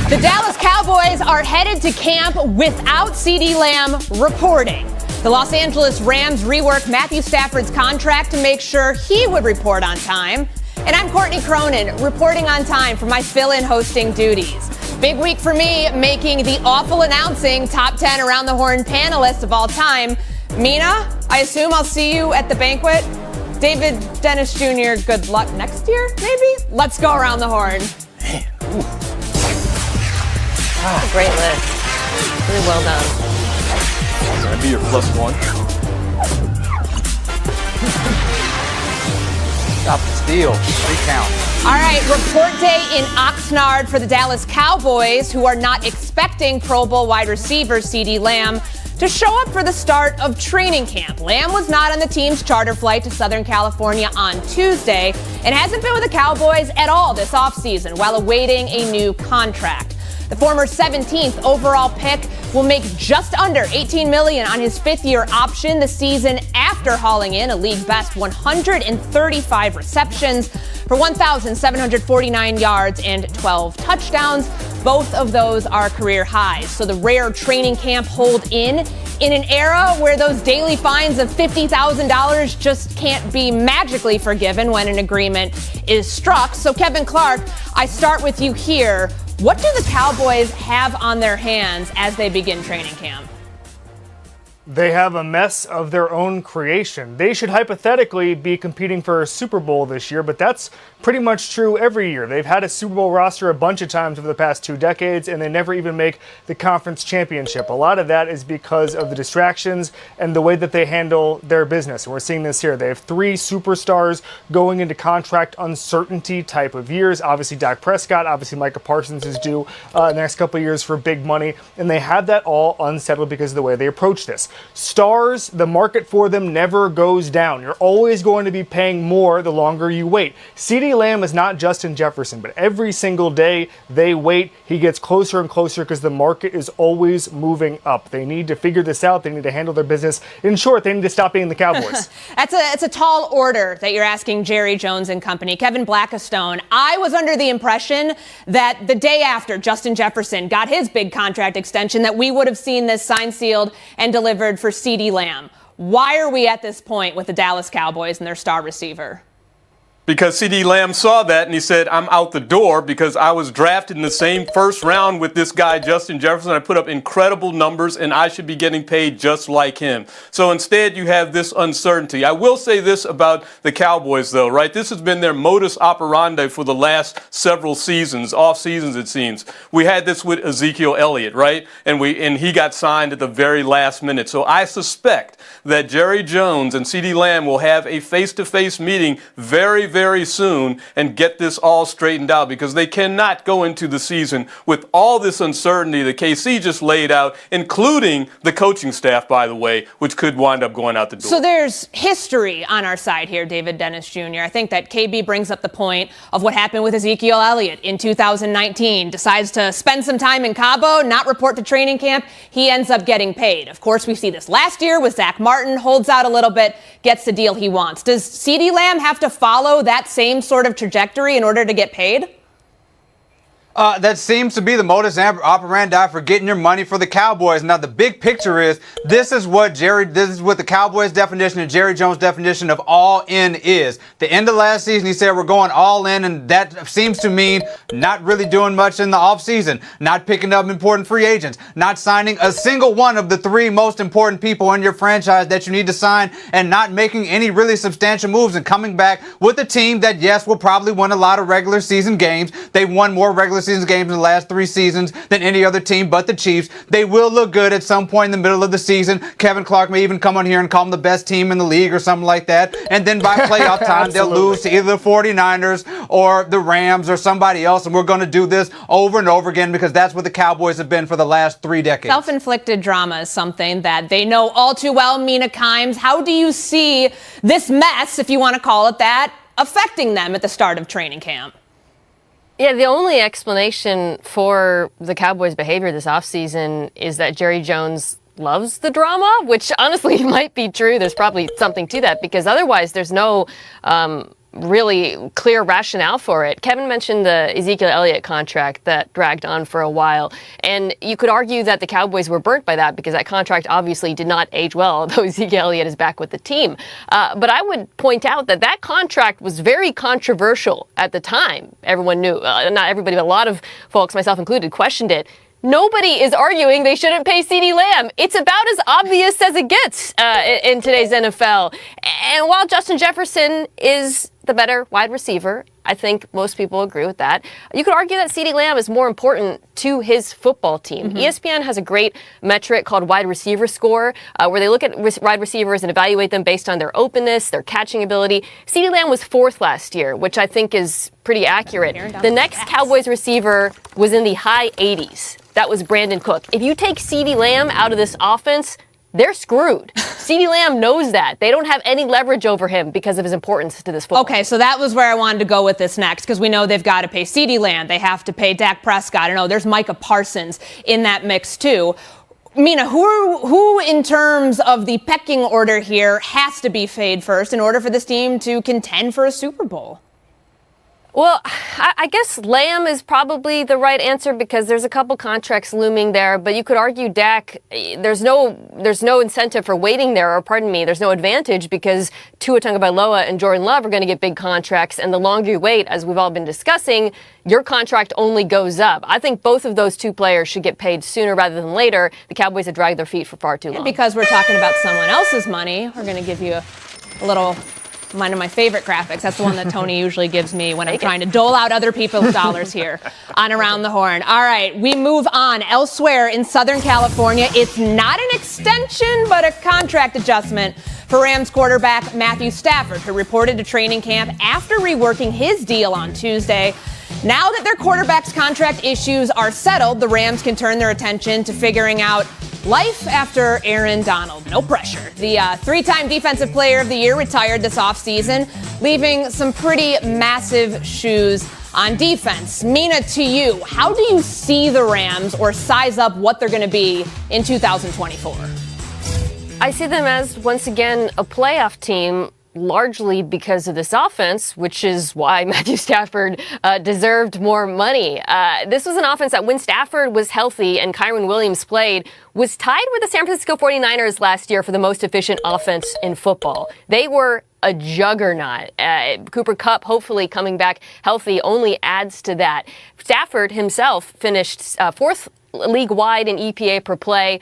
The Dallas Cowboys are headed to camp without CeeDee Lamb reporting. The Los Angeles Rams reworked Matthew Stafford's contract to make sure he would report on time. And I'm Courtney Cronin, reporting on time for my fill-in hosting duties. Big week for me, making the awful announcing top 10 Around the Horn panelists of all time. Mina, I assume I'll see you at the banquet. David Dennis Jr., good luck next year, maybe? Let's go Around the Horn. Man, Great list. Really well done. That'd be your +1. Stop the steal. 3 count. All right, report day in Oxnard for the Dallas Cowboys, who are not expecting Pro Bowl wide receiver CeeDee Lamb to show up for the start of training camp. Lamb was not on the team's charter flight to Southern California on Tuesday and hasn't been with the Cowboys at all this offseason while awaiting a new contract. The former 17th overall pick will make just under $18 million on his 5th-year option the season after hauling in a league-best 135 receptions for 1,749 yards and 12 touchdowns. Both of those are career highs. So the rare training camp hold in an era where those daily fines of $50,000 just can't be magically forgiven when an agreement is struck. So Kevin Clark, I start with you here. What do the Cowboys have on their hands as they begin training camp? They have a mess of their own creation. They should hypothetically be competing for a Super Bowl this year, but that's pretty much true every year. They've had a Super Bowl roster a bunch of times over the past 2 decades, and they never even make the conference championship. A lot of that is because of the distractions and the way that they handle their business. And we're seeing this here. They have 3 superstars going into contract uncertainty type of years. Obviously, Dak Prescott, obviously Micah Parsons is due the next couple of years for big money, and they have that all unsettled because of the way they approach this. Stars, the market for them never goes down. You're always going to be paying more the longer you wait. CeeDee Lamb is not Justin Jefferson, but every single day they wait, he gets closer and closer because the market is always moving up. They need to figure this out. They need to handle their business. In short, they need to stop being the Cowboys. It's a tall order that you're asking Jerry Jones and company. Kevin Blackistone, I was under the impression that the day after Justin Jefferson got his big contract extension that we would have seen this signed, sealed, and delivered for CeeDee Lamb. Why are we at this point with the Dallas Cowboys and their star receiver? Because CeeDee Lamb saw that and he said, I'm out the door because I was drafted in the same first round with this guy, Justin Jefferson. I put up incredible numbers and I should be getting paid just like him. So instead you have this uncertainty. I will say this about the Cowboys though, right? This has been their modus operandi for the last several seasons, off seasons it seems. We had this with Ezekiel Elliott, right? And he got signed at the very last minute. So I suspect that Jerry Jones and CeeDee Lamb will have a face-to-face meeting very soon and get this all straightened out because they cannot go into the season with all this uncertainty that KC just laid out, including the coaching staff, by the way, which could wind up going out the door. So there's history on our side here, David Dennis Jr. I think that KB brings up the point of what happened with Ezekiel Elliott in 2019. Decides to spend some time in Cabo, not report to training camp. He ends up getting paid. Of course, we see this last year with Zach Martin, holds out a little bit, gets the deal he wants. Does CeeDee Lamb have to follow that same sort of trajectory in order to get paid? That seems to be the modus operandi for getting your money for the Cowboys. Now, the big picture is this is what the Cowboys' definition and Jerry Jones' definition of all in is. The end of last season, he said we're going all in, and that seems to mean not really doing much in the offseason, not picking up important free agents, not signing a single one of the 3 most important people in your franchise that you need to sign, and not making any really substantial moves and coming back with a team that, yes, will probably win a lot of regular season games. They've won more regular season games in the last 3 seasons than any other team but the Chiefs. They will look good at some point in the middle of the season. Kevin Clark may even come on here and call them the best team in the league or something like that. And then by playoff time, they'll lose to either the 49ers or the Rams or somebody else. And we're going to do this over and over again because that's what the Cowboys have been for the last 3 decades. Self-inflicted drama is something that they know all too well. Mina Kimes, how do you see this mess, if you want to call it that, affecting them at the start of training camp? Yeah, the only explanation for the Cowboys' behavior this offseason is that Jerry Jones loves the drama, which honestly might be true. There's probably something to that because otherwise there's no really clear rationale for it. Kevin mentioned the Ezekiel Elliott contract that dragged on for a while, and you could argue that the Cowboys were burnt by that because that contract obviously did not age well, although Ezekiel Elliott is back with the team. But I would point out that that contract was very controversial at the time. Everyone knew, not everybody, but a lot of folks, myself included, questioned it. Nobody is arguing they shouldn't pay CeeDee Lamb. It's about as obvious as it gets in today's NFL. And while Justin Jefferson is the better wide receiver, I think most people agree with that. You could argue that CeeDee Lamb is more important to his football team. ESPN has a great metric called wide receiver score, where they look at wide receivers and evaluate them based on their openness, their catching ability. CeeDee Lamb was 4th last year, which I think is pretty accurate. The next Cowboys receiver was in the high 80s. That was Brandon Cook. If you take CeeDee Lamb out of this offense, they're screwed. CeeDee Lamb knows that. They don't have any leverage over him because of his importance to this football. Okay, so that was where I wanted to go with this next, because we know they've got to pay CeeDee Lamb. They have to pay Dak Prescott. I know there's Micah Parsons in that mix too. Mina, who in terms of the pecking order here has to be paid first in order for this team to contend for a Super Bowl? Well, I guess Lamb is probably the right answer because there's a couple contracts looming there, but you could argue Dak, there's no incentive for waiting there, or pardon me, there's no advantage because Tua Tagovailoa and Jordan Love are going to get big contracts, and the longer you wait, as we've all been discussing, your contract only goes up. I think both of those two players should get paid sooner rather than later. The Cowboys have dragged their feet for far too long. And because we're talking about someone else's money, we're going to give you a little... One of my favorite graphics. That's the one that Tony usually gives me when I'm trying to dole out other people's dollars here on Around the Horn. All right, we move on. Elsewhere in Southern California, it's not an extension, but a contract adjustment for Rams quarterback Matthew Stafford, who reported to training camp after reworking his deal on Tuesday. Now that their quarterback's contract issues are settled, the Rams can turn their attention to figuring out life after Aaron Donald. No pressure. The 3-time Defensive Player of the Year retired this offseason, leaving some pretty massive shoes on defense. Mina, to you, how do you see the Rams or size up what they're going to be in 2024? I see them as, once again, a playoff team, largely because of this offense, which is why Matthew Stafford deserved more money. This was an offense that when Stafford was healthy and Kyren Williams played, was tied with the San Francisco 49ers last year for the most efficient offense in football. They were a juggernaut. Cooper Kupp, hopefully coming back healthy, only adds to that. Stafford himself finished 4th league-wide in EPA per play.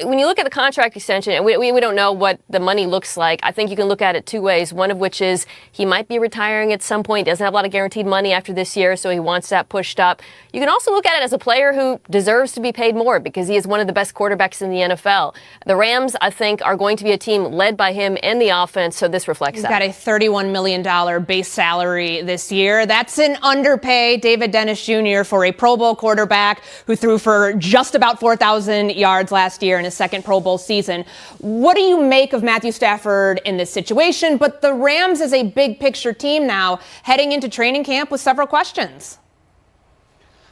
When you look at the contract extension, and we don't know what the money looks like, I think you can look at it two ways. One of which is he might be retiring at some point, doesn't have a lot of guaranteed money after this year, so he wants that pushed up. You can also look at it as a player who deserves to be paid more because he is one of the best quarterbacks in the NFL. The Rams, I think, are going to be a team led by him and the offense, so this reflects that. He's got a $31 million base salary this year. That's an underpay, David Dennis Jr., for a Pro Bowl quarterback who threw for just about 4,000 yards last year in his second Pro Bowl season. What do you make of Matthew Stafford in this situation? But the Rams is a big picture team now, heading into training camp with several questions.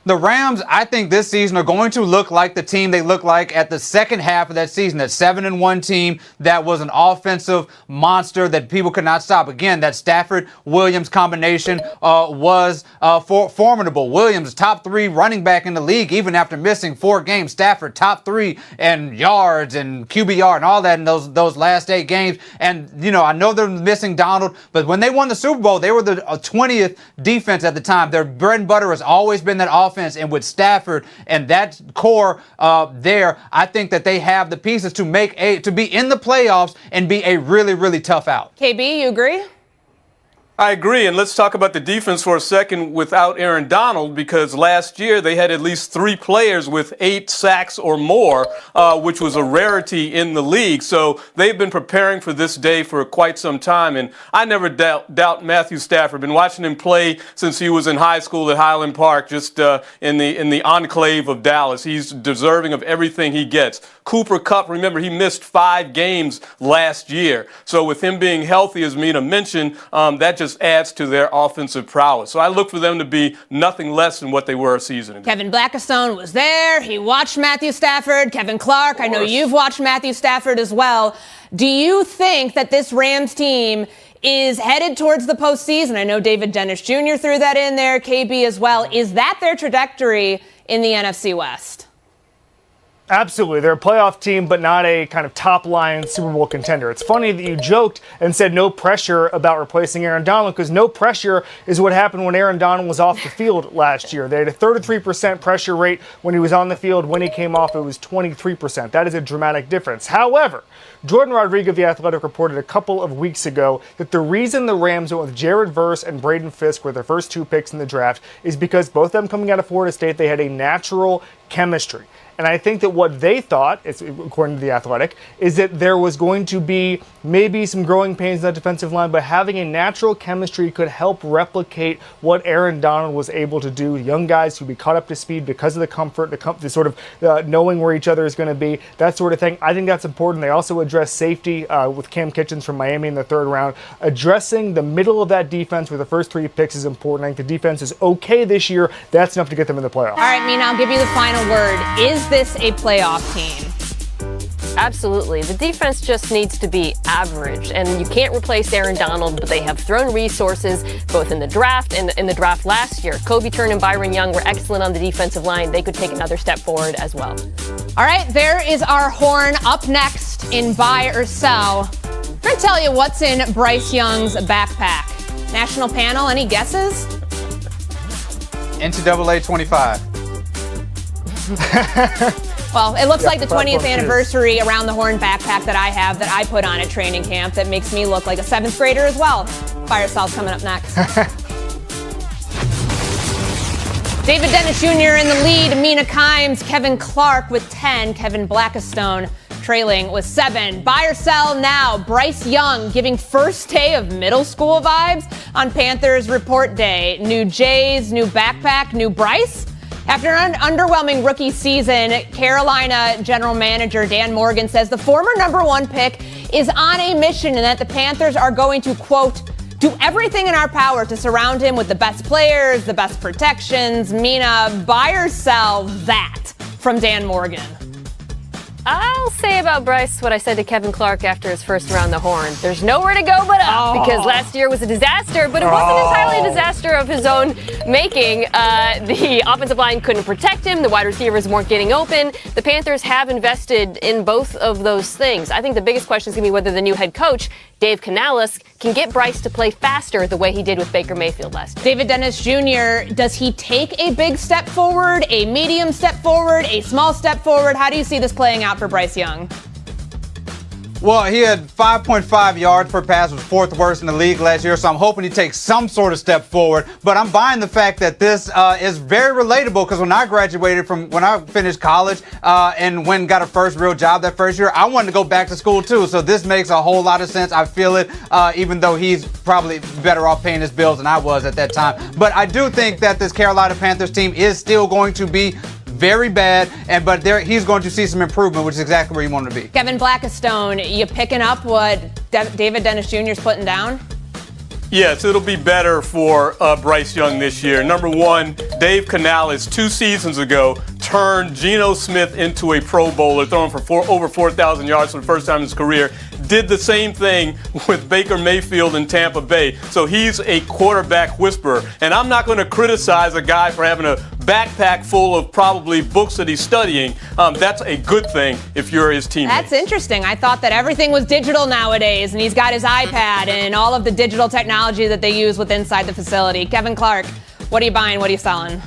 The Rams, I think this season are going to look like the team they looked like at the second half of that season, that 7-1 team that was an offensive monster that people could not stop. Again, that Stafford-Williams combination was formidable. Williams, top 3 running back in the league, even after missing 4 games. Stafford, top 3 in yards and QBR and all that in those last 8 games. And, you know, I know they're missing Donald, but when they won the Super Bowl, they were the 20th defense at the time. Their bread and butter has always been that offense. And with Stafford and that core there, I think that they have the pieces to be in the playoffs and be a really, really tough out. KB, you agree? I agree, and let's talk about the defense for a second without Aaron Donald, because last year they had at least 3 players with 8 sacks or more, which was a rarity in the league. So they've been preparing for this day for quite some time, and I never doubt Matthew Stafford. Been watching him play since he was in high school at Highland Park, just in the enclave of Dallas. He's deserving of everything he gets. Cooper Kupp, remember, he missed 5 games last year. So with him being healthy, as Mina mentioned, that just adds to their offensive prowess. So I look for them to be nothing less than what they were a season ago. Kevin Blackistone was there. He watched Matthew Stafford. Kevin Clark, I know you've watched Matthew Stafford as well. Do you think that this Rams team is headed towards the postseason. I know David Dennis Jr. threw that in there, KB as well. Is that their trajectory in the NFC West? Absolutely. They're a playoff team, but not a kind of top-line Super Bowl contender. It's funny that you joked and said no pressure about replacing Aaron Donald, because no pressure is what happened when Aaron Donald was off the field last year. They had a 33% pressure rate when he was on the field. When he came off, it was 23%. That is a dramatic difference. However, Jordan Rodriguez of The Athletic reported a couple of weeks ago that the reason the Rams went with Jared Verse and Braden Fisk were their first 2 picks in the draft is because both of them coming out of Florida State, they had a natural chemistry. And I think that what they thought, according to The Athletic, is that there was going to be maybe some growing pains in that defensive line, but having a natural chemistry could help replicate what Aaron Donald was able to do. Young guys who be caught up to speed because of the comfort, the sort of knowing where each other is going to be, that sort of thing. I think that's important. They also address safety with Cam Kitchens from Miami in the 3rd round. Addressing the middle of that defense with the first 3 picks is important. I think the defense is okay this year. That's enough to get them in the playoffs. All right, Mina, I'll give you the final word. Is this a playoff team? Absolutely. The defense just needs to be average, and you can't replace Aaron Donald, but they have thrown resources both in the draft and in the draft last year. Kobe Turn and Byron Young were excellent on the defensive line. They could take another step forward as well. All right, there is our horn. Up next in Buy or Sell, I'm going to tell you what's in Bryce Young's backpack. National panel, any guesses? NCAA 25. Well, it looks like the 20th anniversary around the horn backpack that I have that I put on at training camp that makes me look like a 7th grader as well. Fire Sal's coming up next. David Dennis Jr. in the lead, Mina Kimes, Kevin Clark with 10, Kevin Blackistone trailing with 7. Buy or sell now. Bryce Young giving first day of middle school vibes on Panthers report day. New Jays, new backpack, new Bryce? After an underwhelming rookie season, Carolina general manager Dan Morgan says the former #1 pick is on a mission and that the Panthers are going to, quote, do everything in our power to surround him with the best players, the best protections. Mina, buy or sell that from Dan Morgan? I'll say about Bryce what I said to Kevin Clark after his first around the horn. There's nowhere to go but up because last year was a disaster, but it wasn't entirely a disaster of his own making. The offensive line couldn't protect him. The wide receivers weren't getting open. The Panthers have invested in both of those things. I think the biggest question is going to be whether the new head coach, Dave Canales, can get Bryce to play faster the way he did with Baker Mayfield last year. David Dennis Jr., does he take a big step forward, a medium step forward, a small step forward? How do you see this playing out for Bryce Young? Well, he had 5.5 yards per pass, was 4th worst in the league last year, so I'm hoping he takes some sort of step forward. But I'm buying the fact that this is very relatable because when I finished college and got a first real job that first year, I wanted to go back to school too. So this makes a whole lot of sense. I feel it, even though he's probably better off paying his bills than I was at that time. But I do think that this Carolina Panthers team is still going to be very bad, but he's going to see some improvement, which is exactly where you want him to be. Kevin Blackistone, you picking up what David Dennis Jr. is putting down? Yes, it'll be better for Bryce Young this year. Number one, Dave Canales 2 seasons ago turned Geno Smith into a Pro Bowler, throwing for over 4,000 yards for the first time in his career. Did the same thing with Baker Mayfield in Tampa Bay. So he's a quarterback whisperer. And I'm not going to criticize a guy for having a backpack full of probably books that he's studying. That's a good thing if you're his teammate. That's interesting. I thought that everything was digital nowadays, and he's got his iPad and all of the digital technology that they use with inside the facility. Kevin Clark, what are you buying? What are you selling?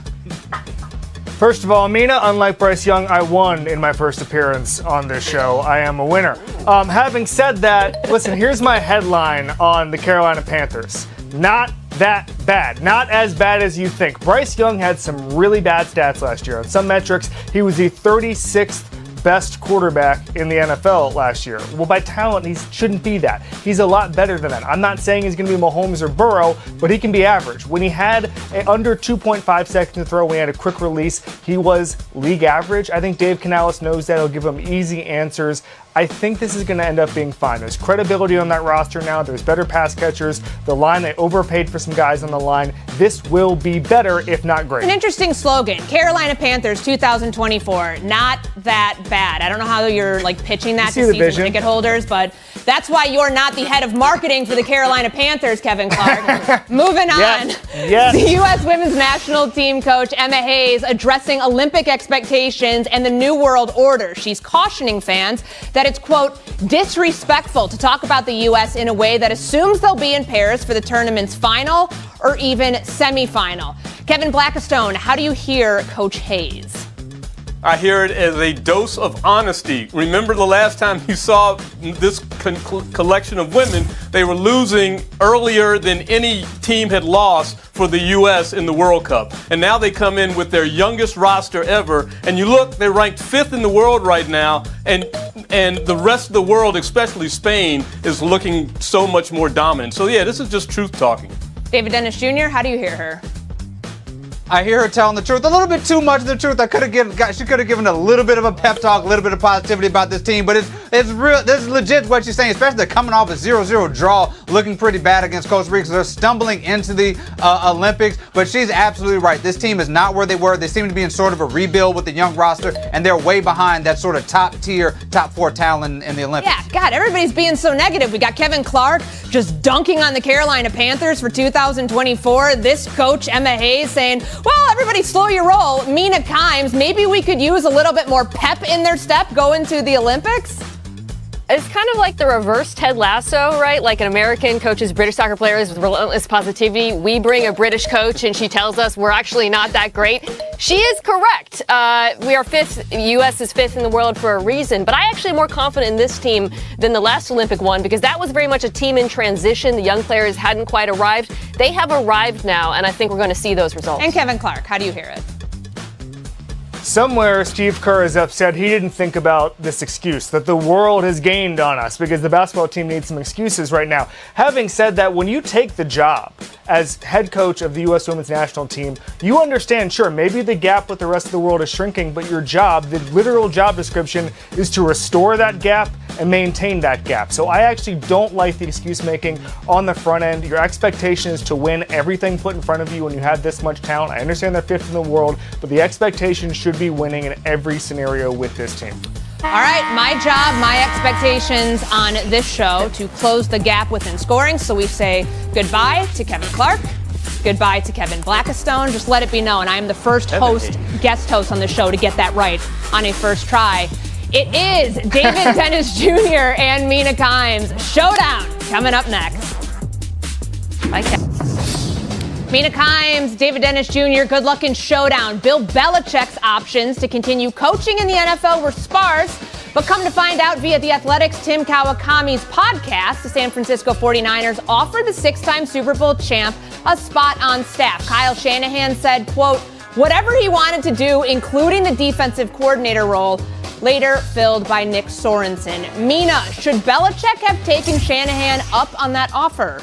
First of all, Mina, unlike Bryce Young, I won in my first appearance on this show. I am a winner. Having said that, listen, here's my headline on the Carolina Panthers. Not that bad. Not as bad as you think. Bryce Young had some really bad stats last year. On some metrics, he was the 36th best quarterback in the NFL last year. Well, by talent, he shouldn't be that. He's a lot better than that. I'm not saying he's going to be Mahomes or Burrow, but he can be average. When he had under 2.5 seconds to throw, when he had a quick release, he was league average. I think Dave Canales knows that. He'll give him easy answers. I think this is going to end up being fine. There's credibility on that roster now. There's better pass catchers. The line, they overpaid for some guys on the line. This will be better, if not great. An interesting slogan. Carolina Panthers 2024. Not that bad. I don't know how you're pitching that to season ticket holders, but That's why you're not the head of marketing for the Carolina Panthers, Kevin Clark. Moving on. Yes. The U.S. women's national team coach Emma Hayes addressing Olympic expectations and the New World Order. She's cautioning fans that it's, quote, disrespectful to talk about the U.S. in a way that assumes they'll be in Paris for the tournament's final or even semifinal. Kevin Blackistone, how do you hear Coach Hayes? I hear it as a dose of honesty. Remember the last time you saw this collection of women, they were losing earlier than any team had lost for the U.S. in the World Cup. And now they come in with their youngest roster ever. And you look, they're ranked 5th in the world right now. And the rest of the world, especially Spain, is looking so much more dominant. So yeah, this is just truth talking. David Dennis Jr., how do you hear her? I hear her telling the truth, a little bit too much of the truth. She could have given a little bit of a pep talk, a little bit of positivity about this team, but it's real. This is legit what she's saying, especially they're coming off a 0-0 draw, looking pretty bad against Costa Rica. So they're stumbling into the Olympics, but she's absolutely right. This team is not where they were. They seem to be in sort of a rebuild with the young roster, and they're way behind that sort of top tier, top 4 talent in the Olympics. Yeah, God, everybody's being so negative. We got Kevin Clark just dunking on the Carolina Panthers for 2024. This coach, Emma Hayes, saying, well, everybody slow your roll. Mina, maybe we could use a little bit more pep in their step going to the Olympics. It's kind of like the reverse Ted Lasso, right? Like an American coaches British soccer players with relentless positivity. We bring a British coach and she tells us we're actually not that great. She is correct. We are 5th. The U.S. is 5th in the world for a reason. But I actually am more confident in this team than the last Olympic one because that was very much a team in transition. The young players hadn't quite arrived. They have arrived now, and I think we're going to see those results. And Kevin Clark, how do you hear it? Somewhere, Steve Kerr is upset he didn't think about this excuse that the world has gained on us because the basketball team needs some excuses right now. Having said that, when you take the job as head coach of the U.S. women's national team, you understand, sure, maybe the gap with the rest of the world is shrinking, but your job, the literal job description, is to restore that gap and maintain that gap. So I actually don't like the excuse making on the front end. Your expectation is to win everything put in front of you when you have this much talent. I understand they're 5th in the world, but the expectation should be winning in every scenario with this team. All right, my job, my expectations on this show to close the gap within scoring. So we say goodbye to Kevin Clark, goodbye to Kevin Blackistone. Just let it be known, I am the first guest host on the show to get that right on a first try. It is David Dennis Jr. and Mina showdown coming up next. Bye, Kevin. Mina, David Dennis Jr., good luck in showdown. Bill Belichick's options to continue coaching in the NFL were sparse, but come to find out via The Athletic's Tim Kawakami's podcast, the San Francisco 49ers offered the 6-time Super Bowl champ a spot on staff. Kyle Shanahan said, quote, whatever he wanted to do, including the defensive coordinator role, later filled by Nick Sorensen. Mina, should Belichick have taken Shanahan up on that offer?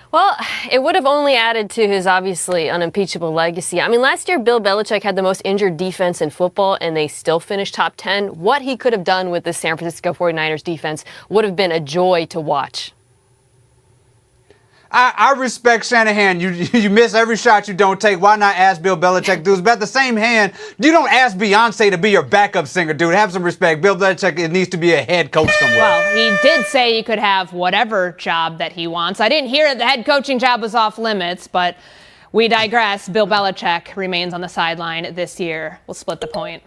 Well, it would have only added to his obviously unimpeachable legacy. I mean, last year, Bill Belichick had the most injured defense in football, and they still finished top 10. What he could have done with the San Francisco 49ers defense would have been a joy to watch. I respect Shanahan. You miss every shot you don't take. Why not ask Bill Belichick, dudes? But at the same hand, you don't ask Beyonce to be your backup singer, dude. Have some respect. Bill Belichick needs to be a head coach somewhere. Well, he did say he could have whatever job that he wants. I didn't hear the head coaching job was off limits, but we digress. Bill Belichick remains on the sideline this year. We'll split the point.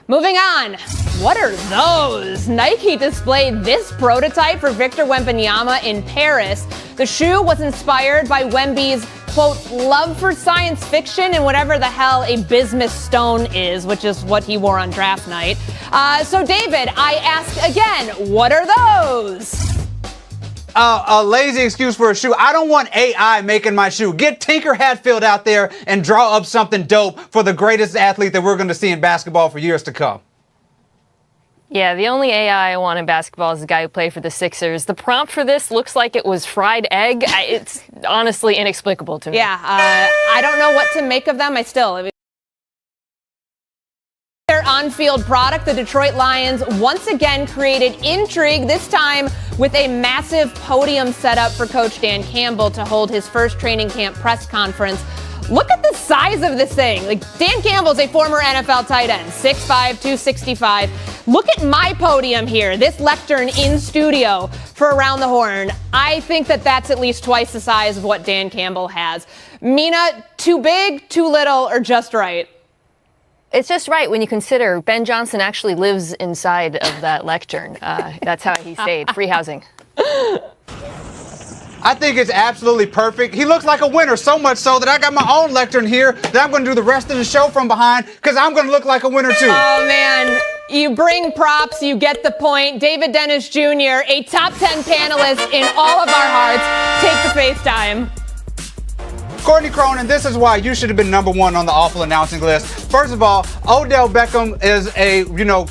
Moving on, what are those? Nike displayed this prototype for Victor Wembanyama in Paris. The shoe was inspired by Wemby's, quote, love for science fiction and whatever the hell a bismuth stone is, which is what he wore on draft night. So David, I ask again, what are those? A lazy excuse for a shoe. I don't want AI making my shoe. Get Tinker Hatfield out there and draw up something dope for the greatest athlete that we're going to see in basketball for years to come. Yeah, the only AI I want in basketball is the guy who played for the Sixers. The prompt for this looks like it was fried egg. It's honestly inexplicable to me. Yeah, I don't know what to make of them. Their on-field product, the Detroit Lions once again created intrigue, this time with a massive podium setup for Coach Dan Campbell to hold his first training camp press conference. Look at the size of this thing. Dan Campbell's a former NFL tight end, 6'5", 265. Look at my podium here, this lectern in studio for Around the Horn. I think that that's at least twice the size of what Dan Campbell has. Mina, too big, too little, or just right? It's just right when you consider Ben Johnson actually lives inside of that lectern. That's how he stayed. Free housing. I think it's absolutely perfect. He looks like a winner, so much so that I got my own lectern here that I'm going to do the rest of the show from behind because I'm going to look like a winner too. Oh, man. You bring props, you get the point. David Dennis Jr., a top 10 panelist in all of our hearts. Take the FaceTime. Courtney Cronin, this is why you should have been number one on the awful announcing list. First of all, Odell Beckham is a,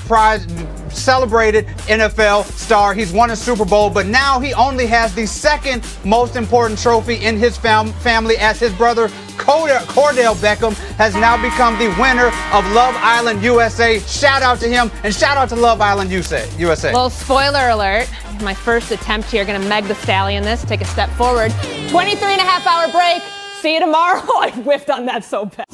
prize celebrated NFL star. He's won a Super Bowl, but now he only has the second most important trophy in his family as his brother Cordell Beckham has now become the winner of Love Island USA. Shout out to him and shout out to Love Island USA. Well, spoiler alert. My first attempt here, gonna Meg the Stallion this, take a step forward. 23.5-hour break. See you tomorrow. I whiffed on that so bad.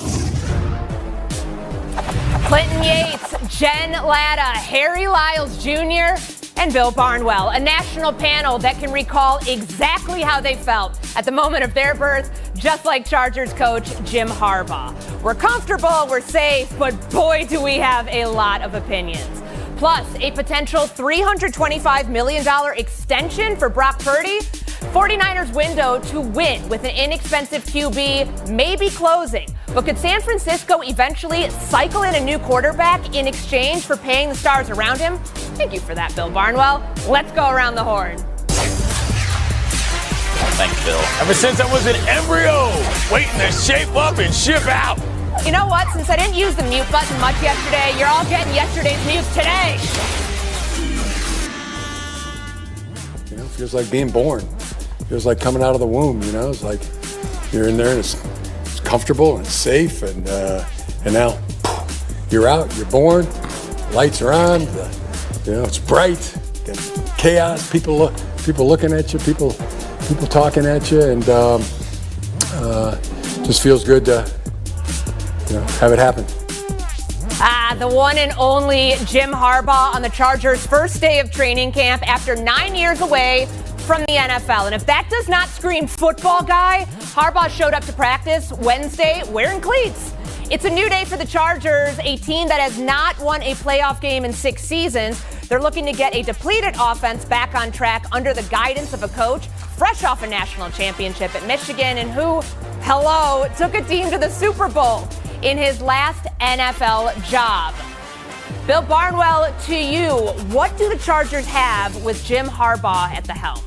Clinton Yates, Jen Lada, Harry Lyles Jr., and Bill Barnwell, a national panel that can recall exactly how they felt at the moment of their birth, just like Chargers coach Jim Harbaugh. We're comfortable, we're safe, but boy, do we have a lot of opinions. Plus, a potential $325 million extension for Brock Purdy. 49ers window to win with an inexpensive QB may be closing. But could San Francisco eventually cycle in a new quarterback in exchange for paying the stars around him? Thank you for that, Bill Barnwell. Let's go around the horn. Thanks, Bill. Ever since I was an embryo, waiting to shape up and ship out. You know what? Since I didn't use the mute button much yesterday, you're all getting yesterday's mute today. Feels like being born. Feels like coming out of the womb, It's like you're in there and it's comfortable and safe, and now you're out, you're born, lights are on, it's bright, got chaos, people looking at you, people talking at you, and just feels good to have it happen. The one and only Jim Harbaugh on the Chargers' first day of training camp after 9 years away from the NFL. And if that does not scream football guy, Harbaugh showed up to practice Wednesday wearing cleats. It's a new day for the Chargers, a team that has not won a playoff game in 6 seasons. They're looking to get a depleted offense back on track under the guidance of a coach fresh off a national championship at Michigan and who, took a team to the Super Bowl in his last NFL job. Bill Barnwell, to you, what do the Chargers have with Jim Harbaugh at the helm?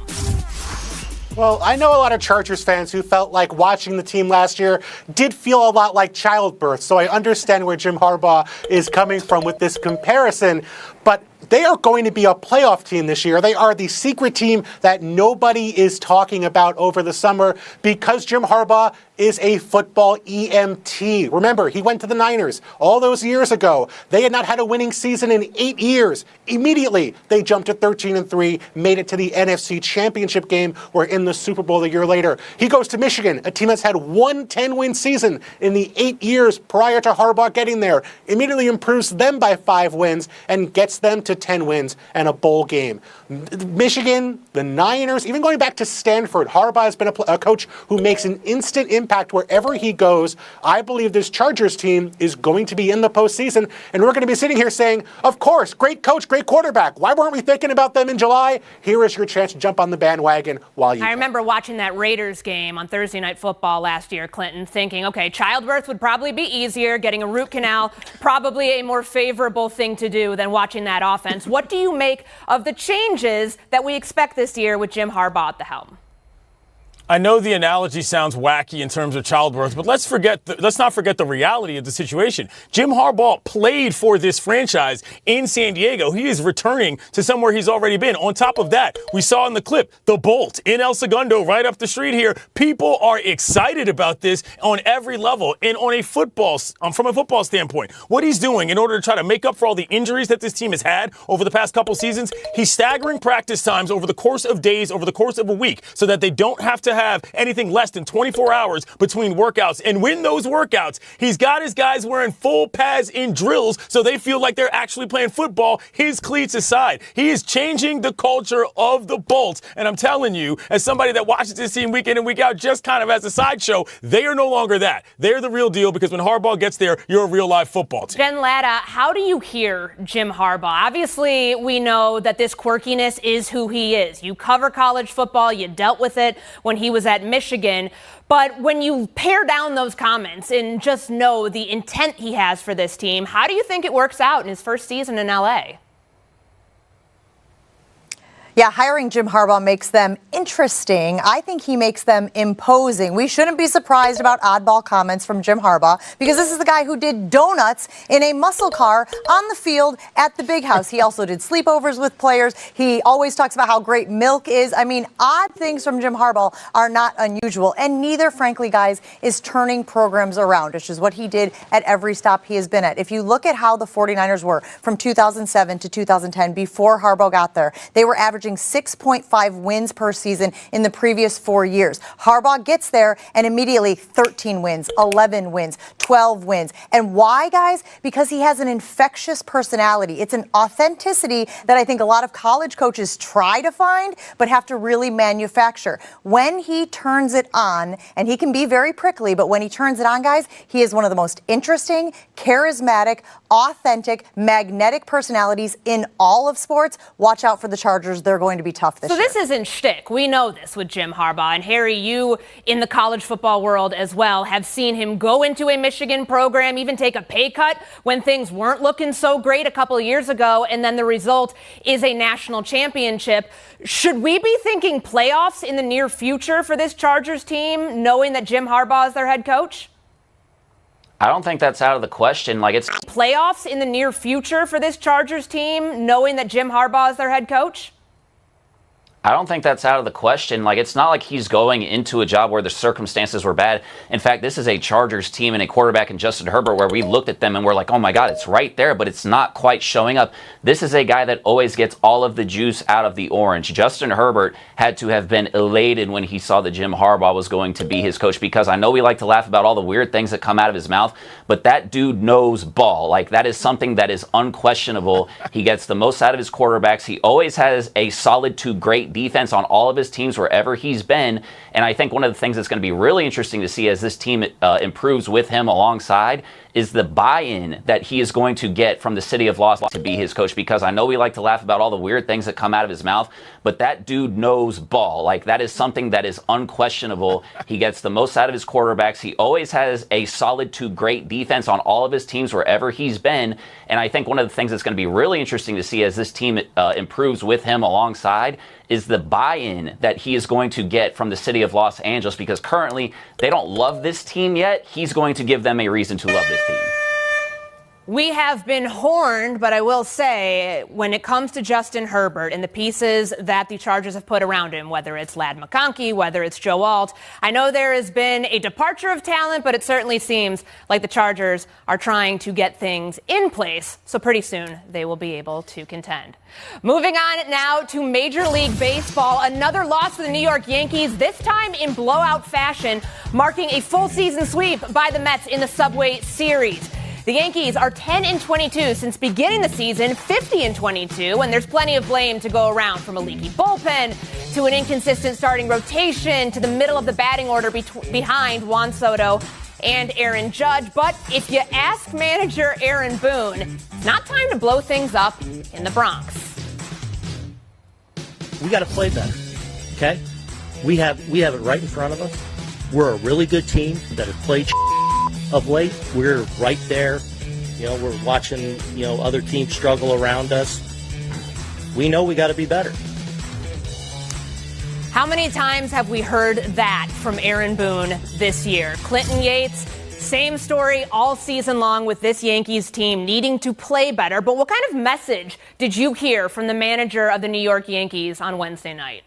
Well, I know a lot of Chargers fans who felt like watching the team last year did feel a lot like childbirth, so I understand where Jim Harbaugh is coming from with this comparison, but they are going to be a playoff team this year. They are the secret team that nobody is talking about over the summer because Jim Harbaugh is a football EMT. Remember, he went to the Niners all those years ago. They had not had a winning season in 8 years. Immediately, they jumped to 13-3, made it to the NFC Championship game, were in the Super Bowl a year later. He goes to Michigan, a team that's had one 10-win season in the 8 years prior to Harbaugh getting there. Immediately improves them by 5 wins and gets them to 10 wins and a bowl game. Michigan, the Niners, even going back to Stanford, Harbaugh has been a coach who makes an instant impact wherever he goes. I believe this Chargers team is going to be in the postseason, and we're going to be sitting here saying, of course, great coach, great quarterback. Why weren't we thinking about them in July? Here is your chance to jump on the bandwagon while you I remember watching that Raiders game on Thursday Night Football last year, Clinton, thinking, okay, childbirth would probably be easier, getting a root canal, probably a more favorable thing to do than watching that offense. What do you make of the changes that we expect this year with Jim Harbaugh at the helm? I know the analogy sounds wacky in terms of childbirth, but let's not forget the reality of the situation. Jim Harbaugh played for this franchise in San Diego. He is returning to somewhere he's already been. On top of that, we saw in the clip, the Bolt in El Segundo, right up the street here. People are excited about this on every level and on a from a football standpoint. What he's doing in order to try to make up for all the injuries that this team has had over the past couple seasons, he's staggering practice times over the course of days, over the course of a week, so that they don't have to have have anything less than 24 hours between workouts. And when those workouts, he's got his guys wearing full pads in drills so they feel like they're actually playing football, his cleats aside. He is changing the culture of the Bolts. And I'm telling you, as somebody that watches this team week in and week out just kind of as a sideshow, they are no longer that. They're the real deal, because when Harbaugh gets there, you're a real live football team. Jen Lada, how do you hear Jim Harbaugh? Obviously, we know that this quirkiness is who he is. You cover college football. You dealt with it when he was at Michigan. But when you pare down those comments and just know the intent he has for this team, how do you think it works out in his first season in L.A.? Yeah, hiring Jim Harbaugh makes them interesting. I think he makes them imposing. We shouldn't be surprised about oddball comments from Jim Harbaugh, because this is the guy who did donuts in a muscle car on the field at the Big House. He also did sleepovers with players. He always talks about how great milk is. I mean, odd things from Jim Harbaugh are not unusual. And neither, frankly, guys, is turning programs around, which is what he did at every stop he has been at. If you look at how the 49ers were from 2007 to 2010, before Harbaugh got there, they were averaging 6.5 wins per season in the previous 4 years. Harbaugh gets there and immediately 13 wins, 11 wins, 12 wins. And why, guys? Because he has an infectious personality. It's an authenticity that I think a lot of college coaches try to find but have to really manufacture. When he turns it on, and he can be very prickly, but when he turns it on, guys, he is one of the most interesting, charismatic, authentic, magnetic personalities in all of sports. Watch out for the Chargers. They're going to be tough this year. So this isn't shtick. We know this with Jim Harbaugh. And Harry, you in the college football world as well have seen him go into a Michigan program, even take a pay cut when things weren't looking so great a couple of years ago, and then the result is a national championship. Should we be thinking playoffs in the near future for this Chargers team, knowing that Jim Harbaugh is their head coach? I don't think that's out of the question. Like, it's playoffs in the near future for this Chargers team, knowing that Jim Harbaugh is their head coach? I don't think that's out of the question. Like, it's not like he's going into a job where the circumstances were bad. In fact, this is a Chargers team and a quarterback in Justin Herbert where we looked at them and we're like, oh my God, it's right there, but it's not quite showing up. This is a guy that always gets all of the juice out of the orange. Justin Herbert had to have been elated when he saw that Jim Harbaugh was going to be his coach, because I know we like to laugh about all the weird things that come out of his mouth, but that dude knows ball. Like, that is something that is unquestionable. He gets the most out of his quarterbacks. He always has a solid to great defense on all of his teams wherever he's been. And I think one of the things that's going to be really interesting to see as this team improves with him alongside is the buy-in that he is going to get from the city of Los Angeles to be his coach, because I know we like to laugh about all the weird things that come out of his mouth, but that dude knows ball. Like, that is something that is unquestionable. He gets the most out of his quarterbacks. He always has a solid to great defense on all of his teams wherever he's been. And I think one of the things that's going to be really interesting to see as this team improves with him alongside is the buy-in that he is going to get from the city of Los Angeles, because currently they don't love this team yet. He's going to give them a reason to love this team. We have been horned, but I will say, when it comes to Justin Herbert and the pieces that the Chargers have put around him, whether it's Ladd McConkey, whether it's Joe Alt, I know there has been a departure of talent, but it certainly seems like the Chargers are trying to get things in place, so pretty soon they will be able to contend. Moving on now to Major League Baseball. Another loss for the New York Yankees, this time in blowout fashion, marking a full season sweep by the Mets in the Subway Series. The Yankees are 10-22 since beginning the season, 50-22, and there's plenty of blame to go around, from a leaky bullpen to an inconsistent starting rotation to the middle of the batting order behind Juan Soto and Aaron Judge. But if you ask manager Aaron Boone, it's not time to blow things up in the Bronx. We got to play better, okay? We have it right in front of us. We're a really good team that has played of late. We're right there. You know, we're watching, other teams struggle around us. We know we got to be better. How many times have we heard that from Aaron Boone this year? Clinton Yates, same story all season long with this Yankees team needing to play better. But what kind of message did you hear from the manager of the New York Yankees on Wednesday night?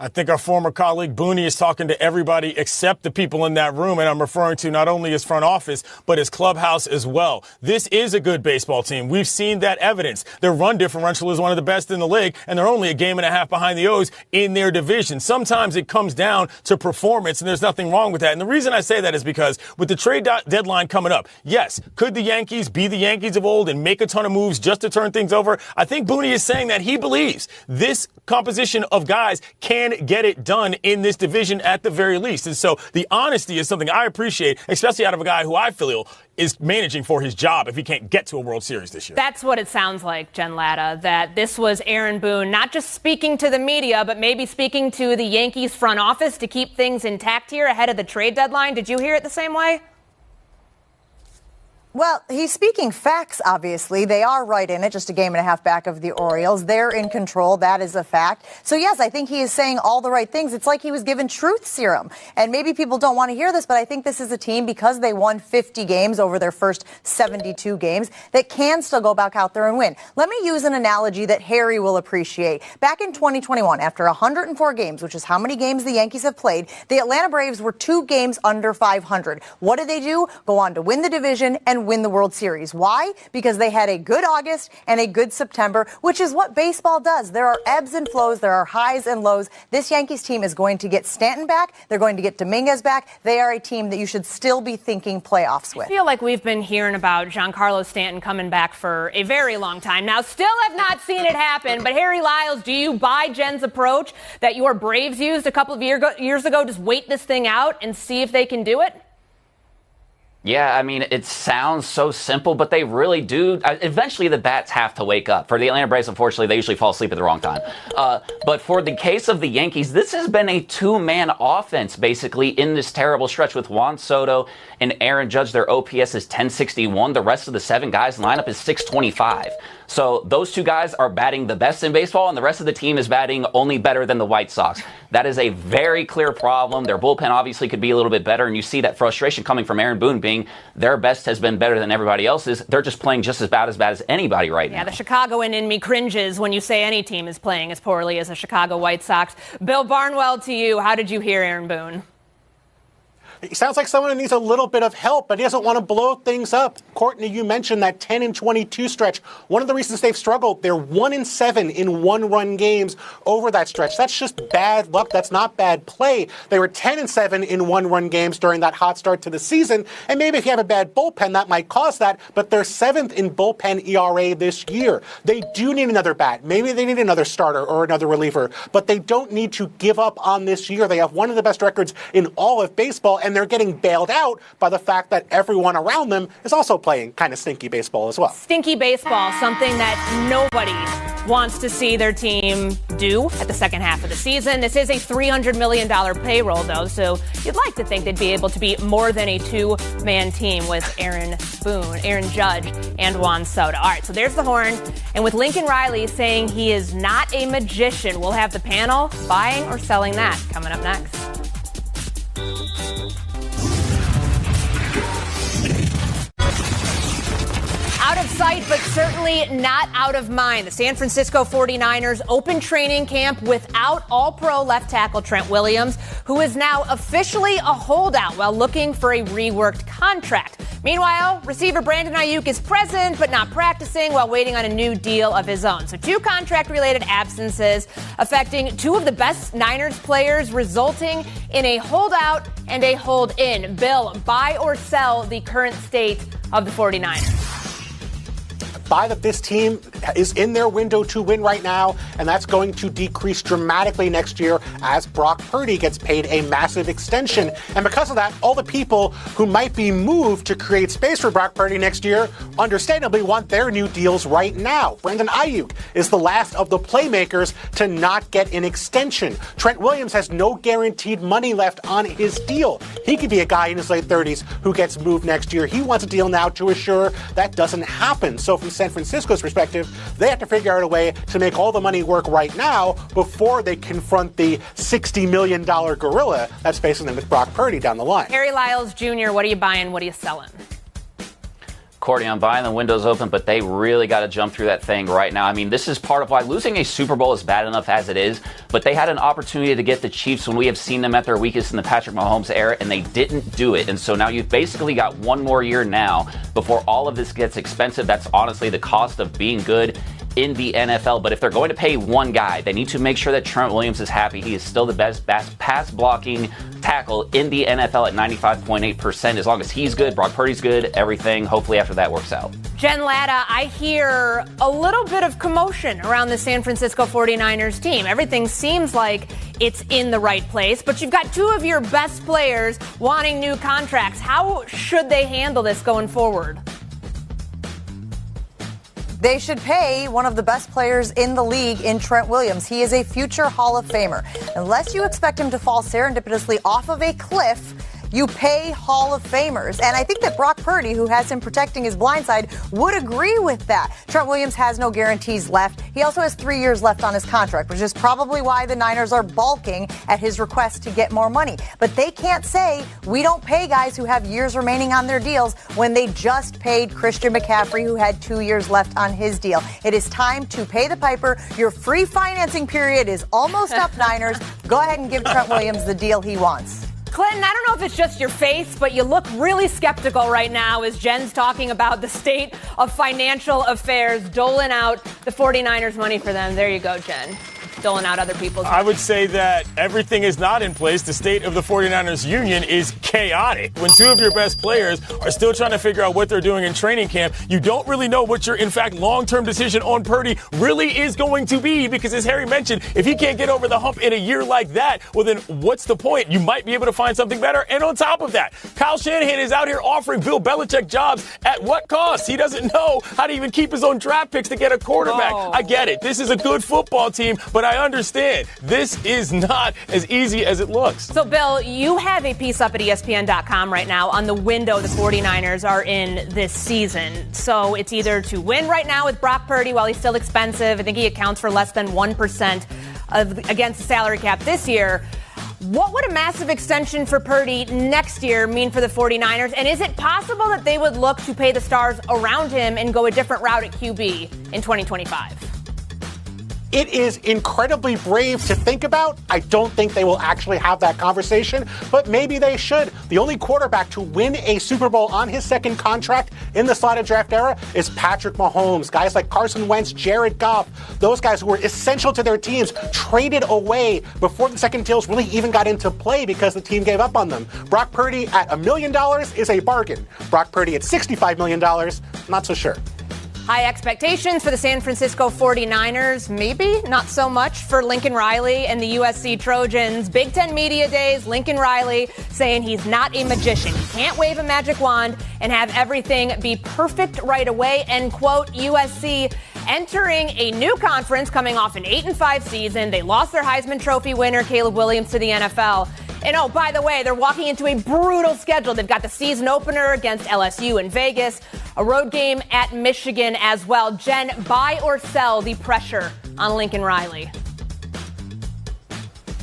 I think our former colleague Booney is talking to everybody except the people in that room, and I'm referring to not only his front office, but his clubhouse as well. This is a good baseball team. We've seen that evidence. Their run differential is one of the best in the league, and they're only a game and a half behind the O's in their division. Sometimes it comes down to performance, and there's nothing wrong with that. And the reason I say that is because with the trade deadline coming up, yes, could the Yankees be the Yankees of old and make a ton of moves just to turn things over? I think Booney is saying that he believes this composition of guys can get it done in this division at the very least. And so the honesty is something I appreciate, especially out of a guy who I feel is managing for his job if he can't get to a World Series this year. That's what it sounds like, Jen Lada, that this was Aaron Boone not just speaking to the media, but maybe speaking to the Yankees front office to keep things intact here ahead of the trade deadline. Did you hear it the same way? Well, he's speaking facts, obviously. They are right in it, just a game and a half back of the Orioles. They're in control. That is a fact. So, yes, I think he is saying all the right things. It's like he was given truth serum. And maybe people don't want to hear this, but I think this is a team, because they won 50 games over their first 72 games, that can still go back out there and win. Let me use an analogy that Harry will appreciate. Back in 2021, after 104 games, which is how many games the Yankees have played, the Atlanta Braves were 2 games under 500. What did they do? Go on to win the division and win the World Series. Why? Because they had a good August and a good September, which is what baseball does. There are ebbs and flows. There are highs and lows. This Yankees team is going to get Stanton back. They're going to get Dominguez back. They are a team that you should still be thinking playoffs with. I feel like we've been hearing about Giancarlo Stanton coming back for a very long time now. Still have not seen it happen. But Harry Lyles, do you buy Jen's approach that your Braves used a couple of years ago? Just wait this thing out and see if they can do it? Yeah, I mean, it sounds so simple, but they really do. Eventually, the bats have to wake up. For the Atlanta Braves, unfortunately, they usually fall asleep at the wrong time. But for the case of the Yankees, this has been a two-man offense, basically, in this terrible stretch with Juan Soto and Aaron Judge. Their OPS is 1061. The rest of the 7 guys lineup is 625. So those 2 guys are batting the best in baseball, and the rest of the team is batting only better than the White Sox. That is a very clear problem. Their bullpen obviously could be a little bit better, and you see that frustration coming from Aaron Boone being their best has been better than everybody else's. They're just playing just as bad as anybody right now. Yeah, the Chicagoan in me cringes when you say any team is playing as poorly as the Chicago White Sox. Bill Barnwell, to you, how did you hear Aaron Boone? He sounds like someone who needs a little bit of help, but he doesn't want to blow things up. Courtney, you mentioned that 10-22 stretch. One of the reasons they've struggled, they're 1-7 in one-run games over that stretch. That's just bad luck. That's not bad play. They were 10-7 in one-run games during that hot start to the season. And maybe if you have a bad bullpen, that might cause that. But they're 7th in bullpen ERA this year. They do need another bat. Maybe they need another starter or another reliever. But they don't need to give up on this year. They have one of the best records in all of baseball, and they're getting bailed out by the fact that everyone around them is also playing kind of stinky baseball as well. Stinky baseball, something that nobody wants to see their team do at the second half of the season. This is a $300 million payroll, though, so you'd like to think they'd be able to be more than a 2-man team with Aaron Boone, Aaron Judge, and Juan Soto. All right, so there's the horn. And with Lincoln Riley saying he is not a magician, we'll have the panel buying or selling that coming up next. Out of sight, but certainly not out of mind. The San Francisco 49ers open training camp without All-Pro left tackle Trent Williams, who is now officially a holdout while looking for a reworked contract. Meanwhile, receiver Brandon Ayuk is present but not practicing while waiting on a new deal of his own. So 2 contract-related absences affecting 2 of the best Niners players, resulting in a holdout and a hold-in. Bill, buy or sell the current state of the 49ers? Buy that this team is in their window to win right now, and that's going to decrease dramatically next year as Brock Purdy gets paid a massive extension. And because of that, all the people who might be moved to create space for Brock Purdy next year understandably want their new deals right now. Brandon Ayuk is the last of the playmakers to not get an extension. Trent Williams has no guaranteed money left on his deal. He could be a guy in his late 30s who gets moved next year. He wants a deal now to assure that doesn't happen. So from San Francisco's perspective, they have to figure out a way to make all the money work right now before they confront the $60 million gorilla that's facing them with Brock Purdy down the line. Harry Lyles Jr., what are you buying? What are you selling? Courtney, I'm buying the windows open, but they really got to jump through that thing right now. I mean, this is part of why losing a Super Bowl is bad enough as it is, but they had an opportunity to get the Chiefs when we have seen them at their weakest in the Patrick Mahomes era, and they didn't do it. And so now you've basically got one more year now before all of this gets expensive. That's honestly the cost of being good in the NFL. But if they're going to pay one guy, they need to make sure that Trent Williams is happy. He is still the best pass blocking tackle in the NFL at 95.8%. As long as he's good, Brock Purdy's good, everything, hopefully after that works out. Jen Lada, I hear a little bit of commotion around the San Francisco 49ers team. Everything seems like it's in the right place, but you've got two of your best players wanting new contracts. How should they handle this going forward? They should pay one of the best players in the league in Trent Williams. He is a future Hall of Famer. Unless you expect him to fall serendipitously off of a cliff, you pay Hall of Famers. And I think that Brock Purdy, who has him protecting his blind side, would agree with that. Trent Williams has no guarantees left. He also has 3 years left on his contract, which is probably why the Niners are balking at his request to get more money. But they can't say, we don't pay guys who have years remaining on their deals when they just paid Christian McCaffrey, who had 2 years left on his deal. It is time to pay the piper. Your free financing period is almost up, Niners. Go ahead and give Trent Williams the deal he wants. Clinton, I don't know if it's just your face, but you look really skeptical right now as Jen's talking about the state of financial affairs, doling out the 49ers money for them. There you go, Jen. Doling out other people's money. I would say that everything is not in place. The state of the 49ers union is chaotic. When two of your best players are still trying to figure out what they're doing in training camp, you don't really know what your, in fact, long-term decision on Purdy really is going to be, because as Harry mentioned, if he can't get over the hump in a year like that, well then what's the point? You might be able to find something better. And on top of that, Kyle Shanahan is out here offering Bill Belichick jobs at what cost? He doesn't know how to even keep his own draft picks to get a quarterback. Oh. I get it. This is a good football team, but I understand this is not as easy as it looks. So, Bill, you have a piece up at ESPN.com right now on the window the 49ers are in this season. So it's either to win right now with Brock Purdy while he's still expensive. I think he accounts for less than 1% against the salary cap this year. What would a massive extension for Purdy next year mean for the 49ers? And is it possible that they would look to pay the stars around him and go a different route at QB in 2025? It is incredibly brave to think about. I don't think they will actually have that conversation, but maybe they should. The only quarterback to win a Super Bowl on his second contract in the slotted draft era is Patrick Mahomes. Guys like Carson Wentz, Jared Goff, those guys who were essential to their teams, traded away before the second deals really even got into play because the team gave up on them. Brock Purdy at $1 million is a bargain. Brock Purdy at $65 million, not so sure. High expectations for the San Francisco 49ers. Maybe not so much for Lincoln Riley and the USC Trojans. Big Ten Media Days, Lincoln Riley saying he's not a magician. He can't wave a magic wand and have everything be perfect right away. End quote. USC entering a new conference coming off an 8-5 season. They lost their Heisman Trophy winner, Caleb Williams, to the NFL. And oh, by the way, they're walking into a brutal schedule. They've got the season opener against LSU in Vegas, a road game at Michigan as well. Jen, buy or sell the pressure on Lincoln Riley?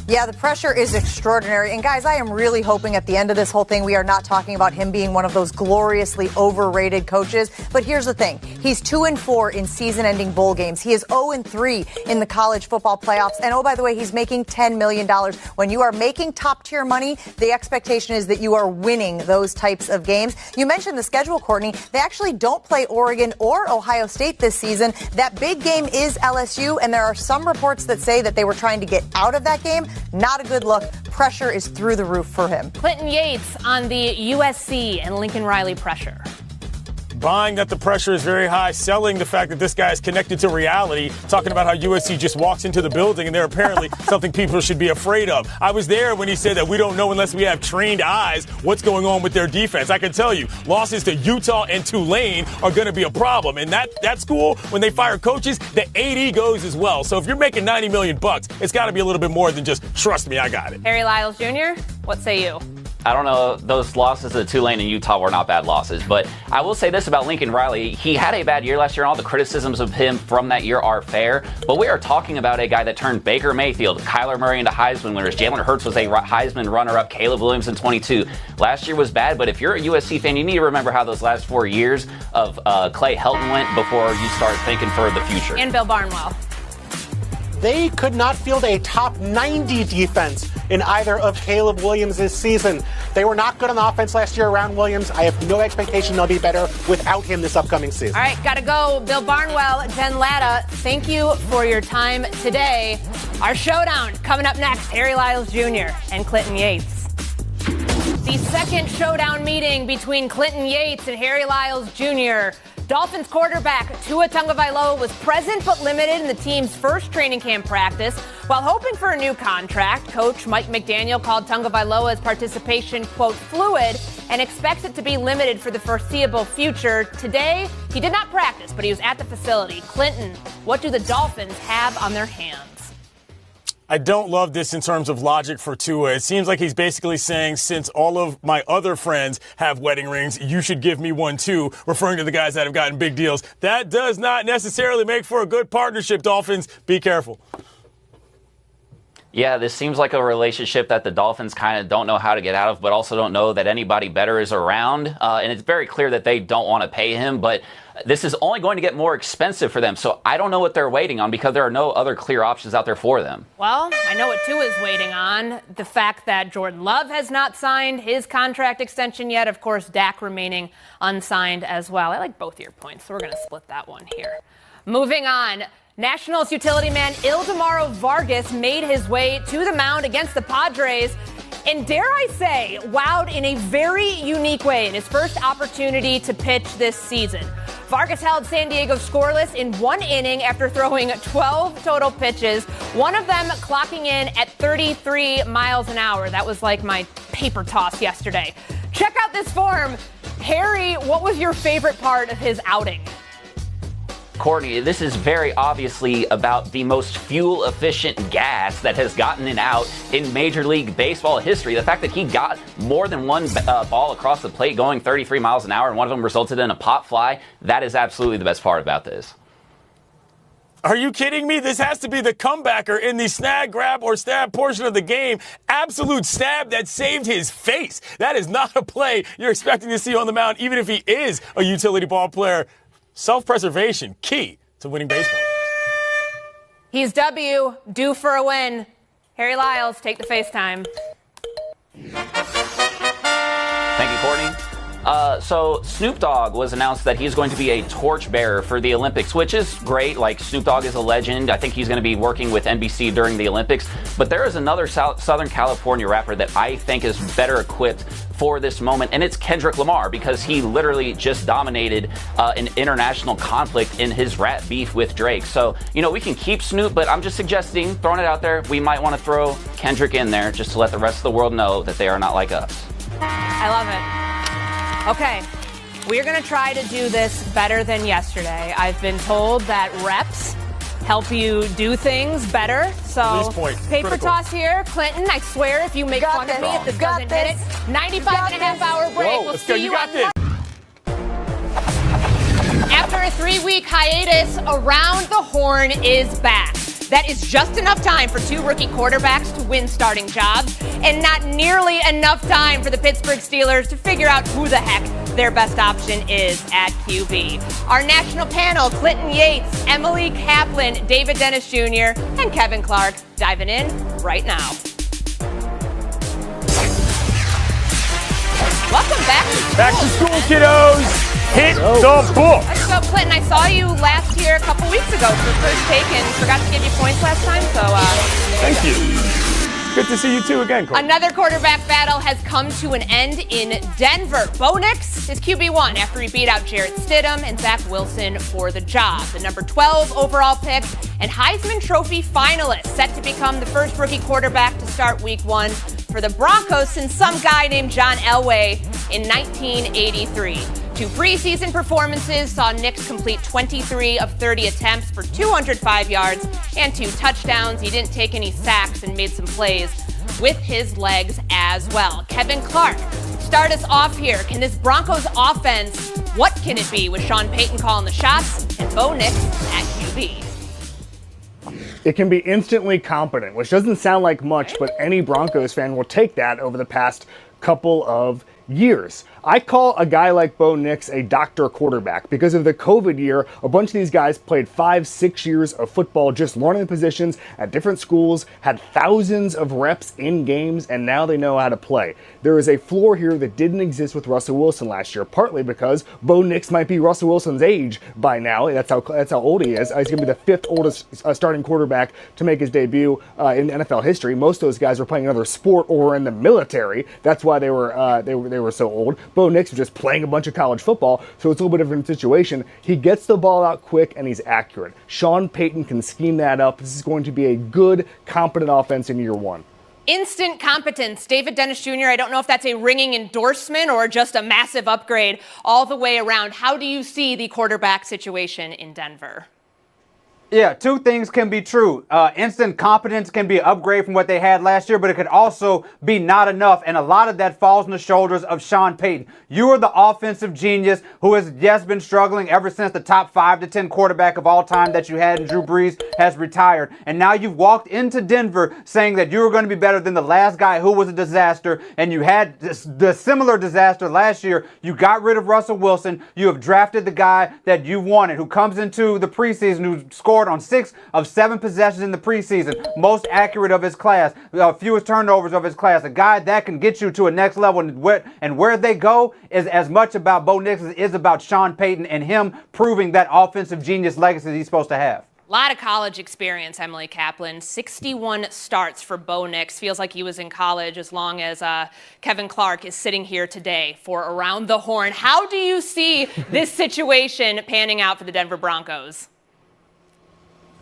Yeah, the pressure is extraordinary. And guys, I am really hoping at the end of this whole thing, we are not talking about him being one of those gloriously overrated coaches. But here's the thing. He's 2-4 in season-ending bowl games. He is 0-3 in the college football playoffs. And oh, by the way, he's making $10 million. When you are making top-tier money, the expectation is that you are winning those types of games. You mentioned the schedule, Courtney. They actually don't play Oregon or Ohio State this season. That big game is LSU, and there are some reports that say that they were trying to get out of that game. Not a good look. Pressure is through the roof for him. Clinton Yates on the USC and Lincoln Riley pressure. Buying that the pressure is very high, selling the fact that this guy is connected to reality, talking about how USC just walks into the building and they're apparently something people should be afraid of. I was there when he said that we don't know unless we have trained eyes what's going on with their defense. I can tell you, losses to Utah and Tulane are going to be a problem. And that school, when they fire coaches, the AD goes as well. So if you're making $90 million, it's got to be a little bit more than just, trust me, I got it. Harry Lyles Jr., what say you? I don't know, those losses to Tulane and Utah were not bad losses. But I will say this about Lincoln Riley. He had a bad year last year, and all the criticisms of him from that year are fair. But we are talking about a guy that turned Baker Mayfield, Kyler Murray into Heisman winners. Jalen Hurts was a Heisman runner-up. Caleb Williams in 22. Last year was bad, but if you're a USC fan, you need to remember how those last 4 years of Clay Helton went before you start thinking for the future. And Bill Barnwell. They could not field a top 90 defense in either of Caleb Williams' season. They were not good on offense last year around Williams. I have no expectation they'll be better without him this upcoming season. All right, gotta go. Bill Barnwell, Jen Lada, thank you for your time today. Our showdown coming up next, Harry Lyles Jr. and Clinton Yates. The second showdown meeting between Clinton Yates and Harry Lyles Jr. Dolphins quarterback Tua Tagovailoa was present but limited in the team's first training camp practice. While hoping for a new contract, Coach Mike McDaniel called Tagovailoa's participation, quote, fluid, and expects it to be limited for the foreseeable future. Today, he did not practice, but he was at the facility. Clinton, what do the Dolphins have on their hands? I don't love this in terms of logic for Tua. It seems like he's basically saying, since all of my other friends have wedding rings, you should give me one too, referring to the guys that have gotten big deals. That does not necessarily make for a good partnership, Dolphins. Be careful. Yeah, this seems like a relationship that the Dolphins kind of don't know how to get out of, but also don't know that anybody better is around. And it's very clear that they don't want to pay him, but this is only going to get more expensive for them. So I don't know what they're waiting on because there are no other clear options out there for them. Well, I know what Tua is waiting on. The fact that Jordan Love has not signed his contract extension yet. Of course, Dak remaining unsigned as well. I like both of your points, so we're going to split that one here. Moving on. Nationals utility man Ildemaro Vargas made his way to the mound against the Padres and, dare I say, wowed in a very unique way in his first opportunity to pitch this season. Vargas held San Diego scoreless in 1 inning after throwing 12 total pitches, one of them clocking in at 33 miles an hour. That was like my paper toss yesterday. Check out this form. Harry, what was your favorite part of his outing? Courtney, this is very obviously about the most fuel-efficient gas that has gotten an out in Major League Baseball history. The fact that he got more than one ball across the plate going 33 miles an hour and one of them resulted in a pop fly, that is absolutely the best part about this. Are you kidding me? This has to be the comebacker in the snag, grab, or stab portion of the game. Absolute stab that saved his face. That is not a play you're expecting to see on the mound, even if he is a utility ball player. Self-preservation, key to winning baseball. He's W, due for a win. Harry Lyles, take the FaceTime. Thank you, Courtney. So Snoop Dogg was announced that he's going to be a torchbearer for the Olympics, which is great. Like, Snoop Dogg is a legend. I think he's going to be working with NBC during the Olympics. But there is another Southern California rapper that I think is better equipped for this moment, and it's Kendrick Lamar, because he literally just dominated an international conflict in his rap beef with Drake. So, you know, we can keep Snoop, but I'm just suggesting, throwing it out there, we might want to throw Kendrick in there just to let the rest of the world know that they are not like us. I love it. Okay, we're going to try to do this better than yesterday. I've been told that reps help you do things better. So, paper critical toss here. Clinton, I swear, if you make fun of me, if this doesn't hit it, 95.5-hour break. Whoa, we'll see you on this. After a 3-week hiatus, Around the Horn is back. That is just enough time for 2 rookie quarterbacks to win starting jobs, and not nearly enough time for the Pittsburgh Steelers to figure out who the heck their best option is at QB. Our national panel, Clinton Yates, Emily Kaplan, David Dennis Jr., and Kevin Clark, diving in right now. Welcome back to school. Back to school, kiddos. Hit the book. Let's go, Clinton. I saw you last year, a couple weeks ago, for first take, and forgot to give you points last time, so thank you. Good to see you too again, Courtney. Another quarterback battle has come to an end in Denver. Bo Nix is QB1 after he beat out Jarrett Stidham and Zach Wilson for the job. The number 12 overall pick and Heisman Trophy finalist, set to become the first rookie quarterback to start Week 1 for the Broncos since some guy named John Elway in 1983. 2 preseason performances saw Nix complete 23 of 30 attempts for 205 yards and 2 touchdowns. He didn't take any sacks and made some plays with his legs as well. Kevin Clark, start us off here. Can this Broncos offense, what can it be with Sean Payton calling the shots and Bo Nix at QB? It can be instantly competent, which doesn't sound like much, but any Broncos fan will take that over the past couple of years. I call a guy like Bo Nix a doctor quarterback because of the COVID year. A bunch of these guys played 5-6 years of football, just learning the positions at different schools, had thousands of reps in games, and now they know how to play. There is a floor here that didn't exist with Russell Wilson last year, partly because Bo Nix might be Russell Wilson's age by now. That's how old he is. He's going to be the 5th oldest starting quarterback to make his debut in NFL history. Most of those guys were playing another sport or were in the military. That's why they were so old. Bo Nix was just playing a bunch of college football, so it's a little bit different situation. He gets the ball out quick and he's accurate. Sean Payton can scheme that up. This is going to be a good, competent offense in year one. Instant competence. David Dennis Jr., I don't know if that's a ringing endorsement or just a massive upgrade all the way around. How do you see the quarterback situation in Denver? Yeah, two things can be true. Instant competence can be an upgrade from what they had last year, but it could also be not enough. And a lot of that falls on the shoulders of Sean Payton. You are the offensive genius who has just been struggling ever since the top 5 to 10 quarterback of all time that you had in Drew Brees has retired. And now you've walked into Denver saying that you were going to be better than the last guy who was a disaster. And you had the similar disaster last year. You got rid of Russell Wilson. You have drafted the guy that you wanted, who comes into the preseason, who scored on 6 of 7 possessions in the preseason, most accurate of his class, fewest turnovers of his class, a guy that can get you to a next level, and where they go is as much about Bo Nix as it is about Sean Payton and him proving that offensive genius legacy he's supposed to have. A lot of college experience, Emily Kaplan. 61 starts for Bo Nix. Feels like he was in college as long as Kevin Clark is sitting here today for Around the Horn. How do you see this situation panning out for the Denver Broncos?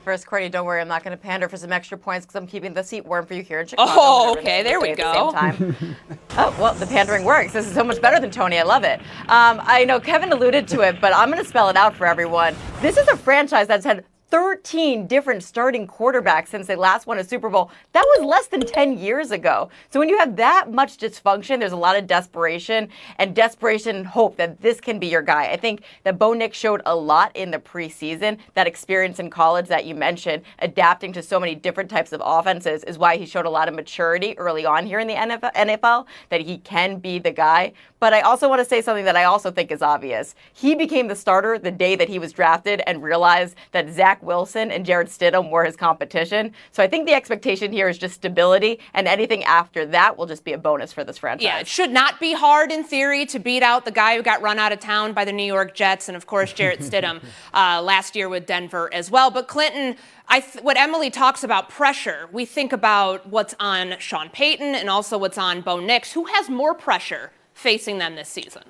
First, Courtney, don't worry. I'm not going to pander for some extra points because I'm keeping the seat warm for you here in Chicago. Oh, okay. There we go. At the same time. Oh, well, the pandering works. This is so much better than Tony. I love it. I know Kevin alluded to it, but I'm going to spell it out for everyone. This is a franchise that's had 13 different starting quarterbacks since they last won a Super Bowl. That was less than 10 years ago. So when you have that much dysfunction, there's a lot of desperation and hope that this can be your guy. I think that Bo Nix showed a lot in the preseason. That experience in college that you mentioned, adapting to so many different types of offenses, is why he showed a lot of maturity early on here in the NFL, that he can be the guy. But I also want to say something that I also think is obvious. He became the starter the day that he was drafted and realized that Zach Wilson and Jarrett Stidham were his competition. So I think the expectation here is just stability, and anything after that will just be a bonus for this franchise. Yeah, it should not be hard in theory to beat out the guy who got run out of town by the New York Jets and, of course, Jarrett Stidham last year with Denver as well. But Clinton, what Emily talks about pressure, we think about what's on Sean Payton and also what's on Bo Nix. Who has more pressure facing them this season?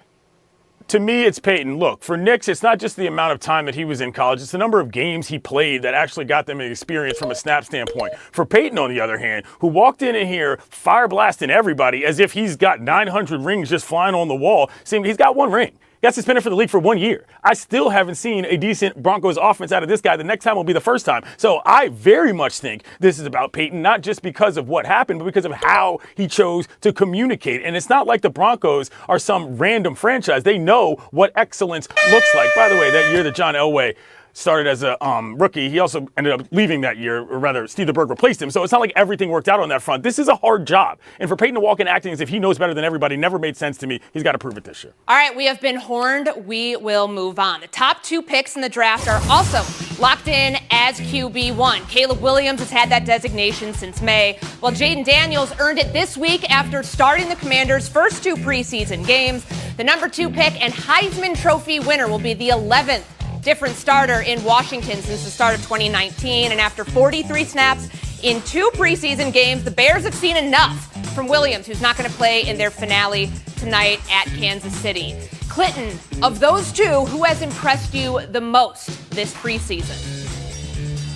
To me, it's Payton. Look, for Nix, it's not just the amount of time that he was in college. It's the number of games he played that actually got them an experience from a snap standpoint. For Payton, on the other hand, who walked in here fire blasting everybody as if he's got 900 rings just flying on the wall, saying he's got 1 ring. Got suspended for the league for 1 year. I still haven't seen a decent Broncos offense out of this guy. The next time will be the first time. So I very much think this is about Payton, not just because of what happened, but because of how he chose to communicate. And it's not like the Broncos are some random franchise. They know what excellence looks like. By the way, that year that John Elway started as a rookie, he also ended up leaving that year, or rather, Steve DeBerg replaced him. So it's not like everything worked out on that front. This is a hard job. And for Payton to walk in acting as if he knows better than everybody never made sense to me. He's got to prove it this year. All right, we have been horned. We will move on. The top 2 picks in the draft are also locked in as QB1. Caleb Williams has had that designation since May, while Jaden Daniels earned it this week after starting the Commanders' first 2 preseason games. The number 2 pick and Heisman Trophy winner will be the 11th different starter in Washington since the start of 2019. And after 43 snaps in 2 preseason games, the Bears have seen enough from Williams, who's not going to play in their finale tonight at Kansas City. Clinton, of those 2, who has impressed you the most this preseason?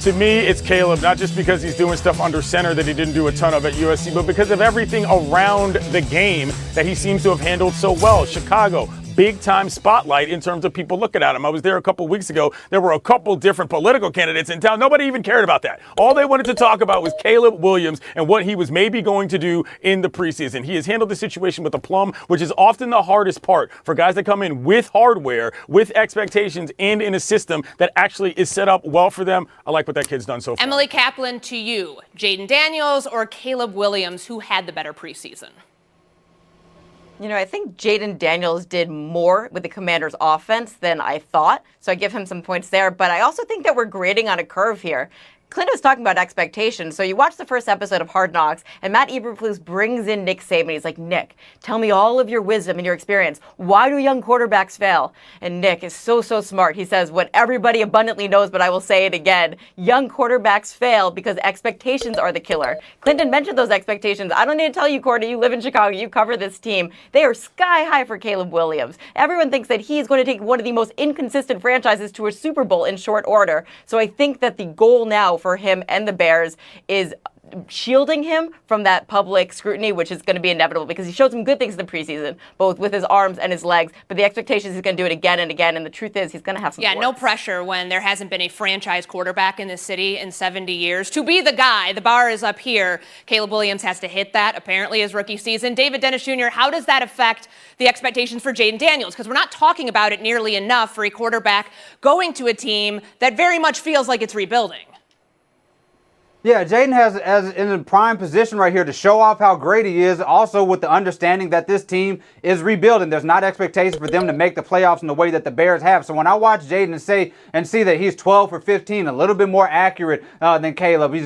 To me, it's Caleb, not just because he's doing stuff under center that he didn't do a ton of at USC, but because of everything around the game that he seems to have handled so well. Chicago, big-time spotlight in terms of people looking at him. I was there a couple weeks ago. There were a couple different political candidates in town. Nobody even cared about that. All they wanted to talk about was Caleb Williams and what he was maybe going to do in the preseason. He has handled the situation with aplomb, which is often the hardest part for guys that come in with hardware, with expectations, and in a system that actually is set up well for them. I like what that kid's done so far. Emily Kaplan, to you, Jaden Daniels or Caleb Williams, who had the better preseason? You know, I think Jaden Daniels did more with the Commanders' offense than I thought, so I give him some points there. But I also think that we're grading on a curve here. Clint was talking about expectations. So you watch the first episode of Hard Knocks, and Matt Eberflus brings in Nick Saban. He's like, Nick, tell me all of your wisdom and your experience. Why do young quarterbacks fail? And Nick is so smart. He says what everybody abundantly knows, but I will say it again. Young quarterbacks fail because expectations are the killer. Clinton mentioned those expectations. I don't need to tell you, Courtney, you live in Chicago, you cover this team. They are sky high for Caleb Williams. Everyone thinks that he is going to take one of the most inconsistent franchises to a Super Bowl in short order. So I think that the goal now for him and the Bears is shielding him from that public scrutiny, which is going to be inevitable because he showed some good things in the preseason, both with his arms and his legs. But the expectation is he's going to do it again and again. And the truth is he's going to have some no pressure when there hasn't been a franchise quarterback in this city in 70 years. To be the guy, the bar is up here. Caleb Williams has to hit that, apparently, his rookie season. David Dennis Jr., how does that affect the expectations for Jaden Daniels? Because we're not talking about it nearly enough for a quarterback going to a team that very much feels like it's rebuilding. Yeah, Jaden has in a prime position right here to show off how great he is, also with the understanding that this team is rebuilding. There's not expectation for them to make the playoffs in the way that the Bears have. So when I watch Jaden and see that he's 12 for 15, a little bit more accurate than Caleb, he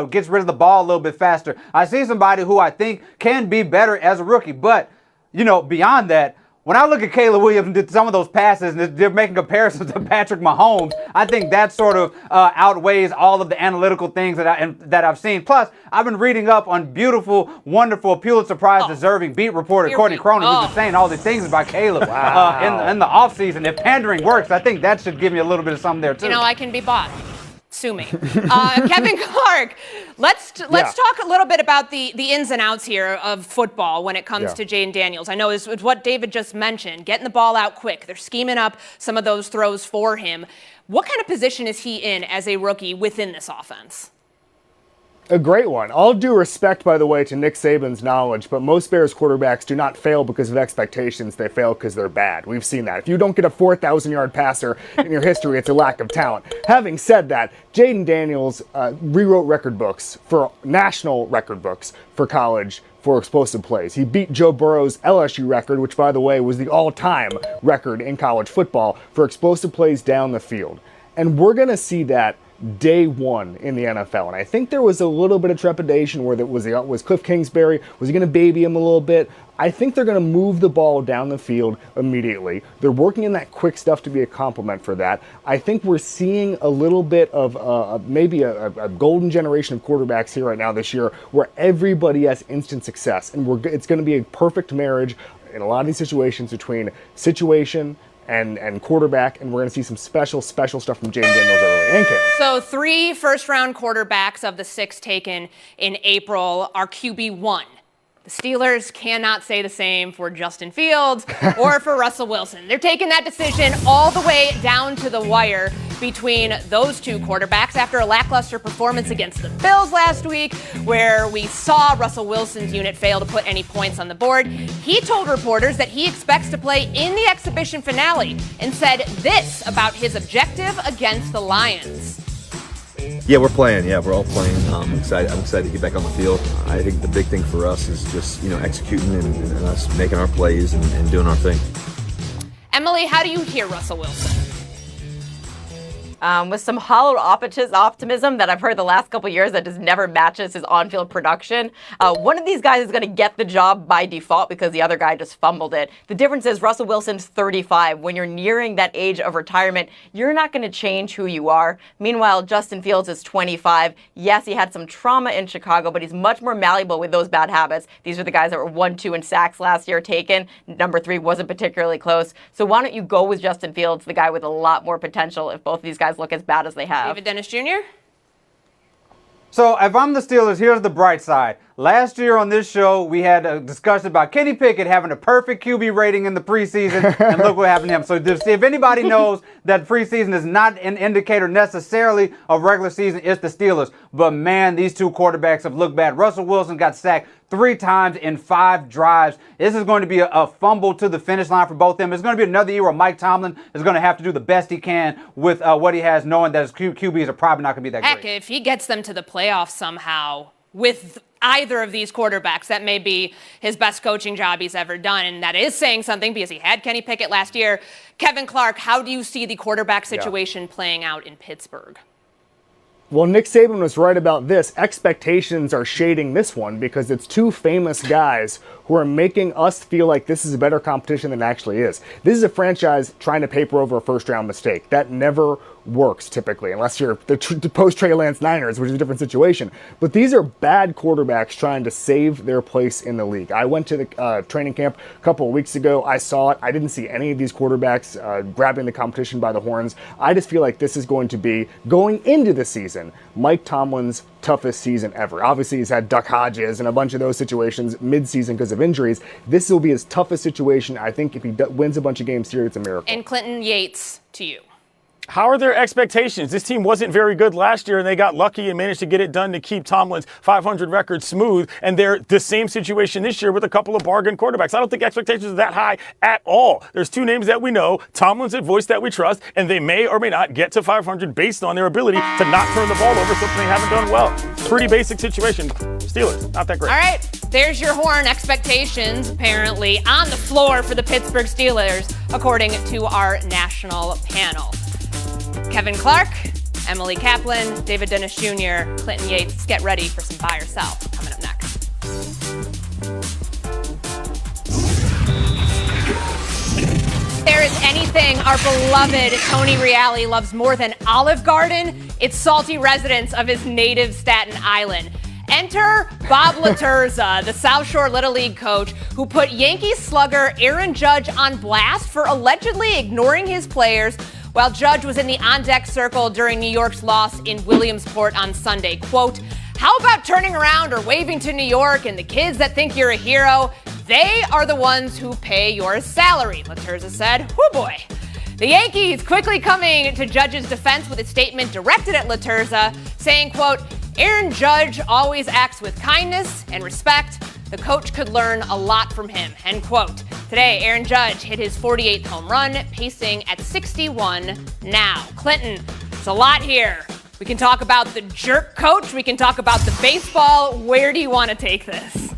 gets rid of the ball a little bit faster. I see somebody who I think can be better as a rookie. But, you know, beyond that, when I look at Caleb Williams and did some of those passes and they're making comparisons to Patrick Mahomes, I think that sort of outweighs all of the analytical things that I've seen. Plus, I've been reading up on beautiful, wonderful, Pulitzer Prize deserving beat reporter Courtney Cronin, who's been saying all these things about Caleb in the offseason. If pandering works, I think that should give me a little bit of something there, too. You know, I can be bought. Sue me. Kevin Clark, let's talk a little bit about the ins and outs here of football when it comes to Jaden Daniels. I know it's what David just mentioned, getting the ball out quick. They're scheming up some of those throws for him. What kind of position is he in as a rookie within this offense? A great one. All due respect, by the way, to Nick Saban's knowledge, but most Bears quarterbacks do not fail because of expectations. They fail because they're bad. We've seen that. If you don't get a 4,000-yard passer in your history, it's a lack of talent. Having said that, Jaden Daniels rewrote national record books for college for explosive plays. He beat Joe Burrow's LSU record, which, by the way, was the all-time record in college football for explosive plays down the field. And we're going to see that day one in the NFL. And I think there was a little bit of trepidation where was Cliff Kingsbury, was he going to baby him a little bit? I think they're going to move the ball down the field immediately. They're working in that quick stuff to be a complement for that. I think we're seeing a little bit of maybe a golden generation of quarterbacks here right now this year where everybody has instant success. And it's going to be a perfect marriage in a lot of these situations between situation and quarterback, and we're going to see some special stuff from Jaden Daniels early and Caleb. So 3 first-round quarterbacks of the 6 taken in April are QB1. The Steelers cannot say the same for Justin Fields or for Russell Wilson. They're taking that decision all the way down to the wire between those 2 quarterbacks after a lackluster performance against the Bills last week, where we saw Russell Wilson's unit fail to put any points on the board. He told reporters that he expects to play in the exhibition finale and said this about his objective against the Lions. Yeah, we're playing. Yeah, we're all playing. I'm excited to get back on the field. I think the big thing for us is just, executing and us making our plays and doing our thing. Emily, how do you hear Russell Wilson? With some hollowed optimism that I've heard the last couple years that just never matches his on-field production. One of these guys is going to get the job by default because the other guy just fumbled it. The difference is Russell Wilson's 35. When you're nearing that age of retirement, you're not going to change who you are. Meanwhile, Justin Fields is 25. Yes, he had some trauma in Chicago, but he's much more malleable with those bad habits. These are the guys that were 1-2 in sacks last year taken. Number 3 wasn't particularly close. So why don't you go with Justin Fields, the guy with a lot more potential if both of these guys look as bad as they have. David Dennis Jr.? So if I'm the Steelers, here's the bright side. Last year on this show, we had a discussion about Kenny Pickett having a perfect QB rating in the preseason, and look what happened to him. So if anybody knows that preseason is not an indicator necessarily of regular season, it's the Steelers. But man, these two quarterbacks have looked bad. Russell Wilson got sacked 3 times in 5 drives. This is going to be a fumble to the finish line for both of them. It's going to be another year where Mike Tomlin is going to have to do the best he can with what he has, knowing that his QBs are probably not going to be that Heck, great. if he gets them to the playoffs somehow with either of these quarterbacks, that may be his best coaching job he's ever done. And that is saying something because he had Kenny Pickett last year. Kevin Clark, how do you see the quarterback situation playing out in Pittsburgh? Well, Nick Saban was right about this. Expectations are shading this one because it's 2 famous guys who are making us feel like this is a better competition than it actually is. This is a franchise trying to paper over a first-round mistake. That never works typically, unless you're the post-Trey Lance Niners, which is a different situation. But these are bad quarterbacks trying to save their place in the league. I went to the training camp a couple of weeks ago. I saw it. I didn't see any of these quarterbacks grabbing the competition by the horns. I just feel like this is going to be, going into the season, Mike Tomlin's toughest season ever. Obviously, he's had Duck Hodges and a bunch of those situations mid-season because of injuries. This will be his toughest situation. I think if he wins a bunch of games here, it's a miracle. And Clinton Yates, to you. How are their expectations? This team wasn't very good last year, and they got lucky and managed to get it done to keep Tomlin's 500 record smooth. And they're the same situation this year with a couple of bargain quarterbacks. I don't think expectations are that high at all. There's 2 names that we know. Tomlin's a voice that we trust, and they may or may not get to 500 based on their ability to not turn the ball over, something they haven't done well. Pretty basic situation. Steelers, not that great. All right, there's your horn. Expectations apparently on the floor for the Pittsburgh Steelers, according to our national panel. Kevin Clark, Emily Kaplan, David Dennis Jr., Clinton Yates. Let's get ready for some buy or sell coming up next. If there is anything our beloved Tony Reali loves more than Olive Garden, it's salty residents of his native Staten Island. Enter Bob Laterza, the South Shore Little League coach who put Yankees slugger Aaron Judge on blast for allegedly ignoring his players while Judge was in the on-deck circle during New York's loss in Williamsport on Sunday. Quote, "How about turning around or waving to New York and the kids that think you're a hero? They are the ones who pay your salary," Laterza said. Whoo boy. The Yankees quickly coming to Judge's defense with a statement directed at Laterza, saying, quote, "Aaron Judge always acts with kindness and respect. The coach could learn a lot from him," end quote. Today, Aaron Judge hit his 48th home run, pacing at 61 now. Clinton, there's a lot here. We can talk about the jerk coach. We can talk about the baseball. Where do you want to take this?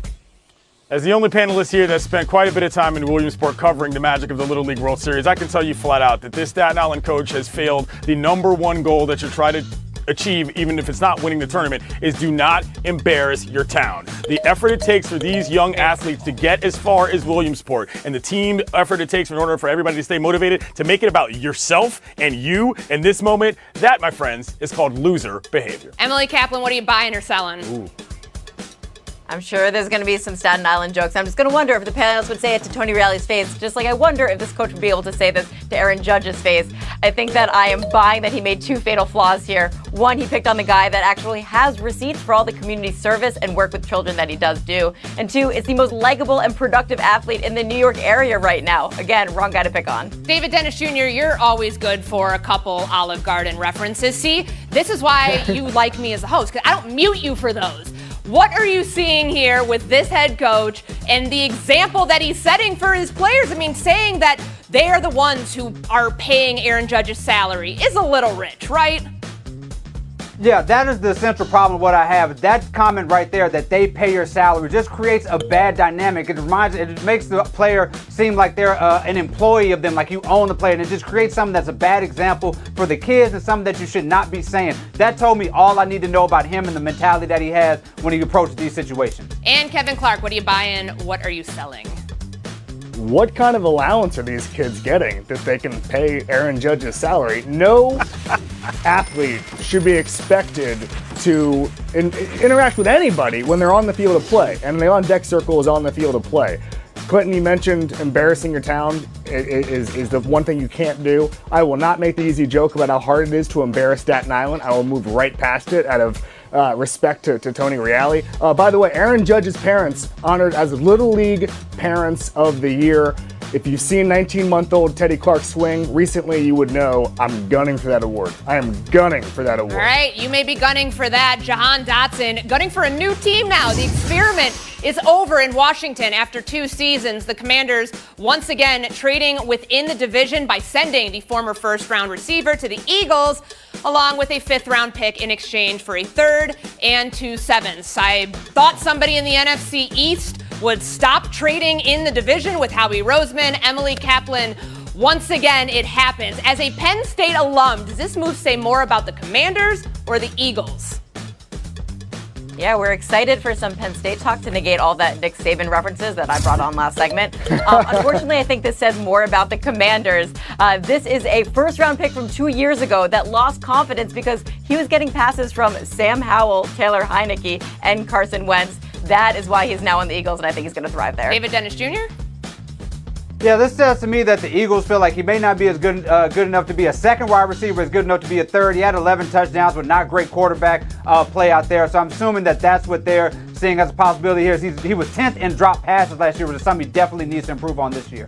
As the only panelist here that spent quite a bit of time in Williamsport covering the magic of the Little League World Series, I can tell you flat out that this Staten Island coach has failed the #1 goal that you try to achieve, even if it's not winning the tournament, is do not embarrass your town. The effort it takes for these young athletes to get as far as Williamsport and the team effort it takes in order for everybody to stay motivated, to make it about yourself and you in this moment, that, my friends, is called loser behavior. Emily Kaplan, what are you buying or selling? Ooh. I'm sure there's going to be some Staten Island jokes. I'm just going to wonder if the panelists would say it to Tony Reali's face, just like I wonder if this coach would be able to say this to Aaron Judge's face. I think that I am buying that he made 2 fatal flaws here. One, he picked on the guy that actually has receipts for all the community service and work with children that he does do. And 2, it's the most likable and productive athlete in the New York area right now. Again, wrong guy to pick on. David Dennis Jr., you're always good for a couple Olive Garden references. See, this is why you like me as a host, because I don't mute you for those. What are you seeing here with this head coach and the example that he's setting for his players? I mean, saying that they are the ones who are paying Aaron Judge's salary is a little rich, right? Yeah, that is the central problem. What I have, that comment right there, that they pay your salary, just creates a bad dynamic. It makes the player seem like they're an employee of them, like you own the player, and it just creates something that's a bad example for the kids and something that you should not be saying. That told me all I need to know about him and the mentality that he has when he approaches these situations. And Kevin Clark, what are you buying? What are you selling? What kind of allowance are these kids getting that they can pay Aaron Judge's salary? No athlete should be expected to interact with anybody when they're on the field of play, and the on-deck circle is on the field of play. Clinton, you mentioned embarrassing your town is the one thing you can't do. I will not make the easy joke about how hard it is to embarrass Staten Island. I will move right past it out of respect to Tony Reali. By the way, Aaron Judge's parents honored as Little League Parents of the Year. If you've seen 19-month-old Teddy Clark swing recently, you would know I'm gunning for that award. I am gunning for that award. All right, you may be gunning for that. Jahan Dotson gunning for a new team now. The experiment is over in Washington after 2 seasons. The Commanders once again trading within the division by sending the former first-round receiver to the Eagles, along with a 5th-round pick in exchange for a 3rd and 2 7ths. I thought somebody in the NFC East would stop trading in the division with Howie Roseman, Emily Kaplan. Once again, it happens. As a Penn State alum, does this move say more about the Commanders or the Eagles? Yeah, we're excited for some Penn State talk to negate all that Nick Saban references that I brought on last segment. Unfortunately, I think this says more about the Commanders. This is a first-round pick from 2 years ago that lost confidence because he was getting passes from Sam Howell, Taylor Heineke, and Carson Wentz. That is why he's now on the Eagles, and I think he's going to thrive there. David Dennis Jr.? Yeah, this says to me that the Eagles feel like he may not be as good enough to be a second wide receiver, as good enough to be a third. He had 11 touchdowns, but not great quarterback play out there. So I'm assuming that that's what they're seeing as a possibility here. He was 10th in drop passes last year, which is something he definitely needs to improve on this year.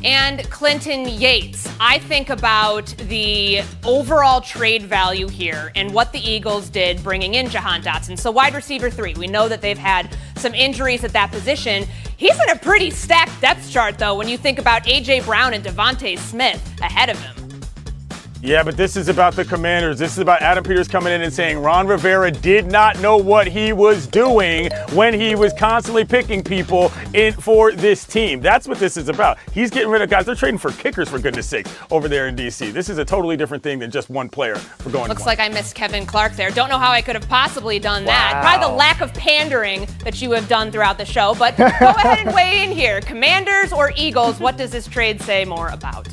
And Clinton Yates. I think about the overall trade value here and what the Eagles did bringing in Jahan Dotson. So wide receiver 3, we know that they've had some injuries at that position. He's in a pretty stacked depth chart, though, when you think about A.J. Brown and Devontae Smith ahead of him. Yeah, but this is about the Commanders. This is about Adam Peters coming in and saying Ron Rivera did not know what he was doing when he was constantly picking people in for this team. That's what this is about. He's getting rid of guys. They're trading for kickers, for goodness sake, over there in D.C. This is a totally different thing than just one player for going Looks one. like I missed Kevin Clark there. Don't know how I could have possibly done that. Probably the lack of pandering that you have done throughout the show. But go ahead and weigh in here. Commanders or Eagles, what does this trade say more about?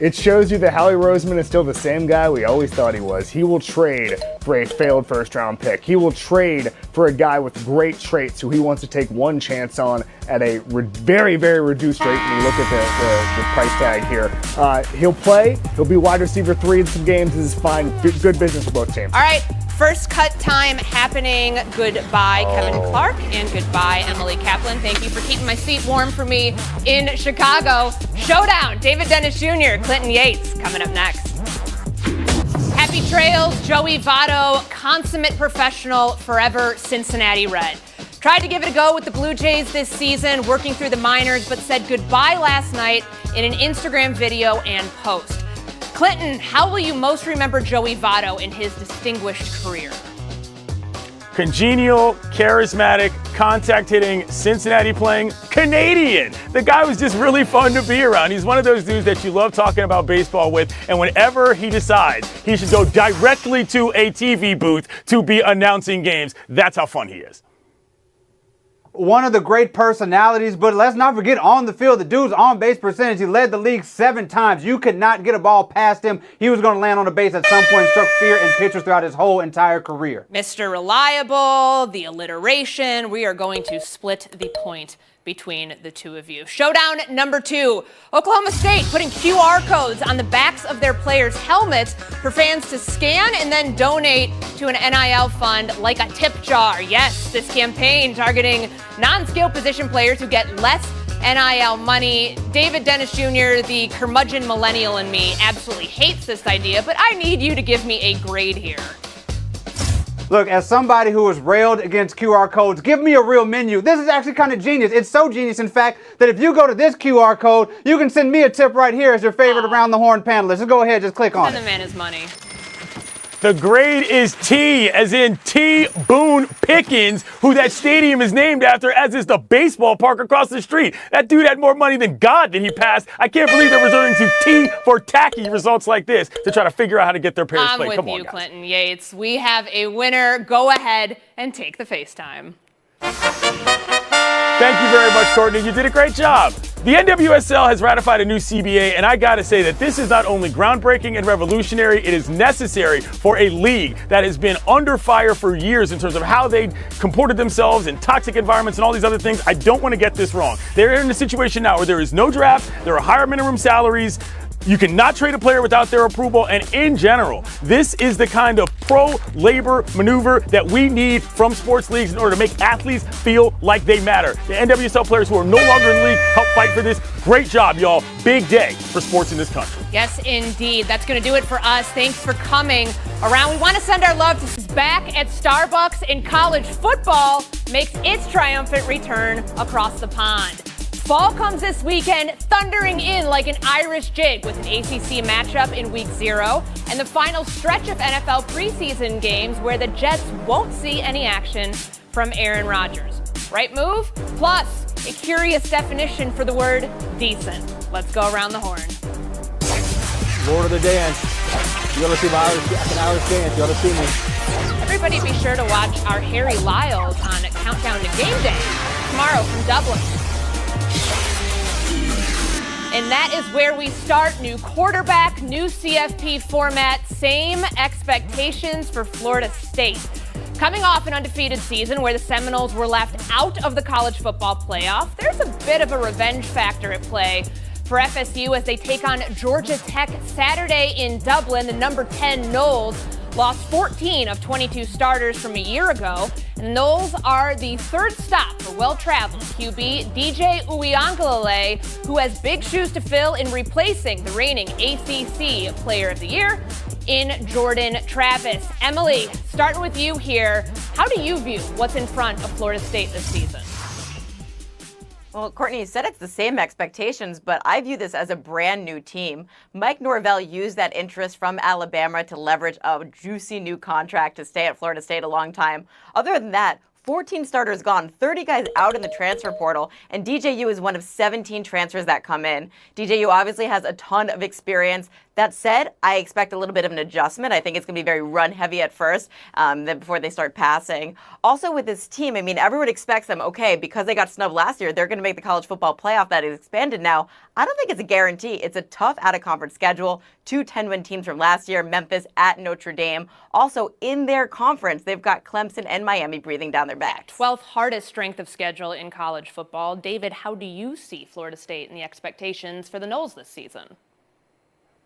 It shows you that Howie Roseman is still the same guy we always thought he was. He will trade for a failed first-round pick. He will trade for a guy with great traits who he wants to take one chance on at a very, very reduced rate. When you look at the price tag here, he'll play. He'll be wide receiver 3 in some games. This is fine. Good business for both teams. All right. First cut time happening. Goodbye, Kevin Clark, and goodbye, Emily Kaplan. Thank you for keeping my seat warm for me in Chicago. Showdown, David Dennis Jr., Clinton Yates, coming up next. Happy trails, Joey Votto, consummate professional, forever Cincinnati Red. Tried to give it a go with the Blue Jays this season, working through the minors, but said goodbye last night in an Instagram video and post. Clinton, how will you most remember Joey Votto in his distinguished career? Congenial, charismatic, contact hitting, Cincinnati playing, Canadian. The guy was just really fun to be around. He's one of those dudes that you love talking about baseball with, and whenever he decides he should go directly to a TV booth to be announcing games, that's how fun he is. One of the great personalities, but let's not forget on the field, the dude's on-base percentage. He led the league 7 times. You could not get a ball past him. He was going to land on the base at some point, struck fear in pitchers throughout his whole entire career. Mr. Reliable, the alliteration. We are going to split the point between the two of you. Showdown number 2. Oklahoma State putting QR codes on the backs of their players' helmets for fans to scan and then donate to an NIL fund like a tip jar. Yes, this campaign targeting non-skilled position players who get less NIL money. David Dennis Jr., the curmudgeon millennial in me, absolutely hates this idea, but I need you to give me a grade here. Look, as somebody who has railed against QR codes, give me a real menu. This is actually kind of genius. It's so genius, in fact, that if you go to this QR code, you can send me a tip right here as your favorite Around the Horn panelist. Just go ahead, just click on it. Send the man his money. The grade is T, as in T. Boone Pickens, who that stadium is named after, as is the baseball park across the street. That dude had more money than God that he passed. I can't believe they're resorting to T for tacky results like this to try to figure out how to get their players played. Come on, guys. Clinton Yates. We have a winner. Go ahead and take the FaceTime. Thank you very much, Courtney. You did a great job. The NWSL has ratified a new CBA, and I gotta say that this is not only groundbreaking and revolutionary, it is necessary for a league that has been under fire for years in terms of how they comported themselves in toxic environments and all these other things. I don't want to get this wrong. They're in a situation now where there is no draft, there are higher minimum salaries. You cannot trade a player without their approval, and in general, this is the kind of pro-labor maneuver that we need from sports leagues in order to make athletes feel like they matter. The NWSL players who are no longer in the league help fight for this. Great job, y'all. Big day for sports in this country. Yes, indeed. That's going to do it for us. Thanks for coming around. We want to send our love to back at Starbucks in college football makes its triumphant return across the pond. Fall comes this weekend, thundering in like an Irish jig with an ACC matchup in Week 0 and the final stretch of NFL preseason games where the Jets won't see any action from Aaron Rodgers. Right move? Plus, a curious definition for the word decent. Let's go around the horn. Lord of the dance. You ought to see my Irish dance. You ought to see me. Everybody be sure to watch our Harry Lyles on Countdown to Game Day tomorrow from Dublin. And that is where we start. New quarterback, new CFP format, same expectations for Florida State. Coming off an undefeated season where the Seminoles were left out of the college football playoff, there's a bit of a revenge factor at play for FSU as they take on Georgia Tech Saturday in Dublin. The number 10 Noles lost 14 of 22 starters from a year ago. And Noles are the third stop for well-traveled QB DJ Uiagalelei, who has big shoes to fill in replacing the reigning ACC Player of the Year in Jordan Travis. Emily, starting with you here, how do you view what's in front of Florida State this season? Well, Courtney, you said it's the same expectations, but I view this as a brand new team. Mike Norvell used that interest from Alabama to leverage a juicy new contract to stay at Florida State a long time. Other than that, 14 starters gone, 30 guys out in the transfer portal, and DJU is one of 17 transfers that come in. DJU obviously has a ton of experience. That said, I expect a little bit of an adjustment. I think it's going to be very run-heavy at first, then before they start passing. Also with this team, I mean, everyone expects them, okay, because they got snubbed last year, they're going to make the college football playoff that is expanded now. I don't think it's a guarantee. It's a tough out-of-conference schedule. 2 10-win teams from last year, Memphis at Notre Dame. Also, in their conference, they've got Clemson and Miami breathing down their backs. 12th hardest strength of schedule in college football. David, how do you see Florida State and the expectations for the Noles this season?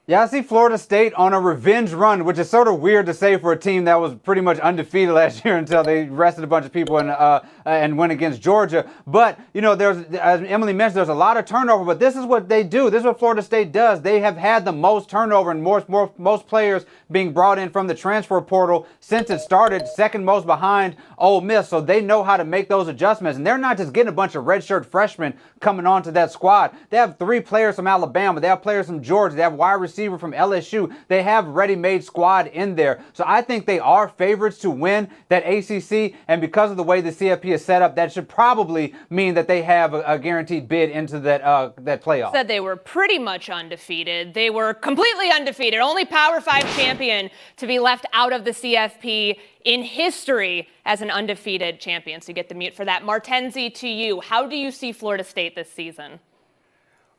Yeah, I see Florida State on a revenge run, which is sort of weird to say for a team that was pretty much undefeated last year until they rested a bunch of people and went against Georgia. But, you know, there's, as Emily mentioned, there's a lot of turnover, but this is what they do. This is what Florida State does. They have had the most turnover and most players being brought in from the transfer portal since it started, second most behind Ole Miss. So they know how to make those adjustments. And they're not just getting a bunch of redshirt freshmen coming onto that squad. They have 3 players from Alabama. They have players from Georgia. They have wide receiver from LSU. They have ready-made squad in there. So I think they are favorites to win that ACC, and because of the way the CFP is set up, that should probably mean that they have a guaranteed bid into that playoff. Said they were pretty much undefeated. They were completely undefeated. Only Power 5 champion to be left out of the CFP in history as an undefeated champion. So you get the mute for that. Martenzie, to you, how do you see Florida State this season?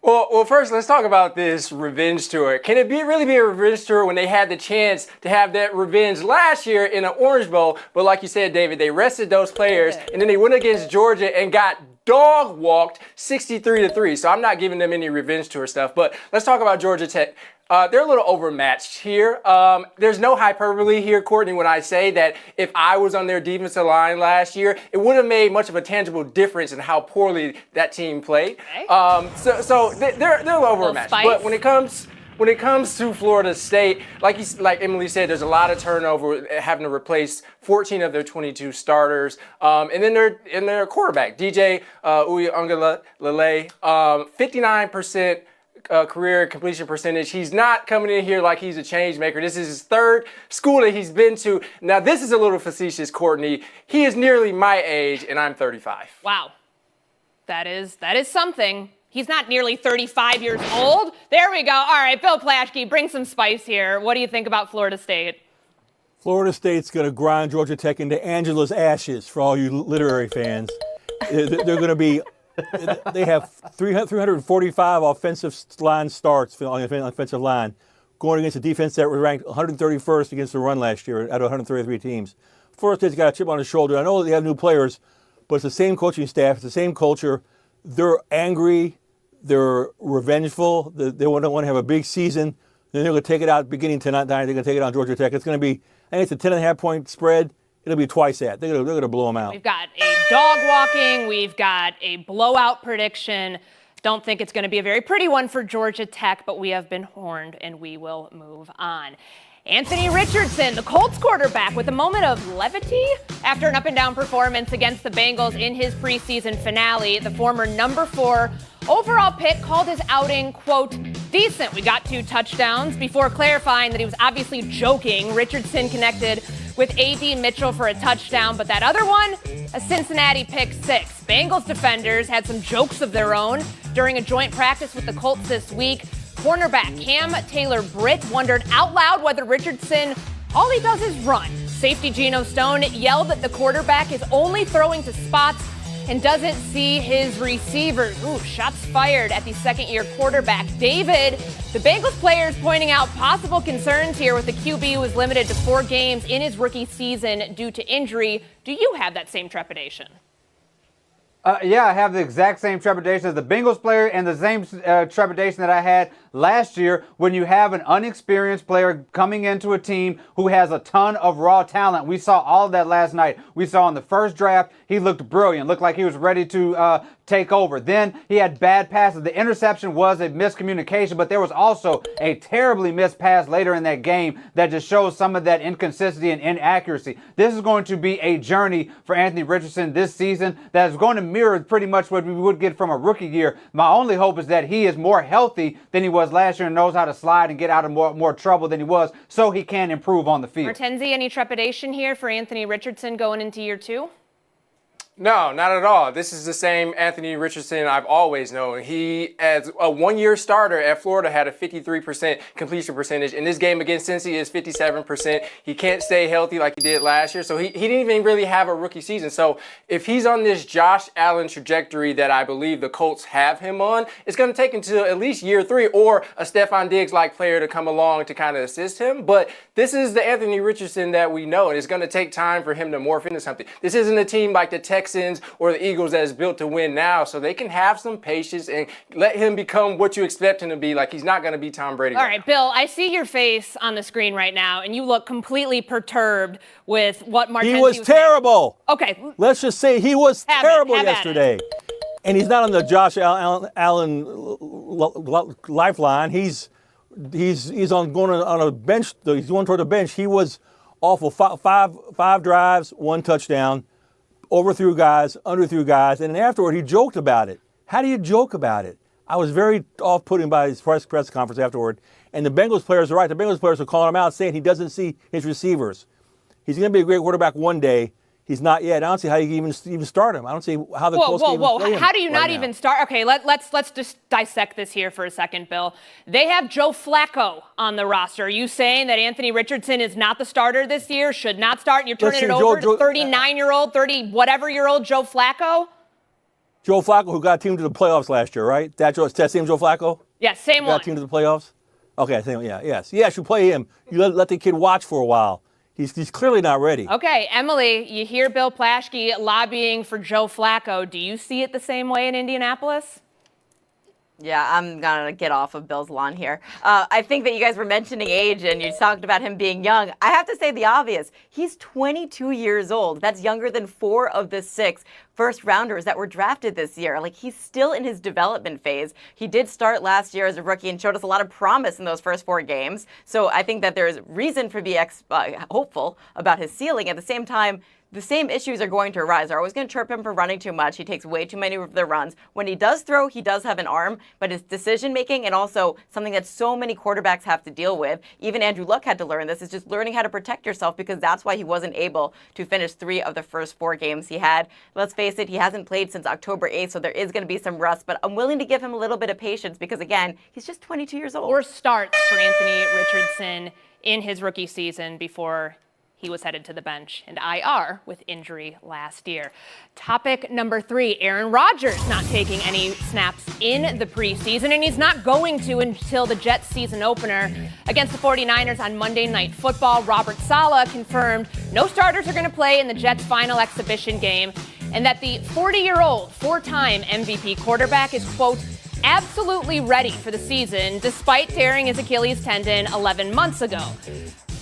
Well, first, let's talk about this revenge tour. Can it really be a revenge tour when they had the chance to have that revenge last year in an Orange Bowl? But like you said, David, they rested those players, and then they went against Georgia and got dog-walked 63-3. So I'm not giving them any revenge tour stuff. But let's talk about Georgia Tech. They're a little overmatched here. There's no hyperbole here, Courtney, when I say that if I was on their defensive line last year, it wouldn't have made much of a tangible difference in how poorly that team played. Okay. So they're a little overmatched. But when it comes to Florida State, like Emily said, there's a lot of turnover, having to replace 14 of their 22 starters. And then their quarterback, DJ Uiagalelei, 59%. Career completion percentage. He's not coming in here like he's a change maker. This is his 3rd school that he's been to. Now, this is a little facetious, Courtney. He is nearly my age, and I'm 35. Wow. That is something. He's not nearly 35 years old. There we go. All right, Bill Plaschke, bring some spice here. What do you think about Florida State? Florida State's going to grind Georgia Tech into Angela's ashes for all you literary fans. They're going to be... They have 345 offensive line starts on the offensive line, going against a defense that was ranked 131st against the run last year out of 133 teams. Florida State's got a chip on his shoulder. I know they have new players, but it's the same coaching staff. It's the same culture. They're angry. They're revengeful. They want to have a big season. Then they're going to take it out beginning tonight. They're going to take it on Georgia Tech. It's going to be, I think it's a 10.5-point spread. It'll be twice that. They're going to blow them out. We've got a dog walking. We've got a blowout prediction. Don't think it's going to be a very pretty one for Georgia Tech, but we have been warned, and we will move on. Anthony Richardson, the Colts quarterback, with a moment of levity after an up-and-down performance against the Bengals in his preseason finale. The former number 4 overall pick called his outing, quote, decent. We got 2 touchdowns before clarifying that he was obviously joking. Richardson connected with A.D. Mitchell for a touchdown, but that other one, a Cincinnati pick 6. Bengals defenders had some jokes of their own during a joint practice with the Colts this week. Cornerback Cam Taylor-Britt wondered out loud whether Richardson, all he does is run. Safety Geno Stone yelled that the quarterback is only throwing to spots and doesn't see his receivers. Ooh, shots fired at the second-year quarterback. David, the Bengals players pointing out possible concerns here with the QB who was limited to 4 games in his rookie season due to injury. Do you have that same trepidation? Yeah, I have the exact same trepidation as the Bengals player and the same trepidation that I had last year when you have an unexperienced player coming into a team who has a ton of raw talent. We saw all of that last night. We saw in the first draft, he looked brilliant, looked like he was ready to take over. Then he had bad passes. The interception was a miscommunication, but there was also a terribly missed pass later in that game that just shows some of that inconsistency and inaccuracy. This is going to be a journey for Anthony Richardson this season that is going to mirror pretty much what we would get from a rookie year. My only hope is that he is more healthy than he was last year and knows how to slide and get out of more trouble than he was so he can improve on the field. Martenzie, any trepidation here for Anthony Richardson going into year 2? No, not at all. This is the same Anthony Richardson I've always known. He, as a one-year starter at Florida, had a 53% completion percentage. In this game against Cincy, is 57%. He can't stay healthy like he did last year, so he didn't even really have a rookie season. So if he's on this Josh Allen trajectory that I believe the Colts have him on, it's going to take until at least year 3 or a Stephon Diggs-like player to come along to kind of assist him. But this is the Anthony Richardson that we know, and it's going to take time for him to morph into something. This isn't a team like the Texans or the Eagles that is built to win now, so they can have some patience and let him become what you expect him to be. Like, he's not going to be Tom Brady. All right, Bill, I see your face on the screen right now, and you look completely perturbed with what Martenzie He was terrible. Saying. Okay. Let's just say he was terrible yesterday. And he's not on the Josh Allen lifeline. He's on going on a bench. He's going toward the bench. He was awful. Five drives, 1 touchdown. Overthrew guys, underthrew guys, and then afterward he joked about it. How do you joke about it? I was very off-putting by his press conference afterward, and the Bengals players are right. The Bengals players are calling him out, saying he doesn't see his receivers. He's going to be a great quarterback one day. He's not yet. I don't see how you even start him. I don't see how the Colts can even play him. How do you right not now. even start? Okay, let's just dissect this here for a second, Bill. They have Joe Flacco on the roster. Are you saying that Anthony Richardson is not the starter this year, should not start, and you're turning it over to 39-year-old, 30-whatever-year-old Joe Flacco? Joe Flacco, who got a team to the playoffs last year, right? That same Joe Flacco? Yeah, same one. Got a team to the playoffs? Okay, yes. Yes, you play him. You let the kid watch for a while. He's clearly not ready. Okay, Emily, you hear Bill Plaschke lobbying for Joe Flacco. Do you see it the same way in Indianapolis? Yeah, I'm going to get off of Bill's lawn here. I think that you guys were mentioning age and you talked about him being young. I have to say the obvious. He's 22 years old. That's younger than 4 of the 6 first-rounders that were drafted this year. Like, he's still in his development phase. He did start last year as a rookie and showed us a lot of promise in those first 4 games. So I think that there's reason for being hopeful about his ceiling. At the same time, the same issues are going to arise. They're always going to chirp him for running too much. He takes way too many of the runs. When he does throw, he does have an arm, but his decision-making and also something that so many quarterbacks have to deal with, even Andrew Luck had to learn this, is just learning how to protect yourself, because that's why he wasn't able to finish 3 of the first 4 games he had. Let's face it, he hasn't played since October 8th, so there is going to be some rust, but I'm willing to give him a little bit of patience because, again, he's just 22 years old. Or starts for Anthony Richardson in his rookie season before he was headed to the bench and IR with injury last year. Topic number 3, Aaron Rodgers not taking any snaps in the preseason, and he's not going to until the Jets season opener against the 49ers on Monday Night Football. Robert Saleh confirmed no starters are going to play in the Jets' final exhibition game, and that the 40-year-old 4-time MVP quarterback is, quote, absolutely ready for the season despite tearing his Achilles tendon 11 months ago.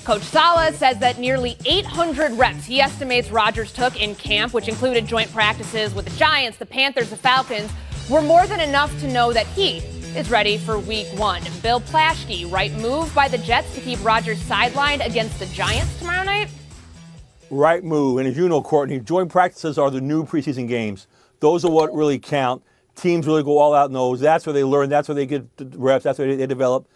Coach Saleh says that nearly 800 reps he estimates Rodgers took in camp, which included joint practices with the Giants, the Panthers, the Falcons, were more than enough to know that he is ready for week 1. Bill Plaschke, right move by the Jets to keep Rodgers sidelined against the Giants tomorrow night? Right move. And as you know, Courtney, joint practices are the new preseason games. Those are what really count. Teams really go all out in those. That's where they learn. That's where they get the reps. That's where they develop.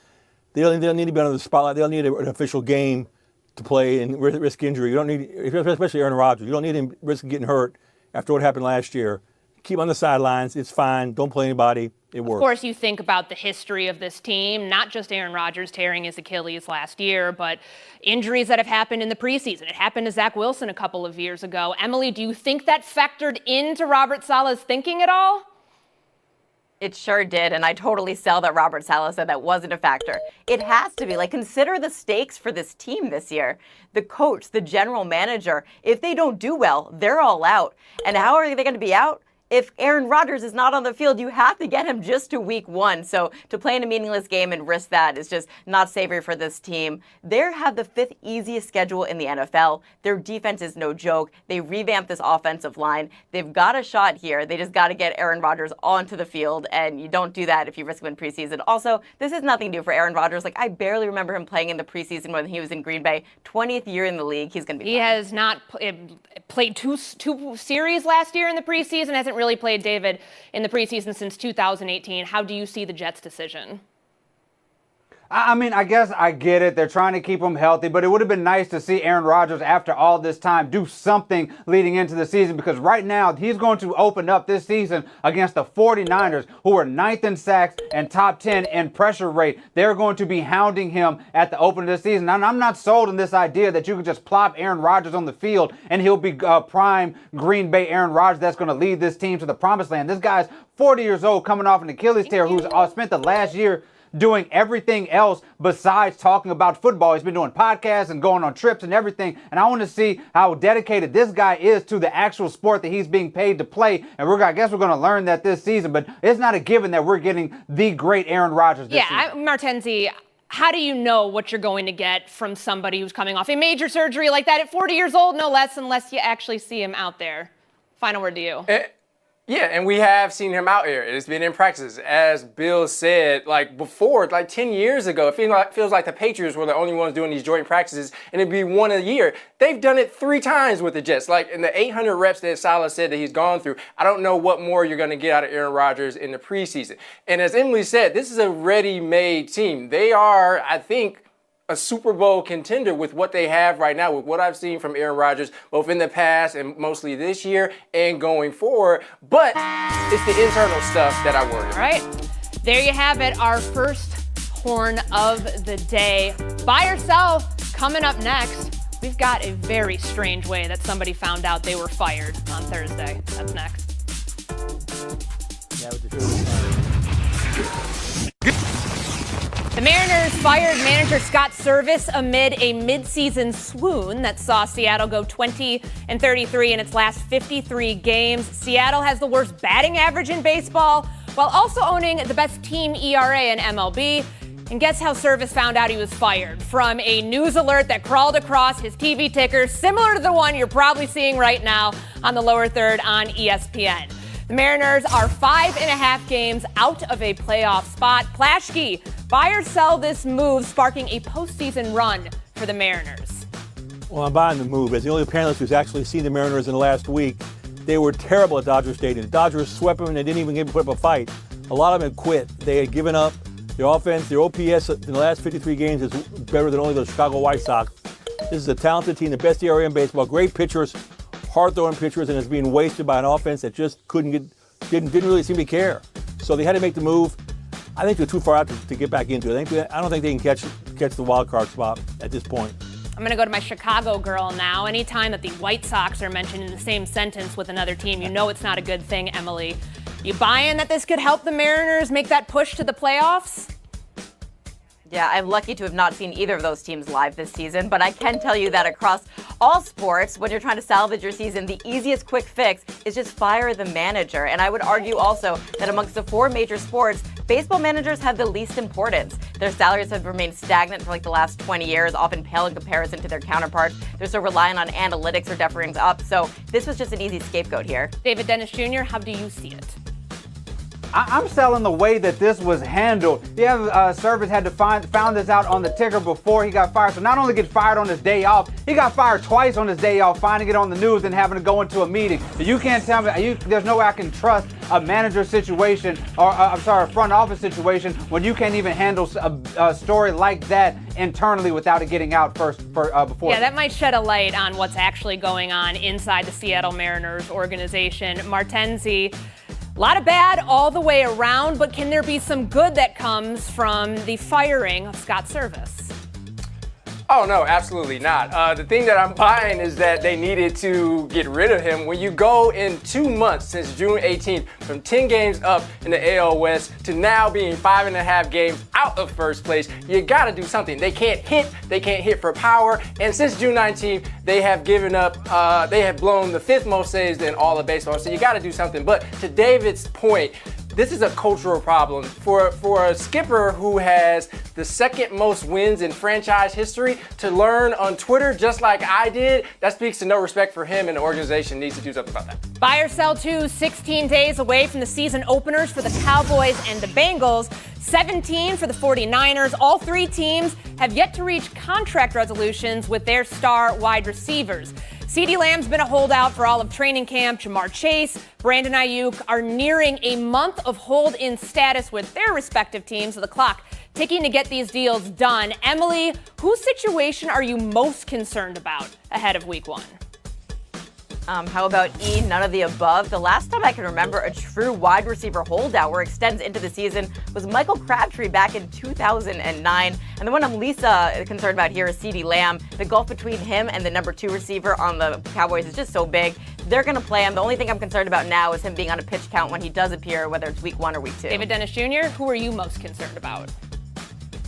They don't need to be under the spotlight. They don't need an official game to play and risk injury. You don't need, especially Aaron Rodgers. You don't need him risk getting hurt after what happened last year. Keep on the sidelines. It's fine. Don't play anybody. It works. Of course, you think about the history of this team, not just Aaron Rodgers tearing his Achilles last year, but injuries that have happened in the preseason. It happened to Zach Wilson a couple of years ago. Emily, do you think that factored into Robert Saleh's thinking at all? It sure did, and I totally sell that Robert Saleh said that wasn't a factor. It has to be. Like, consider the stakes for this team this year. The coach, the general manager, if they don't do well, they're all out. And how are they going to be out? If Aaron Rodgers is not on the field, you have to get him just to week 1. So to play in a meaningless game and risk that is just not savory for this team. They have the 5th easiest schedule in the NFL. Their defense is no joke. They revamped this offensive line. They've got a shot here. They just got to get Aaron Rodgers onto the field, and you don't do that if you risk him in preseason. Also, this is nothing new for Aaron Rodgers. Like, I barely remember him playing in the preseason when he was in Green Bay. 20th year in the league. He's going to be fine. Has not played two series last year in the preseason, hasn't really played, David, in the preseason since 2018. How do you see the Jets' decision? I mean, I guess I get it. They're trying to keep him healthy, but it would have been nice to see Aaron Rodgers, after all this time, do something leading into the season, because right now he's going to open up this season against the 49ers, who are 9th in sacks and top 10 in pressure rate. They're going to be hounding him at the open of the season. And I'm not sold on this idea that you can just plop Aaron Rodgers on the field and he'll be prime Green Bay Aaron Rodgers that's going to lead this team to the promised land. This guy's 40 years old, coming off an Achilles tear, who's spent the last year doing everything else besides talking about football. He's been doing podcasts and going on trips and everything. And I want to see how dedicated this guy is to the actual sport that he's being paid to play. And I guess we're going to learn that this season. But it's not a given that we're getting the great Aaron Rodgers this season. Martenzie, how do you know what you're going to get from somebody who's coming off a major surgery like that at 40 years old, no less, unless you actually see him out there? Final word to you. Yeah, and we have seen him out here. It's been in practices. As Bill said, like before, like 10 years ago, it feels like the Patriots were the only ones doing these joint practices, and it'd be one a year. They've done it 3 times with the Jets. Like in the 800 reps that Saleh said that he's gone through, I don't know what more you're going to get out of Aaron Rodgers in the preseason. And as Emily said, this is a ready-made team. They are, I think, a Super Bowl contender with what they have right now, with what I've seen from Aaron Rodgers, both in the past and mostly this year and going forward. But it's the internal stuff that I worry about. All right. There you have it, our first horn of the day. Buy or sell coming up next. We've got a very strange way that somebody found out they were fired on Thursday. That's next. The Mariners fired manager Scott Service amid a midseason swoon that saw Seattle go 20-33 in its last 53 games. Seattle has the worst batting average in baseball, while also owning the best team ERA in MLB. And guess how Service found out he was fired? From a news alert that crawled across his TV ticker, similar to the one you're probably seeing right now on the lower third on ESPN. The Mariners are 5.5 games out of a playoff spot. Plaschke, buy or sell this move, sparking a postseason run for the Mariners? Well, I'm buying the move. As the only panelist who's actually seen the Mariners in the last week, they were terrible at Dodger Stadium. The Dodgers swept them and they didn't even put up a fight. A lot of them had quit. They had given up. Their offense, their OPS in the last 53 games is better than only the Chicago White Sox. This is a talented team, the best ERA in baseball, great pitchers, hard-throwing pitchers, and it's being wasted by an offense that just didn't really seem to care. So they had to make the move. I think they're too far out to get back into it. I don't think they can catch the wild card spot at this point. I'm going to go to my Chicago girl now. Anytime that the White Sox are mentioned in the same sentence with another team, you know it's not a good thing, Emily. You buying that this could help the Mariners make that push to the playoffs? Yeah, I'm lucky to have not seen either of those teams live this season, but I can tell you that across all sports, when you're trying to salvage your season, the easiest quick fix is just fire the manager. And I would argue also that amongst the 4 major sports, baseball managers have the least importance. Their salaries have remained stagnant for like the last 20 years, often pale in comparison to their counterparts. They're so reliant on analytics or deferring up. So this was just an easy scapegoat here. David Dennis Jr., how do you see it? I'm selling the way that this was handled. Yeah, Service had to found this out on the ticker before he got fired. So not only get fired on his day off, he got fired twice on his day off, finding it on the news and having to go into a meeting. You can't tell me, there's no way I can trust a manager situation, or a front office situation, when you can't even handle a story like that internally without it getting out before. Yeah, that might shed a light on what's actually going on inside the Seattle Mariners organization. Martenzie, a lot of bad all the way around, but can there be some good that comes from the firing of Scott Service? Oh, no, absolutely not. The thing that I'm buying is that they needed to get rid of him. When you go in 2 months since June 18th, from 10 games up in the AL West to now being 5.5 games out of first place, you got to do something. They can't hit for power. And since June 19th, they have given up, they have blown the 5th most saves in all of baseball. So you got to do something. But to David's point, this is a cultural problem for a skipper who has the 2nd most wins in franchise history to learn on Twitter just like I did. That speaks to no respect for him, and the organization needs to do something about that. Buy or sell 16 days away from the season openers for the Cowboys and the Bengals, 17 for the 49ers. All 3 teams have yet to reach contract resolutions with their star wide receivers. CeeDee Lamb's been a holdout for all of training camp. Jamar Chase, Brandon Ayuk are nearing a month of hold-in status with their respective teams, so the clock ticking to get these deals done. Emily, whose situation are you most concerned about ahead of week 1? How about E, none of the above? The last time I can remember a true wide receiver holdout where it extends into the season was Michael Crabtree back in 2009. And the one I'm least concerned about here is CeeDee Lamb. The gulf between him and the number 2 receiver on the Cowboys is just so big. They're going to play him. The only thing I'm concerned about now is him being on a pitch count when he does appear, whether it's week 1 or week 2. David Dennis Jr., who are you most concerned about?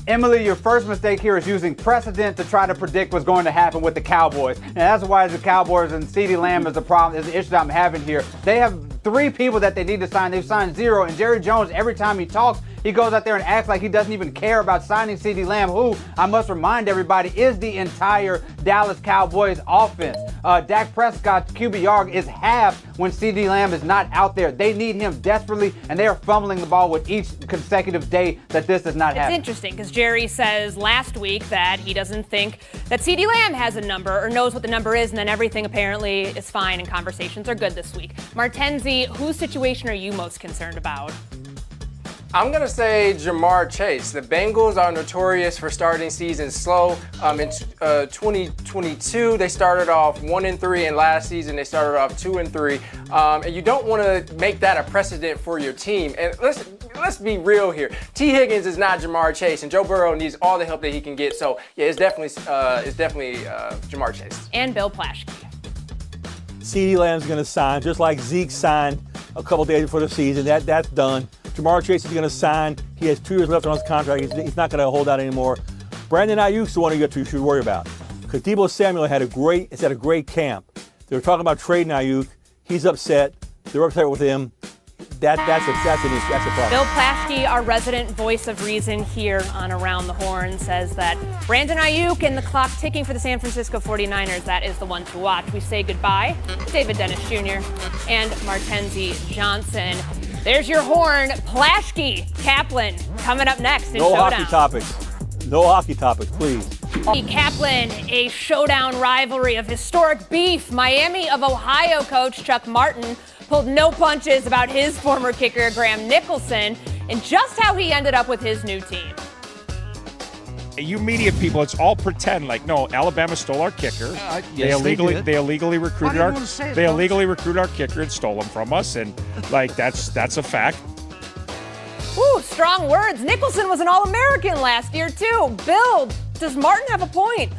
Emily, your first mistake here is using precedent to try to predict what's going to happen with the Cowboys. And that's why the Cowboys and CeeDee Lamb is the problem, is the issue that I'm having here. They have 3 people that they need to sign. They've signed 0. And Jerry Jones, every time he talks, he goes out there and acts like he doesn't even care about signing CeeDee Lamb, who, I must remind everybody, is the entire Dallas Cowboys offense. Dak Prescott's QBR is half when CeeDee Lamb is not out there. They need him desperately, and they are fumbling the ball with each consecutive day that this does not happen. It's interesting because Jerry says last week that he doesn't think that CeeDee Lamb has a number or knows what the number is, and then everything apparently is fine and conversations are good this week. Martenzie, whose situation are you most concerned about? I'm going to say Jamar Chase. The Bengals are notorious for starting seasons slow. In 2022, they started off 1-3, and last season they started off 2-3. And you don't want to make that a precedent for your team. And let's be real here. T. Higgins is not Jamar Chase, and Joe Burrow needs all the help that he can get. So yeah, it's definitely Jamar Chase. And Bill Plaschke. CeeDee Lamb's going to sign, just like Zeke signed a couple days before the season. That's done. Jamar Chase is going to sign. He has 2 years left on his contract. He's not going to hold out anymore. Brandon Ayuk's the one you should worry about, because Deebo Samuel had a great camp. They were talking about trading Ayuk. He's upset. They're upset with him. That's a problem. Bill Plaschke, our resident voice of reason here on Around the Horn, says that Brandon Ayuk and the clock ticking for the San Francisco 49ers, that is the one to watch. We say goodbye to David Dennis Jr. and Martenzie Johnson. There's your horn. Plaschke, Kaplan, coming up next in Showdown. No hockey topics, please. Kaplan, a showdown rivalry of historic beef. Miami of Ohio coach Chuck Martin pulled no punches about his former kicker Graham Nicholson and just how he ended up with his new team. You media people, it's all pretend. Like, no, Alabama stole our kicker. They illegally recruited our kicker and stole him from us, and like that's a fact. Ooh, strong words. Nicholson was an All-American last year too. Bill, does Martin have a point?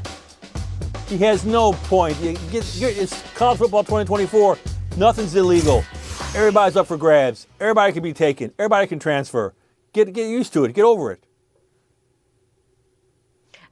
He has no point. It's college football 2024. Nothing's illegal. Everybody's up for grabs. Everybody can be taken. Everybody can transfer. Get used to it. Get over it.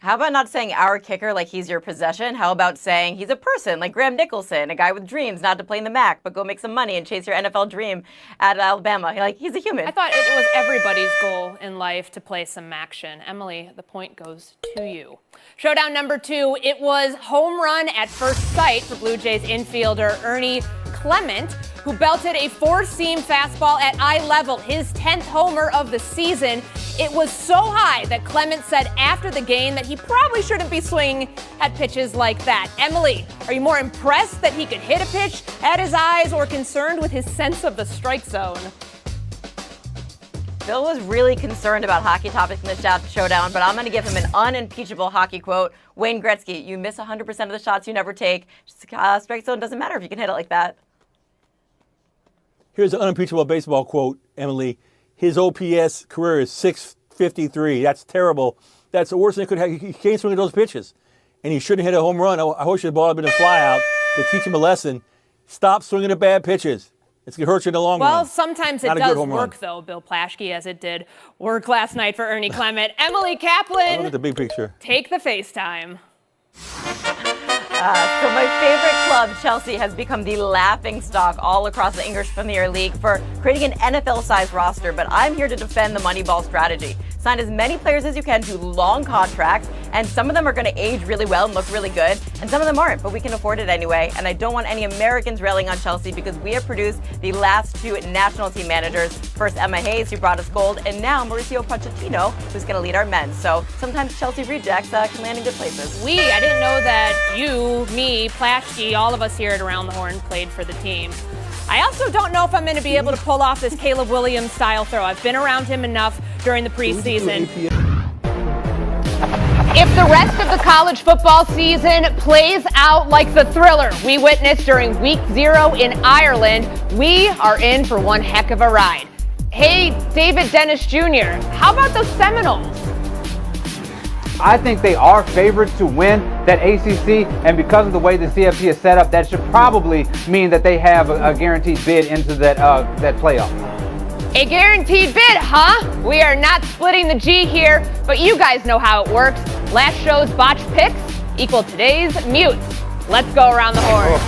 How about not saying our kicker like he's your possession? How about saying he's a person like Graham Nicholson, a guy with dreams not to play in the MAC, but go make some money and chase your NFL dream at Alabama? Like, he's a human. I thought it was everybody's goal in life to play some action. Emily, the point goes to you. Showdown number 2, it was home run at first sight for Blue Jays infielder Ernie Clement, who belted a 4-seam fastball at eye level, his 10th homer of the season. It was so high that Clement said after the game that he probably shouldn't be swinging at pitches like that. Emily, are you more impressed that he could hit a pitch at his eyes or concerned with his sense of the strike zone? Bill was really concerned about hockey topics in the showdown, but I'm going to give him an unimpeachable hockey quote. Wayne Gretzky, you miss 100% of the shots you never take. Strike zone doesn't matter if you can hit it like that. Here's an unimpeachable baseball quote, Emily. His OPS career is .653. That's terrible. That's the worst thing he could have. He can't swing at those pitches. And he shouldn't hit a home run. I wish the ball had been a flyout to teach him a lesson. Stop swinging at bad pitches. It's going to hurt you in the long run. Well, sometimes it does work, though, Bill Plaschke, as it did work last night for Ernie Clement. Emily Kaplan. Look at the big picture. Take the FaceTime. So my favorite club, Chelsea, has become the laughingstock all across the English Premier League for creating an NFL-sized roster, but I'm here to defend the Moneyball strategy. Sign as many players as you can to long contracts, and some of them are going to age really well and look really good, and some of them aren't, but we can afford it anyway. And I don't want any Americans railing on Chelsea because we have produced the last 2 national team managers. First, Emma Hayes, who brought us gold, and now Mauricio Pochettino, who's going to lead our men. So sometimes Chelsea rejects can land in good places. I didn't know that you, me, Plaschke, all of us here at Around the Horn played for the team. I also don't know if I'm going to be able to pull off this Caleb Williams style throw. I've been around him enough during the preseason. If the rest of the college football season plays out like the thriller we witnessed during week 0 in Ireland, we are in for one heck of a ride. Hey, David Dennis Jr., how about those Seminoles? I think they are favorites to win that ACC, and because of the way the CFP is set up, that should probably mean that they have a guaranteed bid into that playoff. A guaranteed bid, huh? We are not splitting the G here, but you guys know how it works. Last show's botched picks equal today's mutes. Let's go around the horn.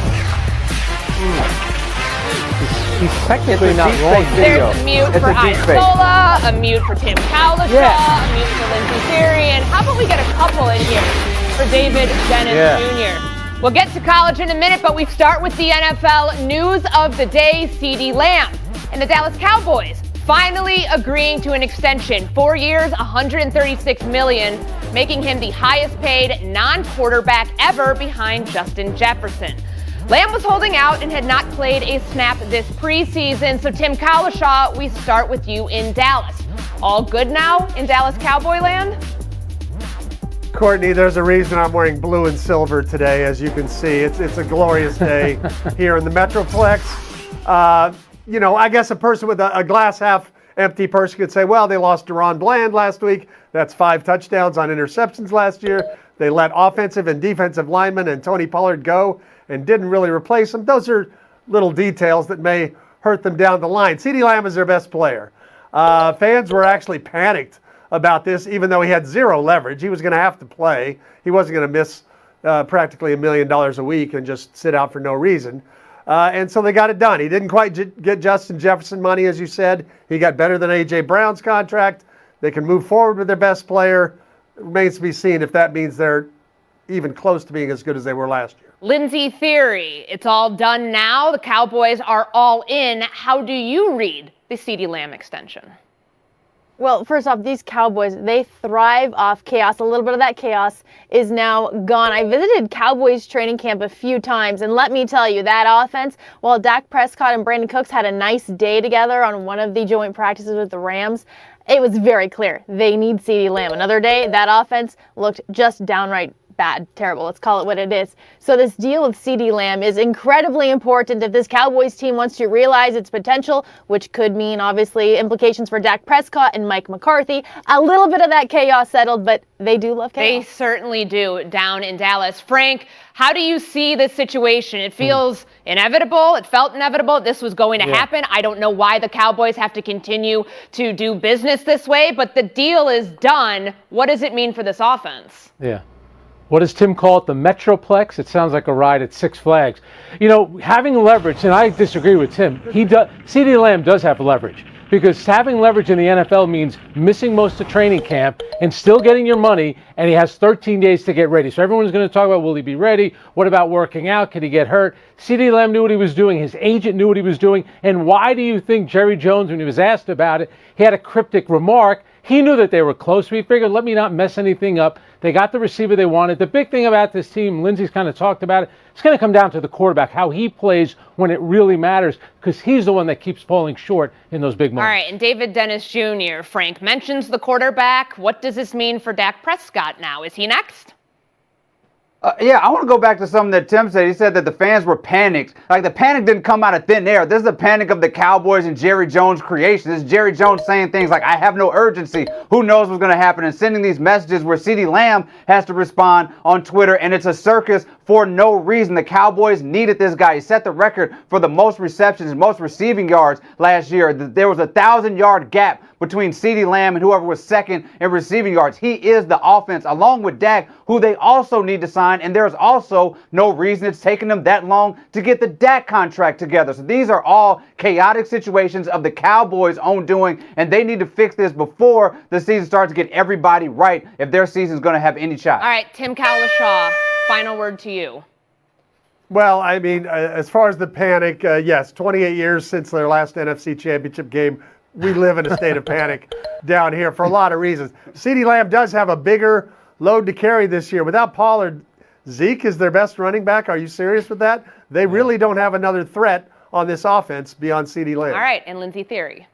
He's technically not wrong. There's a mute for Isola, a mute for Tim Cowlishaw, a mute for Lindsey, Thiry, and how about we get a couple in here for David Dennis Jr. We'll get to college in a minute, but we start with the NFL news of the day. CeeDee Lamb and the Dallas Cowboys finally agreeing to an extension, 4 years, $136 million, making him the highest paid non-quarterback ever behind Justin Jefferson. Lamb was holding out and had not played a snap this preseason. So Tim Cowlishaw, we start with you in Dallas. All good now in Dallas Cowboy land? Courtney, there's a reason I'm wearing blue and silver today, as you can see. It's a glorious day here in the Metroplex. I guess a person with a glass half empty person could say, well, they lost Deron Bland last week. That's 5 touchdowns on interceptions last year. They let offensive and defensive linemen and Tony Pollard go and didn't really replace them. Those are little details that may hurt them down the line. CeeDee Lamb is their best player. Fans were actually panicked about this, even though he had 0 leverage. He was going to have to play. He wasn't going to miss practically $1 million a week and just sit out for no reason. And so they got it done. He didn't quite get Justin Jefferson money, as you said. He got better than A.J. Brown's contract. They can move forward with their best player. It remains to be seen if that means they're even close to being as good as they were last year. Lindsey, Thiry, it's all done now. The Cowboys are all in. How do you read the CeeDee Lamb extension? Well, first off, these Cowboys, they thrive off chaos. A little bit of that chaos is now gone. I visited Cowboys training camp a few times, and let me tell you, that offense, while Dak Prescott and Brandon Cooks had a nice day together on one of the joint practices with the Rams, it was very clear they need CeeDee Lamb. Another day, that offense looked just downright bad, terrible. Let's call it what it is. So this deal with CeeDee Lamb is incredibly important if this Cowboys team wants to realize its potential, which could mean obviously implications for Dak Prescott and Mike McCarthy. A little bit of that chaos settled, but they do love chaos. They certainly do down in Dallas. Frank, how do you see this situation? It feels inevitable. It felt inevitable. This was going to happen. I don't know why the Cowboys have to continue to do business this way, but the deal is done. What does it mean for this offense? Yeah. What does Tim call it? The Metroplex? It sounds like a ride at Six Flags. Having leverage, and I disagree with Tim. CeeDee Lamb does have leverage, because having leverage in the NFL means missing most of training camp and still getting your money, and he has 13 days to get ready. So everyone's going to talk about, will he be ready? What about working out? Can he get hurt? CeeDee Lamb knew what he was doing. His agent knew what he was doing. And why do you think Jerry Jones, when he was asked about it, he had a cryptic remark? He knew that they were close. We figured, let me not mess anything up. They got the receiver they wanted. The big thing about this team, Lindsey's kind of talked about it, it's going to come down to the quarterback, how he plays when it really matters, because he's the one that keeps falling short in those big moments. All right, and David Dennis Jr., Frank mentions the quarterback. What does this mean for Dak Prescott now? Is he next? I want to go back to something that Tim said. He said that the fans were panicked. Like, the panic didn't come out of thin air. This is the panic of the Cowboys and Jerry Jones' creation. This is Jerry Jones saying things like, I have no urgency. Who knows what's going to happen? And sending these messages where CeeDee Lamb has to respond on Twitter. And it's a circus for no reason. The Cowboys needed this guy. He set the record for the most receptions and most receiving yards last year. There was a 1,000-yard gap between CeeDee Lamb and whoever was second in receiving yards. He is the offense, along with Dak, who they also need to sign. And there's also no reason it's taken them that long to get the Dak contract together. So these are all chaotic situations of the Cowboys' own doing, and they need to fix this before the season starts to get everybody right if their season is going to have any shot. All right, Tim Cowlishaw, final word to you. Well, I mean, as far as the panic, yes, 28 years since their last NFC Championship game. We live in a state of panic down here for a lot of reasons. CeeDee Lamb does have a bigger load to carry this year. Without Pollard, Zeke is their best running back. Are you serious with that? They really don't have another threat on this offense beyond CeeDee Lamb. All right, and Lindsey Thiry.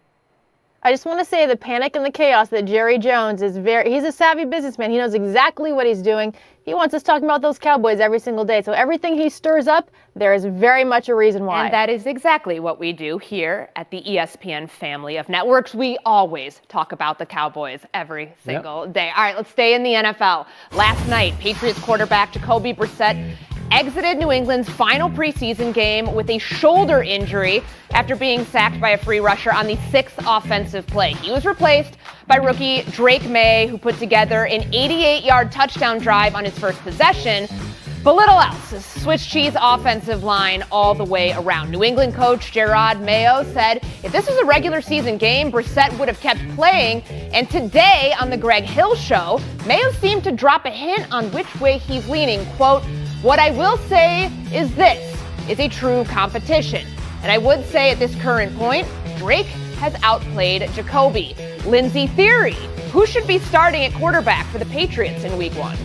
I just want to say the panic and the chaos that Jerry Jones is he's a savvy businessman. He knows exactly what he's doing. He wants us talking about those Cowboys every single day. So everything he stirs up, there is very much a reason why. And that is exactly what we do here at the ESPN family of networks. We always talk about the Cowboys every single day. All right, let's stay in the NFL. Last night, Patriots quarterback Jacoby Brissett exited New England's final preseason game with a shoulder injury after being sacked by a free rusher on the 6th offensive play. He was replaced by rookie Drake May, who put together an 88-yard touchdown drive on his first possession. But little else. A Swiss cheese offensive line all the way around. New England coach Gerard Mayo said if this was a regular season game, Brissett would have kept playing. And today on the Greg Hill Show, Mayo seemed to drop a hint on which way he's leaning. Quote, "What I will say is this is a true competition. And I would say at this current point, Drake has outplayed Jacoby." Lindsey Thiry, who should be starting at quarterback for the Patriots in week 1?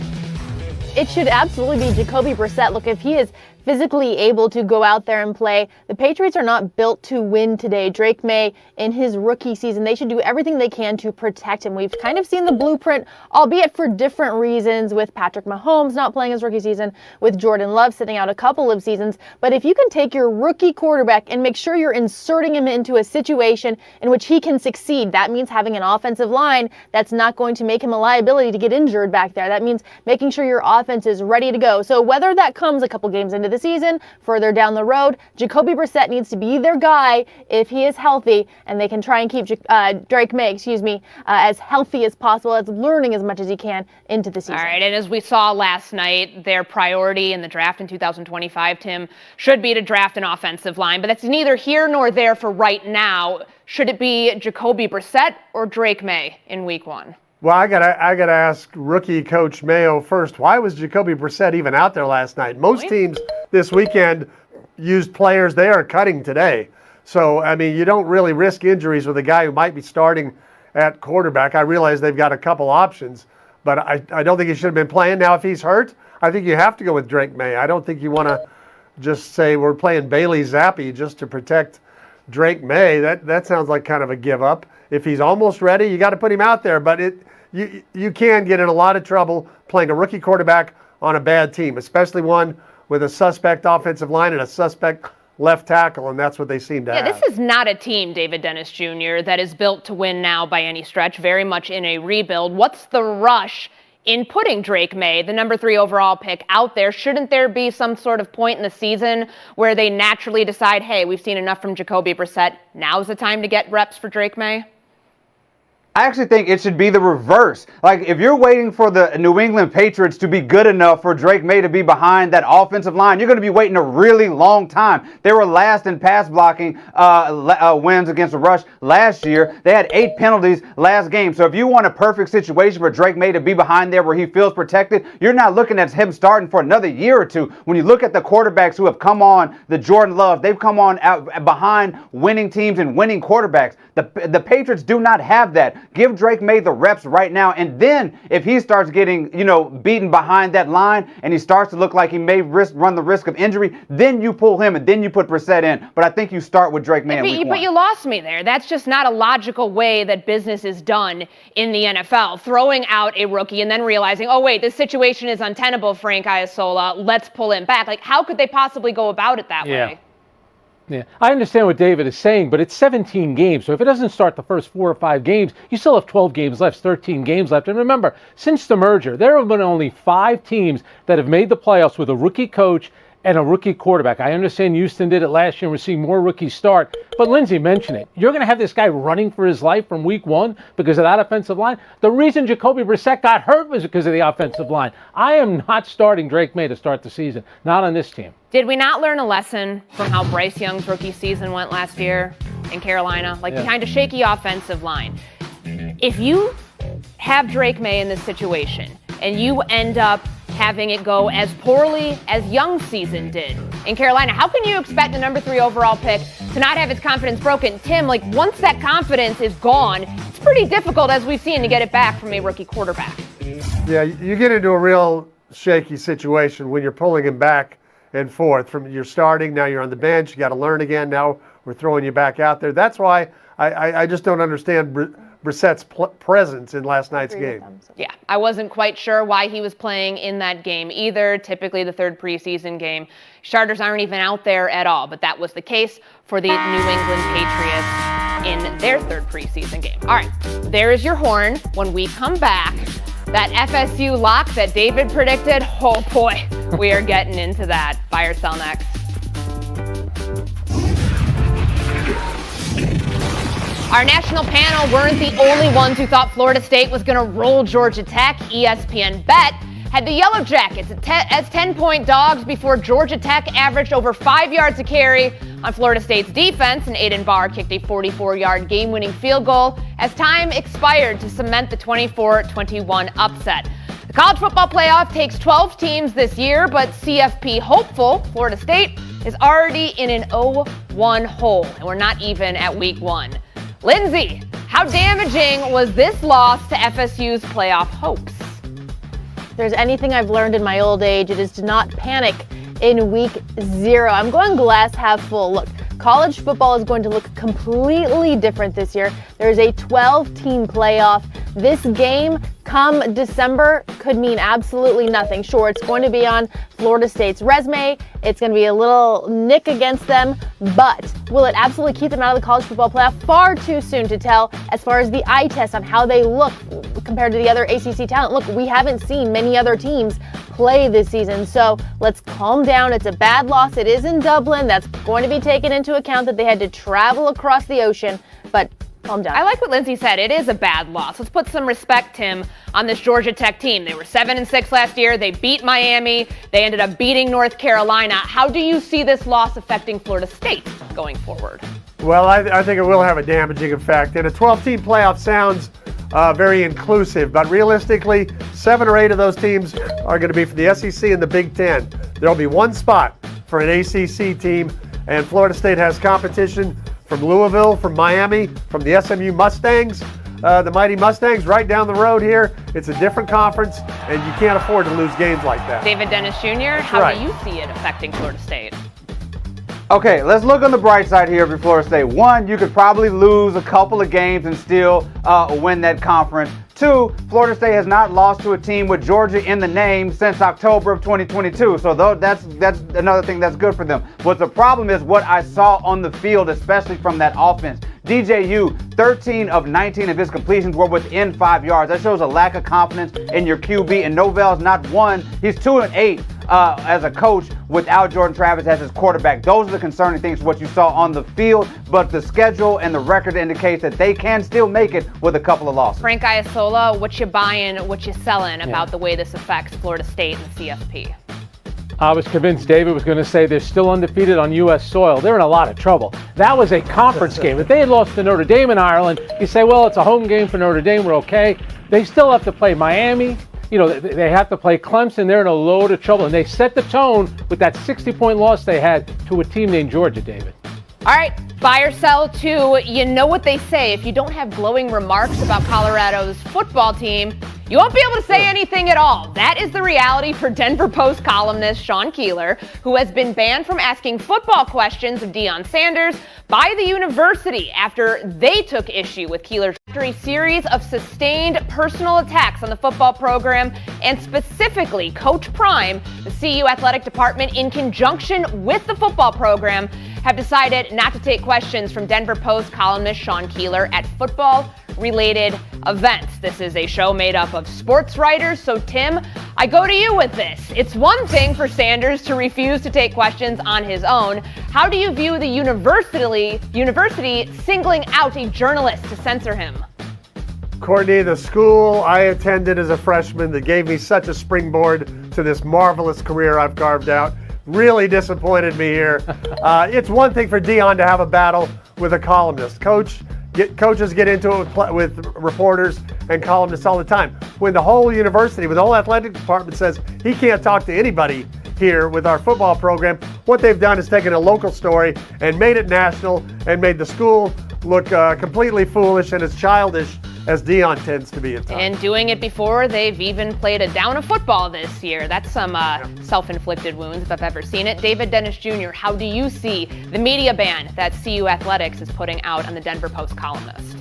It should absolutely be Jacoby Brissett. Look, if he is physically able to go out there and play, the Patriots are not built to win today. Drake May, in his rookie season, they should do everything they can to protect him. We've kind of seen the blueprint, albeit for different reasons, with Patrick Mahomes not playing his rookie season, with Jordan Love sitting out a couple of seasons. But if you can take your rookie quarterback and make sure you're inserting him into a situation in which he can succeed, that means having an offensive line that's not going to make him a liability to get injured back there. That means making sure your offense is ready to go. So whether that comes a couple games into the season, further down the road, Jacoby Brissett needs to be their guy if he is healthy, and they can try and keep Drake May, as healthy as possible, as learning as much as he can into the season. All right, and as we saw last night, their priority in the draft in 2025, Tim, should be to draft an offensive line, but that's neither here nor there for right now. Should it be Jacoby Brissett or Drake May in week 1? Well, I gotta ask rookie coach Mayo first. Why was Jacoby Brissett even out there last night? Most teams this weekend used players they are cutting today. So, I mean, you don't really risk injuries with a guy who might be starting at quarterback. I realize they've got a couple options, but I don't think he should have been playing. Now, if he's hurt, I think you have to go with Drake May. I don't think you want to just say we're playing Bailey Zappi just to protect Drake May. That sounds like kind of a give up. If he's almost ready, you got to put him out there. But you can get in a lot of trouble playing a rookie quarterback on a bad team, especially one with a suspect offensive line and a suspect left tackle, and that's what they seem to have. Yeah, this is not a team, David Dennis Jr., that is built to win now by any stretch, very much in a rebuild. What's the rush in putting Drake May, the number 3 overall pick, out there? Shouldn't there be some sort of point in the season where they naturally decide, hey, we've seen enough from Jacoby Brissett, now's the time to get reps for Drake May? I actually think it should be the reverse. Like, if you're waiting for the New England Patriots to be good enough for Drake May to be behind that offensive line, you're going to be waiting a really long time. They were last in pass blocking wins against the rush last year. They had 8 penalties last game. So if you want a perfect situation for Drake May to be behind there where he feels protected, you're not looking at him starting for another year or two. When you look at the quarterbacks who have come on, the Jordan Love, they've come on out behind winning teams and winning quarterbacks. The Patriots do not have that. Give Drake May the reps right now, and then if he starts getting, beaten behind that line and he starts to look like he may run the risk of injury, then you pull him and then you put Brissett in. But I think you start with Drake May in week 1. But you lost me there. That's just not a logical way that business is done in the NFL. Throwing out a rookie and then realizing, oh wait, this situation is untenable, Frank Isola, let's pull him back. Like, how could they possibly go about it that way? Yeah, I understand what David is saying, but it's 17 games. So if it doesn't start the first 4 or 5 games, you still have 12 games left, 13 games left. And remember, since the merger, there have been only 5 teams that have made the playoffs with a rookie coach and a rookie quarterback. I understand Houston did it last year and we're seeing more rookies start. But Lindsey mentioned it. You're going to have this guy running for his life from week 1 because of that offensive line. The reason Jacoby Brissett got hurt was because of the offensive line. I am not starting Drake May to start the season. Not on this team. Did we not learn a lesson from how Bryce Young's rookie season went last year in Carolina? Behind a shaky offensive line. If you have Drake May in this situation and you end up having it go as poorly as Young's season did in Carolina, how can you expect the number 3 overall pick to not have his confidence broken? Tim, once that confidence is gone, it's pretty difficult, as we've seen, to get it back from a rookie quarterback. Yeah, you get into a real shaky situation when you're pulling him back and forth. From you're starting, now you're on the bench, you got to learn again, now we're throwing you back out there. That's why I just don't understand Brissett's presence in last night's game. Yeah, I wasn't quite sure why he was playing in that game either. Typically the 3rd preseason game, starters aren't even out there at all, but that was the case for the New England Patriots in their 3rd preseason game. All right, there is your horn. When we come back, that FSU lock that David predicted, oh boy, we are getting into that. Buy or sell next. Our national panel weren't the only ones who thought Florida State was going to roll Georgia Tech. ESPN Bet had the Yellow Jackets as 10-point dogs before Georgia Tech averaged over 5 yards a carry on Florida State's defense, and Aiden Barr kicked a 44-yard game-winning field goal as time expired to cement the 24-21 upset. The college football playoff takes 12 teams this year, but CFP hopeful Florida State is already in an 0-1 hole, and we're not even at week 1. Lindsey, how damaging was this loss to FSU's playoff hopes? If there's anything I've learned in my old age, it is to not panic in week 0. I'm going glass half full. Look, college football is going to look completely different this year. There's a 12-team playoff. This game, come December, could mean absolutely nothing. Sure, it's going to be on Florida State's resume. It's going to be a little nick against them, but will it absolutely keep them out of the college football playoff? Far too soon to tell as far as the eye test on how they look compared to the other ACC talent. Look, we haven't seen many other teams play this season, so let's calm down. It's a bad loss. It is in Dublin. That's going to be taken into account that they had to travel across the ocean, but calm down. I like what Lindsey said. It is a bad loss. Let's put some respect, Tim, on this Georgia Tech team. They were 7-6 last year. They beat Miami. They ended up beating North Carolina. How do you see this loss affecting Florida State going forward? Well, I think it will have a damaging effect. And a 12-team playoff sounds very inclusive, but realistically, 7 or 8 of those teams are going to be for the SEC and the Big Ten. There'll be one spot for an ACC team, and Florida State has competition from Louisville, from Miami, from the SMU Mustangs, the mighty Mustangs right down the road here. It's a different conference, and you can't afford to lose games like that. David Dennis Jr., how do you see it affecting Florida State? Okay, let's look on the bright side here for Florida State. 1, you could probably lose a couple of games and still win that conference. 2, Florida State has not lost to a team with Georgia in the name since October of 2022. So that's another thing that's good for them. What the problem is what I saw on the field, especially from that offense. DJU, 13 of 19 of his completions were within 5 yards. That shows a lack of confidence in your QB. And Novell's not one. He's 2-8 as a coach without Jordan Travis as his quarterback. Those are the concerning things, what you saw on the field. But the schedule and the record indicates that they can still make it with a couple of losses. Frank Isola, what you buying, what you selling about the way this affects Florida State and the CFP? I was convinced David was going to say they're still undefeated on U.S. soil. They're in a lot of trouble. That was a conference game. If they had lost to Notre Dame in Ireland, you say, well, it's a home game for Notre Dame. We're okay. They still have to play Miami. You know, they have to play Clemson. They're in a load of trouble. And they set the tone with that 60-point loss they had to a team named Georgia, David. All right, buy or sell too. You know what they say. If you don't have glowing remarks about Colorado's football team, you won't be able to say anything at all. That is the reality for Denver Post columnist Sean Keeler, who has been banned from asking football questions of Deion Sanders by the university after they took issue with Keeler's series of sustained personal attacks on the football program and specifically Coach Prime. The CU athletic department, in conjunction with the football program, have decided not to take questions from Denver Post columnist Sean Keeler at football-related events. This is a show made up of sports writers, so Tim, I go to you with this. It's one thing for Sanders to refuse to take questions on his own. How do you view the university singling out a journalist to censor him? Courtney, the school I attended as a freshman that gave me such a springboard to this marvelous career I've carved out, really disappointed me here. It's one thing for Deion to have a battle with a columnist. Coaches get into it with reporters and columnists all the time. When the whole university, when the whole athletic department says he can't talk to anybody here with our football program, what they've done is taken a local story and made it national and made the school look completely foolish and as childish as Deion tends to be at times. And doing it before they've even played a down of football this year. That's some self-inflicted wounds if I've ever seen it. David Dennis Jr., how do you see the media ban that CU Athletics is putting out on the Denver Post columnist?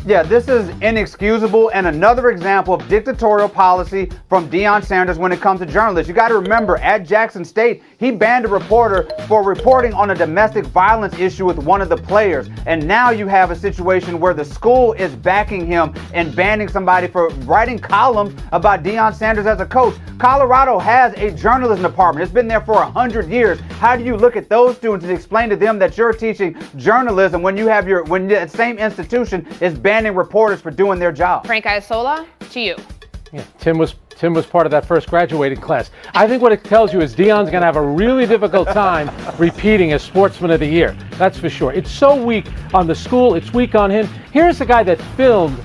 Yeah, this is inexcusable and another example of dictatorial policy from Deion Sanders when it comes to journalists. You got to remember, at Jackson State, he banned a reporter for reporting on a domestic violence issue with one of the players. And now you have a situation where the school is backing him and banning somebody for writing columns about Deion Sanders as a coach. Colorado has a journalism department. It's been there for 100 years. How do you look at those students and explain to them that you're teaching journalism when you have when the same institution is banning reporters for doing their job? Frank Isola, to you. Yeah, Tim was part of that first graduating class. I think what it tells you is Deion's going to have a really difficult time repeating as Sportsman of the Year. That's for sure. It's so weak on the school. It's weak on him. Here's the guy that filmed,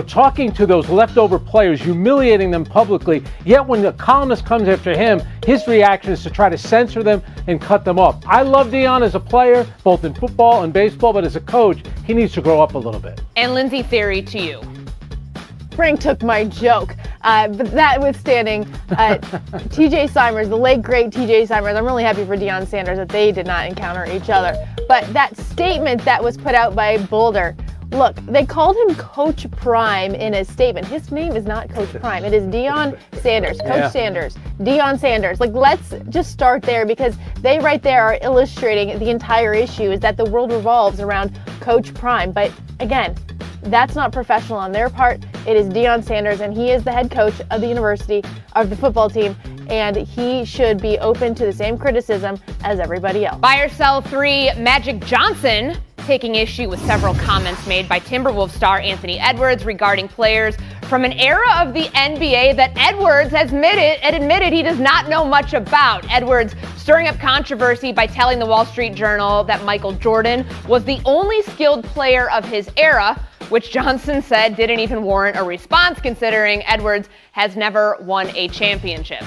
talking to those leftover players, humiliating them publicly. Yet when the columnist comes after him, his reaction is to try to censor them and cut them off. I love Deion as a player, both in football and baseball, but as a coach, he needs to grow up a little bit. And Lindsey, Thiry, to you. Frank took my joke, but that withstanding, TJ Simers, the late great TJ Simers, I'm really happy for Deion Sanders that they did not encounter each other. But that statement that was put out by Boulder, look, they called him Coach Prime in his statement. His name is not Coach Prime. It is Deion Sanders. Coach Sanders. Deion Sanders. Let's just start there because they right there are illustrating the entire issue is that the world revolves around Coach Prime. But again, that's not professional on their part. It is Deion Sanders, and he is the head coach of the university, of the football team, and he should be open to the same criticism as everybody else. Buy or sell 3, Magic Johnson taking issue with several comments made by Timberwolves star Anthony Edwards regarding players from an era of the NBA that Edwards has admitted he does not know much about. Edwards stirring up controversy by telling the Wall Street Journal that Michael Jordan was the only skilled player of his era, which Johnson said didn't even warrant a response considering Edwards has never won a championship.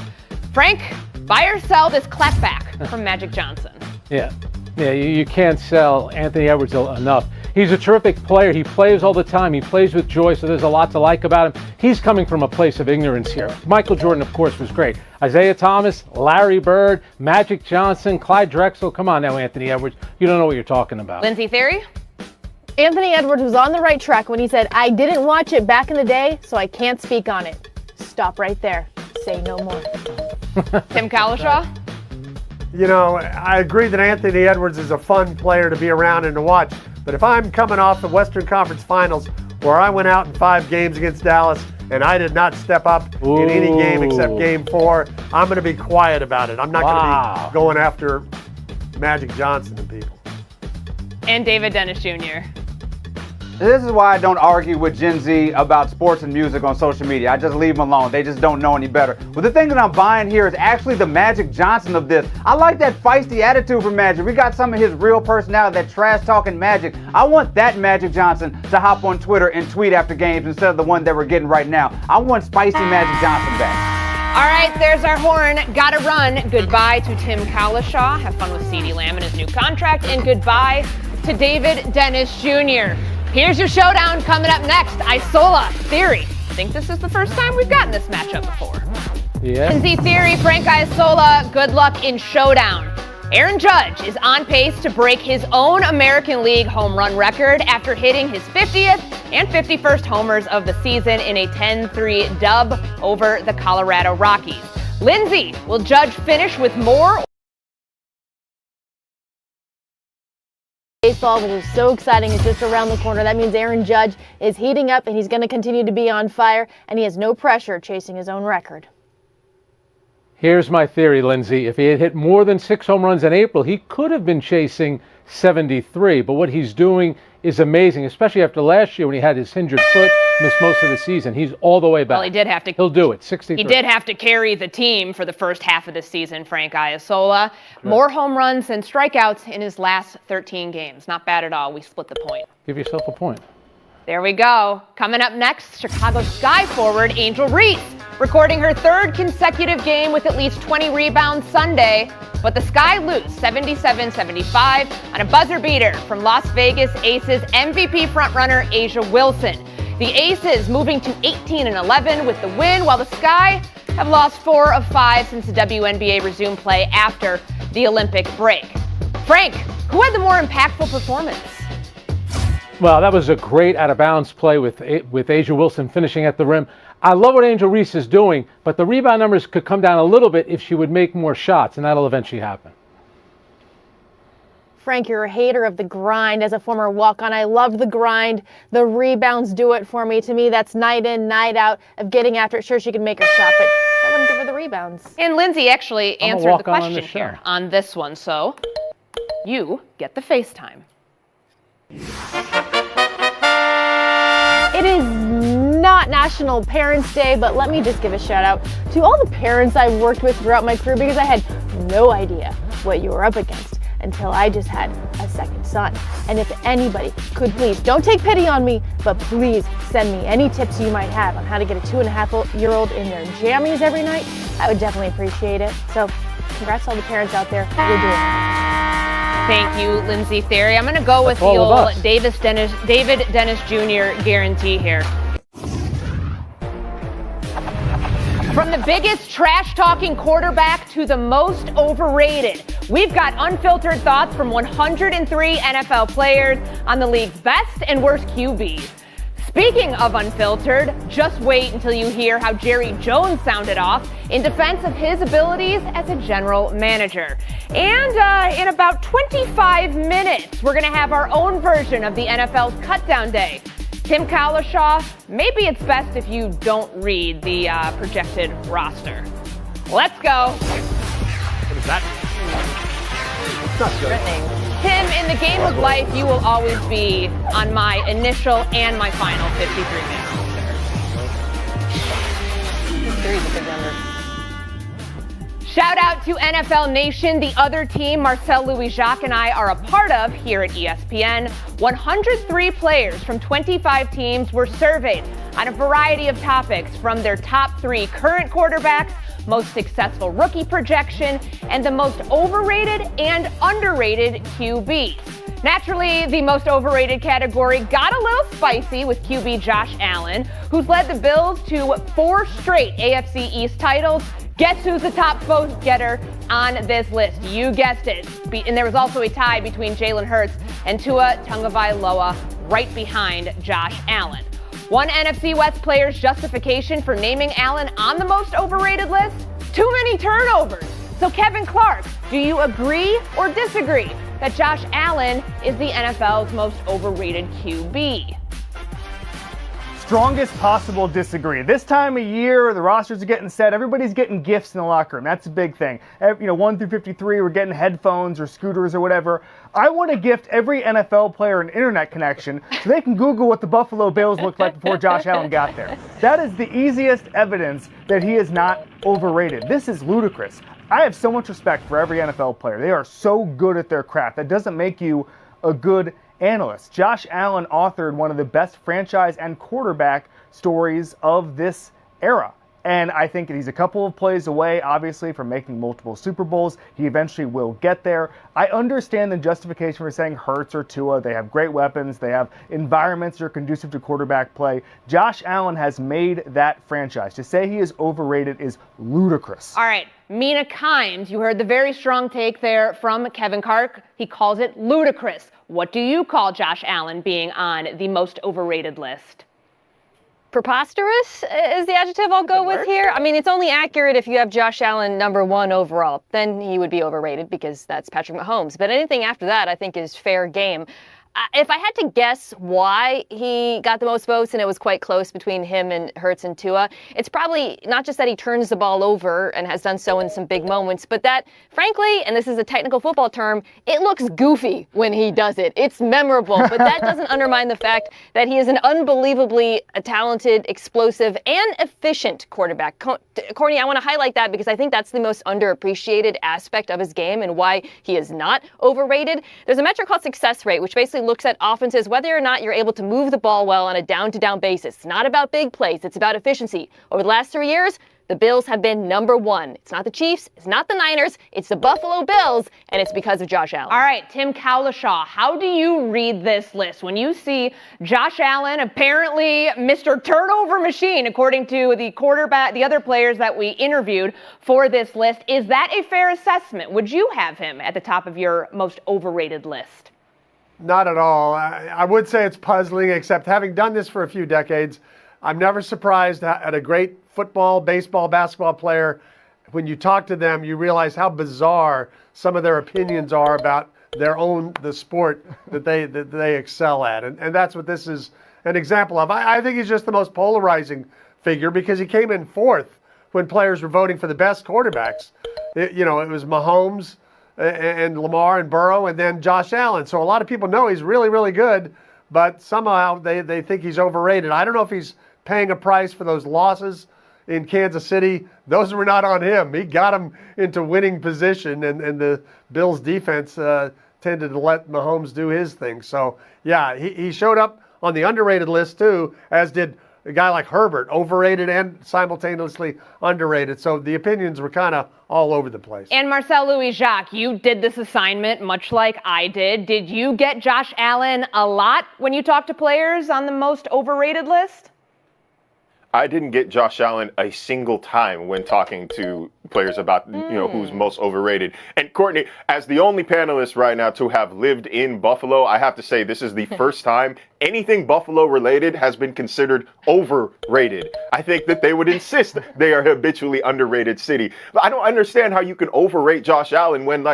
Frank, buy or sell this clapback from Magic Johnson? Yeah, you can't sell Anthony Edwards enough. He's a terrific player. He plays all the time. He plays with joy, so there's a lot to like about him. He's coming from a place of ignorance here. Michael Jordan, of course, was great. Isaiah Thomas, Larry Bird, Magic Johnson, Clyde Drexel. Come on now, Anthony Edwards. You don't know what you're talking about. Lindsey, Thiry? Anthony Edwards was on the right track when he said, I didn't watch it back in the day, so I can't speak on it. Stop right there. Say no more. Tim Cowlishaw? You know, I agree that Anthony Edwards is a fun player to be around and to watch. But if I'm coming off the Western Conference Finals where I went out in 5 games against Dallas and I did not step up in any game except game 4, I'm going to be quiet about it. I'm not going to be going after Magic Johnson and people. And David Dennis Jr. This is why I don't argue with Gen Z about sports and music on social media. I just leave them alone. They just don't know any better. But the thing that I'm buying here is actually the Magic Johnson of this. I like that feisty attitude from Magic. We got some of his real personality, that trash-talking Magic. I want that Magic Johnson to hop on Twitter and tweet after games instead of the one that we're getting right now. I want spicy Magic Johnson back. All right, there's our horn. Gotta run. Goodbye to Tim Cowlishaw. Have fun with CeeDee Lamb and his new contract. And goodbye to David Dennis Jr. Here's your showdown coming up next. Isola, Thiry. I think this is the first time we've gotten this matchup before. Yeah. Lindsey, Thiry, Frank Isola, good luck in showdown. Aaron Judge is on pace to break his own American League home run record after hitting his 50th and 51st homers of the season in a 10-3 dub over the Colorado Rockies. Lindsey, will Judge finish with more? Baseball, which is so exciting, is just around the corner. That means Aaron Judge is heating up and he's going to continue to be on fire, and he has no pressure chasing his own record. Here's my theory, Lindsey. If he had hit more than 6 home runs in April, he could have been chasing 73. But what he's doing is amazing, especially after last year when he had his injured foot, missed most of the season. He's all the way back. Well, he did have to. He'll do it. 63. He did have to carry the team for the first half of the season, Frank Isola. More home runs than strikeouts in his last 13 games. Not bad at all. We split the point. Give yourself a point. There we go. Coming up next, Chicago Sky forward Angel Reese, recording her 3rd consecutive game with at least 20 rebounds Sunday. But the Sky lose 77-75 on a buzzer beater from Las Vegas Aces MVP frontrunner A'ja Wilson. The Aces moving to 18-11 with the win, while the Sky have lost 4 of 5 since the WNBA resumed play after the Olympic break. Frank, who had the more impactful performance? Well, that was a great out-of-bounds play with A'ja Wilson finishing at the rim. I love what Angel Reese is doing, but the rebound numbers could come down a little bit if she would make more shots, and that'll eventually happen. Frank, you're a hater of the grind. As a former walk-on, I love the grind. The rebounds do it for me. To me, that's night in, night out of getting after it. Sure, she can make her shot, but I wouldn't give her the rebounds. And Lindsey actually answered the question here on this one, so you get the FaceTime. It is not National Parents Day, but let me just give a shout out to all the parents I've worked with throughout my career, because I had no idea what you were up against until I just had a second son. And if anybody could please, don't take pity on me, but please send me any tips you might have on how to get a 2.5-year-old in their jammies every night, I would definitely appreciate it. So congrats to all the parents out there. You're doing it. Thank you, Lindsey Thiry. I'm going to go with the old David Dennis Jr. guarantee here. From the biggest trash-talking quarterback to the most overrated, we've got unfiltered thoughts from 103 NFL players on the league's best and worst QBs. Speaking of unfiltered, just wait until you hear how Jerry Jones sounded off in defense of his abilities as a general manager. And in about 25 minutes, we're going to have our own version of the NFL's cutdown day. Tim Cowlishaw, maybe it's best if you don't read the projected roster. Let's go. What is that? It's not good. Tim, in the game of life, you will always be on my initial and my final 53-man roster. 53 is a big number. Shout out to NFL Nation, the other team Marcel, Louis-Jacques, and I are a part of here at ESPN. 103 players from 25 teams were surveyed on a variety of topics, from their top 3 current quarterbacks, most successful rookie projection, and the most overrated and underrated QBs. Naturally, the most overrated category got a little spicy with QB Josh Allen, who's led the Bills to 4 straight AFC East titles. Guess who's the top vote getter on this list? You guessed it. And there was also a tie between Jalen Hurts and Tua Tagovailoa right behind Josh Allen. One NFC West player's justification for naming Allen on the most overrated list? Too many turnovers. So Kevin Clark, do you agree or disagree that Josh Allen is the NFL's most overrated QB? Strongest possible disagree. This time of year, the rosters are getting set. Everybody's getting gifts in the locker room. That's a big thing. 1 through 53, we're getting headphones or scooters or whatever. I want to gift every NFL player an internet connection so they can Google what the Buffalo Bills looked like before Josh Allen got there. That is the easiest evidence that he is not overrated. This is ludicrous. I have so much respect for every NFL player. They are so good at their craft. That doesn't make you a good analyst. Josh Allen authored one of the best franchise and quarterback stories of this era. And I think he's a couple of plays away, obviously, from making multiple Super Bowls. He eventually will get there. I understand the justification for saying Hurts or Tua. They have great weapons. They have environments that are conducive to quarterback play. Josh Allen has made that franchise. To say he is overrated is ludicrous. All right, Mina Kimes, you heard the very strong take there from Kevin Clark. He calls it ludicrous. What do you call Josh Allen being on the most overrated list? Preposterous is the adjective I'll go with here. I mean, it's only accurate if you have Josh Allen number 1 overall. Then he would be overrated because that's Patrick Mahomes. But anything after that, I think, is fair game. If I had to guess why he got the most votes and it was quite close between him and Hurts and Tua, it's probably not just that he turns the ball over and has done so in some big moments, but that, frankly, and this is a technical football term, it looks goofy when he does it. It's memorable, but that doesn't undermine the fact that he is an unbelievably talented, explosive, and efficient quarterback. Courtney, I want to highlight that because I think that's the most underappreciated aspect of his game and why he is not overrated. There's a metric called success rate, which basically looks at offenses whether or not you're able to move the ball well on a down-to-down basis. It's not about big plays. It's about efficiency. Over the last 3 years, the Bills have been number 1. It's not the Chiefs. It's not the Niners. It's the Buffalo Bills, and it's because of Josh Allen. All right, Tim Cowlishaw, how do you read this list? When you see Josh Allen, apparently Mr. Turnover Machine, according to the quarterback, the other players that we interviewed for this list, is that a fair assessment? Would you have him at the top of your most overrated list? Not at all. I would say it's puzzling, except having done this for a few decades, I'm never surprised at a great football, baseball, basketball player. When you talk to them, you realize how bizarre some of their opinions are about the sport that they excel at. And that's what this is an example of. I think he's just the most polarizing figure because he came in 4th when players were voting for the best quarterbacks. It was Mahomes and Lamar and Burrow, and then Josh Allen. So a lot of people know he's really, really good, but somehow they think he's overrated. I don't know if he's paying a price for those losses in Kansas City. Those were not on him. He got them into winning position, and the Bills defense tended to let Mahomes do his thing. So, yeah, he showed up on the underrated list too, as did a guy like Herbert, overrated and simultaneously underrated. So the opinions were kind of all over the place. And Marcel Louis-Jacques, you did this assignment much like I did. Did you get Josh Allen a lot when you talked to players on the most overrated list? I didn't get Josh Allen a single time when talking to players about who's most overrated. And Courtney, as the only panelist right now to have lived in Buffalo, I have to say this is the first time anything Buffalo related has been considered overrated. I think that they would insist they are a habitually underrated city. But I don't understand how you can overrate Josh Allen when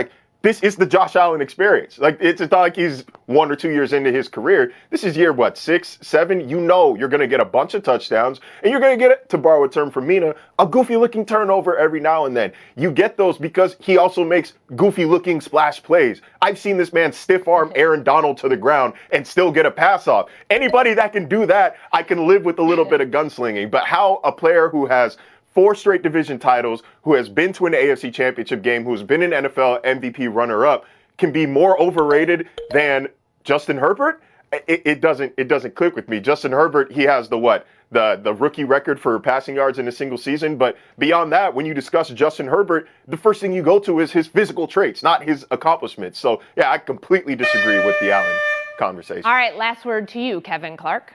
this is the Josh Allen experience. It's not like he's 1 or 2 years into his career. This is year, 6, 7? You know you're going to get a bunch of touchdowns, and you're going to get, to borrow a term from Mina, a goofy-looking turnover every now and then. You get those because he also makes goofy-looking splash plays. I've seen this man stiff-arm Aaron Donald to the ground and still get a pass off. Anybody that can do that, I can live with a little bit of gunslinging. But how a player who has 4 straight division titles, who has been to an AFC championship game, who's been an NFL MVP runner-up, can be more overrated than Justin Herbert? It doesn't click with me. Justin Herbert, he has the rookie record for passing yards in a single season. But beyond that, when you discuss Justin Herbert, the first thing you go to is his physical traits, not his accomplishments. So yeah, I completely disagree with the Allen conversation. All right, last word to you, Kevin Clark.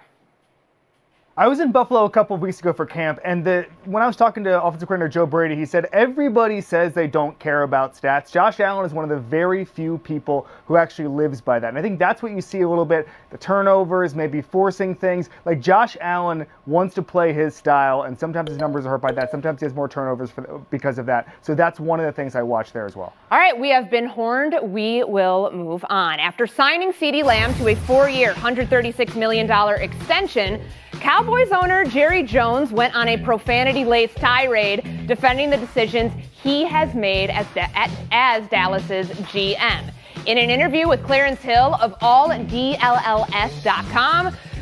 I was in Buffalo a couple of weeks ago for camp, and when I was talking to offensive coordinator Joe Brady, he said everybody says they don't care about stats. Josh Allen is one of the very few people who actually lives by that. And I think that's what you see a little bit, the turnovers, maybe forcing things. Like Josh Allen wants to play his style, and sometimes his numbers are hurt by that. Sometimes he has more turnovers because of that. So that's one of the things I watch there as well. All right, we have been horned. We will move on. After signing CeeDee Lamb to a 4-year, $136 million extension, Cowboys owner Jerry Jones went on a profanity-laced tirade defending the decisions he has made as Dallas's GM. In an interview with Clarence Hill of AllDLLS.com,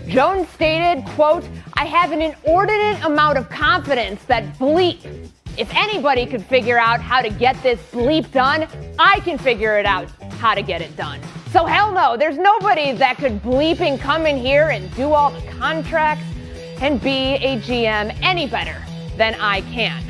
Jones stated, quote, "I have an inordinate amount of confidence that bleep. If anybody could figure out how to get this bleep done, I can figure it out how to get it done. So hell no, there's nobody that could bleeping come in here and do all the contracts and be a GM any better than I can."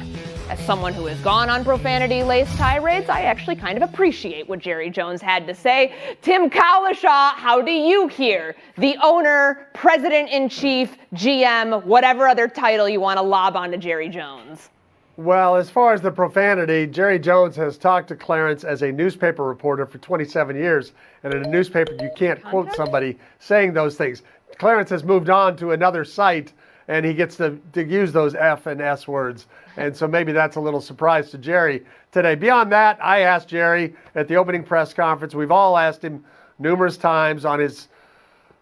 As someone who has gone on profanity-laced tirades, I actually kind of appreciate what Jerry Jones had to say. Tim Cowlishaw, how do you hear the owner, president-in-chief, GM, whatever other title you want to lob onto Jerry Jones? Well, as far as the profanity, Jerry Jones has talked to Clarence as a newspaper reporter for 27 years. And in a newspaper, you can't quote somebody saying those things. Clarence has moved on to another site, and he gets to use those F and S words. And so maybe that's a little surprise to Jerry today. Beyond that, I asked Jerry at the opening press conference. We've all asked him numerous times on his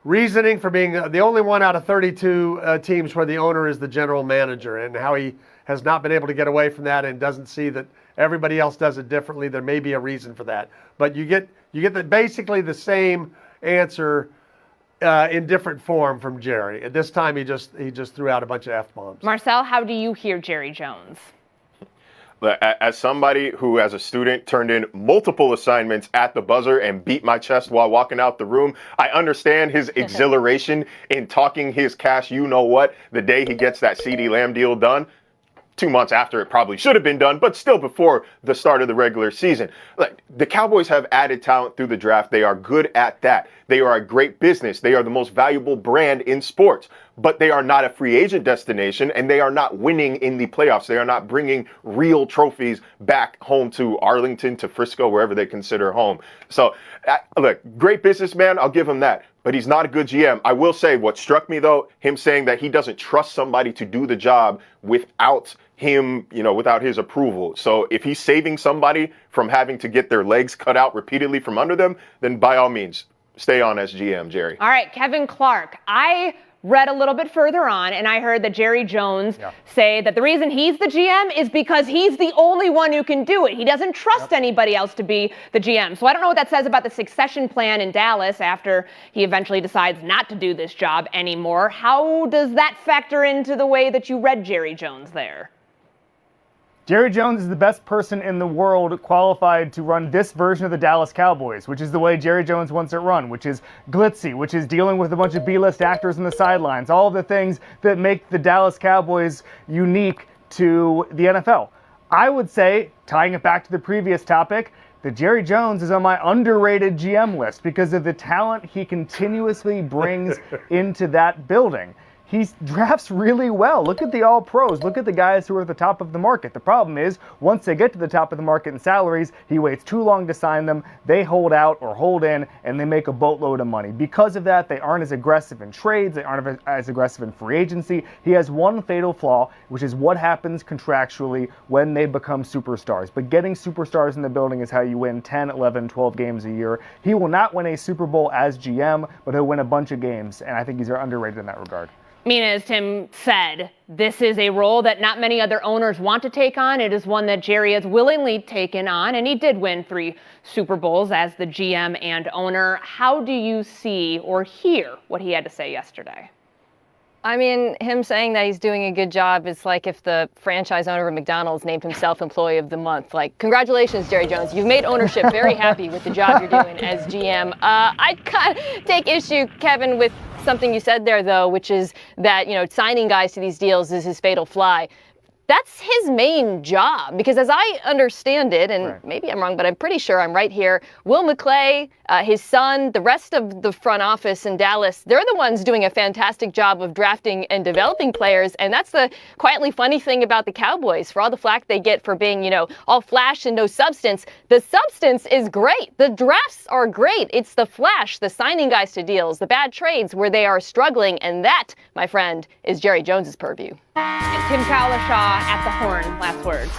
reasoning for being the only one out of 32 teams where the owner is the general manager, and how he has not been able to get away from that and doesn't see that everybody else does it differently. There may be a reason for that. But you get basically the same answer in different form from Jerry. At this time, he just threw out a bunch of F-bombs. Marcel, how do you hear Jerry Jones? As somebody who, as a student, turned in multiple assignments at the buzzer and beat my chest while walking out the room, I understand his exhilaration in talking his cash you-know-what the day he gets that CeeDee Lamb deal done. 2 months after it probably should have been done, but still before the start of the regular season. Like, the Cowboys have added talent through the draft. They are good at that. They are a great business. They are the most valuable brand in sports, but they are not a free agent destination, and they are not winning in the playoffs. They are not bringing real trophies back home to Arlington, to Frisco, wherever they consider home. So, look, great businessman, I'll give him that. But he's not a good GM. I will say what struck me, though, him saying that he doesn't trust somebody to do the job without him, without his approval. So if he's saving somebody from having to get their legs cut out repeatedly from under them, then by all means, stay on as GM, Jerry. All right, Kevin Clark. I read a little bit further on, and I heard that Jerry Jones say that the reason he's the GM is because he's the only one who can do it. He doesn't trust anybody else to be the GM. So I don't know what that says about the succession plan in Dallas after he eventually decides not to do this job anymore. How does that factor into the way that you read Jerry Jones there? Jerry Jones is the best person in the world qualified to run this version of the Dallas Cowboys, which is the way Jerry Jones wants it run, which is glitzy, which is dealing with a bunch of B-list actors on the sidelines, all of the things that make the Dallas Cowboys unique to the NFL. I would say, tying it back to the previous topic, that Jerry Jones is on my underrated GM list because of the talent he continuously brings into that building. He drafts really well. Look at the all-pros. Look at the guys who are at the top of the market. The problem is, once they get to the top of the market in salaries, he waits too long to sign them. They hold out or hold in, and they make a boatload of money. Because of that, they aren't as aggressive in trades. They aren't as aggressive in free agency. He has one fatal flaw, which is what happens contractually when they become superstars. But getting superstars in the building is how you win 10, 11, 12 games a year. He will not win a Super Bowl as GM, but he'll win a bunch of games, and I think he's underrated in that regard. Mina, as Tim said, this is a role that not many other owners want to take on. It is one that Jerry has willingly taken on, and he did win 3 Super Bowls as the GM and owner. How do you see or hear what he had to say yesterday? I mean, him saying that he's doing a good job is like if the franchise owner of McDonald's named himself Employee of the Month. Like, congratulations, Jerry Jones. You've made ownership very happy with the job you're doing as GM. I'd kind of take issue, Kevin, with something you said there, though, which is that, signing guys to these deals is his fatal flaw. That's his main job, because as I understand it, and maybe I'm wrong, but I'm pretty sure I'm right here, Will McClay, his son, the rest of the front office in Dallas, they're the ones doing a fantastic job of drafting and developing players, and that's the quietly funny thing about the Cowboys. For all the flack they get for being, all flash and no substance, the substance is great. The drafts are great. It's the flash, the signing guys to deals, the bad trades where they are struggling, and that, my friend, is Jerry Jones's purview. And Tim Cowlishaw at the horn. Last words.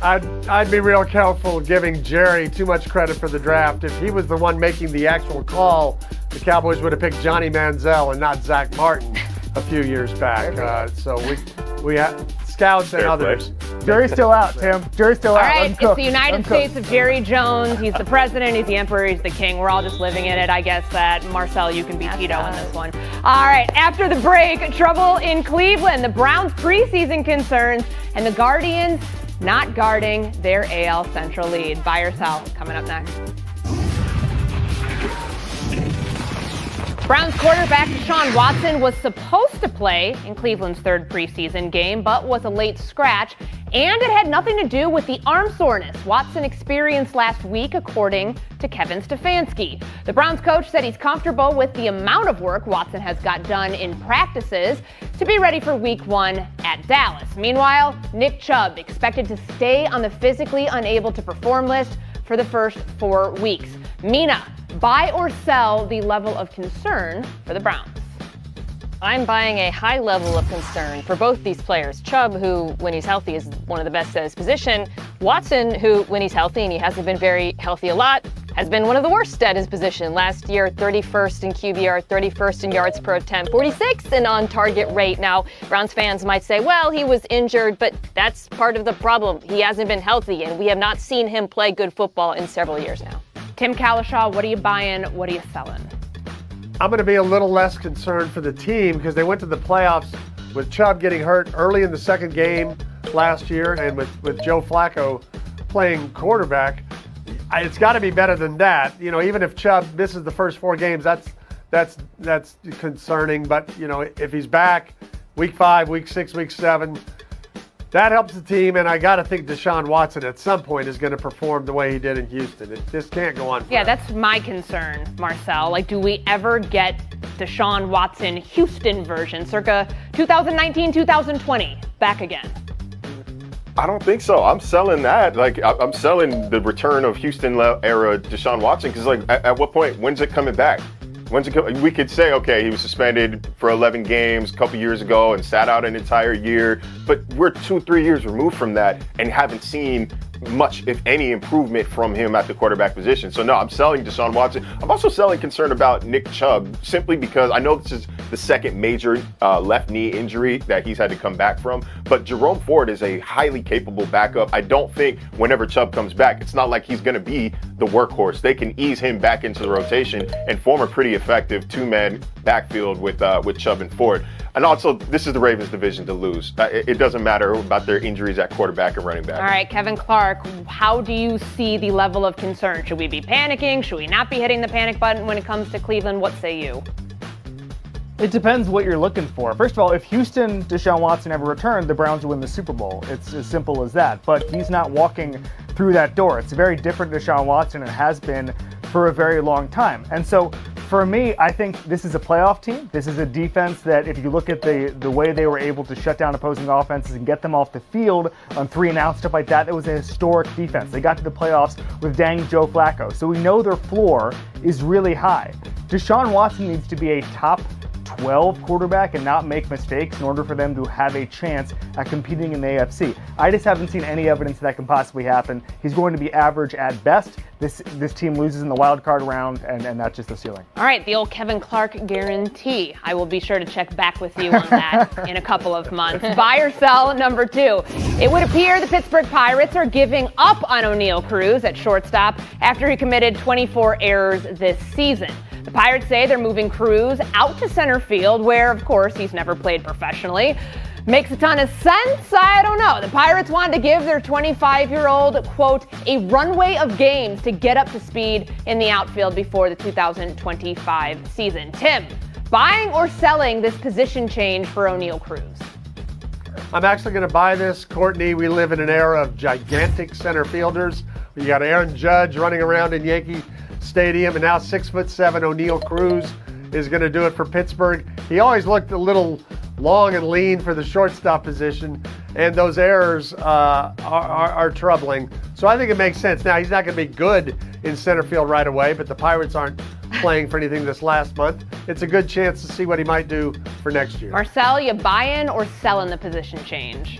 I'd be real careful giving Jerry too much credit for the draft. If he was the one making the actual call, the Cowboys would have picked Johnny Manziel and not Zach Martin a few years back. So we have scouts and others. Jerry's still out, Tim. Jerry's still out. All right, it's the United States of Jerry Jones. He's the president, he's the emperor, he's the king. We're all just living in it. I guess that, Marcel, you can be Tito in this one. All right, after the break, trouble in Cleveland, the Browns' preseason concerns, and the Guardians not guarding their AL Central lead. Buy or sell, coming up next. Browns quarterback Deshaun Watson was supposed to play in Cleveland's third preseason game, but was a late scratch, and it had nothing to do with the arm soreness Watson experienced last week, according to Kevin Stefanski. The Browns coach said he's comfortable with the amount of work Watson has got done in practices to be ready for Week 1 at Dallas. Meanwhile, Nick Chubb expected to stay on the physically unable to perform list for the first 4 weeks. Mina, buy or sell the level of concern for the Browns? I'm buying a high level of concern for both these players. Chubb, who, when he's healthy, is one of the best at his position. Watson, who, when he's healthy, and he hasn't been very healthy a lot, has been one of the worst at his position. Last year, 31st in QBR, 31st in yards per attempt, 46th in on-target rate. Now, Browns fans might say, well, he was injured, but that's part of the problem. He hasn't been healthy, and we have not seen him play good football in several years now. Tim Cowlishaw, what are you buying? What are you selling? I'm going to be a little less concerned for the team because they went to the playoffs with Chubb getting hurt early in the second game last year, and with Joe Flacco playing quarterback. It's got to be better than that. Even if Chubb misses the first 4 games, that's concerning. But if he's back week 5, week 6, week 7, that helps the team. And I got to think Deshaun Watson at some point is going to perform the way he did in Houston. This can't go on forever. Yeah, that's my concern, Marcel. Do we ever get Deshaun Watson Houston version, circa 2019, 2020, back again? I don't think so. I'm selling that. I'm selling the return of Houston era Deshaun Watson because, at what point? When's it coming back? We could say, okay, he was suspended for 11 games a couple years ago and sat out an entire year, but we're 2-3 years removed from that and haven't seen much, if any, improvement from him at the quarterback position. So no, I'm selling Deshaun Watson. I'm also selling concern about Nick Chubb, simply because I know this is the second major left knee injury that he's had to come back from, but Jerome Ford is a highly capable backup. I don't think whenever Chubb comes back, it's not like he's going to be the workhorse. They can ease him back into the rotation and form a pretty effective 2-man backfield with Chubb and Ford. And also, this is the Ravens division to lose. It doesn't matter about their injuries at quarterback and running back. All right, Kevin Clark, how do you see the level of concern? Should we be panicking? Should we not be hitting the panic button when it comes to Cleveland? What say you? It depends what you're looking for. First of all, if Houston, Deshaun Watson ever returned, the Browns win the Super Bowl. It's as simple as that. But he's not walking through that door. It's a very different Deshaun Watson and has been for a very long time. And so for me, I think this is a playoff team. This is a defense that, if you look at the way they were able to shut down opposing offenses and get them off the field on 3 and out, stuff like that, it was a historic defense. They got to the playoffs with dang Joe Flacco. So we know their floor is really high. Deshaun Watson needs to be a top 12 quarterback and not make mistakes in order for them to have a chance at competing in the AFC. I just haven't seen any evidence that can possibly happen. He's going to be average at best. This team loses in the wild card round, and that's just the ceiling. All right, the old Kevin Clark guarantee. I will be sure to check back with you on that in a couple of months. Buy or sell, number 2. It would appear the Pittsburgh Pirates are giving up on O'Neal Cruz at shortstop after he committed 24 errors this season. The Pirates say they're moving Cruz out to center field, where, of course, he's never played professionally. Makes a ton of sense? I don't know. The Pirates wanted to give their 25-year-old, quote, a runway of games to get up to speed in the outfield before the 2025 season. Tim, buying or selling this position change for O'Neal Cruz? I'm actually going to buy this. Courtney, we live in an era of gigantic center fielders. You got Aaron Judge running around in Yankee Stadium, and now 6'7" O'Neal Cruz is going to do it for Pittsburgh. He always looked a little long and lean for the shortstop position, and those errors are troubling. So I think it makes sense. Now, he's not going to be good in center field right away, but the Pirates aren't playing for anything this last month. It's a good chance to see what he might do for next year. Marcel, you buying or selling the position change?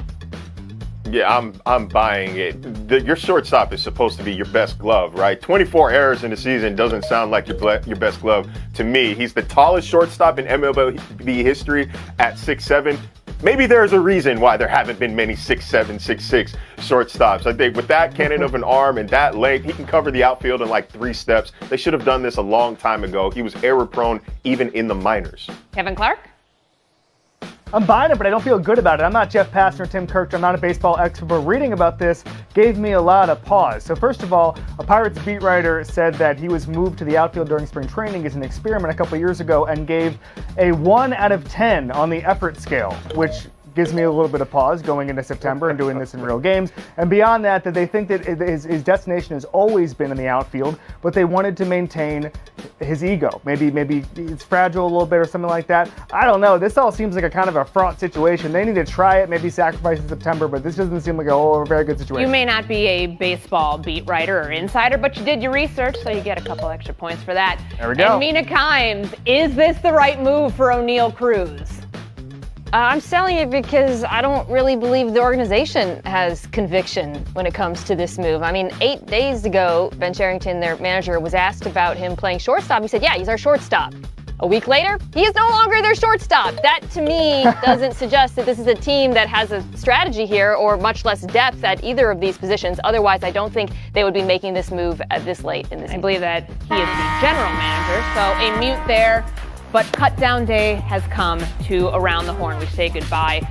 Yeah, I'm buying it. Your shortstop is supposed to be your best glove, right? 24 errors in the season doesn't sound like your best glove to me. He's the tallest shortstop in MLB history at 6'7". Maybe there's a reason why there haven't been many 6'7", 6'6" shortstops. I think with that cannon of an arm and that length, he can cover the outfield in like 3 steps. They should have done this a long time ago. He was error prone even in the minors. Kevin Clark? I'm buying it, but I don't feel good about it. I'm not Jeff Passan or Tim Kirk. I'm not a baseball expert, but reading about this gave me a lot of pause. So first of all, a Pirates beat writer said that he was moved to the outfield during spring training as an experiment a couple years ago and gave a 1 out of 10 on the effort scale, which gives me a little bit of pause going into September and doing this in real games. And beyond that they think that his destination has always been in the outfield, but they wanted to maintain his ego. Maybe it's fragile a little bit or something like that. I don't know. This all seems like a kind of a fraught situation. They need to try it, maybe sacrifice in September, but this doesn't seem like a very good situation. You may not be a baseball beat writer or insider, but you did your research, so you get a couple extra points for that. There we go. And Mina Kimes, is this the right move for O'Neal Cruz? I'm selling it because I don't really believe the organization has conviction when it comes to this move. I mean, 8 days ago, Ben Cherington, their manager, was asked about him playing shortstop. He said, yeah, he's our shortstop. A week later, he is no longer their shortstop. That, to me, doesn't suggest that this is a team that has a strategy here or much less depth at either of these positions. Otherwise, I don't think they would be making this move at this late in the season. I believe that he is the general manager, so a mute there. But cut-down day has come to Around the Horn. We say goodbye.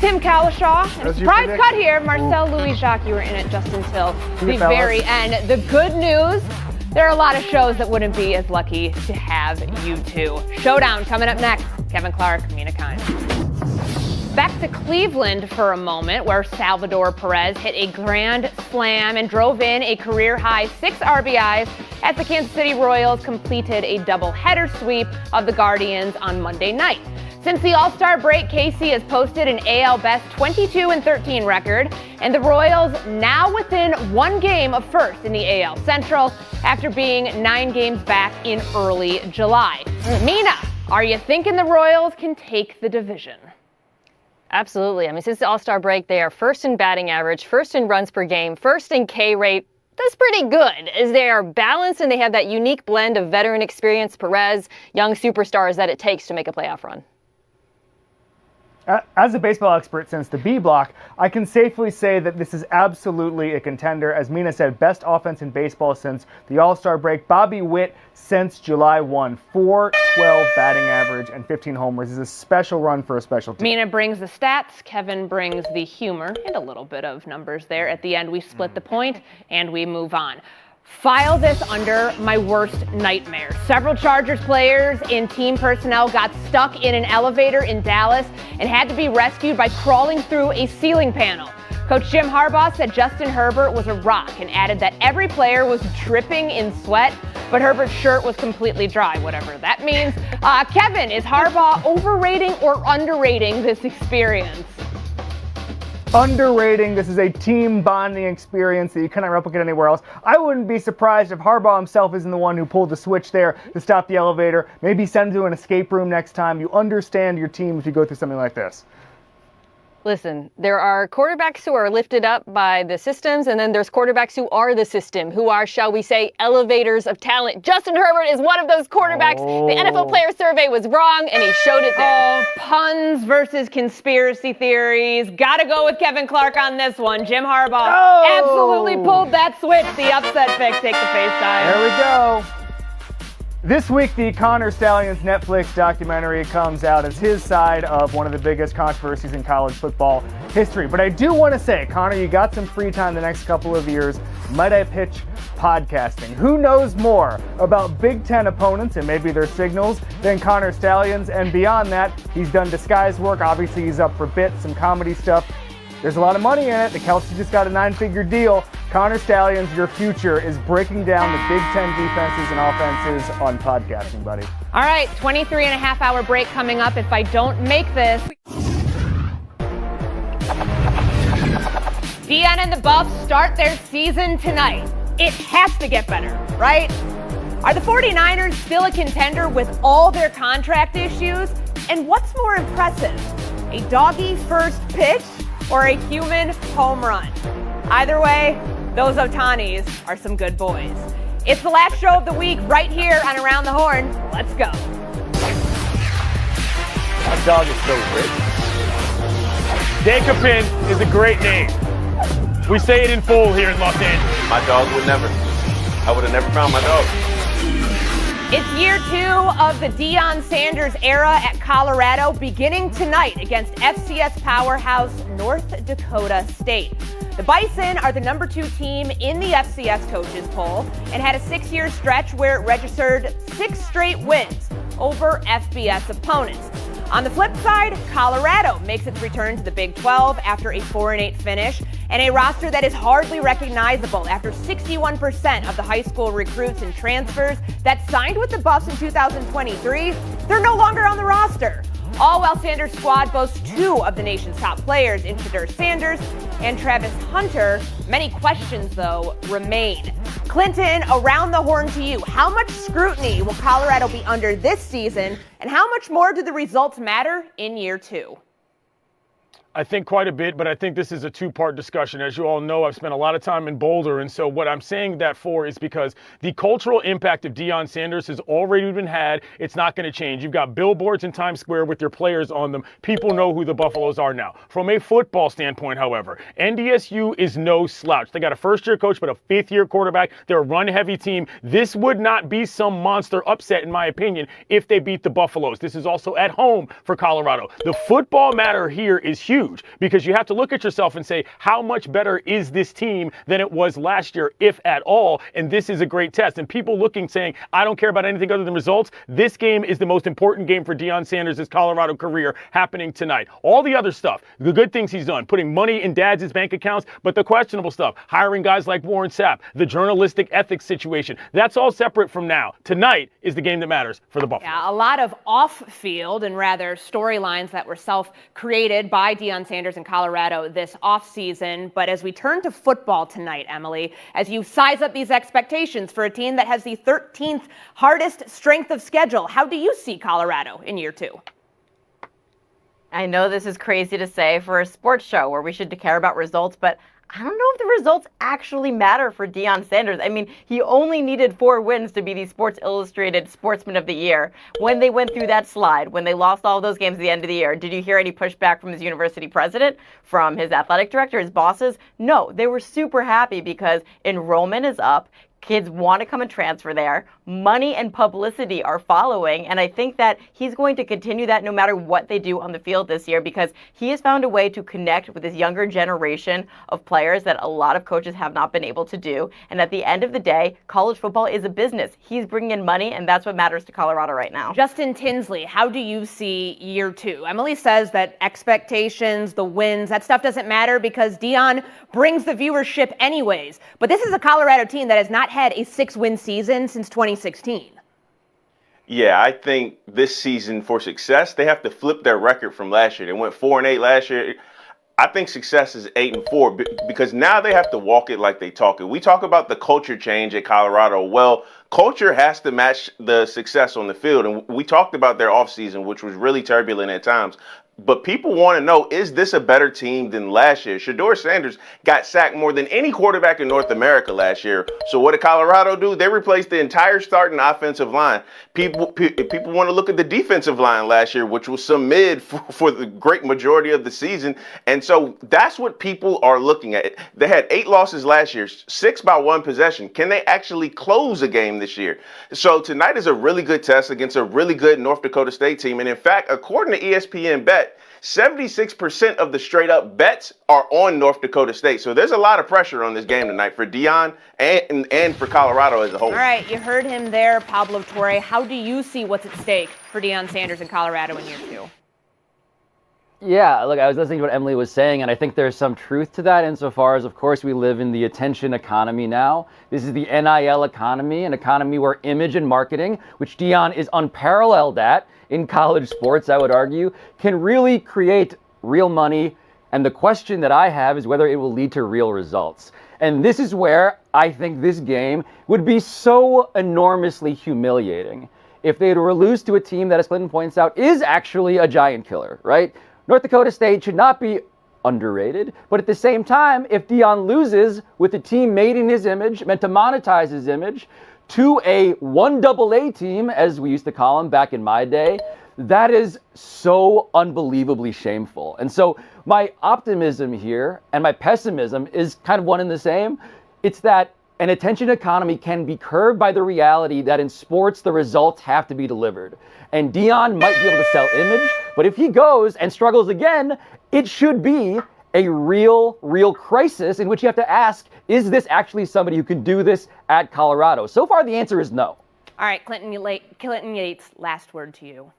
Tim Cowlishaw, and a surprise cut here. Marcel, Louis-Jacques, you were in it just until the very end. The good news, there are a lot of shows that wouldn't be as lucky to have you two. Showdown coming up next. Kevin Clark, Mina Kimes. Back to Cleveland for a moment, where Salvador Perez hit a grand slam and drove in a career-high 6 RBIs as the Kansas City Royals completed a doubleheader sweep of the Guardians on Monday night. Since the All-Star break, KC has posted an AL Best 22-13 record, and the Royals now within 1 game of first in the AL Central after being 9 games back in early July. Mina, are you thinking the Royals can take the division? Absolutely. I mean, since the All-Star break, they are first in batting average, first in runs per game, first in K rate. That's pretty good, as they are balanced and they have that unique blend of veteran experience, Perez, young superstars that it takes to make a playoff run. As a baseball expert since the B block, I can safely say that this is absolutely a contender. As Mina said, best offense in baseball since the All-Star break. Bobby Witt since July 1, 412 batting average and 15 homers is a special run for a special team. Mina brings the stats, Kevin brings the humor, and a little bit of numbers there. At the end, we split the point and we move on. File this under my worst nightmare. Several Chargers players in team personnel got stuck in an elevator in Dallas and had to be rescued by crawling through a ceiling panel. Coach Jim Harbaugh said Justin Herbert was a rock and added that every player was dripping in sweat, but Herbert's shirt was completely dry, whatever that means. Kevin, is Harbaugh overrating or underrating this experience? Underrating. This is a team bonding experience that you cannot replicate anywhere else. I wouldn't be surprised if Harbaugh himself isn't the one who pulled the switch there to stop the elevator. Maybe send him to an escape room next time. You understand your team if you go through something like this. Listen, there are quarterbacks who are lifted up by the systems, and then there's quarterbacks who are the system, who are, shall we say, elevators of talent. Justin Herbert is one of those quarterbacks. The NFL player survey was wrong, and he showed it there. Puns versus conspiracy theories. Gotta go with Kevin Clark on this one. Jim Harbaugh absolutely pulled that switch. The upset pick. Take the FaceTime. There we go. This week, the Connor Stalions Netflix documentary comes out as his side of one of the biggest controversies in college football history. But I do want to say, Connor, you got some free time the next couple of years. Might I pitch podcasting. Who knows more about Big Ten opponents and maybe their signals than Connor Stallions? And beyond that, he's done disguise work. Obviously, he's up for bits, some comedy stuff. There's a lot of money in it. The Kelsey just got a 9-figure deal. Connor Stallions, your future is breaking down the Big Ten defenses and offenses on podcasting, buddy. All right, 23-and-a-half-hour break coming up. If I don't make this. Deion and the Buffs start their season tonight. It has to get better, right? Are the 49ers still a contender with all their contract issues? And what's more impressive, a doggy first pitch or a human home run? Either way, those Otanis are some good boys. It's the last show of the week right here on Around the Horn. Let's go. My dog is so rich. Kaplan is a great name. We say it in full here in Los Angeles. My dog would never. I would have never found my dog. It's year 2 of the Deion Sanders era at Colorado, beginning tonight against FCS powerhouse North Dakota State. The Bison are the number 2 team in the FCS coaches poll and had a 6-year stretch where it registered 6 straight wins over FBS opponents. On the flip side, Colorado makes its return to the Big 12 after a 4-8 finish and a roster that is hardly recognizable after 61% of the high school recruits and transfers that signed with the Buffs in 2023, they're no longer on the roster. All while Sanders' squad boasts 2 of the nation's top players in Shedeur Sanders and Travis Hunter. Many questions, though, remain. Clinton, around the horn to you. How much scrutiny will Colorado be under this season, and how much more do the results matter in year 2? I think quite a bit, but I think this is a 2-part discussion. As you all know, I've spent a lot of time in Boulder, and so what I'm saying that for is because the cultural impact of Deion Sanders has already been had. It's not going to change. You've got billboards in Times Square with your players on them. People know who the Buffaloes are now. From a football standpoint, however, NDSU is no slouch. They got a first-year coach, but a 5th-year quarterback. They're a run-heavy team. This would not be some monster upset, in my opinion, if they beat the Buffaloes. This is also at home for Colorado. The football matter here is huge, because you have to look at yourself and say, how much better is this team than it was last year, if at all? And this is a great test. And people looking, saying, I don't care about anything other than results. This game is the most important game for Deion Sanders' Colorado career happening tonight. All the other stuff, the good things he's done, putting money in dads' bank accounts, but the questionable stuff, hiring guys like Warren Sapp, the journalistic ethics situation, that's all separate from now. Tonight is the game that matters for the Buffaloes. Yeah, a lot of off-field and rather storylines that were self-created by Deion Sanders in Colorado this offseason. But as we turn to football tonight, Emily, as you size up these expectations for a team that has the 13th hardest strength of schedule, how do you see Colorado in year 2? I know this is crazy to say for a sports show where we should care about results, but I don't know if the results actually matter for Deion Sanders. I mean, he only needed 4 wins to be the Sports Illustrated Sportsman of the Year. When they went through that slide, when they lost all those games at the end of the year, did you hear any pushback from his university president, from his athletic director, his bosses? No, they were super happy because enrollment is up. Kids want to come and transfer there. Money and publicity are following. And I think that he's going to continue that no matter what they do on the field this year, because he has found a way to connect with this younger generation of players that a lot of coaches have not been able to do. And at the end of the day, college football is a business. He's bringing in money, and that's what matters to Colorado right now. Justin Tinsley, how do you see year 2? Emily says that expectations, the wins, that stuff doesn't matter because Deion brings the viewership anyways. But this is a Colorado team that has not had a 6-win season since 2016. Yeah, I think this season for success, they have to flip their record from last year. They went 4-8 last year. I think success is 8-4 because now they have to walk it like they talk it. We talk about the culture change at Colorado. Well, culture has to match the success on the field. And we talked about their offseason, which was really turbulent at times. But people want to know, is this a better team than last year? Shedeur Sanders got sacked more than any quarterback in North America last year. So what did Colorado do? They replaced the entire starting offensive line. People want to look at the defensive line last year, which was some mid for the great majority of the season. And so that's what people are looking at. They had 8 losses last year, 6 by 1 possession. Can they actually close a game this year? So tonight is a really good test against a really good North Dakota State team. And in fact, according to ESPN Bet, bet. 76% of the straight up bets are on North Dakota State. So there's a lot of pressure on this game tonight for Deion and for Colorado as a whole. All right, you heard him there, Pablo Torre. How do you see what's at stake for Deion Sanders in Colorado in year 2? Yeah, look, I was listening to what Emily was saying, and I think there's some truth to that insofar as, of course, we live in the attention economy now. This is the NIL economy, an economy where image and marketing, which Deion is unparalleled at in college sports, I would argue, can really create real money. And the question that I have is whether it will lead to real results. And this is where I think this game would be so enormously humiliating if they were to lose to a team that, as Clinton points out, is actually a giant killer, right? North Dakota State should not be underrated, but at the same time, if Deion loses with a team made in his image, meant to monetize his image, to a 1AA team, as we used to call them back in my day, that is so unbelievably shameful. And so my optimism here and my pessimism is kind of one and the same. It's that an attention economy can be curbed by the reality that in sports, the results have to be delivered. And Deion might be able to sell image, but if he goes and struggles again, it should be a real crisis in which you have to ask, is this actually somebody who can do this at Colorado? So far, the answer is no. All right, Clinton Yates, last word to you.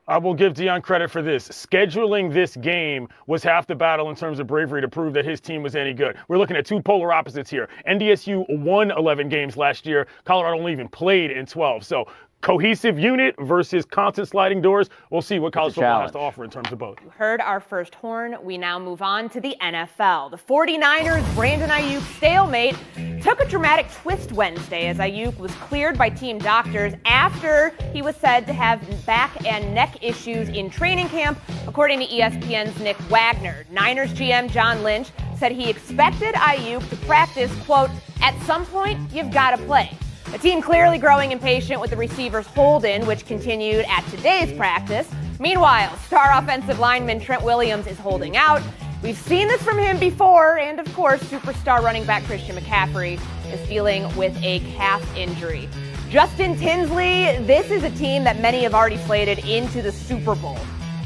I will give Deion credit for this. Scheduling this game was half the battle in terms of bravery to prove that his team was any good. We're looking at two polar opposites here. NDSU won 11 games last year. Colorado only even played in 12. So cohesive unit versus constant sliding doors. We'll see what college football has to offer in terms of both. You heard our first horn. We now move on to the NFL. The 49ers, Brandon Ayuk stalemate took a dramatic twist Wednesday as Ayuk was cleared by team doctors after he was said to have back and neck issues in training camp, according to ESPN's Nick Wagner. Niners GM John Lynch said he expected Ayuk to practice, quote, at some point, you've got to play. The team clearly growing impatient with the receivers hold-in, which continued at today's practice. Meanwhile, star offensive lineman Trent Williams is holding out. We've seen this from him before, and of course, superstar running back Christian McCaffrey is dealing with a calf injury. Justin Tinsley, this is a team that many have already slated into the Super Bowl.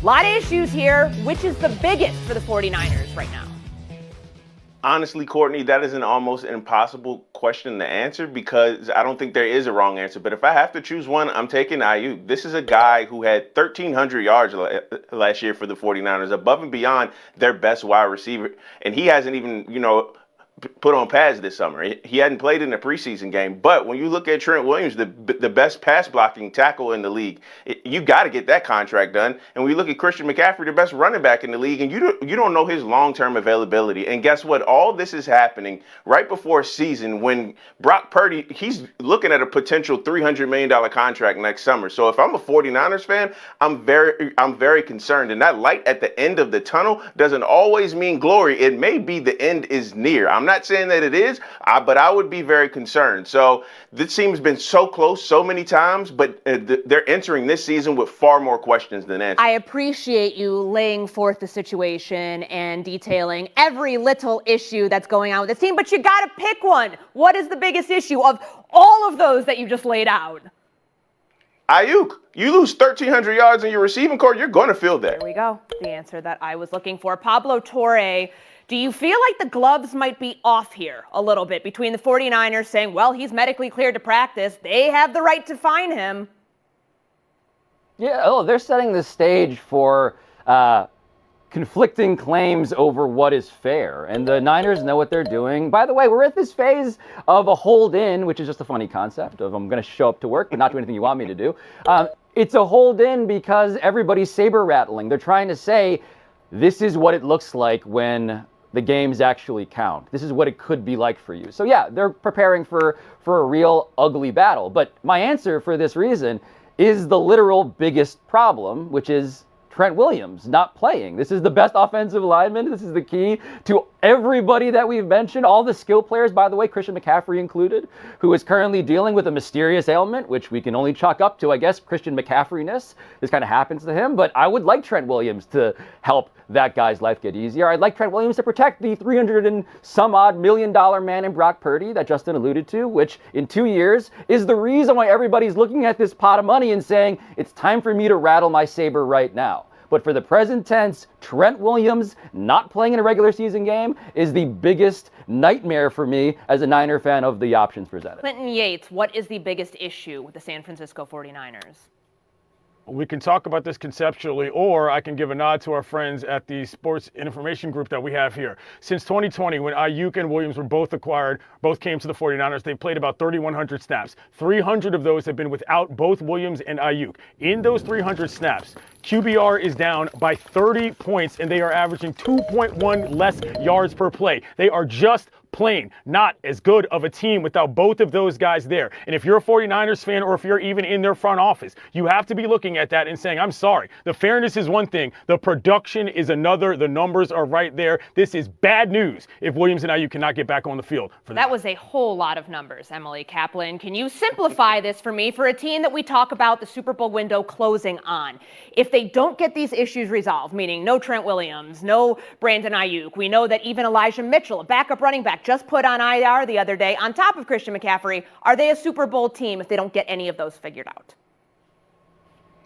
A lot of issues here. Which is the biggest for the 49ers right now? Honestly, Courtney, that is an almost impossible question to answer because I don't think there is a wrong answer. But if I have to choose one, I'm taking Ayuk. This is a guy who had 1,300 yards last year for the 49ers, above and beyond their best wide receiver. And he hasn't even, put on pads this summer. He hadn't played in a preseason game. But when you look at Trent Williams, the best pass blocking tackle in the league, you got to get that contract done. And when you look at Christian McCaffrey, the best running back in the league, and you don't know his long-term availability. And guess what? All this is happening right before a season when Brock Purdy, he's looking at a potential $300 million contract next summer. So if I'm a 49ers fan, I'm very concerned. And that light at the end of the tunnel doesn't always mean glory. It may be the end is near. I'm not saying that it is, but I would be very concerned. So this team's been so close so many times, but they're entering this season with far more questions than answers. I appreciate you laying forth the situation and detailing every little issue that's going on with this team, but you got to pick one. What is the biggest issue of all of those that you just laid out? Ayuk, you lose 1,300 yards in your receiving core, you're going to feel that. There we go. The answer that I was looking for. Pablo Torre, do you feel like the gloves might be off here a little bit between the 49ers saying, well, he's medically cleared to practice. They have the right to fine him. Yeah, they're setting the stage for conflicting claims over what is fair. And the Niners know what they're doing. By the way, we're at this phase of a hold-in, which is just a funny concept of I'm going to show up to work but not do anything you want me to do. It's a hold-in because everybody's saber-rattling. They're trying to say, this is what it looks like when the games actually count. This is what it could be like for you. So yeah, they're preparing for a real ugly battle. But my answer for this reason is the literal biggest problem, which is Trent Williams not playing. This is the best offensive lineman. This is the key to everybody that we've mentioned, all the skill players, by the way, Christian McCaffrey included, who is currently dealing with a mysterious ailment, which we can only chalk up to, I guess, Christian McCaffrey-ness. This kind of happens to him, but I would like Trent Williams to help that guy's life get easier. I'd like Trent Williams to protect the $300 and some odd million man in Brock Purdy that Justin alluded to, which in 2 years is the reason why everybody's looking at this pot of money and saying, it's time for me to rattle my saber right now. But for the present tense, Trent Williams not playing in a regular season game is the biggest nightmare for me as a Niner fan of the options presented. Clinton Yates, what is the biggest issue with the San Francisco 49ers? We can talk about this conceptually, or I can give a nod to our friends at the sports information group that we have here. Since 2020, when Ayuk and Williams were both acquired, both came to the 49ers, they've played about 3,100 snaps. 300 of those have been without both Williams and Ayuk. In those 300 snaps, QBR is down by 30 points, and they are averaging 2.1 less yards per play. They are just plain not as good of a team without both of those guys there. And if you're a 49ers fan, or if you're even in their front office, you have to be looking at that and saying, I'm sorry, the fairness is one thing, the production is another, the numbers are right there. This is bad news if Williams and Ayuk cannot get back on the field. That was a whole lot of numbers, Emily Kaplan. Can you simplify this for me for a team that we talk about the Super Bowl window closing on? If they don't get these issues resolved, meaning no Trent Williams, no Brandon Ayuk, we know that even Elijah Mitchell, a backup running back, just put on IR the other day on top of Christian McCaffrey. Are they a Super Bowl team if they don't get any of those figured out?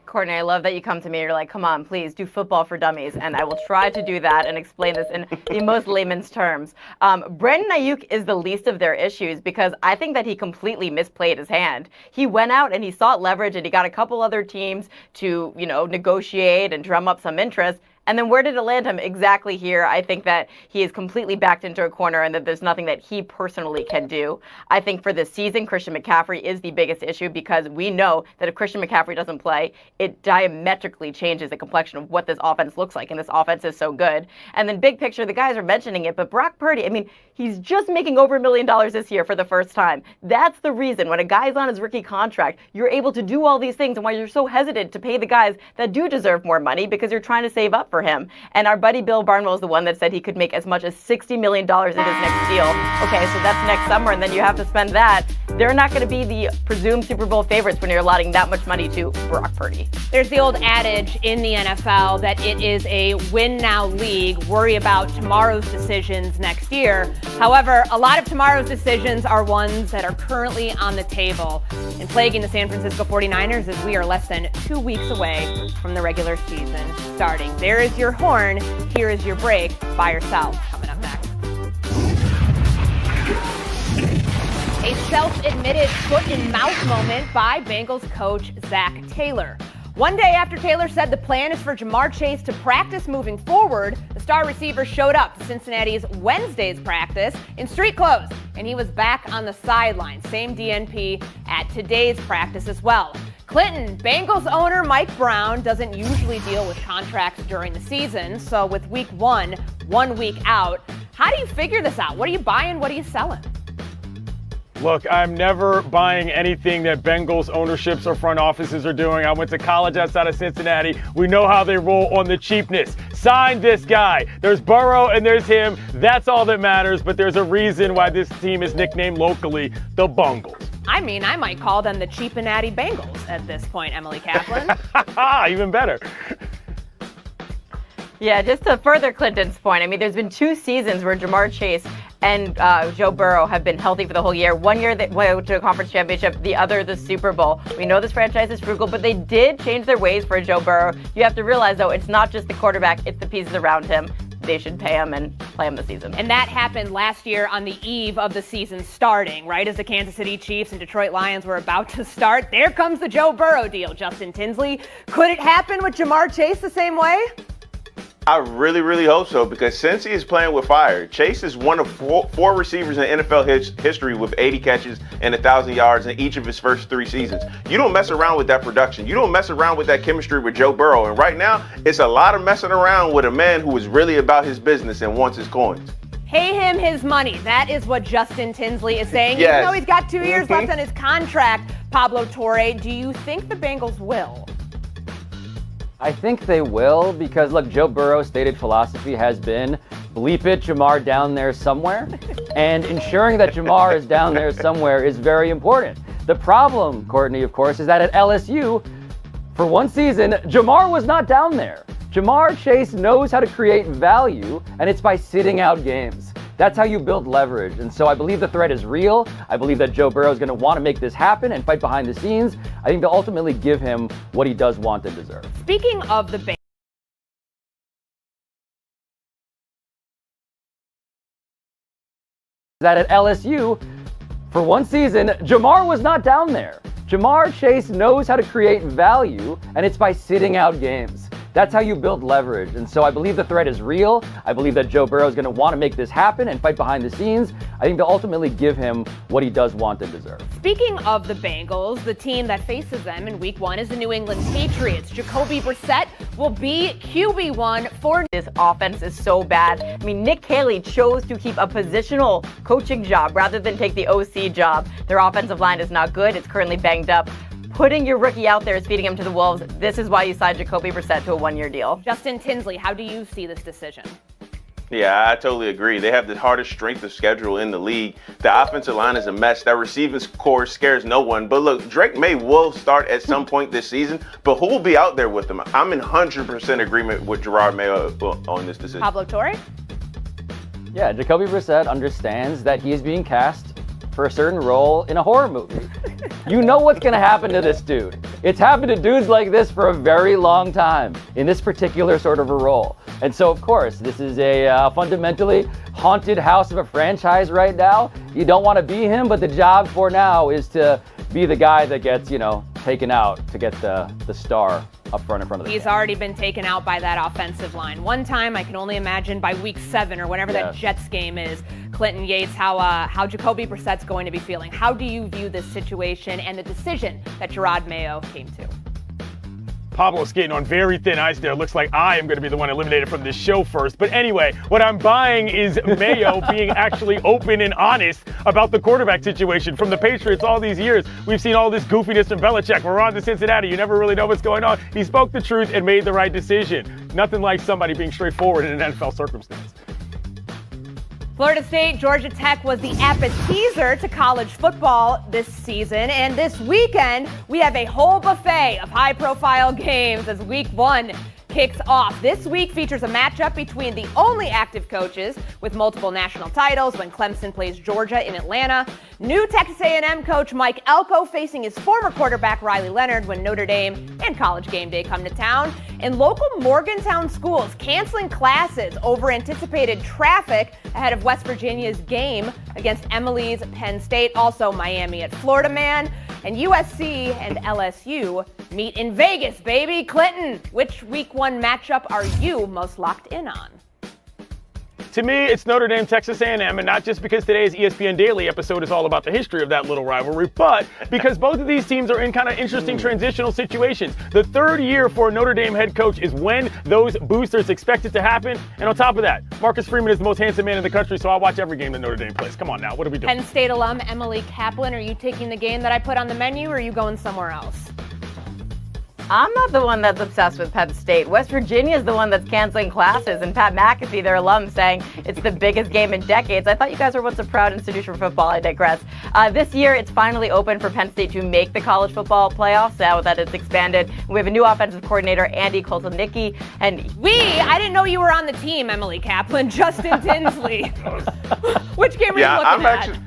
Courtney, I love that you come to me and you're like, come on, please do football for dummies. And I will try to do that and explain this in the most layman's terms. Brandon Ayuk is the least of their issues because I think that he completely misplayed his hand. He went out and he sought leverage and he got a couple other teams to, negotiate and drum up some interest. And then where did it land him? Exactly here. I think that he is completely backed into a corner and that there's nothing that he personally can do. I think for this season, Christian McCaffrey is the biggest issue because we know that if Christian McCaffrey doesn't play, it diametrically changes the complexion of what this offense looks like. And this offense is so good. And then big picture, the guys are mentioning it, but Brock Purdy, he's just making over $1 million this year for the first time. That's the reason when a guy's on his rookie contract, you're able to do all these things and why you're so hesitant to pay the guys that do deserve more money because you're trying to save up for him. And our buddy Bill Barnwell is the one that said he could make as much as $60 million in his next deal. Okay, so that's next summer, and then you have to spend that. They're not going to be the presumed Super Bowl favorites when you're allotting that much money to Brock Purdy. There's the old adage in the NFL that it is a win-now league, worry about tomorrow's decisions next year. However, a lot of tomorrow's decisions are ones that are currently on the table. And plaguing the San Francisco 49ers as we are less than 2 weeks away from the regular season starting. There is your horn. Here is your break by yourself. Coming up next. A self-admitted foot-in-mouth moment by Bengals coach Zach Taylor. One day after Taylor said the plan is for Ja'Marr Chase to practice moving forward, the star receiver showed up to Cincinnati's Wednesday's practice in street clothes, and he was back on the sideline. Same DNP at today's practice as well. Clinton, Bengals owner Mike Brown doesn't usually deal with contracts during the season, so with week 1 week out, how do you figure this out? What are you buying? What are you selling? Look, I'm never buying anything that Bengals ownerships or front offices are doing. I went to college outside of Cincinnati. We know how they roll on the cheapness. Sign this guy. There's Burrow and there's him. That's all that matters, but there's a reason why this team is nicknamed locally the Bungles. I might call them the Cheapinati Bengals at this point, Emily Kaplan. Even better. Yeah, just to further Clinton's point, there's been 2 seasons where Ja'Marr Chase and Joe Burrow have been healthy for the whole year. One year they went to a conference championship, the other the Super Bowl. We know this franchise is frugal, but they did change their ways for Joe Burrow. You have to realize, though, it's not just the quarterback, it's the pieces around him. They should pay him and play him this season. And that happened last year on the eve of the season starting, right? As the Kansas City Chiefs and Detroit Lions were about to start. There comes the Joe Burrow deal, Justin Tinsley. Could it happen with Ja'Marr Chase the same way? I really, really hope so, because since he is playing with fire, Chase is one of four receivers in NFL history with 80 catches and 1,000 yards in each of his first 3 seasons. You don't mess around with that production. You don't mess around with that chemistry with Joe Burrow. And right now, it's a lot of messing around with a man who is really about his business and wants his coins. Pay him his money. That is what Justin Tinsley is saying. Yes. Even though he's got 2 years left on his contract, Pablo Torre, do you think the Bengals will? I think they will because, look, Joe Burrow's stated philosophy has been bleep it, Ja'Marr down there somewhere. And ensuring that Ja'Marr is down there somewhere is very important. The problem, Courtney, of course, is that at LSU, for 1 season, Ja'Marr was not down there. Ja'Marr Chase knows how to create value, and it's by sitting out games. That's how you build leverage. And so I believe the threat is real. I believe that Joe Burrow is going to want to make this happen and fight behind the scenes. I think they'll ultimately give him what he does want and deserve. Speaking of the that at LSU, for one season, Jamar was not down there. Jamar Chase knows how to create value, and it's by sitting out games. That's how you build leverage. And so I believe the threat is real. I believe that Joe Burrow is going to want to make this happen and fight behind the scenes. I think they'll ultimately give him what he does want and deserve. Speaking of the Bengals, the team that faces them in Week 1 is the New England Patriots. Jacoby Brissett will be QB1 for... This offense is so bad. I mean, Nick Haley chose to keep a positional coaching job rather than take the OC job. Their offensive line is not good. It's currently banged up. Putting your rookie out there is feeding him to the wolves. This is why you signed Jacoby Brissett to a 1-year deal. Justin Tinsley, how do you see this decision? Yeah, I totally agree. They have the hardest strength of schedule in the league. The offensive line is a mess. That receiving core scares no one. But look, Drake May will start at some point this season, but who will be out there with him? I'm in 100% agreement with Gerard Mayo on this decision. Pablo Torre? Yeah, Jacoby Brissett understands that he is being cast for a certain role in a horror movie. You know what's going to happen to this dude. It's happened to dudes like this for a very long time in this particular sort of a role. And so, of course, this is a fundamentally haunted house of a franchise right now. You don't want to be him, but the job for now is to be the guy that gets, taken out to get the star up front in front of the He's already been taken out by that offensive line. One time, I can only imagine by week 7 or whenever that Jets game is, Clinton Yates, how Jacoby Brissett's going to be feeling. How do you view this situation and the decision that Gerard Mayo came to? Pablo's skating on very thin ice there. Looks like I am going to be the one eliminated from this show first. But anyway, what I'm buying is Mayo being actually open and honest about the quarterback situation. From the Patriots all these years, we've seen all this goofiness from Belichick. We're on to Cincinnati. You never really know what's going on. He spoke the truth and made the right decision. Nothing like somebody being straightforward in an NFL circumstance. Florida State, Georgia Tech was the appetizer to college football this season. And this weekend, we have a whole buffet of high-profile games as Week 1 kicks off. This week features a matchup between the only active coaches with multiple national titles when Clemson plays Georgia in Atlanta. New Texas A&M coach Mike Elko facing his former quarterback Riley Leonard when Notre Dame and College Game Day come to town. And local Morgantown schools canceling classes over anticipated traffic ahead of West Virginia's game against Emily's Penn State. Also Miami at Florida Man. And USC and LSU meet in Vegas, baby. Clinton, which Week 1 matchup are you most locked in on? To me, it's Notre Dame, Texas A&M, and not just because today's ESPN Daily episode is all about the history of that little rivalry, but because both of these teams are in kind of interesting transitional situations. The third year for a Notre Dame head coach is when those boosters expect it to happen. And on top of that, Marcus Freeman is the most handsome man in the country, so I'll watch every game that Notre Dame plays. Come on now, what are we doing? Penn State alum Emily Kaplan, are you taking the game that I put on the menu, or are you going somewhere else? I'm not the one that's obsessed with Penn State. West Virginia is the one that's canceling classes, and Pat McAfee, their alum, saying it's the biggest game in decades. I thought you guys were once a proud institution for football. I digress. This year, it's finally open for Penn State to make the college football playoffs now that it's expanded. We have a new offensive coordinator, Andy Koltelnicki, and I didn't know you were on the team, Emily Kaplan. Justin Tinsley. Which game are you looking at?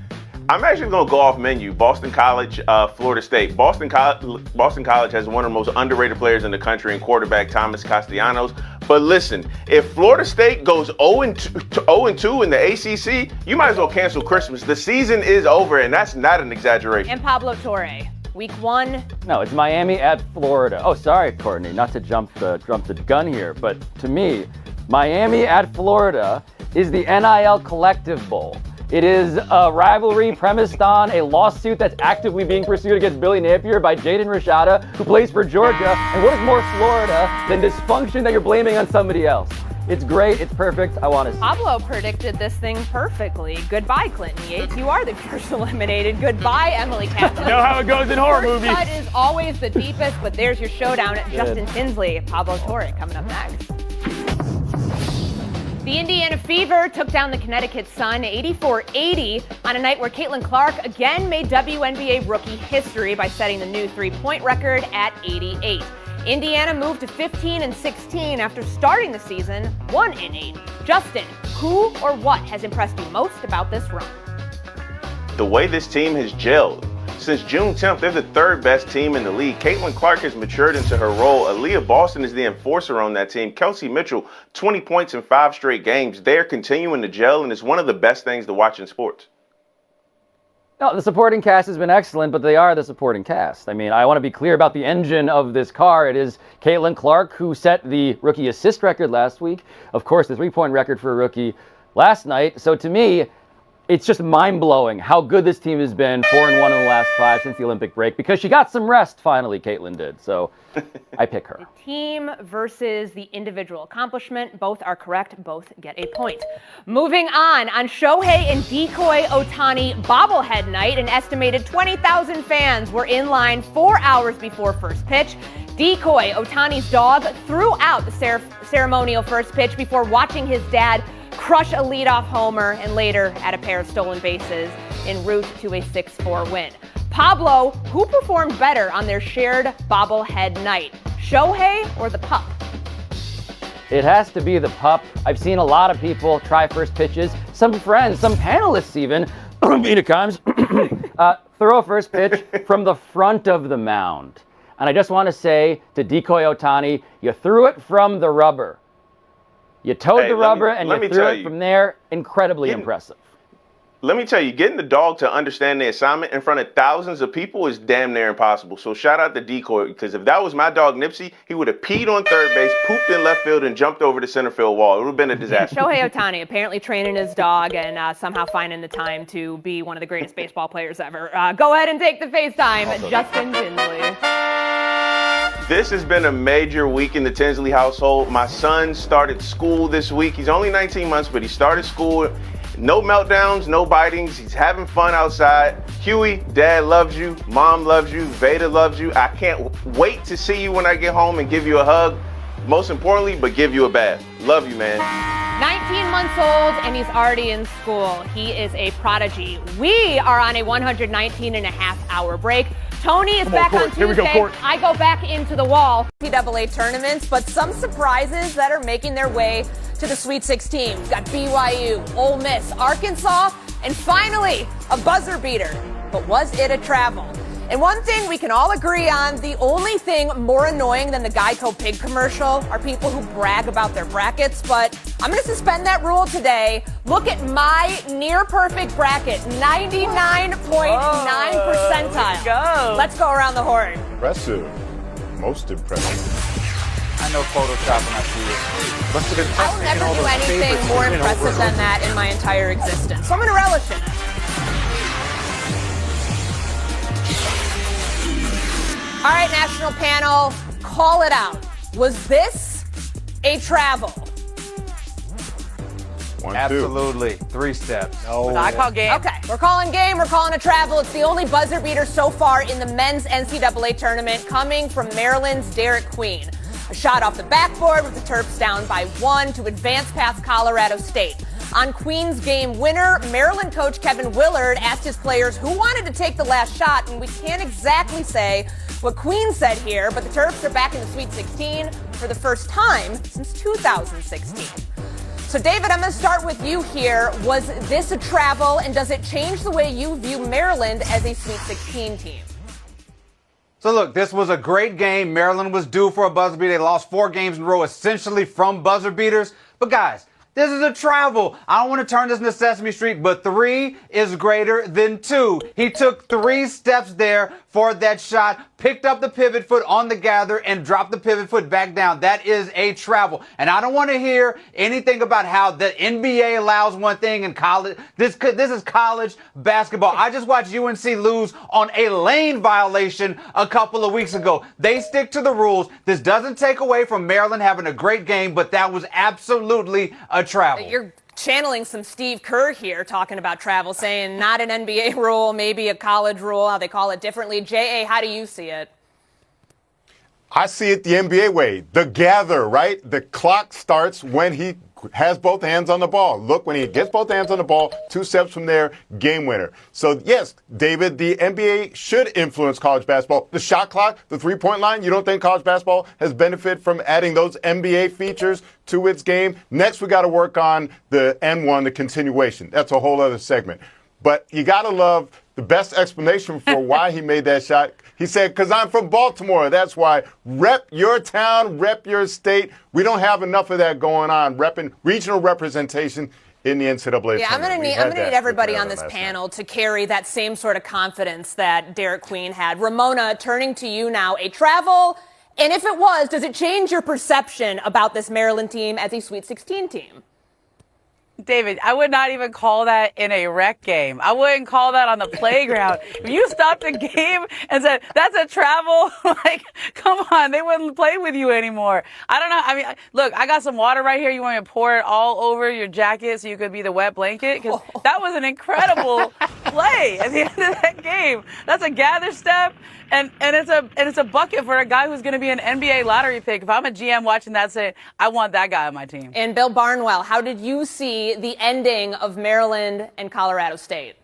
I'm actually going to go off menu. Boston College, Florida State. Boston College has one of the most underrated players in the country in quarterback Thomas Castellanos. But listen, if Florida State goes 0-2 in the ACC, you might as well cancel Christmas. The season is over, and that's not an exaggeration. And Pablo Torre, Week 1. No, it's Miami at Florida. Oh, sorry, Courtney, not to jump the gun here, but to me, Miami at Florida is the NIL Collective Bowl. It is a rivalry premised on a lawsuit that's actively being pursued against Billy Napier by Jaden Rashada, who plays for Georgia. And what is more Florida than dysfunction that you're blaming on somebody else? It's great. It's perfect. I want to see. Pablo predicted this thing perfectly. Goodbye, Clinton Yates. You are the first eliminated. Goodbye, Emily Kaplan. You know how it goes in horror movies. First cut is always the deepest, but there's your showdown at Justin Tinsley. Pablo Torre coming up next. The Indiana Fever took down the Connecticut Sun 84-80 on a night where Caitlin Clark again made WNBA rookie history by setting the new three-point record at 88. Indiana moved to 15-16 after starting the season 1-8. Justin, who or what has impressed you most about this run? The way this team has gelled. Since June 10th, they're the third best team in the league. Caitlin Clark has matured into her role. Aaliyah Boston is the enforcer on that team. Kelsey Mitchell, 20 points in 5 straight games. They're continuing to gel, and it's one of the best things to watch in sports. No, the supporting cast has been excellent, but they are the supporting cast. I mean, I want to be clear about the engine of this car. It is Caitlin Clark, who set the rookie assist record last week. Of course, the three-point record for a rookie last night. So to me, it's just mind-blowing how good this team has been, 4-1 in the last 5 since the Olympic break, because she got some rest finally, Caitlin did. So I pick her. Team versus the individual accomplishment. Both are correct. Both get a point. Moving on Shohei and Decoy Ohtani bobblehead night, an estimated 20,000 fans were in line 4 hours before first pitch. Decoy, Ohtani's dog, threw out the ceremonial first pitch before watching his dad crush a leadoff homer and later add a pair of stolen bases en route to a 6-4 win. Pablo, who performed better on their shared bobblehead night? Shohei or the pup? It has to be the pup. I've seen a lot of people try first pitches. Some friends, some panelists even, Mina times, throw a first pitch from the front of the mound. And I just want to say to Decoy Ohtani, you threw it from the rubber. You towed the rubber and you threw it from there. Incredibly impressive. Let me tell you, getting the dog to understand the assignment in front of thousands of people is damn near impossible. So shout out to Decoy, because if that was my dog Nipsey, he would have peed on third base, pooped in left field, and jumped over the center field wall. It would have been a disaster. Shohei Ohtani apparently training his dog and somehow finding the time to be one of the greatest baseball players ever. Go ahead and take the FaceTime, Justin Tinsley. This has been a major week in the Tinsley household. My son started school this week. He's only 19 months, but he started school. No meltdowns, no bitings. He's having fun outside. Huey, Dad loves you. Mom loves you. Veda loves you. I can't wait to see you when I get home and give you a hug. Most importantly, but give you a bath. Love you, man. 19 months old and he's already in school. He is a prodigy. We are on a 119.5-hour break. Tony is back on Tuesday. Here we go, Court. I go back into the wall. NCAA tournaments, but some surprises that are making their way to the Sweet 16. We've got BYU, Ole Miss, Arkansas, and finally a buzzer beater. But was it a travel? And one thing we can all agree on, the only thing more annoying than the Geico pig commercial are people who brag about their brackets, but I'm going to suspend that rule today. Look at my near-perfect bracket, 99.9 percentile. Let's go around the horn. Impressive. Most impressive. I know Photoshop when I see it. I will never do anything more impressive than that in my entire existence. So I'm going to relish in it. All right, national panel, call it out. Was this a travel? Absolutely. 3 steps. No. I call game. Okay, we're calling game. We're calling a travel. It's the only buzzer beater so far in the men's NCAA tournament, coming from Maryland's Derek Queen. A shot off the backboard with the Terps down by 1 to advance past Colorado State. On Queen's game winner, Maryland coach Kevin Willard asked his players who wanted to take the last shot, and we can't exactly say what Queen said here, but the Terps are back in the Sweet 16 for the first time since 2016. So, David, I'm going to start with you here. Was this a travel, and does it change the way you view Maryland as a Sweet 16 team? So, look, this was a great game. Maryland was due for a buzzer beater. They lost 4 games in a row essentially from buzzer beaters. But, guys, this is a travel. I don't want to turn this into Sesame Street, but 3 is greater than 2. He took 3 steps there for that shot, picked up the pivot foot on the gather, and dropped the pivot foot back down. That is a travel. And I don't want to hear anything about how the NBA allows one thing in college. This is college basketball. I just watched UNC lose on a lane violation a couple of weeks ago. They stick to the rules. This doesn't take away from Maryland having a great game, but that was absolutely a travel. You're channeling some Steve Kerr here, talking about travel, saying not an NBA rule, maybe a college rule, how they call it differently. J.A., how do you see it? I see it the NBA way. The gather, right? The clock starts when he has both hands on the ball. Look, when he gets both hands on the ball, 2 steps from there, game winner. So, yes, David, the NBA should influence college basketball. The shot clock, the three-point line, you don't think college basketball has benefited from adding those NBA features to its game? Next, we got to work on the N1, the continuation. That's a whole other segment. But you got to love the best explanation for why he made that shot. He said, because I'm from Baltimore. That's why. Rep your town, rep your state. We don't have enough of that going on. Repping regional representation in the NCAA Yeah, I'm tournament. going to need everybody on this panel to carry that same sort of confidence that Derek Queen had. Ramona, turning to you now, a travel, and if it was, does it change your perception about this Maryland team as a Sweet 16 team? David, I would not even call that in a rec game. I wouldn't call that on the playground. If you stopped a game and said, that's a travel, like, come on, they wouldn't play with you anymore. I don't know. I mean, look, I got some water right here. You want me to pour it all over your jacket so you could be the wet blanket? Because that was an incredible play at the end of that game. That's a gather step. And it's a bucket for a guy who's going to be an NBA lottery pick. If I'm a GM watching that, say, I want that guy on my team. And Bill Barnwell, how did you see the ending of Maryland and Colorado State?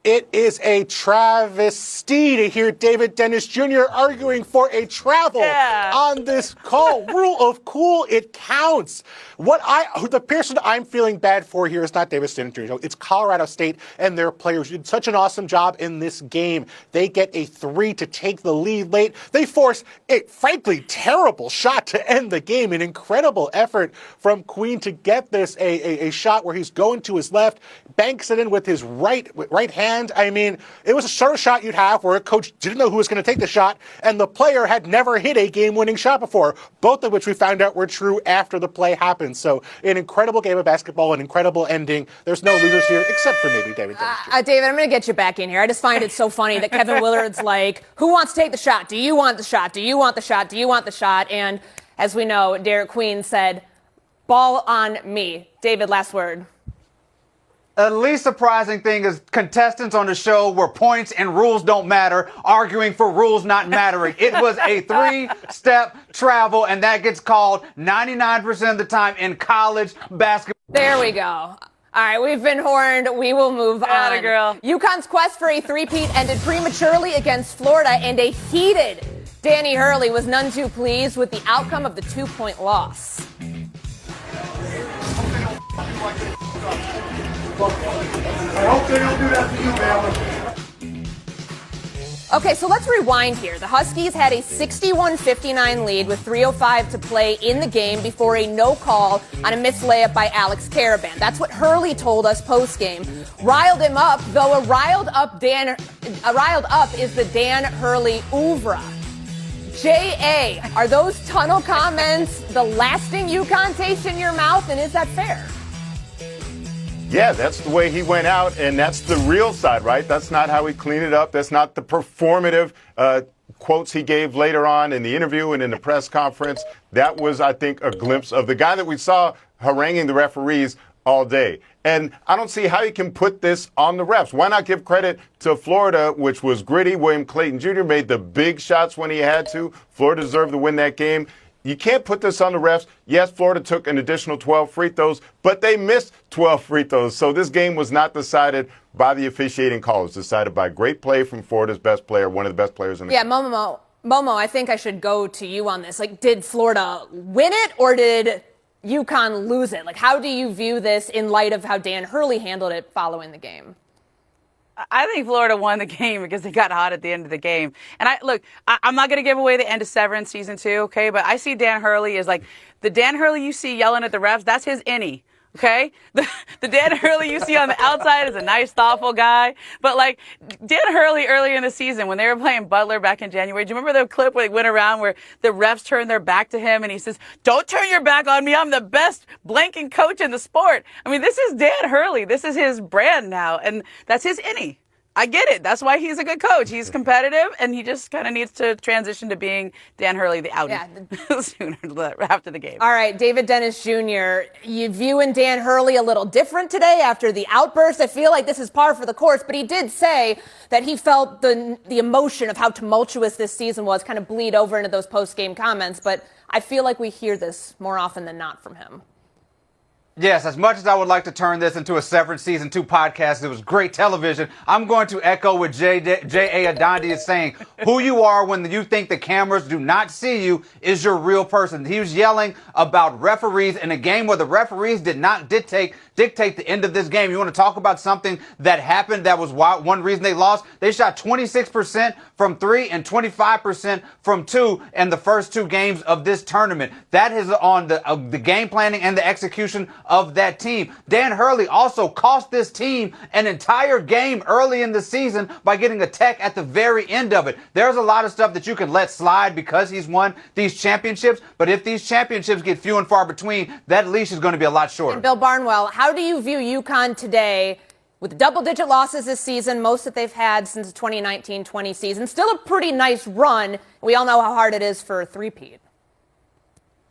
It is a travesty to hear David Dennis Jr. arguing for a travel on this call. Rule of cool, it counts. The person I'm feeling bad for here is not David Dennis Jr. It's Colorado State and their players who did such an awesome job in this game. They get a 3 to take the lead late. They force a, frankly, terrible shot to end the game. An incredible effort from Queen to get this a shot where he's going to his left, banks it in with his right hand. I mean, it was a sort of shot you'd have where a coach didn't know who was going to take the shot, and the player had never hit a game-winning shot before, both of which we found out were true after the play happened. So an incredible game of basketball, an incredible ending. There's no losers here, except for maybe David. David, I'm going to get you back in here. I just find it so funny that Kevin Willard's like, who wants to take the shot? Do you want the shot? Do you want the shot? Do you want the shot? And as we know, Derek Queen said, ball on me. David, last word. The least surprising thing is contestants on the show where points and rules don't matter, arguing for rules not mattering. It was a 3-step travel, and that gets called 99% of the time in college basketball. There we go. All right, we've been horned. We will move on. Girl. UConn's quest for a three-peat ended prematurely against Florida, and a heated Danny Hurley was none too pleased with the outcome of the 2-point loss. I hope they don't do that to you, Bama. Okay, so let's rewind here. The Huskies had a 61-59 lead with 3:05 to play in the game before a no call on a missed layup by Alex Caravan. That's what Hurley told us post-game. Riled him up, though a riled up is the Dan Hurley oeuvre. J.A., are those tunnel comments the lasting UConn taste in your mouth, and is that fair? Yeah, that's the way he went out, and that's the real side, right? That's not how he cleaned it up. That's not the performative quotes he gave later on in the interview and in the press conference. That was, I think, a glimpse of the guy that we saw haranguing the referees all day. And I don't see how you can put this on the refs. Why not give credit to Florida, which was gritty? William Clayton Jr. made the big shots when he had to. Florida deserved to win that game. You can't put this on the refs. Yes, Florida took an additional 12 free throws, but they missed 12 free throws. So this game was not decided by the officiating call. It was decided by great play from Florida's best player, one of the best players in the game. Yeah, Momo, I think I should go to you on this. Like, did Florida win it or did UConn lose it? Like, how do you view this in light of how Dan Hurley handled it following the game? I think Florida won the game because they got hot at the end of the game. And I'm not going to give away the end of Severance season 2, okay? But I see Dan Hurley as like the Dan Hurley you see yelling at the refs. That's his innie. Okay? The Dan Hurley you see on the outside is a nice, thoughtful guy. But, like, Dan Hurley earlier in the season, when they were playing Butler back in January, do you remember the clip where it went around where the refs turned their back to him and he says, don't turn your back on me. I'm the best blanking coach in the sport. I mean, this is Dan Hurley. This is his brand now, and that's his innie. I get it. That's why he's a good coach. He's competitive, and he just kind of needs to transition to being Dan Hurley, the outie, sooner after the game. All right, David Dennis Jr., you viewing Dan Hurley a little different today after the outburst? I feel like this is par for the course, but he did say that he felt the emotion of how tumultuous this season was kind of bleed over into those post-game comments, but I feel like we hear this more often than not from him. Yes, as much as I would like to turn this into a Severance Season 2 podcast, it was great television, I'm going to echo what J.A. Adande is saying. Who you are when you think the cameras do not see you is your real person. He was yelling about referees in a game where the referees did not dictate the end of this game. You want to talk about something that happened that was one reason they lost? They shot 26% from 3 and 25% from 2 in the first 2 games of this tournament. That is on the game planning and the execution of that team. Dan Hurley also cost this team an entire game early in the season by getting a tech at the very end of it. There's a lot of stuff that you can let slide because he's won these championships, but if these championships get few and far between, that leash is going to be a lot shorter. And Bill Barnwell, how do you view UConn today with double-digit losses this season, most that they've had since the 2019-20 season? Still a pretty nice run. We all know how hard it is for a three-peat.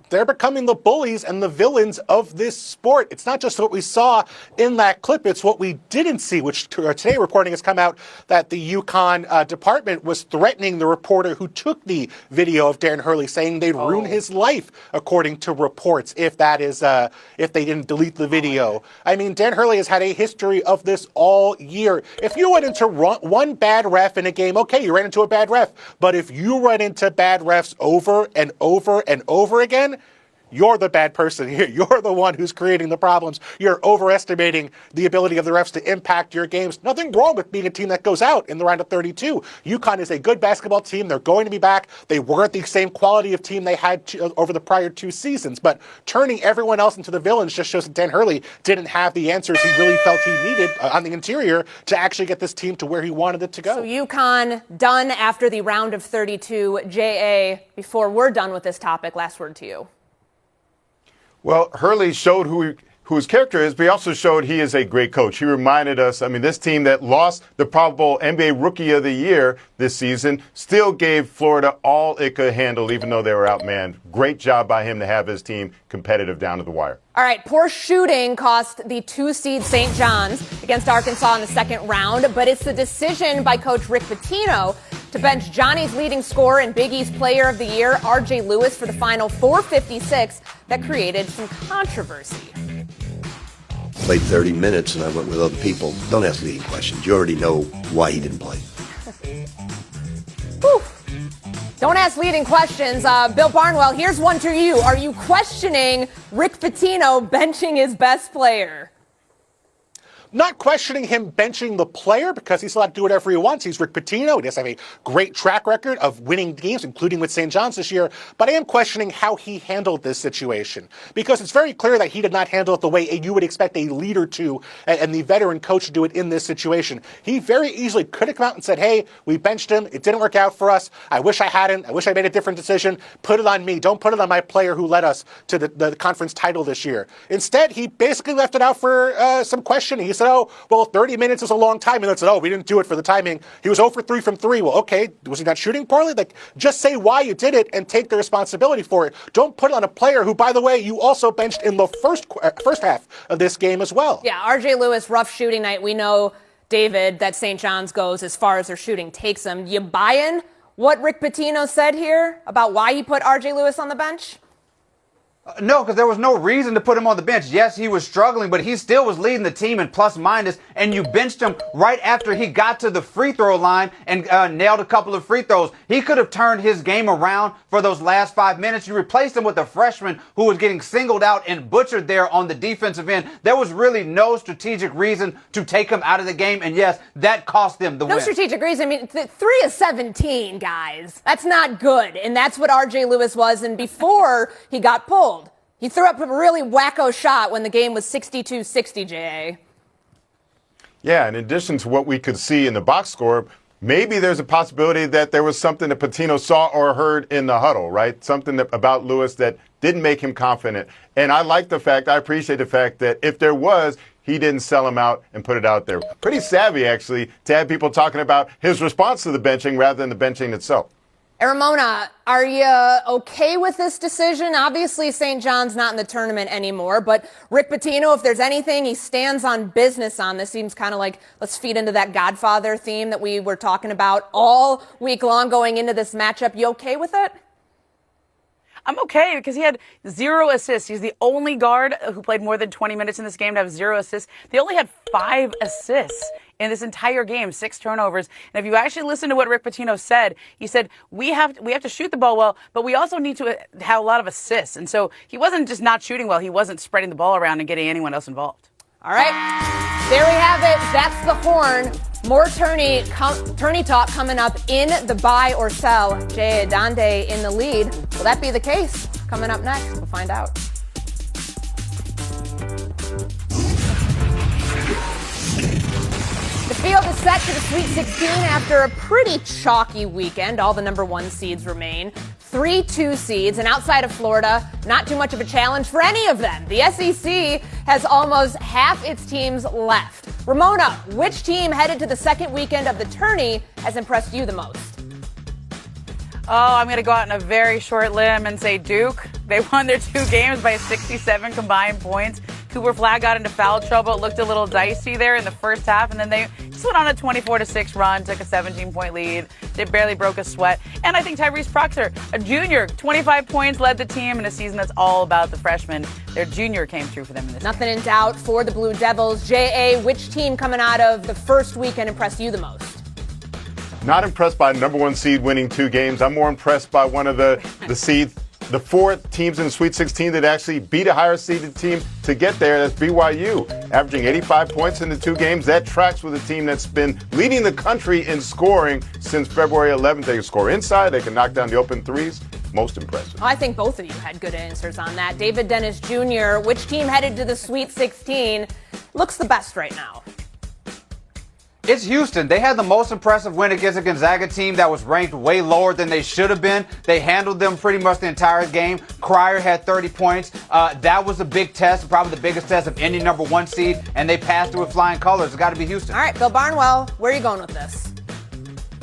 They're becoming the bullies and the villains of this sport. It's not just what we saw in that clip, it's what we didn't see, which today reporting has come out that the UConn department was threatening the reporter who took the video of Dan Hurley, saying they'd ruin his life, according to reports, if they didn't delete the video. I mean, Dan Hurley has had a history of this all year. If you went into one bad ref in a game, okay, you ran into a bad ref. But if you run into bad refs over and over and over again, you're the bad person here. You're the one who's creating the problems. You're overestimating the ability of the refs to impact your games. Nothing wrong with being a team that goes out in the round of 32. UConn is a good basketball team. They're going to be back. They weren't the same quality of team they had over the prior two seasons. But turning everyone else into the villains just shows that Dan Hurley didn't have the answers he really felt he needed on the interior to actually get this team to where he wanted it to go. So UConn done after the round of 32. J.A., before we're done with this topic, last word to you. Well, Hurley showed who his character is, but he also showed he is a great coach. He reminded us, I mean, this team that lost the probable NBA Rookie of the Year this season still gave Florida all it could handle, even though they were outmanned. Great job by him to have his team competitive down to the wire. All right, poor shooting cost the 2-seed St. John's against Arkansas in the second round, but it's the decision by Coach Rick Pitino to bench Johnny's leading scorer and Big East Player of the Year, R.J. Lewis, for the final 4:56 that created some controversy. Played 30 minutes and I went with other people. Don't ask leading questions. You already know why he didn't play. Whew. Don't ask leading questions. Bill Barnwell, here's one to you. Are you questioning Rick Pitino benching his best player? Not questioning him benching the player because he's allowed to do whatever he wants. He's Rick Pitino. He does have a great track record of winning games, including with St. John's this year. But I am questioning how he handled this situation because it's very clear that he did not handle it the way you would expect a leader to and the veteran coach to do it in this situation. He very easily could have come out and said, hey, we benched him. It didn't work out for us. I wish I hadn't. I wish I made a different decision. Put it on me. Don't put it on my player who led us to the conference title this year. Instead, he basically left it out for some questioning. He said, oh, well, 30 minutes is a long time. And then said, oh, we didn't do it for the timing. He was 0 for 3 from 3. Well, okay, was he not shooting poorly? Like, just say why you did it and take the responsibility for it. Don't put it on a player who, by the way, you also benched in the first half of this game as well. Yeah, R.J. Lewis, rough shooting night. We know, David, that St. John's goes as far as their shooting takes them. You buying what Rick Pitino said here about why he put R.J. Lewis on the bench? No, because there was no reason to put him on the bench. Yes, he was struggling, but he still was leading the team in plus minus, and you benched him right after he got to the free throw line and nailed a couple of free throws. He could have turned his game around for those last 5 minutes. You replaced him with a freshman who was getting singled out and butchered there on the defensive end. There was really no strategic reason to take him out of the game, and yes, that cost them the win. No strategic reason. I mean, 3 of 17, guys. That's not good, and that's what R.J. Lewis was, and before he got pulled. He threw up a really wacko shot when the game was 62-60, J.A. Yeah, in addition to what we could see in the box score, maybe there's a possibility that there was something that Pitino saw or heard in the huddle, right? Something about Lewis that didn't make him confident. And I appreciate the fact that if there was, he didn't sell him out and put it out there. Pretty savvy, actually, to have people talking about his response to the benching rather than the benching itself. Ramona, are you okay with this decision? Obviously, St. John's not in the tournament anymore, but Rick Pitino, if there's anything, he stands on business on this. Seems kind of like, let's feed into that Godfather theme that we were talking about all week long going into this matchup. You okay with it? I'm okay because he had 0 assists. He's the only guard who played more than 20 minutes in this game to have 0 assists. They only had 5 assists in this entire game, 6 turnovers. And if you actually listen to what Rick Pitino said, he said, we have to shoot the ball well, but we also need to have a lot of assists. And so he wasn't just not shooting well. He wasn't spreading the ball around and getting anyone else involved. All right. There we have it. That's the horn. More tourney talk coming up in the buy or sell. Adande in the lead. Will that be the case? Coming up next, we'll find out. field is set to the Sweet 16 after a pretty chalky weekend. All the number 1 seeds remain. 3 2 seeds, and outside of Florida, not too much of a challenge for any of them. The SEC has almost half its teams left. Ramona, which team headed to the second weekend of the tourney has impressed you the most? Oh, I'm going to go out on a very short limb and say Duke. They won their 2 games by 67 combined points. Cooper Flag got into foul trouble. It looked a little dicey there in the first half, and then they just went on a 24-6 run, took a 17-point lead. They barely broke a sweat. And I think Tyrese Proctor, a junior, 25 points, led the team in a season that's all about the freshmen. Their junior came through for them in this Nothing in doubt for the Blue Devils. J.A., which team coming out of the first weekend impressed you the most? Not impressed by number 1 seed winning 2 games. I'm more impressed by one of the seeds, the 4 teams in the Sweet 16 that actually beat a higher seeded team to get there. That's BYU, averaging 85 points in the 2 games. That tracks with a team that's been leading the country in scoring since February 11th. They can score inside. They can knock down the open threes. Most impressive. I think both of you had good answers on that. David Dennis Jr., which team headed to the Sweet 16 looks the best right now? It's Houston. They had the most impressive win against a Gonzaga team that was ranked way lower than they should have been. They handled them pretty much the entire game. Cryer had 30 points. That was a big test, probably the biggest test of any number 1 seed, and they passed it with flying colors. It's got to be Houston. All right, Bill Barnwell, where are you going with this?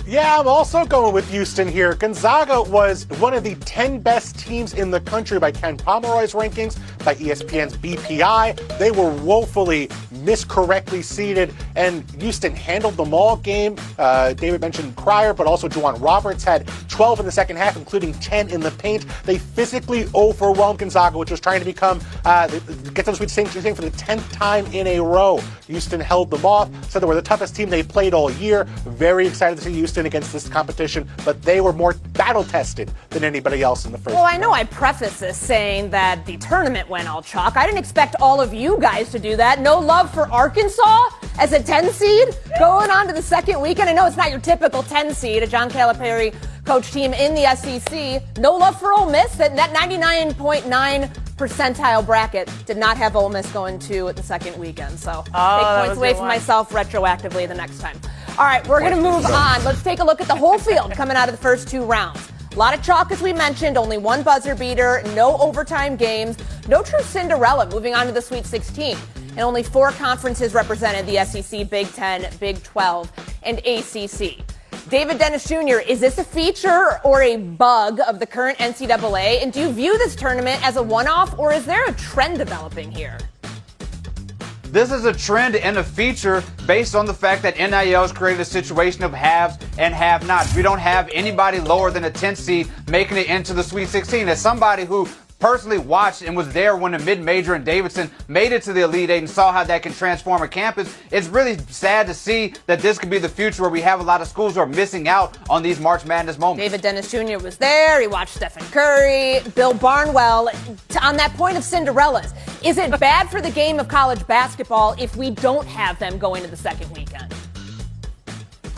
Yeah, I'm also going with Houston here. Gonzaga was one of the 10 best teams in the country by Ken Pomeroy's rankings, by ESPN's BPI. They were woefully miscorrectly seeded, and Houston handled them all game. David mentioned Cryer, but also Juwan Roberts had 12 in the second half, including 10 in the paint. They physically overwhelmed Gonzaga, which was trying to become get to the Sweet 16 for the 10th time in a row. Houston held them off, said they were the toughest team they played all year. Very excited to see Houston against this competition, but they were more battle-tested than anybody else in the first Well, I know I preface this saying that the tournament went all chalk. I didn't expect all of you guys to do that. No love for Arkansas as a 10 seed going on to the second weekend. I know it's not your typical 10 seed, a John Calipari coach team in the SEC. No love for Ole Miss. That 99.9 percentile bracket did not have Ole Miss going to the second weekend. So take points away from myself retroactively the next time. All right, we're going to move on. Let's take a look at the whole field coming out of the first 2 rounds. A lot of chalk, as we mentioned, only 1 buzzer beater, no overtime games, no true Cinderella moving on to the Sweet 16. And only 4 conferences represented: the SEC, Big 10, Big 12, and ACC. David Dennis Jr., is this a feature or a bug of the current NCAA? And do you view this tournament as a one-off, or is there a trend developing here? This is a trend and a feature based on the fact that NIL has created a situation of haves and have-nots. We don't have anybody lower than a 10th seed making it into the Sweet 16. As somebody who personally watched and was there when the mid-major and Davidson made it to the Elite Eight and saw how that can transform a campus, it's really sad to see that this could be the future where we have a lot of schools who are missing out on these March Madness moments. David Dennis Jr. was there. He watched Stephen Curry, Bill Barnwell. On that point of Cinderellas, is it bad for the game of college basketball if we don't have them going to the second weekend?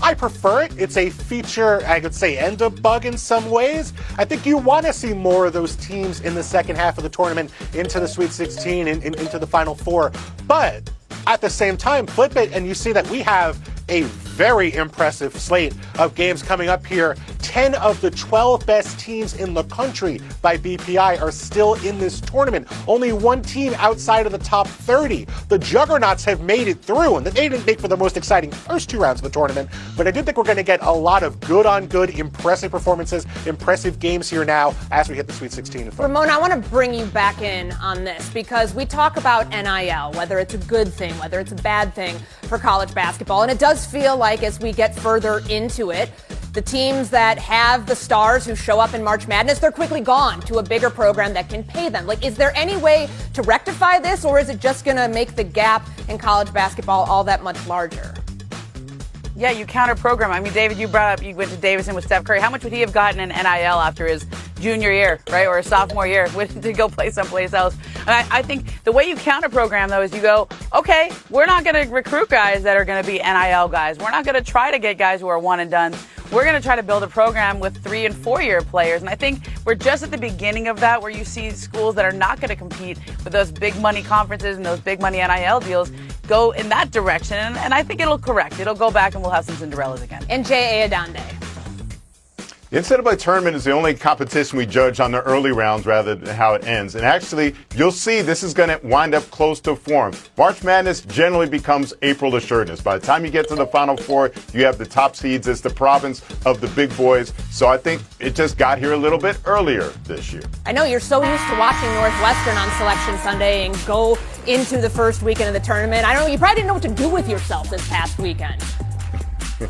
I prefer it. It's a feature, I could say, and a bug in some ways. I think you want to see more of those teams in the second half of the tournament into the Sweet 16 and into the Final Four. But at the same time, flip it and you see that we have a very impressive slate of games coming up here. 10 of the 12 best teams in the country by BPI are still in this tournament. Only 1 team outside of the top 30. The Juggernauts have made it through, and they didn't make for the most exciting first 2 rounds of the tournament, but I do think we're going to get a lot of good-on-good, impressive performances, impressive games here now as we hit the Sweet 16. Ramona, I want to bring you back in on this because we talk about NIL, whether it's a good thing, whether it's a bad thing for college basketball, and it does feel like as we get further into it, the teams that have the stars who show up in March Madness, they're quickly gone to a bigger program that can pay them. Like, is there any way to rectify this, or is it just going to make the gap in college basketball all that much larger? Yeah, you counter program. I mean, David, you brought up you went to Davidson with Steph Curry. How much would he have gotten in NIL after his junior year, right, or his sophomore year to go play someplace else? And I think the way you counter program, though, is you go, okay, we're not going to recruit guys that are going to be NIL guys. We're not going to try to get guys who are one and done. We're going to try to build a program with 3- and 4-year players. And I think we're just at the beginning of that, where you see schools that are not going to compete with those big money conferences and those big money NIL deals go in that direction. And I think it'll correct. It'll go back and we'll have some Cinderellas again. And J.A. Adande. The NCAA tournament is the only competition we judge on the early rounds rather than how it ends. And actually, you'll see this is going to wind up close to form. March Madness generally becomes April assuredness. By the time you get to the Final Four, you have the top seeds. It's the province of the big boys. So I think it just got here a little bit earlier this year. I know you're so used to watching Northwestern on Selection Sunday and go into the first weekend of the tournament. I don't know, you probably didn't know what to do with yourself this past weekend.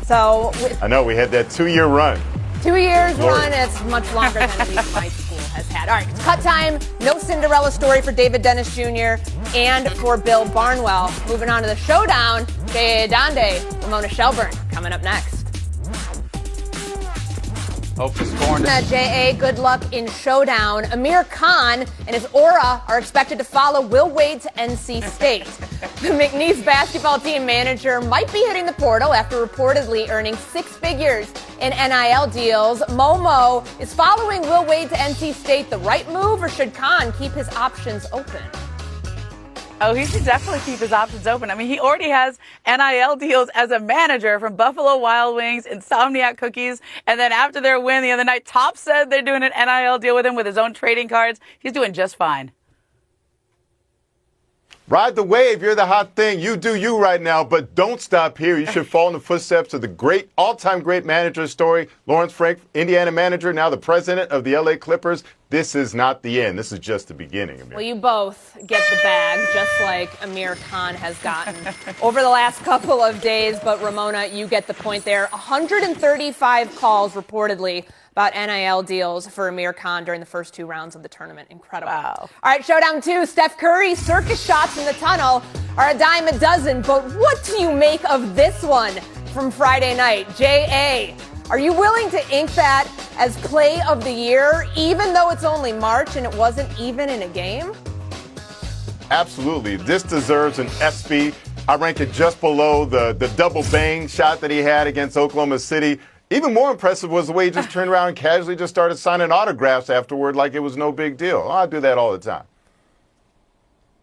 So I know, we had that 2-year run. 2 years run, it's much longer than at least my school has had. All right, it's cut time. No Cinderella story for David Dennis Jr. and for Bill Barnwell. Moving on to the showdown, J.A. Adande, Ramona Shelbourne, coming up next. Hope for scoring. J.A., good luck in showdown. Amir Khan and his aura are expected to follow Will Wade to NC State. The McNeese basketball team manager might be hitting the portal after reportedly earning 6 figures in NIL deals. Momo, is following Will Wade to NC State the right move, or should Khan keep his options open? Oh, he should definitely keep his options open. I mean, he already has NIL deals as a manager from Buffalo Wild Wings, Insomniac Cookies, and then after their win the other night, Top said they're doing an NIL deal with him with his own trading cards. He's doing just fine. Ride the wave. You're the hot thing. You do you right now, but don't stop here. You should follow in the footsteps of the great, all-time great manager story. Lawrence Frank, Indiana manager, now the president of the L.A. Clippers. This is not the end. This is just the beginning. Amir. Well, you both get the bag, just like Amir Khan has gotten over the last couple of days. But, Ramona, you get the point there. 135 calls reportedly about NIL deals for Amir Khan during the first 2 rounds of the tournament. Incredible. Wow. All right, showdown 2. Steph Curry's circus shots in the tunnel are a dime a dozen. But what do you make of this one from Friday night? J.A., are you willing to ink that as play of the year, even though it's only March and it wasn't even in a game? Absolutely. This deserves an SB. I rank it just below the double bang shot that he had against Oklahoma City. Even more impressive was the way he just turned around and casually just started signing autographs afterward like it was no big deal. Oh, I do that all the time.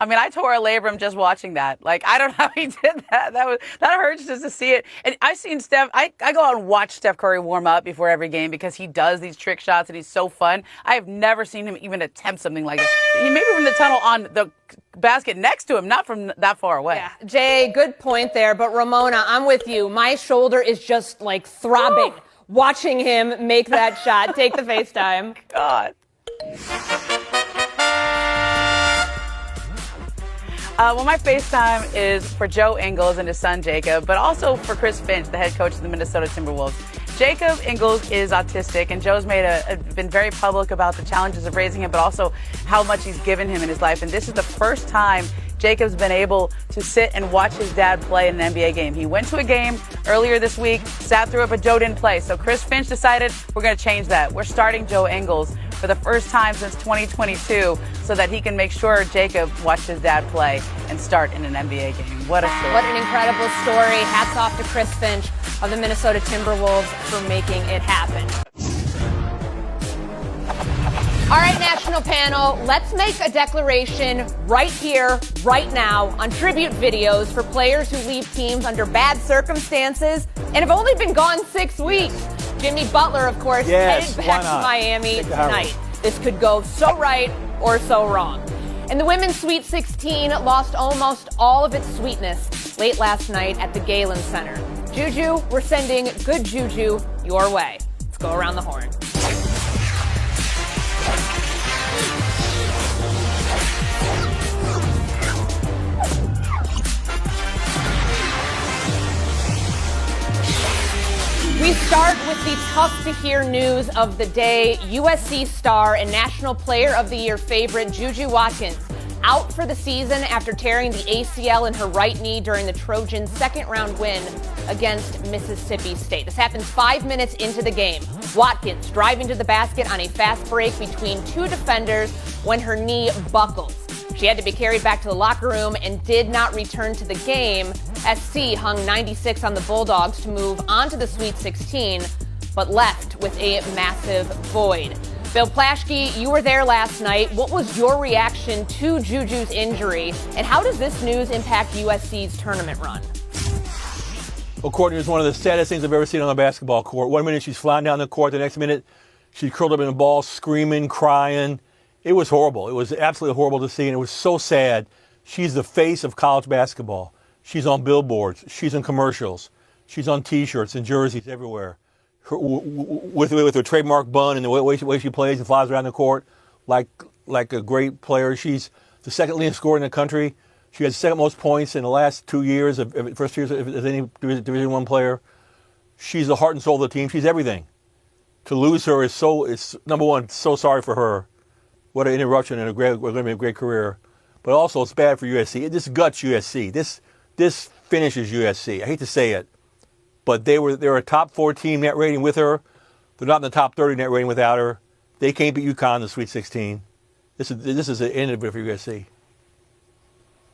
I mean, I tore a labrum just watching that. Like, I don't know how he did that. That hurts just to see it. And I've seen Steph. I go out and watch Steph Curry warm up before every game because he does these trick shots and he's so fun. I have never seen him even attempt something like that. He maybe from the tunnel on the basket next to him, not from that far away. Yeah, Jay, good point there. But Ramona, I'm with you. My shoulder is just like throbbing watching him make that shot. Take the FaceTime. God. Well, my FaceTime is for Joe Ingles and his son Jacob, but also for Chris Finch, the head coach of the Minnesota Timberwolves. Jacob Ingles is autistic, and Joe's been very public about the challenges of raising him, but also how much he's given him in his life. And this is the first time Jacob's been able to sit and watch his dad play in an NBA game. He went to a game earlier this week, sat through it, but Joe didn't play. So Chris Finch decided we're going to change that. We're starting Joe Ingles for the first time since 2022 so that he can make sure Jacob watched his dad play and start in an NBA game. What a story. What an incredible story. Hats off to Chris Finch of the Minnesota Timberwolves for making it happen. All right, national panel, let's make a declaration right here, right now, on tribute videos for players who leave teams under bad circumstances and have only been gone 6 weeks. Jimmy Butler, of course, headed back to Miami tonight. This could go so right or so wrong. And the women's Sweet 16 lost almost all of its sweetness late last night at the Galen Center. Juju, we're sending good juju your way. Let's go around the horn. We start with the tough-to-hear news of the day. USC star and National Player of the Year favorite Juju Watkins out for the season after tearing the ACL in her right knee during the Trojans' second-round win against Mississippi State. This happened 5 minutes into the game. Watkins driving to the basket on a fast break between 2 defenders when her knee buckles. She had to be carried back to the locker room and did not return to the game. SC hung 96 on the Bulldogs to move on to the Sweet 16, but left with a massive void. Bill Plaschke, you were there last night. What was your reaction to Juju's injury, and how does this news impact USC's tournament run? Well, Courtney, was one of the saddest things I've ever seen on a basketball court. 1 minute she's flying down the court, the next minute she's curled up in a ball, screaming, crying. It was horrible. It was absolutely horrible to see, and it was so sad. She's the face of college basketball. She's on billboards. She's in commercials. She's on T-shirts and jerseys everywhere. With her trademark bun and the way she plays and flies around the court like a great player. She's the second leading scorer in the country. She had the second most points in the last 2 years, first years of any Division I player. She's the heart and soul of the team. She's everything. To lose her it's number one, so sorry for her. What an interruption and going to be a great career. But also it's bad for USC. This guts USC. This finishes USC. I hate to say it, but they're a top 4 team net rating with her. They're not in the top 30 net rating without her. They can't beat UConn in the Sweet 16. This is the end of it for USC.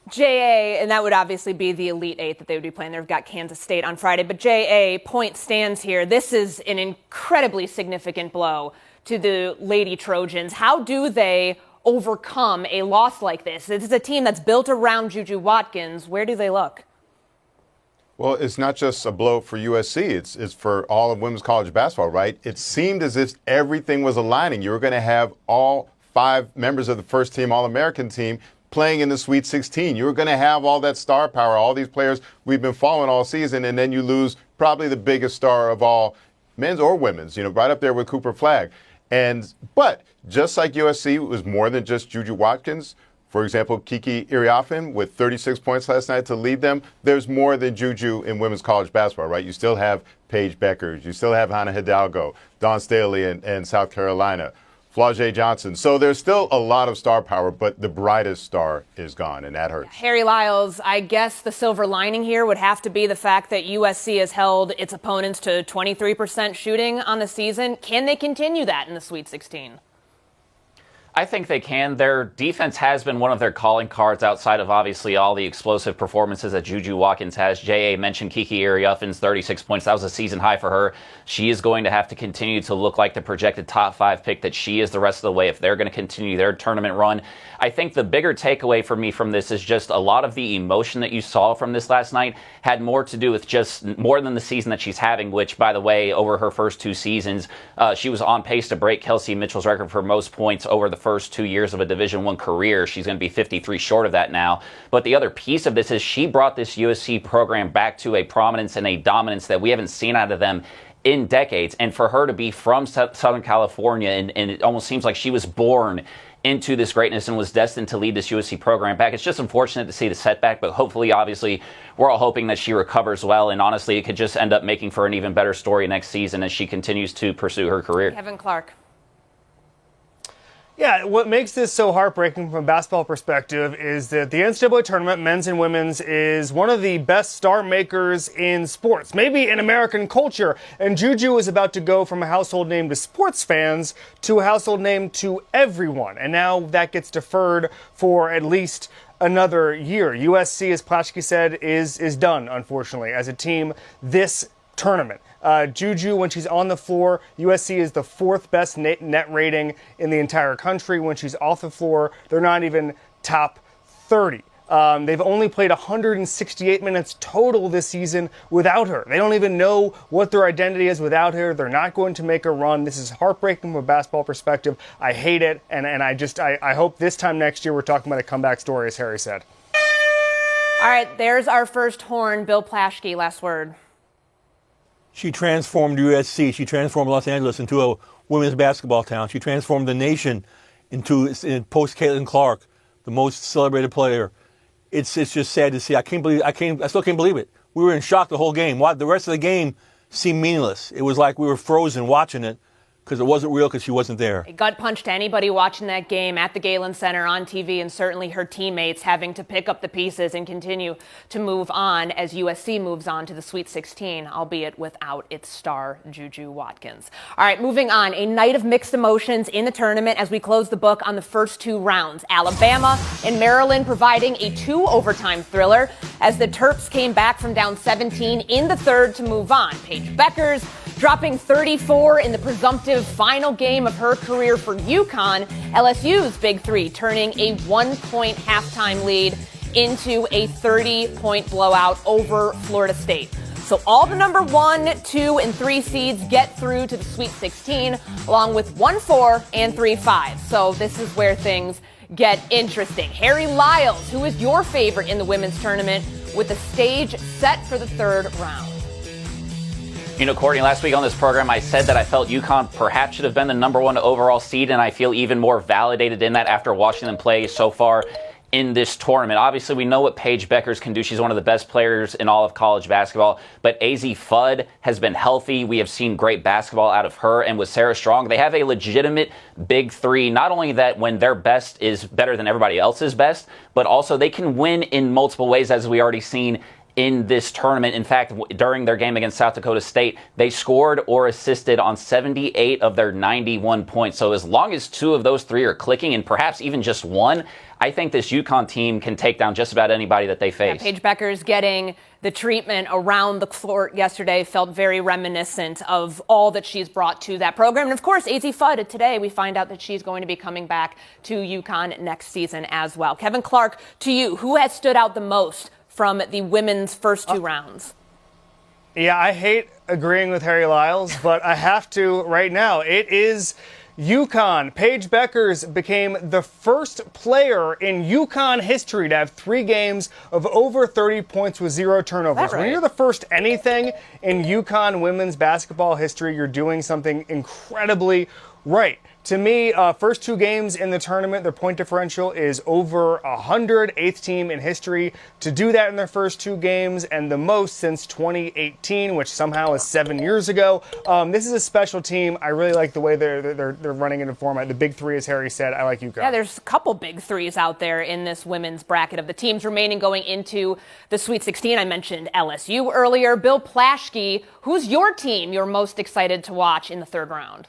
J.A., and that would obviously be the Elite Eight that they would be playing. They've got Kansas State on Friday. But J.A., point stands here. This is an incredibly significant blow to the Lady Trojans. How do they overcome a loss like this? This is a team that's built around Juju Watkins. Where do they look? Well, it's not just a blow for USC. It's for all of women's college basketball, right? It seemed as if everything was aligning. You were going to have all 5 members of the first team All-American team playing in the Sweet 16. You were going to have all that star power, all these players we've been following all season, and then you lose probably the biggest star of all, men's or women's, right up there with Cooper Flagg. But just like USC, it was more than just Juju Watkins. For example, Kiki Iriafen with 36 points last night to lead them. There's more than Juju in women's college basketball, right? You still have Paige Beckers. You still have Hannah Hidalgo, Dawn Staley in South Carolina, Flau'jae Johnson. So there's still a lot of star power, but the brightest star is gone, and that hurts. Harry Lyles, I guess the silver lining here would have to be the fact that USC has held its opponents to 23% shooting on the season. Can they continue that in the Sweet 16? I think they can. Their defense has been one of their calling cards outside of obviously all the explosive performances that Juju Watkins has. J.A. mentioned Kiki Iriafen's 36 points. That was a season high for her. She is going to have to continue to look like the projected top 5 pick that she is the rest of the way if they're going to continue their tournament run. I think the bigger takeaway for me from this is just a lot of the emotion that you saw from this last night had more to do with just more than the season that she's having, which, by the way, over her first 2 seasons, she was on pace to break Kelsey Mitchell's record for most points over the first 2 years of a Division I career. She's going to be 53 short of that now. But the other piece of this is she brought this USC program back to a prominence and a dominance that we haven't seen out of them in decades. And for her to be from Southern California, and it almost seems like she was born into this greatness and was destined to lead this USC program back. It's just unfortunate to see the setback, but hopefully, obviously, we're all hoping that she recovers well. And honestly, it could just end up making for an even better story next season as she continues to pursue her career. Kevin Clark. Yeah, what makes this so heartbreaking from a basketball perspective is that the NCAA tournament, men's and women's, is one of the best star makers in sports, maybe in American culture. And Juju is about to go from a household name to sports fans to a household name to everyone. And now that gets deferred for at least another year. USC, as Plaschke said, is done, unfortunately, as a team this tournament. Juju, when she's on the floor, USC is the 4th best net rating in the entire country. When she's off the floor, they're not even top 30. They've only played 168 minutes total this season without her. They don't even know what their identity is without her. They're not going to make a run. This is heartbreaking from a basketball perspective. I hate it, and I hope this time next year we're talking about a comeback story, as Harry said. All right, there's our first horn. Bill Plaschke, last word. She transformed USC. She transformed Los Angeles into a women's basketball town. She transformed the nation into, post Caitlin Clark, the most celebrated player. It's just sad to see. I still can't believe it. We were in shock the whole game. The rest of the game seemed meaningless. It was like we were frozen watching it because it wasn't real because she wasn't there. A gut punch to anybody watching that game at the Galen Center on TV, and certainly her teammates having to pick up the pieces and continue to move on as USC moves on to the Sweet 16, albeit without its star, Juju Watkins. All right, moving on. A night of mixed emotions in the tournament as we close the book on the first 2 rounds. Alabama and Maryland providing a 2-overtime thriller as the Terps came back from down 17 in the third to move on. Paige Beckers Dropping 34 in the presumptive final game of her career for UConn, LSU's Big Three turning a 1-point halftime lead into a 30-point blowout over Florida State. So all the number 1, 2, and 3 seeds get through to the Sweet 16, along with 1, 4, and 3, 5. So this is where things get interesting. Harry Lyles, who is your favorite in the women's tournament, with the stage set for the third round. You know, Courtney, last week on this program, I said that I felt UConn perhaps should have been the number 1 overall seed, and I feel even more validated in that after watching them play so far in this tournament. Obviously, we know what Paige Beckers can do. She's one of the best players in all of college basketball. But AZ Fudd has been healthy. We have seen great basketball out of her. And with Sarah Strong, they have a legitimate Big Three. Not only that when their best is better than everybody else's best, but also they can win in multiple ways, as we already seen in this tournament. In fact, during their game against South Dakota State, they scored or assisted on 78 of their 91 points. So as long as 2 of those 3 are clicking, and perhaps even just 1, I think this UConn team can take down just about anybody that they face. Paige Beckers getting the treatment around the court yesterday felt very reminiscent of all that she's brought to that program. And of course, AZ Fudd, today we find out that she's going to be coming back to UConn next season as well. Kevin Clark, to you, who has stood out the most from the women's first 2 rounds? Yeah, I hate agreeing with Harry Lyles, but I have to right now. It is UConn. Paige Beckers became the first player in UConn history to have 3 games of over 30 points with 0 turnovers. Right? When you're the first anything in UConn women's basketball history, you're doing something incredibly right. To me, first 2 games in the tournament, their point differential is over 100, 8th team in history to do that in their first 2 games, and the most since 2018, which somehow is 7 years ago. This is a special team. I really like the way they're running in the format. The Big Three, as Harry said, I like UConn. Yeah, there's a couple Big Threes out there in this women's bracket of the teams remaining going into the Sweet 16. I mentioned LSU earlier. Bill Plaschke, who's your team you're most excited to watch in the third round?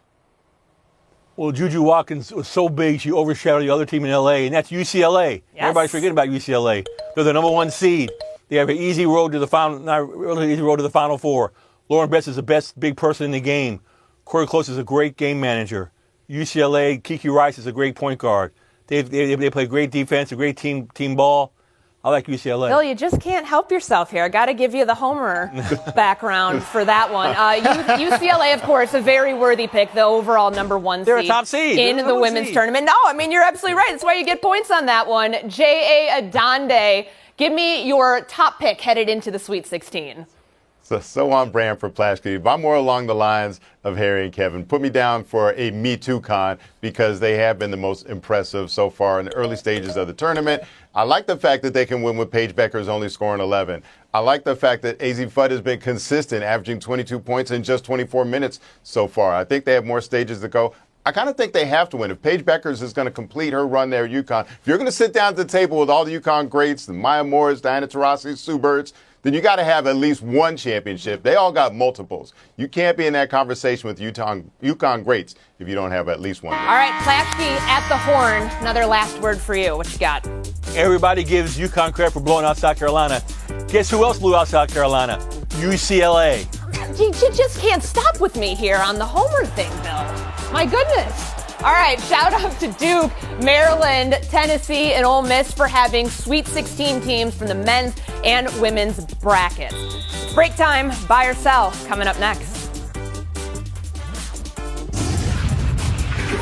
Well, Juju Watkins was so big, she overshadowed the other team in L.A., and that's UCLA. Yes. Everybody's forgetting about UCLA. They're the number 1 seed. They have an easy road to the final, not really easy road to the Final Four. Lauren Betts is the best big person in the game. Corey Close is a great game manager. UCLA, Kiki Rice is a great point guard. They play great defense, a great team ball. I like UCLA. Bill, you just can't help yourself here. I got to give you the homer background for that one. UCLA, of course, a very worthy pick, the overall number 1 They're seed. a top seed. In the women's tournament. No, I mean, you're absolutely right. That's why you get points on that one. J.A. Adande, give me your top pick headed into the Sweet 16. So on brand for Plaschke, but I'm more along the lines of Harry and Kevin. Put me down for a Me Too con because they have been the most impressive so far in the early stages of the tournament. I like the fact that they can win with Paige Beckers only scoring 11. I like the fact that AZ Fudd has been consistent, averaging 22 points in just 24 minutes so far. I think they have more stages to go. I kind of think they have to win. If Paige Beckers is going to complete her run there at UConn, if you're going to sit down at the table with all the UConn greats, the Maya Morris, Diana Taurasi, Sue Birds, then you got to have at least 1 championship. They all got multiples. You can't be in that conversation with UConn greats if you don't have at least 1. All right, Plaschke at the horn. Another last word for you. What you got? Everybody gives UConn credit for blowing out South Carolina. Guess who else blew out South Carolina? UCLA. You just can't stop with me here on the homer thing, Bill. My goodness. All right, shout out to Duke, Maryland, Tennessee, and Ole Miss for having Sweet 16 teams from the men's and women's brackets. It's break time, buy or sell, coming up next.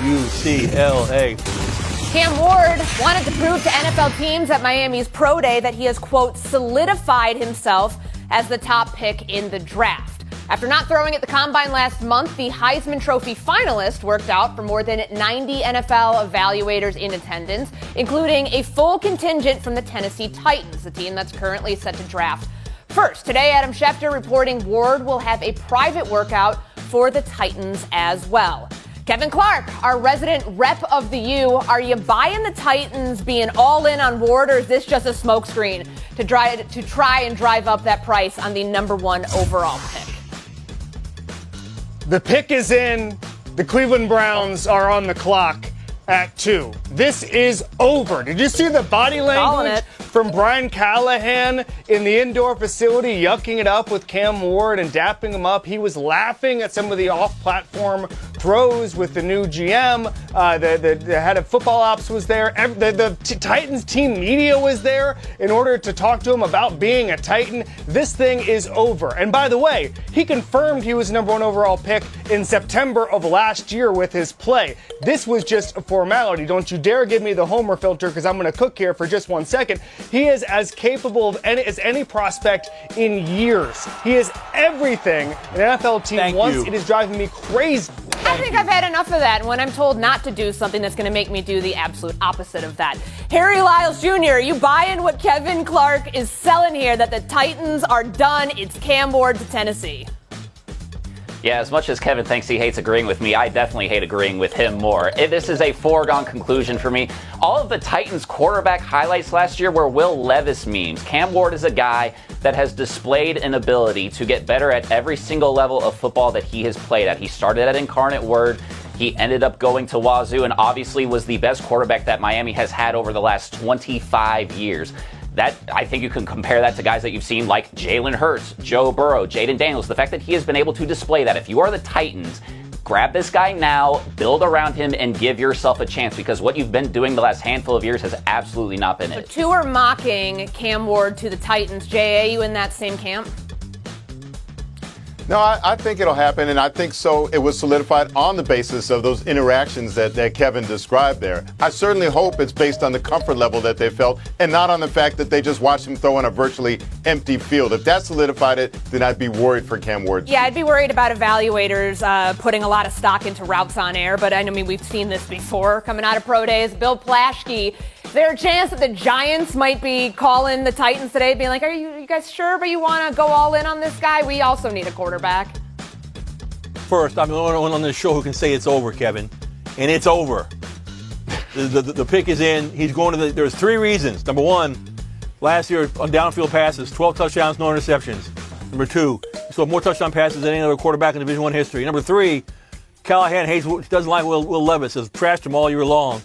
UCLA. Cam Ward wanted to prove to NFL teams at Miami's Pro Day that he has, quote, solidified himself as the top pick in the draft. After not throwing at the Combine last month, the Heisman Trophy finalist worked out for more than 90 NFL evaluators in attendance, including a full contingent from the Tennessee Titans, the team that's currently set to draft first. Today, Adam Schefter reporting Ward will have a private workout for the Titans as well. Kevin Clark, our resident rep of the U, are you buying the Titans being all in on Ward, or is this just a smokescreen to try and drive up that price on the number 1 overall pick? The pick is in. The Cleveland Browns are on the clock at 2. This is over. Did you see the body language from Brian Callahan in the indoor facility, yucking it up with Cam Ward and dapping him up. He was laughing at some of the off-platform throws with the new GM. The head of football ops was there. The Titans team media was there in order to talk to him about being a Titan. This thing is over. And by the way, he confirmed he was #1 overall pick in September of last year with his play. This was just a formality. Don't you dare give me the homer filter because I'm going to cook here for just 1 second. He is as capable as any prospect in years. He is everything an NFL team wants. It is driving me crazy. I think I've had enough of that. And when I'm told not to do something, that's going to make me do the absolute opposite of that. Harry Lyles Jr., are you buying what Kevin Clark is selling here, that the Titans are done? It's Cam Ward to Tennessee. Yeah, as much as Kevin thinks he hates agreeing with me, I definitely hate agreeing with him more. This is a foregone conclusion for me. All of the Titans quarterback highlights last year were Will Levis memes. Cam Ward is a guy that has displayed an ability to get better at every single level of football that he has played at. He started at Incarnate Word. He ended up going to Wazoo and obviously was the best quarterback that Miami has had over the last 25 years. That, I think you can compare that to guys that you've seen like Jalen Hurts, Joe Burrow, Jaden Daniels. The fact that he has been able to display that. If you are the Titans, grab this guy now, build around him, and give yourself a chance, because what you've been doing the last handful of years has absolutely not been it. Two are mocking Cam Ward to the Titans. J.A., you in that same camp? No, I think it'll happen, and I think so. It was solidified on the basis of those interactions that Kevin described there. I certainly hope it's based on the comfort level that they felt and not on the fact that they just watched him throw on a virtually empty field. If that solidified it, then I'd be worried for Cam Ward. Yeah, I'd be worried about evaluators putting a lot of stock into routes on air, but I mean, we've seen this before coming out of pro days. Bill Plaschke, is there a chance that the Giants might be calling the Titans today, being like, are you guys sure, but you want to go all in on this guy? We also need a quarterback. First, I'm the only one on this show who can say it's over, Kevin. And it's over. The pick is in. He's going to there's 3 reasons. Number 1, last year on downfield passes, 12 touchdowns, no interceptions. Number 2, he scored more touchdown passes than any other quarterback in Division I history. Number 3, Callahan doesn't like Will Levis, has trashed him all year long.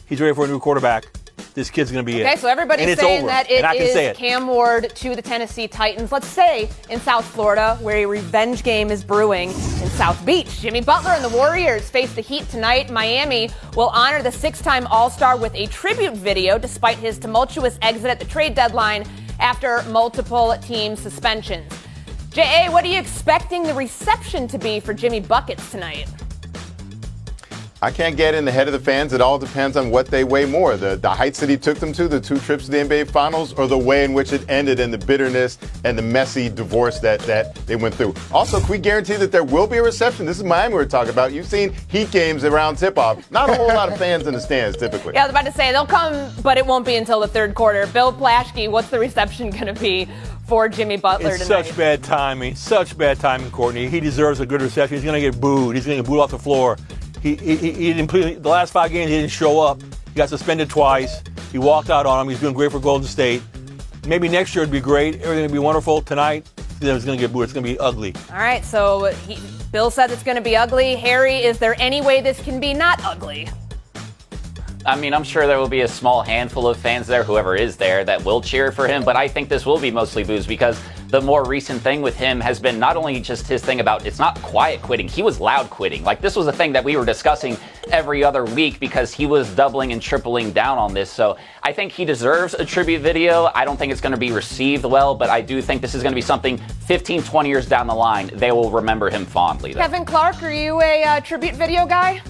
He's ready for a new quarterback. This kid's going to be it. Okay, so everybody's saying that it is Cam Ward to the Tennessee Titans. Let's say in South Florida, where a revenge game is brewing in South Beach. Jimmy Butler and the Warriors face the Heat tonight. Miami will honor the 6-time All-Star with a tribute video despite his tumultuous exit at the trade deadline after multiple team suspensions. J.A., what are you expecting the reception to be for Jimmy Buckets tonight? I can't get in the head of the fans. It all depends on what they weigh more. The heights that he took them to, the 2 trips to the NBA Finals, or the way in which it ended and the bitterness and the messy divorce that they went through. Also, can we guarantee that there will be a reception? This is Miami we're talking about. You've seen Heat games around tip-off. Not a whole lot of fans in the stands, typically. Yeah, I was about to say, they'll come, but it won't be until the 3rd quarter. Bill Plaschke, what's the reception going to be for Jimmy Butler it's tonight? Such bad timing, Courtney. He deserves a good reception. He's going to get booed. He's going to get booed off the floor. He didn't play the last 5 games. He didn't show up. He got suspended twice. He walked out on him. He's doing great for Golden State. Maybe next year it'd be great. Everything would be wonderful. Tonight, it's going to get booed. It's going to be ugly. All right, so Bill said it's going to be ugly. Harry, is there any way this can be not ugly? I mean, I'm sure there will be a small handful of fans there, whoever is there, that will cheer for him, but I think this will be mostly boos because the more recent thing with him has been not only just his thing about it's not quiet quitting, he was loud quitting. Like, this was a thing that we were discussing every other week because he was doubling and tripling down on this. So I think he deserves a tribute video. I don't think it's going to be received well, but I do think this is going to be something 15, 20 years down the line, they will remember him fondly. Kevin Clark, are you a tribute video guy?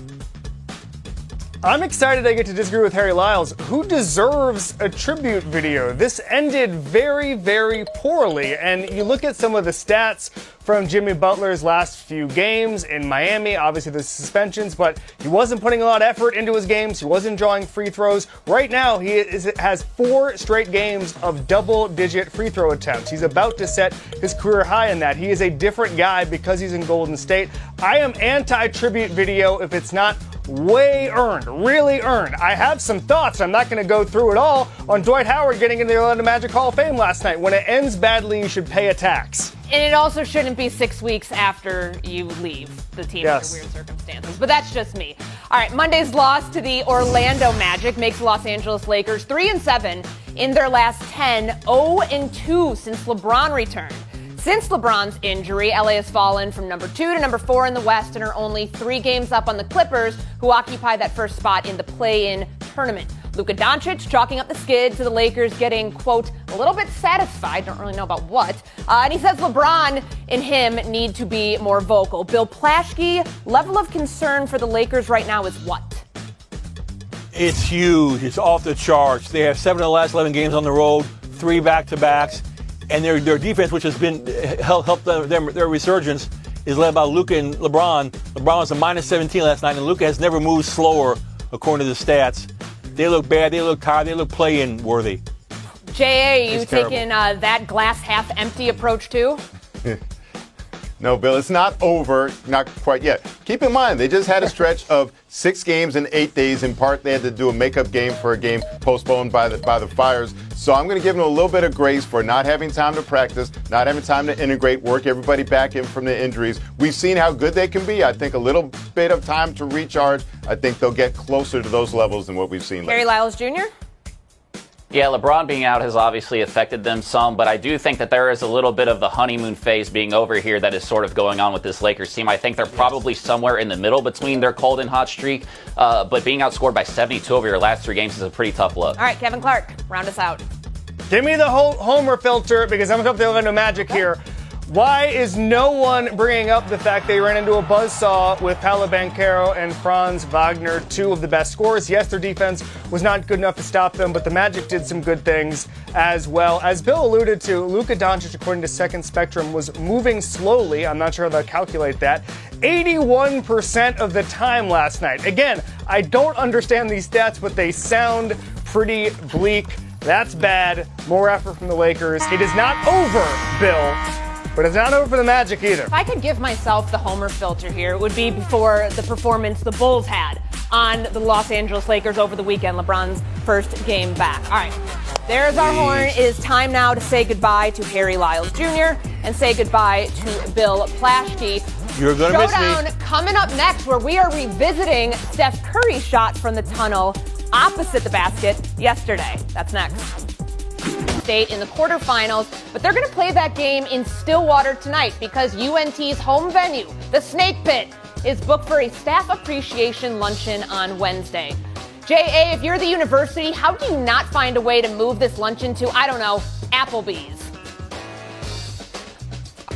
I'm excited I get to disagree with Harry Lyles. Who deserves a tribute video? This ended very, very poorly. And you look at some of the stats from Jimmy Butler's last few games in Miami. Obviously, the suspensions, but he wasn't putting a lot of effort into his games. He wasn't drawing free throws. Right now, he has 4 straight games of double-digit free throw attempts. He's about to set his career high in that. He is a different guy because he's in Golden State. I am anti-tribute video if it's not way earned, really earned. I have some thoughts. I'm not going to go through it all on Dwight Howard getting into the Orlando Magic Hall of Fame last night. When it ends badly, you should pay a tax. And it also shouldn't be 6 weeks after you leave the team under weird circumstances. But that's just me. All right, Monday's loss to the Orlando Magic makes Los Angeles Lakers 3-7 in their last 10, 0-2 since LeBron returned. Since LeBron's injury, LA has fallen from number 2 to number 4 in the West and are only 3 games up on the Clippers, who occupy that first spot in the play-in tournament. Luka Doncic chalking up the skid to the Lakers getting, quote, a little bit satisfied, don't really know about what, and he says LeBron and him need to be more vocal. Bill Plaschke, level of concern for the Lakers right now is what? It's huge. It's off the charts. They have 7 of the last 11 games on the road, 3 back-to-backs. And their defense, which has been helped their resurgence, is led by Luka and LeBron. LeBron was a -17 last night, and Luka has never moved slower, according to the stats. They look bad. They look tired. They look play-in worthy. J.A., you taking that glass half empty approach too? No, Bill, it's not over, not quite yet. Keep in mind, they just had a stretch of 6 games in 8 days. In part, they had to do a makeup game for a game postponed by the Fires. So I'm going to give them a little bit of grace for not having time to practice, not having time to integrate, work everybody back in from the injuries. We've seen how good they can be. I think a little bit of time to recharge. I think they'll get closer to those levels than what we've seen lately. Lyles Jr.? Yeah, LeBron being out has obviously affected them some, but I do think that there is a little bit of the honeymoon phase being over here that is sort of going on with this Lakers team. I think they're probably somewhere in the middle between their cold and hot streak, but being outscored by 72 over your last 3 games is a pretty tough look. All right, Kevin Clark, round us out. Give me the homer filter because I'm up to no magic here. Why is no one bringing up the fact they ran into a buzzsaw with Paolo Banchero and Franz Wagner, 2 of the best scorers? Yes, their defense was not good enough to stop them, but the Magic did some good things as well. As Bill alluded to, Luka Doncic, according to Second Spectrum, was moving slowly. I'm not sure how to calculate that. 81% of the time last night. Again, I don't understand these stats, but they sound pretty bleak. That's bad. More effort from the Lakers. It is not over, Bill. But it's not over for the Magic either. If I could give myself the homer filter here, it would be before the performance the Bulls had on the Los Angeles Lakers over the weekend, LeBron's first game back. All right, there's our horn. It is time now to say goodbye to Harry Lyles Jr. and say goodbye to Bill Plaschke. You're going to miss me. Showdown coming up next, where we are revisiting Steph Curry's shot from the tunnel opposite the basket yesterday. That's next. State in the quarterfinals, but they're going to play that game in Stillwater tonight because UNT's home venue, the Snake Pit, is booked for a staff appreciation luncheon on Wednesday. J.A., if you're the university, how do you not find a way to move this luncheon to, I don't know, Applebee's?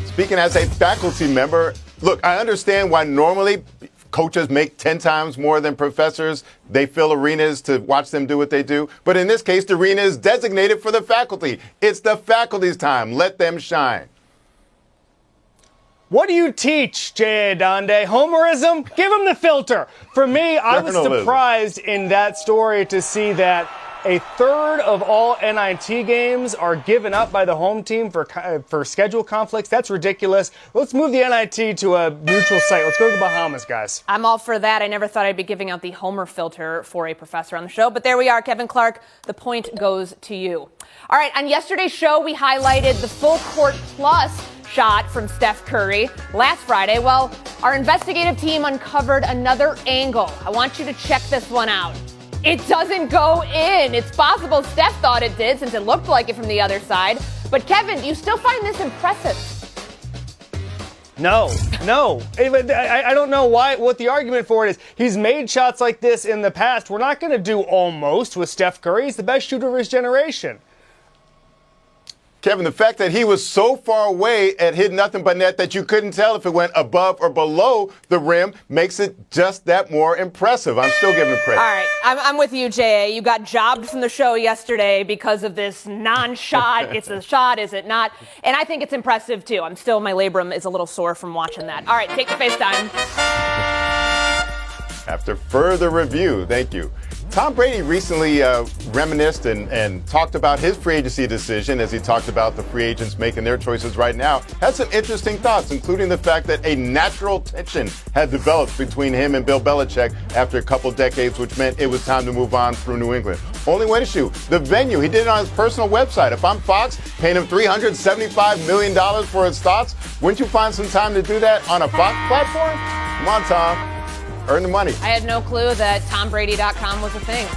Speaking as a faculty member, look, I understand why normally coaches make 10 times more than professors. They fill arenas to watch them do what they do. But in this case, the arena is designated for the faculty. It's the faculty's time. Let them shine. What do you teach, J.A. Adande? Homerism? Give him the filter. For me, I was surprised in that story to see that a third of all NIT games are given up by the home team for schedule conflicts. That's ridiculous. Let's move the NIT to a neutral site. Let's go to the Bahamas, guys. I'm all for that. I never thought I'd be giving out the homer filter for a professor on the show, but there we are. Kevin Clark, the point goes to you. All right, on yesterday's show, we highlighted the full court plus shot from Steph Curry last Friday. Well, our investigative team uncovered another angle. I want you to check this one out. It doesn't go in. It's possible Steph thought it did since it looked like it from the other side. But Kevin, do you still find this impressive? No. I don't know what the argument for it is. He's made shots like this in the past. We're not going to do almost with Steph Curry. He's the best shooter of his generation. Kevin, the fact that he was so far away and hit nothing but net that you couldn't tell if it went above or below the rim makes it just that more impressive. I'm still giving him credit. All right, I'm with you, J.A. You got jobbed from the show yesterday because of this non-shot. It's a shot, is it not? And I think it's impressive, too. My labrum is a little sore from watching that. All right, take the FaceTime. After further review, thank you. Tom Brady recently reminisced and talked about his free agency decision as he talked about the free agents making their choices right now. Had some interesting thoughts, including the fact that a natural tension had developed between him and Bill Belichick after a couple decades, which meant it was time to move on through New England. Only one issue, the venue. He did it on his personal website. If I'm Fox, paying him $375 million for his thoughts, wouldn't you find some time to do that on a Fox platform? Come on, Tom. Earn the money. I had no clue that TomBrady.com was a thing.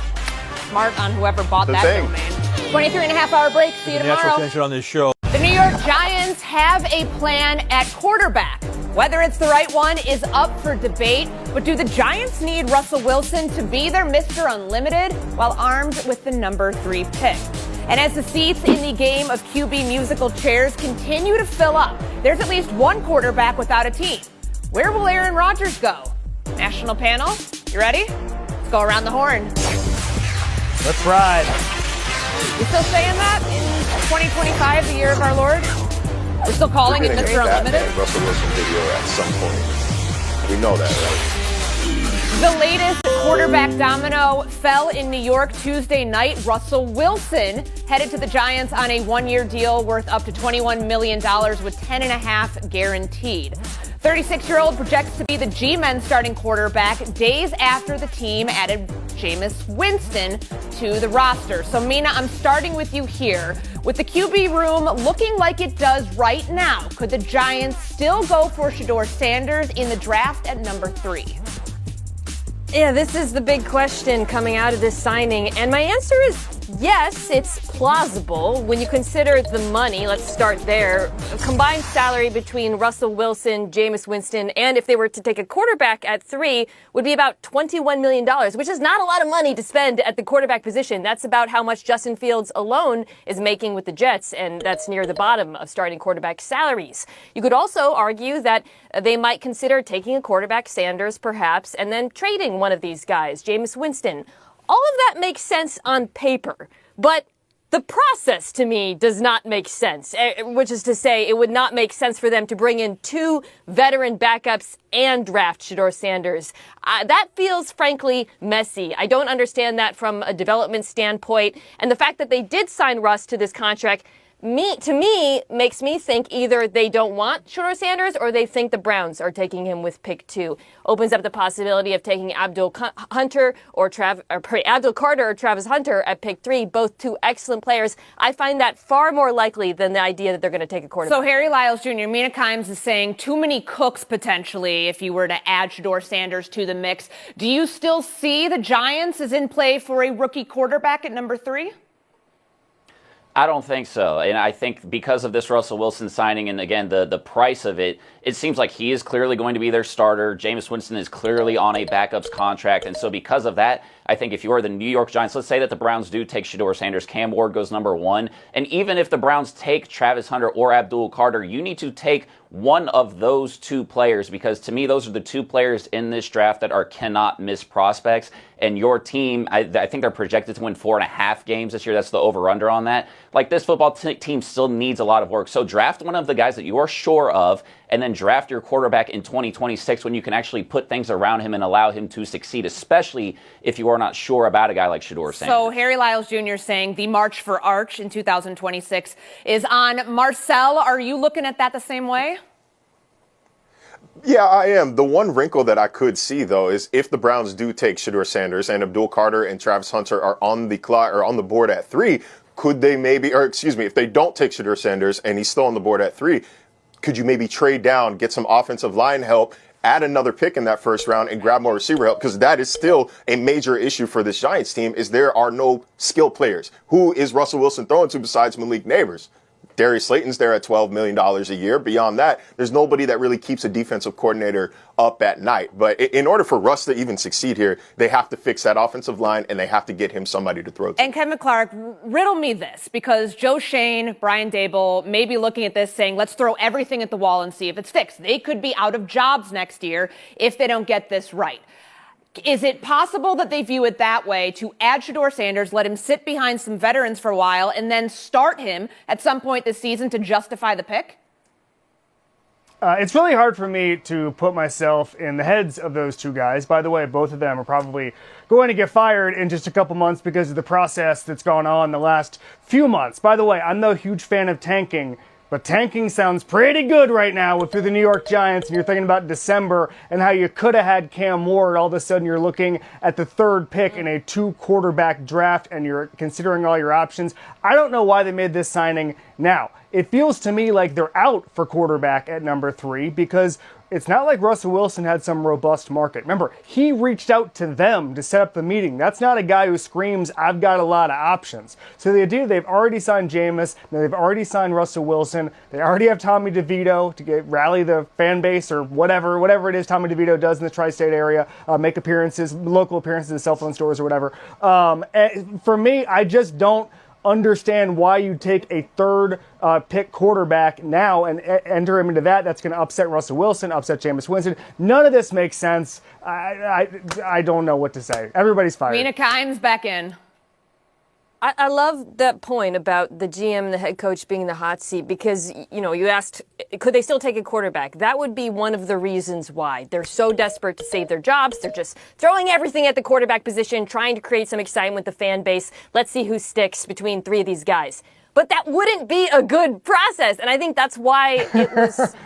Smart on whoever bought that domain. 23.5-hour break. See you Natural tomorrow. tension on this show. The New York Giants have a plan at quarterback. Whether it's the right one is up for debate, but do the Giants need Russell Wilson to be their Mr. Unlimited while armed with the number 3 pick? And as the seats in the game of QB musical chairs continue to fill up, there's at least one quarterback without a team. Where will Aaron Rodgers go? National panel, you ready? Let's go around the horn. Let's ride. You still saying that in 2025, the year of our Lord? We're still calling it Mr. Unlimited? Russell Wilson video at some point. We know that, right? The latest quarterback domino fell in New York Tuesday night. Russell Wilson headed to the Giants on a one-year deal worth up to $21 million with $10.5 guaranteed. 36-year-old projects to be the G-Men starting quarterback days after the team added Jameis Winston to the roster. So, Mina, I'm starting with you here. With the QB room looking like it does right now, could the Giants still go for Shedeur Sanders in the draft at number 3? Yeah, this is the big question coming out of this signing, and my answer is yes, it's plausible when you consider the money. Let's start there. A combined salary between Russell Wilson, Jameis Winston, and if they were to take a quarterback at 3 would be about $21 million, which is not a lot of money to spend at the quarterback position. That's about how much Justin Fields alone is making with the Jets, and that's near the bottom of starting quarterback salaries. You could also argue that they might consider taking a quarterback, Sanders perhaps, and then trading one of these guys, Jameis Winston. All of that makes sense on paper, but the process to me does not make sense, which is to say it would not make sense for them to bring in 2 veteran backups and draft Shedeur Sanders. That feels, frankly, messy. I don't understand that from a development standpoint, and the fact that they did sign Russ to this contract to me makes me think either they don't want Shedeur Sanders or they think the Browns are taking him with pick 2. Opens up the possibility of taking Abdul Carter or Travis Hunter at pick 3, both 2 excellent players. I find that far more likely than the idea that they're going to take a quarterback. So Harry Lyles Jr., Mina Kimes is saying too many cooks potentially if you were to add Shedeur Sanders to the mix. Do you still see the Giants as in play for a rookie quarterback at number 3? I don't think so. And I think because of this Russell Wilson signing and, again, the price of it, it seems like he is clearly going to be their starter. Jameis Winston is clearly on a backups contract. And so because of that, I think if you are the New York Giants, let's say that the Browns do take Shedeur Sanders, Cam Ward goes number 1. And even if the Browns take Travis Hunter or Abdul Carter, you need to take one of those 2 players, because to me, those are the 2 players in this draft that are cannot miss prospects. And your team, I think they're projected to win 4.5 games this year. That's the over-under on that. Like, this football team still needs a lot of work. So draft one of the guys that you are sure of, and then draft your quarterback in 2026 when you can actually put things around him and allow him to succeed, especially if you are not sure about a guy like Shedeur Sanders. So Harry Lyles Jr. saying the March for Arch in 2026 is on. Marcel, are you looking at that the same way? Yeah, I am. The one wrinkle that I could see, though, is if the Browns do take Shedeur Sanders and Abdul Carter and Travis Hunter are on the clock or on the board at 3, could they maybe, or excuse me, if they don't take Shedeur Sanders and he's still on the board at 3, could you maybe trade down, get some offensive line help, add another pick in that first round and grab more receiver help? Because that is still a major issue for this Giants team, is there are no skill players. Who is Russell Wilson throwing to besides Malik Neighbors? Darius Slayton's there at $12 million a year. Beyond that, there's nobody that really keeps a defensive coordinator up at night. But in order for Russ to even succeed here, they have to fix that offensive line, and they have to get him somebody to throw to. And Kevin Clark, riddle me this, because Joe Shane, Brian Dable may be looking at this saying, let's throw everything at the wall and see if it sticks. They could be out of jobs next year if they don't get this right. Is it possible that they view it that way, to add Shedeur Sanders, let him sit behind some veterans for a while, and then start him at some point this season to justify the pick? It's really hard for me to put myself in the heads of those 2 guys. By the way, both of them are probably going to get fired in just a couple months because of the process that's gone on the last few months. By the way, I'm no huge fan of tanking, but tanking sounds pretty good right now if you're the New York Giants and you're thinking about December and how you could have had Cam Ward. All of a sudden you're looking at the 3rd pick in a 2-quarterback draft and you're considering all your options. I don't know why they made this signing now. It feels to me like they're out for quarterback at number 3 because it's not like Russell Wilson had some robust market. Remember, he reached out to them to set up the meeting. That's not a guy who screams, I've got a lot of options. So the idea they've already signed Jameis, they've already signed Russell Wilson, they already have Tommy DeVito to rally the fan base or whatever it is Tommy DeVito does in the tri-state area, make appearances, local appearances in cell phone stores or whatever. For me, I just don't understand why you take a third pick quarterback now and enter him into that. That's going to upset Russell Wilson, upset Jameis Winston. None of this makes sense. I don't know what to say. Everybody's fired. Mina Kimes back in. I love that point about the GM and the head coach being in the hot seat because, you asked, could they still take a quarterback? That would be one of the reasons why. They're so desperate to save their jobs. They're just throwing everything at the quarterback position, trying to create some excitement with the fan base. Let's see who sticks between three of these guys. But that wouldn't be a good process. And I think that's why it was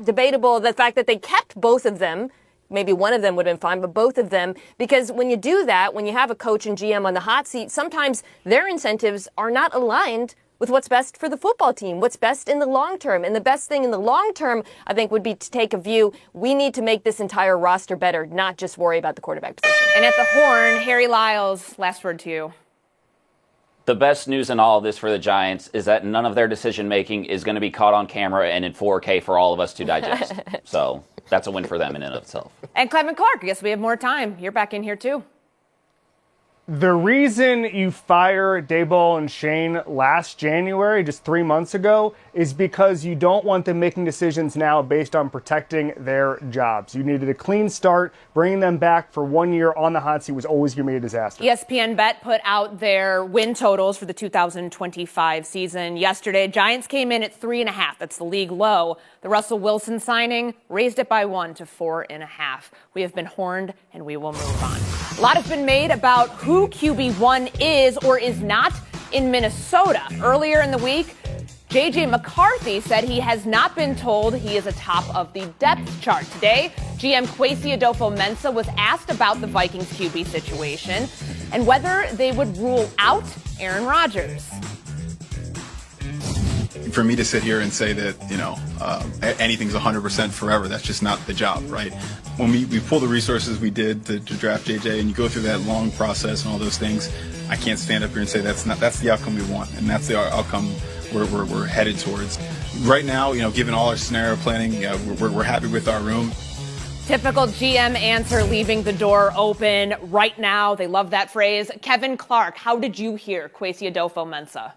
debatable, the fact that they kept both of them. Maybe one of them would have been fine, but both of them, because when you do that, when you have a coach and GM on the hot seat, sometimes their incentives are not aligned with what's best for the football team, what's best in the long term. And the best thing in the long term, I think, would be to take a view, we need to make this entire roster better, not just worry about the quarterback position. And at the horn, Harry Lyles, last word to you. The best news in all of this for the Giants is that none of their decision-making is going to be caught on camera and in 4K for all of us to digest. So that's a win for them in and of itself. And Clement Clark, I guess we have more time. You're back in here, too. The reason you fire Daboll and Shane last January, just 3 months ago, is because you don't want them making decisions now based on protecting their jobs. You needed a clean start. Bringing them back for 1 year on the hot seat was always going to be a disaster. ESPN Bet put out their win totals for the 2025 season yesterday. Giants came in at 3.5. That's the league low. The Russell Wilson signing raised it by 1 to 4.5. We have been horned, and we will move on. A lot has been made about who QB1 is or is not in Minnesota. Earlier in the week, J.J. McCarthy said he has not been told he is atop of the depth chart. Today, GM Kwesi Adolfo-Mensah was asked about the Vikings QB situation and whether they would rule out Aaron Rodgers. For me to sit here and say that, anything's 100% forever, that's just not the job, right? When we pull the resources we did to draft JJ and you go through that long process and all those things, I can't stand up here and say that's the outcome we want, and that's the outcome we're headed towards. Right now, given all our scenario planning, we're happy with our room. Typical GM answer, leaving the door open right now. They love that phrase. Kevin Clark, how did you hear Kwesi Adolfo-Mensah?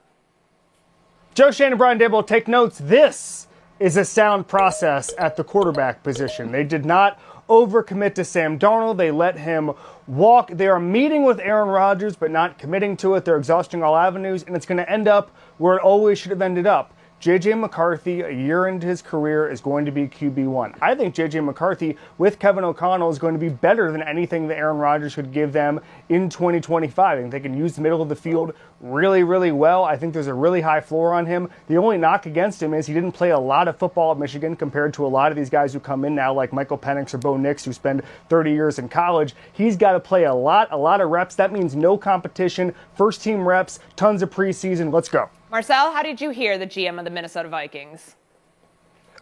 Joe Shane and Brian Daboll, take notes. This is a sound process at the quarterback position. They did not overcommit to Sam Darnold. They let him walk. They are meeting with Aaron Rodgers, but not committing to it. They're exhausting all avenues, and it's going to end up where it always should have ended up. J.J. McCarthy, a year into his career, is going to be QB1. I think J.J. McCarthy with Kevin O'Connell is going to be better than anything that Aaron Rodgers could give them in 2025. I think they can use the middle of the field really, really well. I think there's a really high floor on him. The only knock against him is he didn't play a lot of football at Michigan compared to a lot of these guys who come in now, like Michael Penix or Bo Nix, who spend 30 years in college. He's got to play a lot of reps. That means no competition, first team reps, tons of preseason. Let's go. Marcel, how did you hear the GM of the Minnesota Vikings?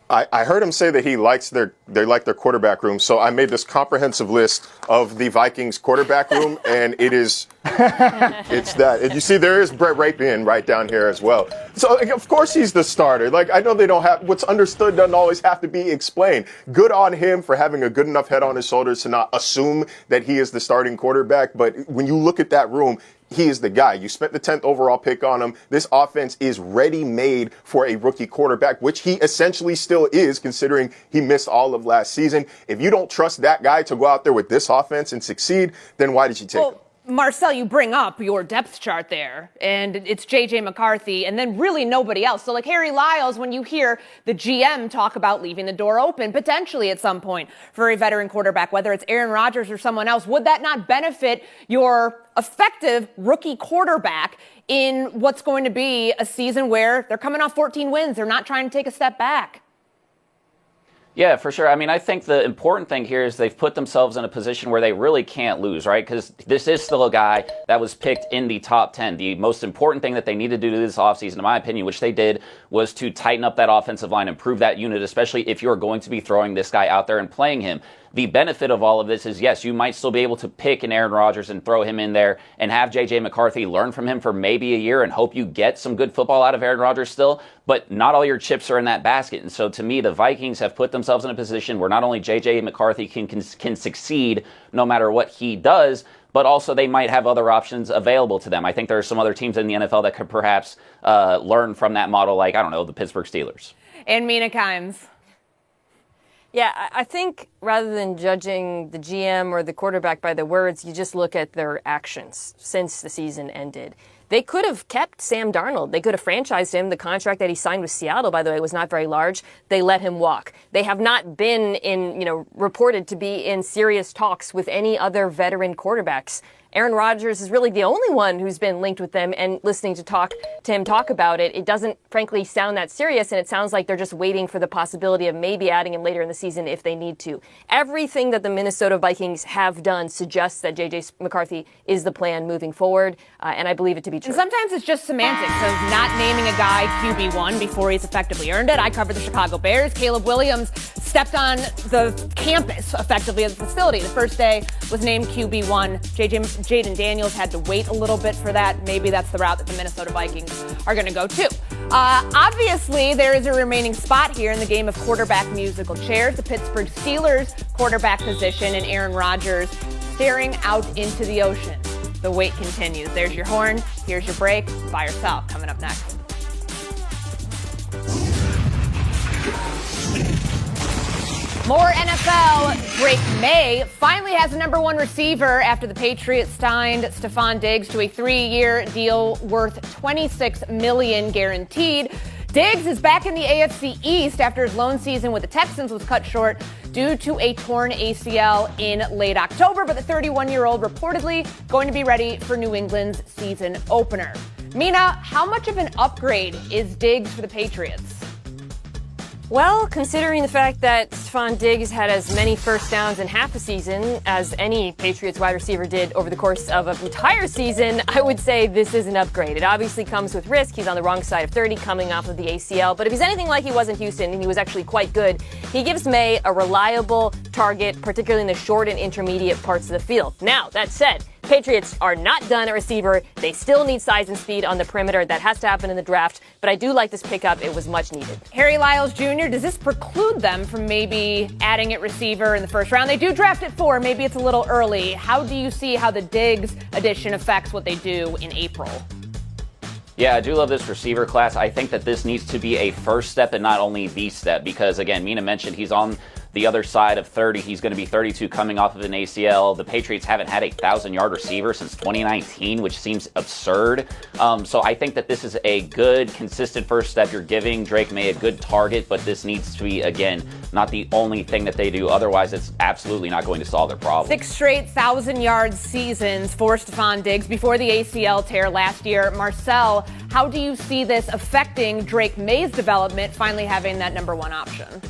I heard him say that they like their quarterback room, so I made this comprehensive list of the Vikings quarterback room, and it's that. And you see, there is Brett Rapien right down here as well. So, of course, he's the starter. I know they don't have what's understood doesn't always have to be explained. Good on him for having a good enough head on his shoulders to not assume that he is the starting quarterback. But when you look at that room, he is the guy. You spent the 10th overall pick on him. This offense is ready-made for a rookie quarterback, which he essentially still is, considering he missed all of last season. If you don't trust that guy to go out there with this offense and succeed, then why did you take him? Marcel, you bring up your depth chart there, and it's J.J. McCarthy, and then really nobody else. So like Harry Lyles, when you hear the GM talk about leaving the door open, potentially at some point for a veteran quarterback, whether it's Aaron Rodgers or someone else, would that not benefit your effective rookie quarterback in what's going to be a season where they're coming off 14 wins? They're not trying to take a step back. Yeah, for sure. I mean, I think the important thing here is they've put themselves in a position where they really can't lose, right? Because this is still a guy that was picked in the top 10. The most important thing that they need to do this offseason, in my opinion, which they did, was to tighten up that offensive line, improve that unit, especially if you're going to be throwing this guy out there and playing him. The benefit of all of this is, yes, you might still be able to pick an Aaron Rodgers and throw him in there and have J.J. McCarthy learn from him for maybe a year and hope you get some good football out of Aaron Rodgers still, but not all your chips are in that basket. And so to me, the Vikings have put themselves in a position where not only J.J. McCarthy can succeed no matter what he does, but also they might have other options available to them. I think there are some other teams in the NFL that could perhaps learn from that model, like, I don't know, the Pittsburgh Steelers. And Mina Kimes. Yeah, I think rather than judging the GM or the quarterback by the words, you just look at their actions since the season ended. They could have kept Sam Darnold. They could have franchised him. The contract that he signed with Seattle, by the way, was not very large. They let him walk. They have not been reported to be in serious talks with any other veteran quarterbacks. Aaron Rodgers is really the only one who's been linked with them, and listening to him talk about it, it doesn't frankly sound that serious, and it sounds like they're just waiting for the possibility of maybe adding him later in the season if they need to. Everything that the Minnesota Vikings have done suggests that J.J. McCarthy is the plan moving forward, and I believe it to be true. And sometimes it's just semantics of not naming a guy QB1 before he's effectively earned it. I covered the Chicago Bears. Caleb Williams stepped on the campus effectively of the facility. The first day was named QB1. Jaden Daniels had to wait a little bit for that. Maybe that's the route that the Minnesota Vikings are going to go too. Obviously, there is a remaining spot here in the game of quarterback musical chairs. The Pittsburgh Steelers quarterback position and Aaron Rodgers staring out into the ocean. The wait continues. There's your horn. Here's your break. Buy or sell coming up next. More NFL. Drake May finally has a number one receiver after the Patriots signed Stephon Diggs to a 3-year deal worth $26 million guaranteed. Diggs is back in the AFC East after his lone season with the Texans was cut short due to a torn ACL in late October, but the 31-year-old reportedly going to be ready for New England's season opener. Mina, how much of an upgrade is Diggs for the Patriots? Well, considering the fact that Stephon Diggs had as many first downs in half a season as any Patriots wide receiver did over the course of an entire season, I would say this is an upgrade. It obviously comes with risk. He's on the wrong side of 30 coming off of the ACL. But if he's anything like he was in Houston, and he was actually quite good, he gives May a reliable target, particularly in the short and intermediate parts of the field. Now, that said, Patriots are not done at receiver. They still need size and speed on the perimeter. That has to happen in the draft. But I do like this pickup. It was much needed. Harry Lyles Jr., does this preclude them from maybe adding at receiver in the first round? They do draft at 4. Maybe it's a little early. How do you see how the Diggs addition affects what they do in April? Yeah, I do love this receiver class. I think that this needs to be a first step and not only the step because, again, Mina mentioned he's on the other side of 30. He's going to be 32 coming off of an ACL. The Patriots haven't had a 1,000-yard receiver since 2019, which seems absurd. So I think that this is a good, consistent first step. You're giving Drake May a good target, but this needs to be, again, not the only thing that they do. Otherwise, it's absolutely not going to solve their problem. 6 straight 1,000-yard seasons for Stephon Diggs before the ACL tear last year. Marcel, how do you see this affecting Drake May's development, finally having that number one option?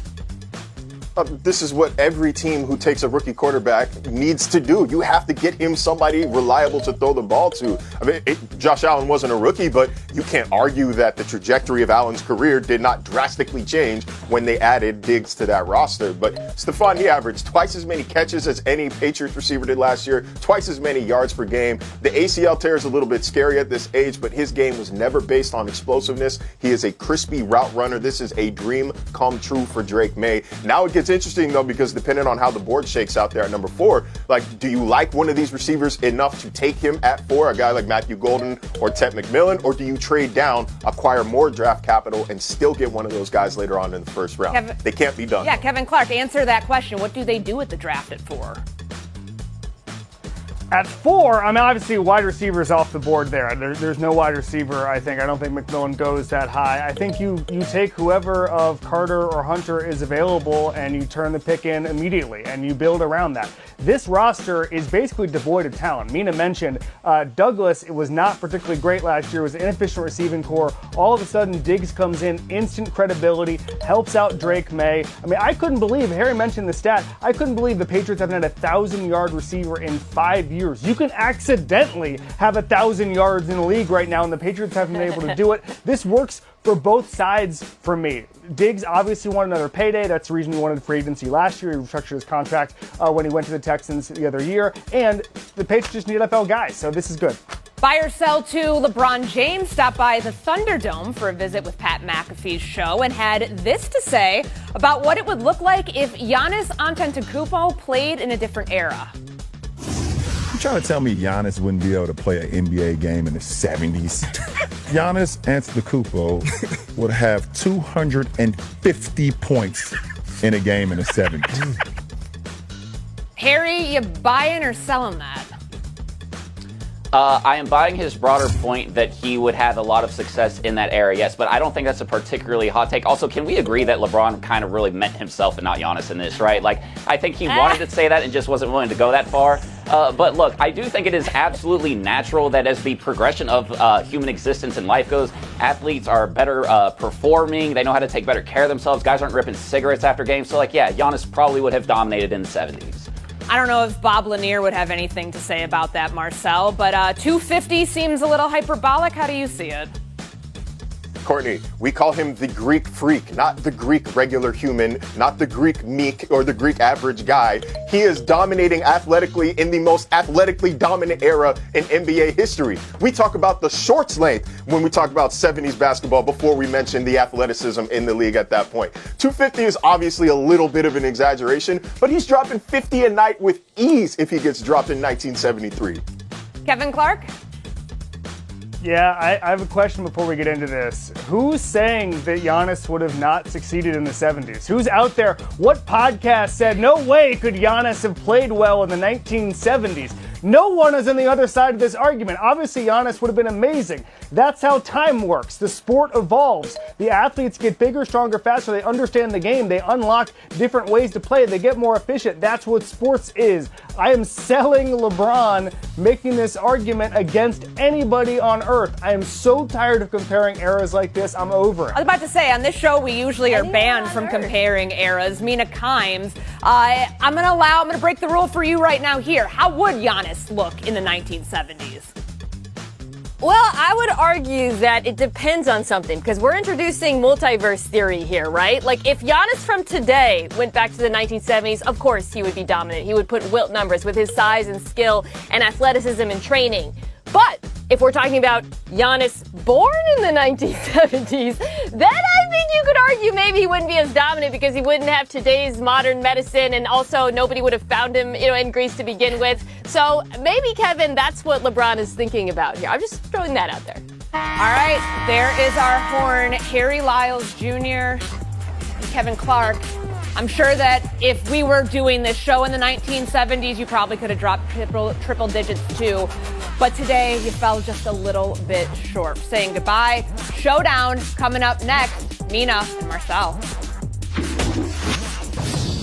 This is what every team who takes a rookie quarterback needs to do. You have to get him somebody reliable to throw the ball to. I mean, Josh Allen wasn't a rookie, but you can't argue that the trajectory of Allen's career did not drastically change when they added Diggs to that roster. But Stephon, he averaged twice as many catches as any Patriots receiver did last year, twice as many yards per game. The ACL tear is a little bit scary at this age, but his game was never based on explosiveness. He is a crispy route runner. This is a dream come true for Drake May. Now it gets interesting, though, because depending on how the board shakes out there at number 4, like, do you like one of these receivers enough to take him at 4, a guy like Matthew Golden or Ted McMillan, or do you trade down, acquire more draft capital, and still get one of those guys later on in the first round? They can't be done. Yeah, Kevin Clark, answer that question. What do they do at the draft at 4? At 4, I mean, obviously wide receivers off the board there. There's no wide receiver, I think. I don't think McMillan goes that high. I think you take whoever of Carter or Hunter is available and you turn the pick in immediately and you build around that. this roster is basically devoid of talent. Mina mentioned Douglas, it was not particularly great last year. It was an inefficient receiving core. All of a sudden, Diggs comes in, instant credibility, helps out Drake May. I mean, I couldn't believe, Harry mentioned the stat, I couldn't believe the Patriots haven't had a 1,000-yard receiver in 5 years. You can accidentally have 1,000 yards in the league right now, and the Patriots haven't been able to do it. This works for both sides for me. Diggs obviously wanted another payday. That's the reason he wanted free agency last year. He restructured his contract when he went to the Texans the other year. And the Patriots just need NFL guys, so this is good. Buy or sell to LeBron James stopped by the Thunderdome for a visit with Pat McAfee's show and had this to say about what it would look like if Giannis Antetokounmpo played in a different era. You trying to tell me Giannis wouldn't be able to play an NBA game in the 70s? Giannis Antetokounmpo would have 250 points in a game in the 70s. Harry, you buying or selling that? I am buying his broader point that he would have a lot of success in that era, yes, but I don't think that's a particularly hot take. Also, can we agree that LeBron kind of really meant himself and not Giannis in this, right? Like, I think he wanted to say that and just wasn't willing to go that far. But look, I do think it is absolutely natural that as the progression of human existence and life goes, athletes are better performing. They know how to take better care of themselves. Guys aren't ripping cigarettes after games. So, like, yeah, Giannis probably would have dominated in the 70s. I don't know if Bob Lanier would have anything to say about that, Marcel, but 250 seems a little hyperbolic. How do you see it? Courtney, we call him the Greek freak, not the Greek regular human, not the Greek meek or the Greek average guy. He is dominating athletically in the most athletically dominant era in NBA history. We talk about the shorts length when we talk about 70s basketball before we mention the athleticism in the league at that point. 250 is obviously a little bit of an exaggeration, but he's dropping 50 a night with ease if he gets dropped in 1973. Kevin Clark? Yeah, I have a question before we get into this. Who's saying that Giannis would have not succeeded in the 70s? Who's out there? What podcast said, no way could Giannis have played well in the 1970s? No one is on the other side of this argument. Obviously, Giannis would have been amazing. That's how time works. The sport evolves. The athletes get bigger, stronger, faster. They understand the game. They unlock different ways to play. They get more efficient. That's what sports is. I am selling LeBron making this argument against anybody on earth. I am so tired of comparing eras like this. I'm over it. I was about to say, on this show, we usually are banned from comparing eras. Mina Kimes, I'm going to break the rule for you right now here. How would Giannis look in the 1970s? Well, I would argue that it depends on something, because we're introducing multiverse theory here, right? Like, if Giannis from today went back to the 1970s, of course he would be dominant. He would put Wilt numbers with his size and skill and athleticism and training. But if we're talking about Giannis born in the 1970s, then I think you could argue maybe he wouldn't be as dominant because he wouldn't have today's modern medicine, and also nobody would have found him, in Greece to begin with. So maybe, Kevin, that's what LeBron is thinking about here. I'm just throwing that out there. All right, there is our horn. Harry Lyles Jr. and Kevin Clark. I'm sure that if we were doing this show in the 1970s, you probably could have dropped triple digits too. But today, you fell just a little bit short. Saying goodbye. Showdown coming up next. Mina and Marcel.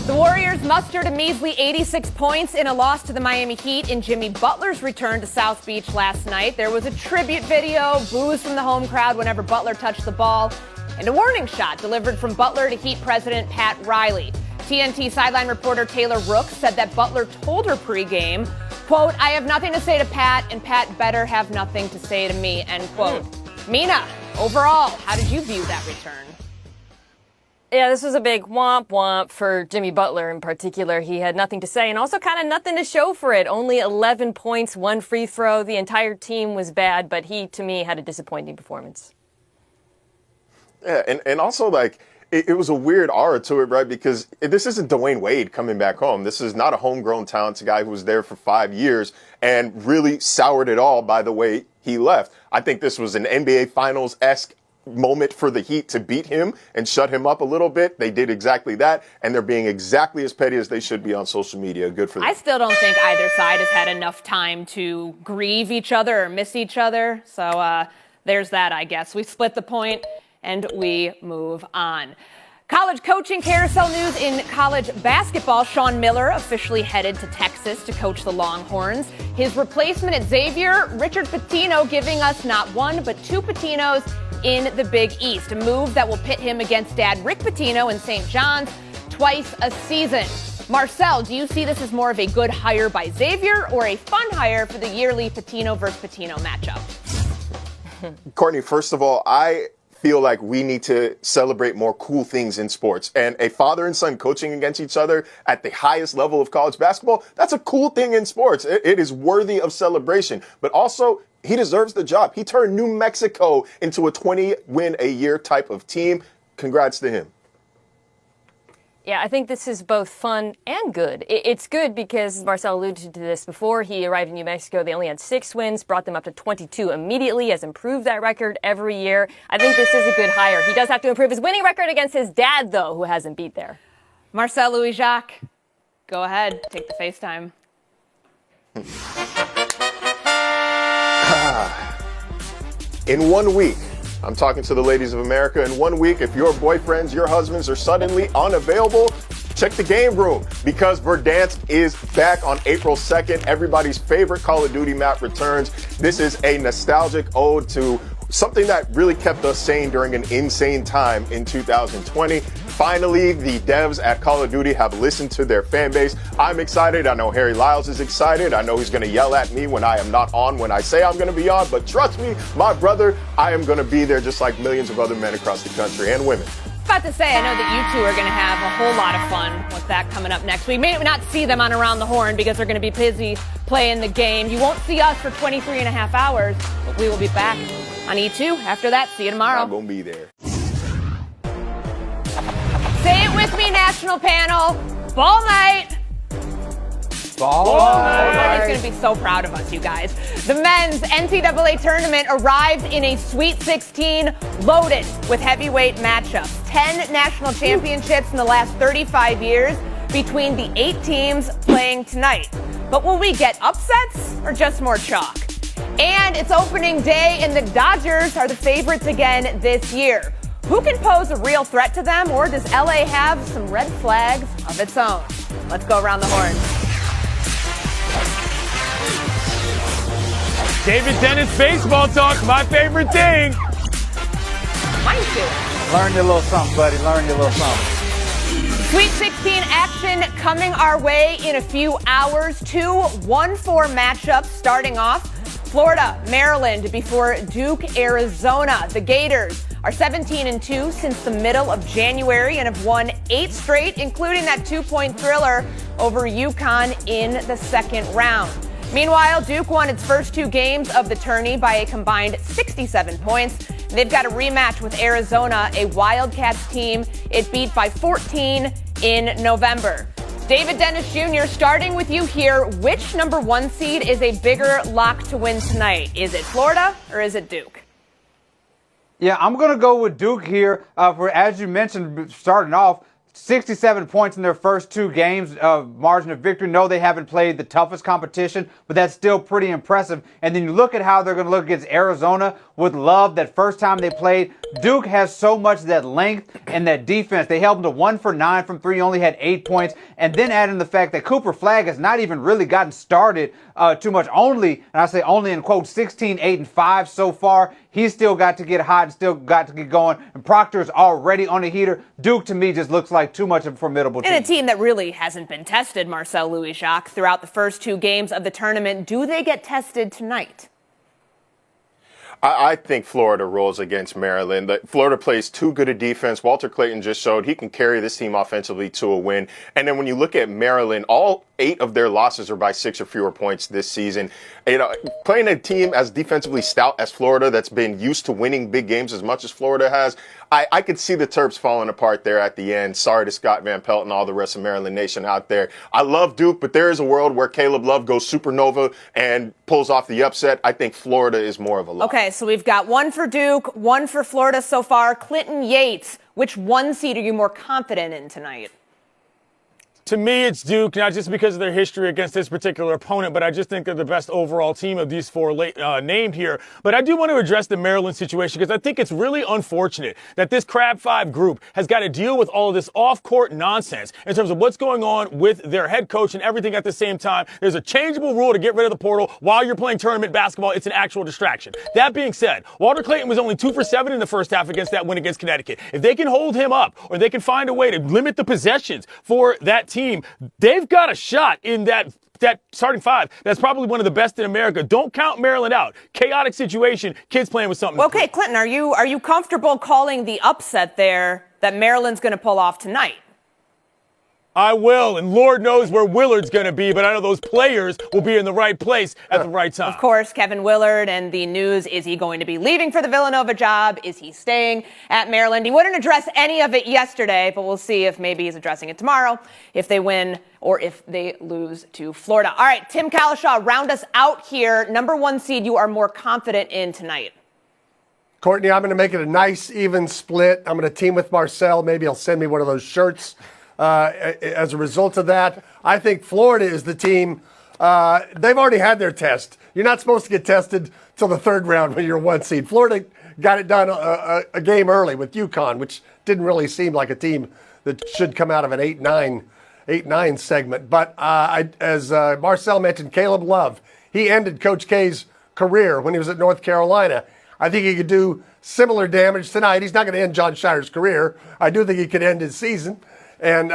The Warriors mustered a measly 86 points in a loss to the Miami Heat in Jimmy Butler's return to South Beach last night. There was a tribute video, boos from the home crowd whenever Butler touched the ball, and a warning shot delivered from Butler to Heat president Pat Riley. TNT sideline reporter Taylor Rooks said that Butler told her pregame, quote, "I have nothing to say to Pat, and Pat better have nothing to say to me," end quote. Mina, overall, how did you view that return? Yeah, this was a big womp womp for Jimmy Butler in particular. He had nothing to say and also kind of nothing to show for it. Only 11 points, 1 free throw. The entire team was bad, but he, to me, had a disappointing performance. Yeah, and also, like, it was a weird aura to it, right? Because this isn't Dwayne Wade coming back home. This is not a homegrown talent. It's a guy who was there for 5 years and really soured it all by the way he left. I think this was an NBA Finals-esque moment for the Heat to beat him and shut him up a little bit. They did exactly that, and they're being exactly as petty as they should be on social media. Good for them. I still don't think either side has had enough time to grieve each other or miss each other. So there's that, I guess. We split the point and we move on. College coaching carousel news in college basketball. Sean Miller officially headed to Texas to coach the Longhorns. His replacement at Xavier, Richard Pitino, giving us not one but two Patinos in the Big East. A move that will pit him against dad Rick Pitino in St. John's twice a season. Marcel, do you see this as more of a good hire by Xavier or a fun hire for the yearly Pitino versus Pitino matchup? Courtney, first of all, I feel like we need to celebrate more cool things in sports. And a father and son coaching against each other at the highest level of college basketball, that's a cool thing in sports. It is worthy of celebration. But also, he deserves the job. He turned New Mexico into a 20-win-a-year type of team. Congrats to him. Yeah, I think this is both fun and good. It's good because Marcel alluded to this before. He arrived in New Mexico. They only had 6 wins, brought them up to 22 immediately, has improved that record every year. I think this is a good hire. He does have to improve his winning record against his dad, though, who hasn't beat there. Marcel, Louis-Jacques, go ahead. Take the FaceTime. In 1 week, I'm talking to the ladies of America. In 1 week, if your boyfriends, your husbands are suddenly unavailable, check the game room because Verdansk is back on April 2nd. Everybody's favorite Call of Duty map returns. This is a nostalgic ode to something that really kept us sane during an insane time in 2020. Finally, the devs at Call of Duty have listened to their fan base. I'm excited. I know Lyles is excited. I know he's going to yell at me when I am not on when I say I'm going to be on. But trust me, my brother, I am going to be there just like millions of other men across the country and women. About to say, I know that you two are going to have a whole lot of fun with that coming up next. We may not see them on Around the Horn because they're going to be busy playing the game. You won't see us for 23 and a half hours, but we will be back on E2 after that. See you tomorrow. I'm going to be there. Say it with me, national panel. Ball night. Ball night. He's going to be so proud of us, you guys. The men's NCAA tournament arrived in a Sweet 16 loaded with heavyweight matchups. 10 national championships in the last 35 years between the 8 teams playing tonight. But will we get upsets or just more chalk? And it's opening day, and the Dodgers are the favorites again this year. Who can pose a real threat to them, or does LA have some red flags of its own? Let's go around the horn. David Dennis baseball talk, my favorite thing. Mine too. Learn your little something, buddy. Learn your little something. Sweet 16 action coming our way in a few hours. 2 1-4 matchups starting off. Florida, Maryland before Duke, Arizona. The Gators are 17-2 since the middle of January and have won 8 straight, including that 2-point thriller over UConn in the second round. Meanwhile, Duke won its first 2 games of the tourney by a combined 67 points. They've got a rematch with Arizona, a Wildcats team it beat by 14 in November. David Dennis Jr., starting with you here, which number 1 seed is a bigger lock to win tonight? Is it Florida or is it Duke? Yeah, I'm going to go with Duke here. For, as you mentioned, starting off, 67 points in their first 2 games of margin of victory. No, they haven't played the toughest competition, but that's still pretty impressive. And then you look at how they're going to look against Arizona with Love. That first time they played, Duke has so much of that length and that defense. They held them to 1 for 9 from 3, only had 8 points. And then add in the fact that Cooper Flagg has not even really gotten started too much. Only, and I say only in quote, 16, 8, and 5 so far. He's still got to get hot and still got to get going. And Proctor's already on the heater. Duke, to me, just looks like too much of a formidable team. And a team that really hasn't been tested, Marcel, Louis-Jacques, throughout the first 2 games of the tournament. Do they get tested tonight? I think Florida rolls against Maryland. Florida plays too good a defense. Walter Clayton just showed he can carry this team offensively to a win. And then when you look at Maryland, all 8 of their losses are by 6 or fewer points this season. You know, playing a team as defensively stout as Florida that's been used to winning big games as much as Florida has, I could see the Terps falling apart there at the end. Sorry to Scott Van Pelt and all the rest of Maryland Nation out there. I love Duke, but there is a world where Caleb Love goes supernova and pulls off the upset. I think Florida is more of a lock. Okay, so we've got 1 for Duke, 1 for Florida so far. Clinton Yates, which 1 seed are you more confident in tonight? To me, it's Duke, not just because of their history against this particular opponent, but I just think they're the best overall team of these four named here. But I do want to address the Maryland situation because I think it's really unfortunate that this Crab 5 group has got to deal with all of this off-court nonsense in terms of what's going on with their head coach and everything at the same time. There's a changeable rule to get rid of the portal while you're playing tournament basketball. It's an actual distraction. That being said, Walter Clayton was only 2 for 7 in the first half against that win against Connecticut. If they can hold him up or they can find a way to limit the possessions for that team, they've got a shot in that starting 5 that's probably one of the best in America. Don't count Maryland out. Chaotic situation, kids playing with something. Okay, Clinton, are you comfortable calling the upset there that Maryland's going to pull off tonight? I will, and Lord knows where Willard's going to be, but I know those players will be in the right place at the right time. Of course, Kevin Willard, and the news, is he going to be leaving for the Villanova job? Is he staying at Maryland? He wouldn't address any of it yesterday, but we'll see if maybe he's addressing it tomorrow, if they win or if they lose to Florida. All right, Tim Cowlishaw, round us out here. Number 1 seed you are more confident in tonight. Courtney, I'm going to make it a nice, even split. I'm going to team with Marcel. Maybe he'll send me one of those shirts. As a result of that, I think Florida is the team. They've already had their test. You're not supposed to get tested till the 3rd round when you're a 1 seed. Florida got it done a game early with UConn, which didn't really seem like a team that should come out of an 8-9 segment. But as Marcel mentioned, Caleb Love, he ended Coach K's career when he was at North Carolina. I think he could do similar damage tonight. He's not going to end John Shire's career. I do think he could end his season. And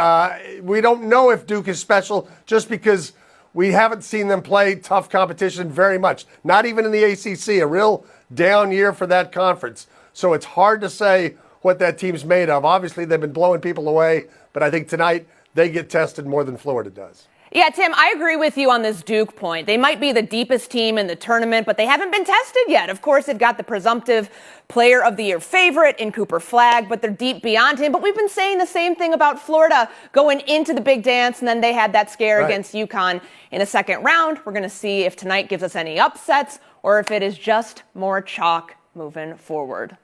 we don't know if Duke is special just because we haven't seen them play tough competition very much. Not even in the ACC, a real down year for that conference. So it's hard to say what that team's made of. Obviously, they've been blowing people away, but I think tonight they get tested more than Florida does. Yeah, Tim, I agree with you on this Duke point. They might be the deepest team in the tournament, but they haven't been tested yet. Of course, they've got the presumptive player of the year favorite in Cooper Flagg, but they're deep beyond him. But we've been saying the same thing about Florida going into the big dance, and then they had that scare against UConn in the 2nd round. We're going to see if tonight gives us any upsets or if it is just more chalk moving forward.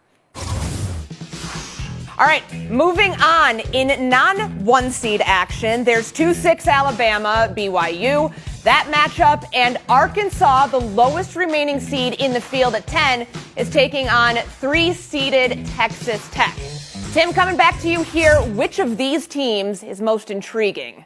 All right, moving on. In non-1 seed action, there's 2-6 Alabama, BYU. That matchup, and Arkansas, the lowest remaining seed in the field at 10, is taking on 3-seeded Texas Tech. Tim, coming back to you here, which of these teams is most intriguing?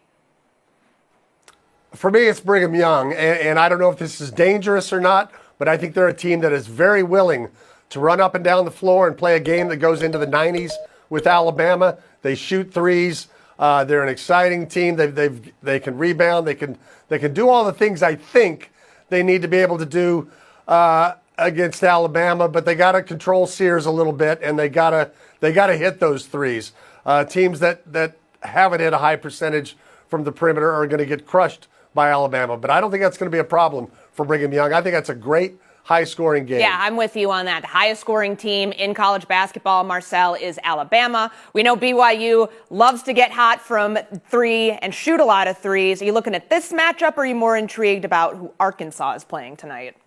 For me, it's Brigham Young, and I don't know if this is dangerous or not, but I think they're a team that is very willing to run up and down the floor and play a game that goes into the 90s. With Alabama, they shoot threes. They're an exciting team. They can rebound. They can do all the things I think they need to be able to do against Alabama. But they got to control Sears a little bit, and they gotta hit those threes. Teams that haven't hit a high percentage from the perimeter are going to get crushed by Alabama. But I don't think that's going to be a problem for Brigham Young. I think that's a great high-scoring game. Yeah, I'm with you on that. The highest-scoring team in college basketball, Marcel, is Alabama. We know BYU loves to get hot from 3 and shoot a lot of threes. Are you looking at this matchup, or are you more intrigued about who Arkansas is playing tonight?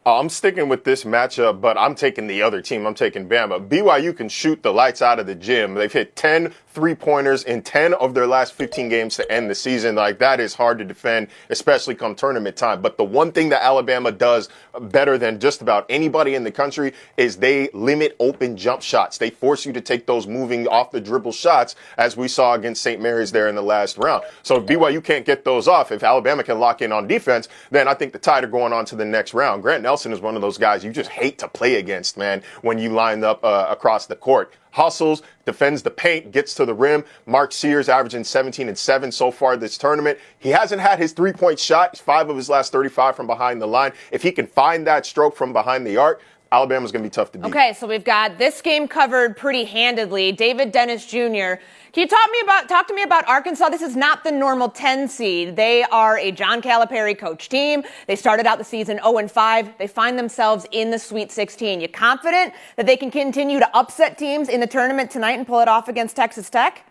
I'm sticking with this matchup, but I'm taking the other team. I'm taking Bama. BYU can shoot the lights out of the gym. They've hit 10 3-pointers in 10 of their last 15 games to end the season. Like, that is hard to defend, especially come tournament time. But the one thing that Alabama does better than just about anybody in the country is they limit open jump shots. They force you to take those moving off the dribble shots, as we saw against St. Mary's there in the last round. So if BYU can't get those off, if Alabama can lock in on defense, then I think the Tide are going on to the next round. Grant Nelson is one of those guys you just hate to play against, man, when you line up across the court. Hustles, defends the paint, gets to the rim. Mark Sears averaging 17 and 7 so far this tournament. He hasn't had his three-point shot. 5 of his last 35 from behind the line. If he can find that stroke from behind the arc, Alabama's going to be tough to beat. Okay, so we've got this game covered pretty handedly. David Dennis Jr., can you talk to me about Arkansas? This is not the normal 10 seed. They are a John Calipari coach team. They started out the season 0-5. They find themselves in the Sweet 16. You confident that they can continue to upset teams in the tournament tonight and pull it off against Texas Tech?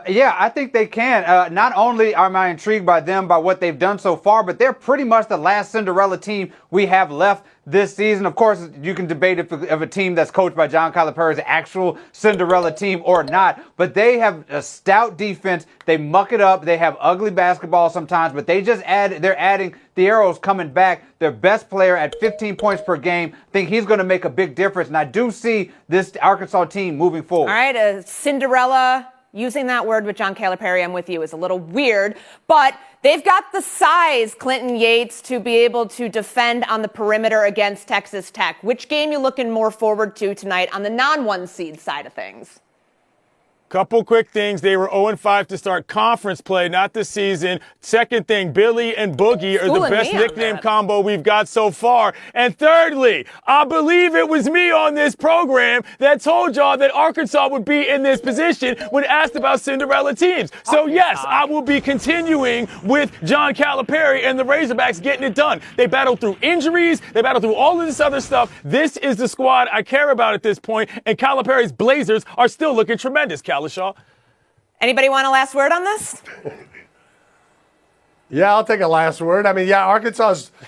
Yeah, I think they can. Not only am I intrigued by them, by what they've done so far, but they're pretty much the last Cinderella team we have left this season. Of course, you can debate if a team that's coached by John Calipari is an actual Cinderella team or not, but they have a stout defense. They muck it up. They have ugly basketball sometimes, but they're adding Thiero's coming back, their best player at 15 points per game. I think he's going to make a big difference, and I do see this Arkansas team moving forward. All right, Cinderella. Using that word with John Calipari, I'm with you, is a little weird, but they've got the size, Clinton Yates, to be able to defend on the perimeter against Texas Tech. Which game you looking more forward to tonight on the non-1 seed side of things? Couple quick things. They were 0-5 to start conference play, not this season. Second thing, Billy and Boogie are the best nickname combo we've got so far. And thirdly, I believe it was me on this program that told y'all that Arkansas would be in this position when asked about Cinderella teams. So yes, I will be continuing with John Calipari and the Razorbacks getting it done. They battled through injuries. They battled through all of this other stuff. This is the squad I care about at this point, and Calipari's Blazers are still looking tremendous, Cowlishaw. Anybody want a last word on this? Yeah, I'll take a last word. I mean, yeah,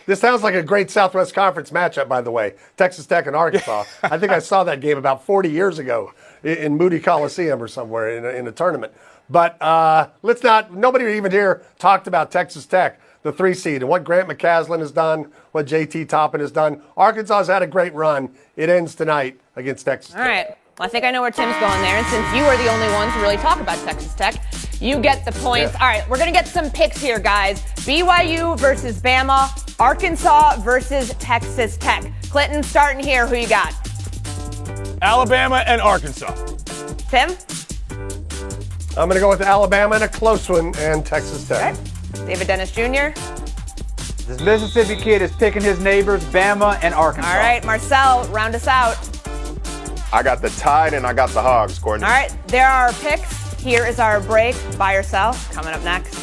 this sounds like a great Southwest Conference matchup, by the way. Texas Tech and Arkansas. I think I saw that game about 40 years ago in Moody Coliseum or somewhere in a tournament. But nobody even here talked about Texas Tech, the 3 seed, and what Grant McCaslin has done, what JT Toppin has done. Arkansas has had a great run. It ends tonight against Texas Tech. All right. Well, I think I know where Tim's going there. And since you are the only one to really talk about Texas Tech, you get the points. Yeah. All right, we're going to get some picks here, guys. BYU versus Bama, Arkansas versus Texas Tech. Clinton, starting here, who you got? Alabama and Arkansas. Tim? I'm going to go with Alabama in a close one and Texas Tech. Okay. David Dennis Jr.? This Mississippi kid is picking his neighbors, Bama and Arkansas. All right, Marcel, round us out. I got the Tide and I got the Hogs, Courtney. All right, there are our picks. Here is our break. Buy or sell, coming up next.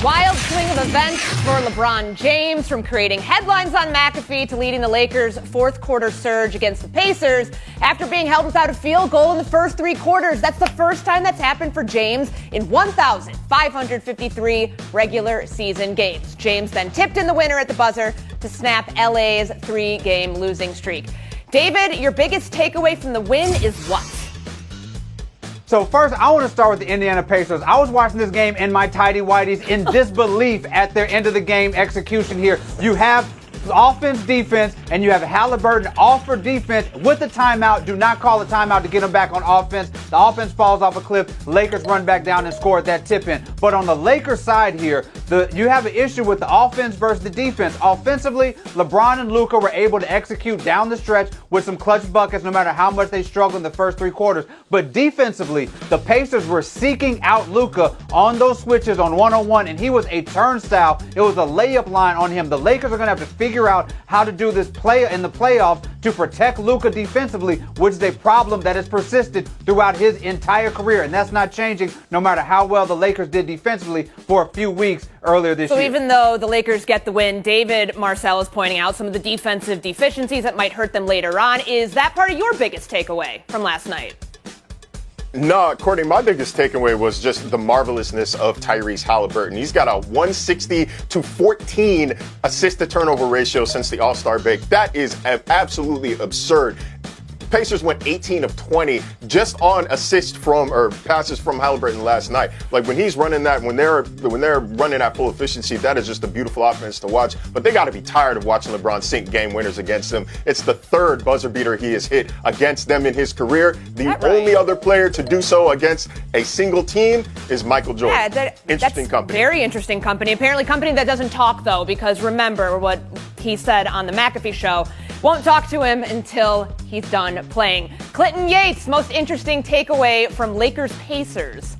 Wild swing of events for LeBron James, from creating headlines on McAfee to leading the Lakers' fourth quarter surge against the Pacers after being held without a field goal in the first 3 quarters. That's the first time that's happened for James in 1,553 regular season games. James then tipped in the winner at the buzzer to snap LA's 3-game losing streak. David, your biggest takeaway from the win is what? So first, I want to start with the Indiana Pacers. I was watching this game in my tighty-whities in disbelief at their end-of-the-game execution here. You have offense, defense, and you have Halliburton off for defense with the timeout. Do not call a timeout to get him back on offense. The offense falls off a cliff. Lakers run back down and score at that tip-in. But on the Lakers side here, you have an issue with the offense versus the defense. Offensively, LeBron and Luka were able to execute down the stretch with some clutch buckets no matter how much they struggled in the first 3 quarters. But defensively, the Pacers were seeking out Luka on those switches on 1-on-1, and he was a turnstile. It was a layup line on him. The Lakers are going to have to figure out how to do this play in the playoffs to protect Luka defensively, which is a problem that has persisted throughout his entire career, and that's not changing no matter how well the Lakers did defensively for a few weeks earlier this year. So even though the Lakers get the win, David Marcel is pointing out some of the defensive deficiencies that might hurt them later on. Is that part of your biggest takeaway from last night? No, Courtney, my biggest takeaway was just the marvelousness of Tyrese Halliburton. He's got a 160-14 assist-to-turnover ratio since the All-Star break. That is absolutely absurd. Pacers went 18 of 20 just on assists from or passes from Halliburton last night. Like when he's running that, when they're running at full efficiency, that is just a beautiful offense to watch. But they got to be tired of watching LeBron sink game winners against them. It's the 3rd buzzer beater he has hit against them in his career. The only other player to do so against a single team is Michael Jordan. Yeah, interesting that's company. Very interesting company. Apparently company that doesn't talk, though, because remember what he said on the McAfee show. Won't talk to him until he's done playing. Clinton Yates, most interesting takeaway from Lakers Pacers.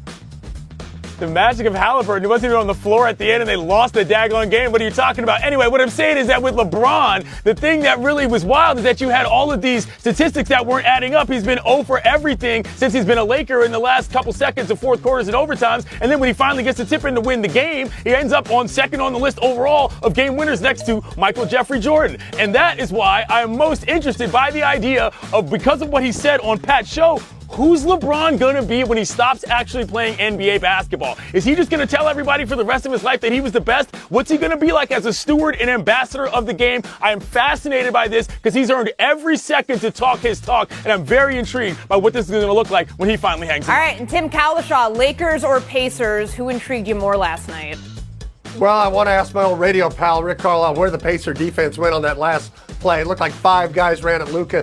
The magic of Halliburton. He wasn't even on the floor at the end, and they lost the daggone game. What are you talking about? Anyway, what I'm saying is that with LeBron, the thing that really was wild is that you had all of these statistics that weren't adding up. He's been 0 for everything since he's been a Laker in the last couple seconds of fourth quarters and overtimes. And then when he finally gets the tip in to win the game, he ends up on second on the list overall of game winners next to Michael Jeffrey Jordan. And that is why I am most interested by the idea of, because of what he said on Pat's show, who's LeBron going to be when he stops actually playing NBA basketball? Is he just going to tell everybody for the rest of his life that he was the best? What's he going to be like as a steward and ambassador of the game? I am fascinated by this because he's earned every second to talk his talk, and I'm very intrigued by what this is going to look like when he finally hangs All up. right, and Tim Cowlishaw, Lakers or Pacers, who intrigued you more last night? Well, I want to ask my old radio pal, Rick Carlisle, where the Pacer defense went on that last play. It looked like 5 guys ran at Luka.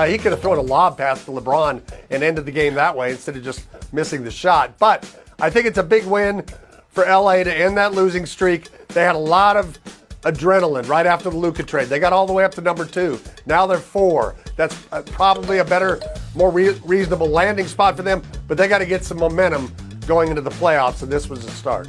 He could have thrown a lob pass to LeBron and ended the game that way instead of just missing the shot. But I think it's a big win for LA to end that losing streak. They had a lot of adrenaline right after the Luka trade. They got all the way up to number 2. Now they're 4. That's probably a better, more reasonable landing spot for them, but they got to get some momentum going into the playoffs, and this was the start.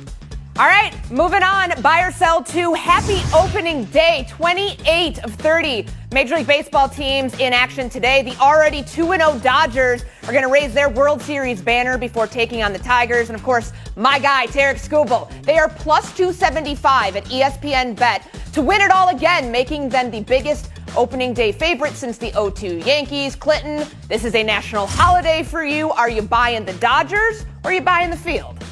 All right, moving on. Buy or sell 2. Happy opening day. 28 of 30 Major League Baseball teams in action today. The already 2-0 Dodgers are going to raise their World Series banner before taking on the Tigers. And, of course, my guy, Tarek Skubal. They are plus 275 at ESPN Bet to win it all again, making them the biggest opening day favorite since the 0-2 Yankees. Clinton, this is a national holiday for you. Are you buying the Dodgers or are you buying the field?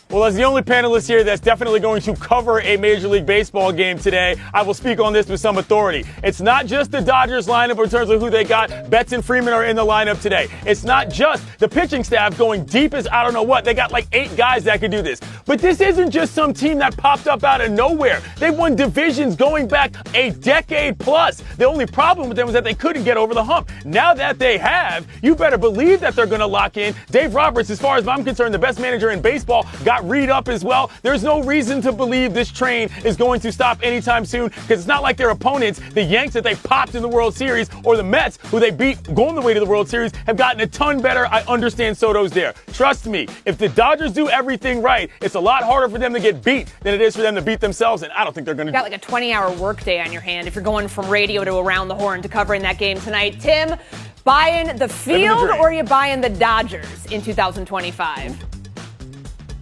Well, as the only panelist here that's definitely going to cover a Major League Baseball game today, I will speak on this with some authority. It's not just the Dodgers lineup in terms of who they got. Betts and Freeman are in the lineup today. It's not just the pitching staff going deep as I don't know what. They got like 8 guys that could do this. But this isn't just some team that popped up out of nowhere. They won divisions going back a decade plus. The only problem with them was that they couldn't get over the hump. Now that they have, you better believe that they're going to lock in. Dave Roberts, as far as I'm concerned, the best manager in baseball, got read up as well. There's no reason to believe this train is going to stop anytime soon because it's not like their opponents, the Yanks that they popped in the World Series, or the Mets, who they beat going the way to the World Series, have gotten a ton better. I understand Soto's there. Trust me, if the Dodgers do everything right, it's a lot harder for them to get beat than it is for them to beat themselves, and I don't think they're going to You got like a 20-hour workday on your hand if you're going from radio to around the horn to covering that game tonight. Tim, buying the field or are you buying the Dodgers in 2025?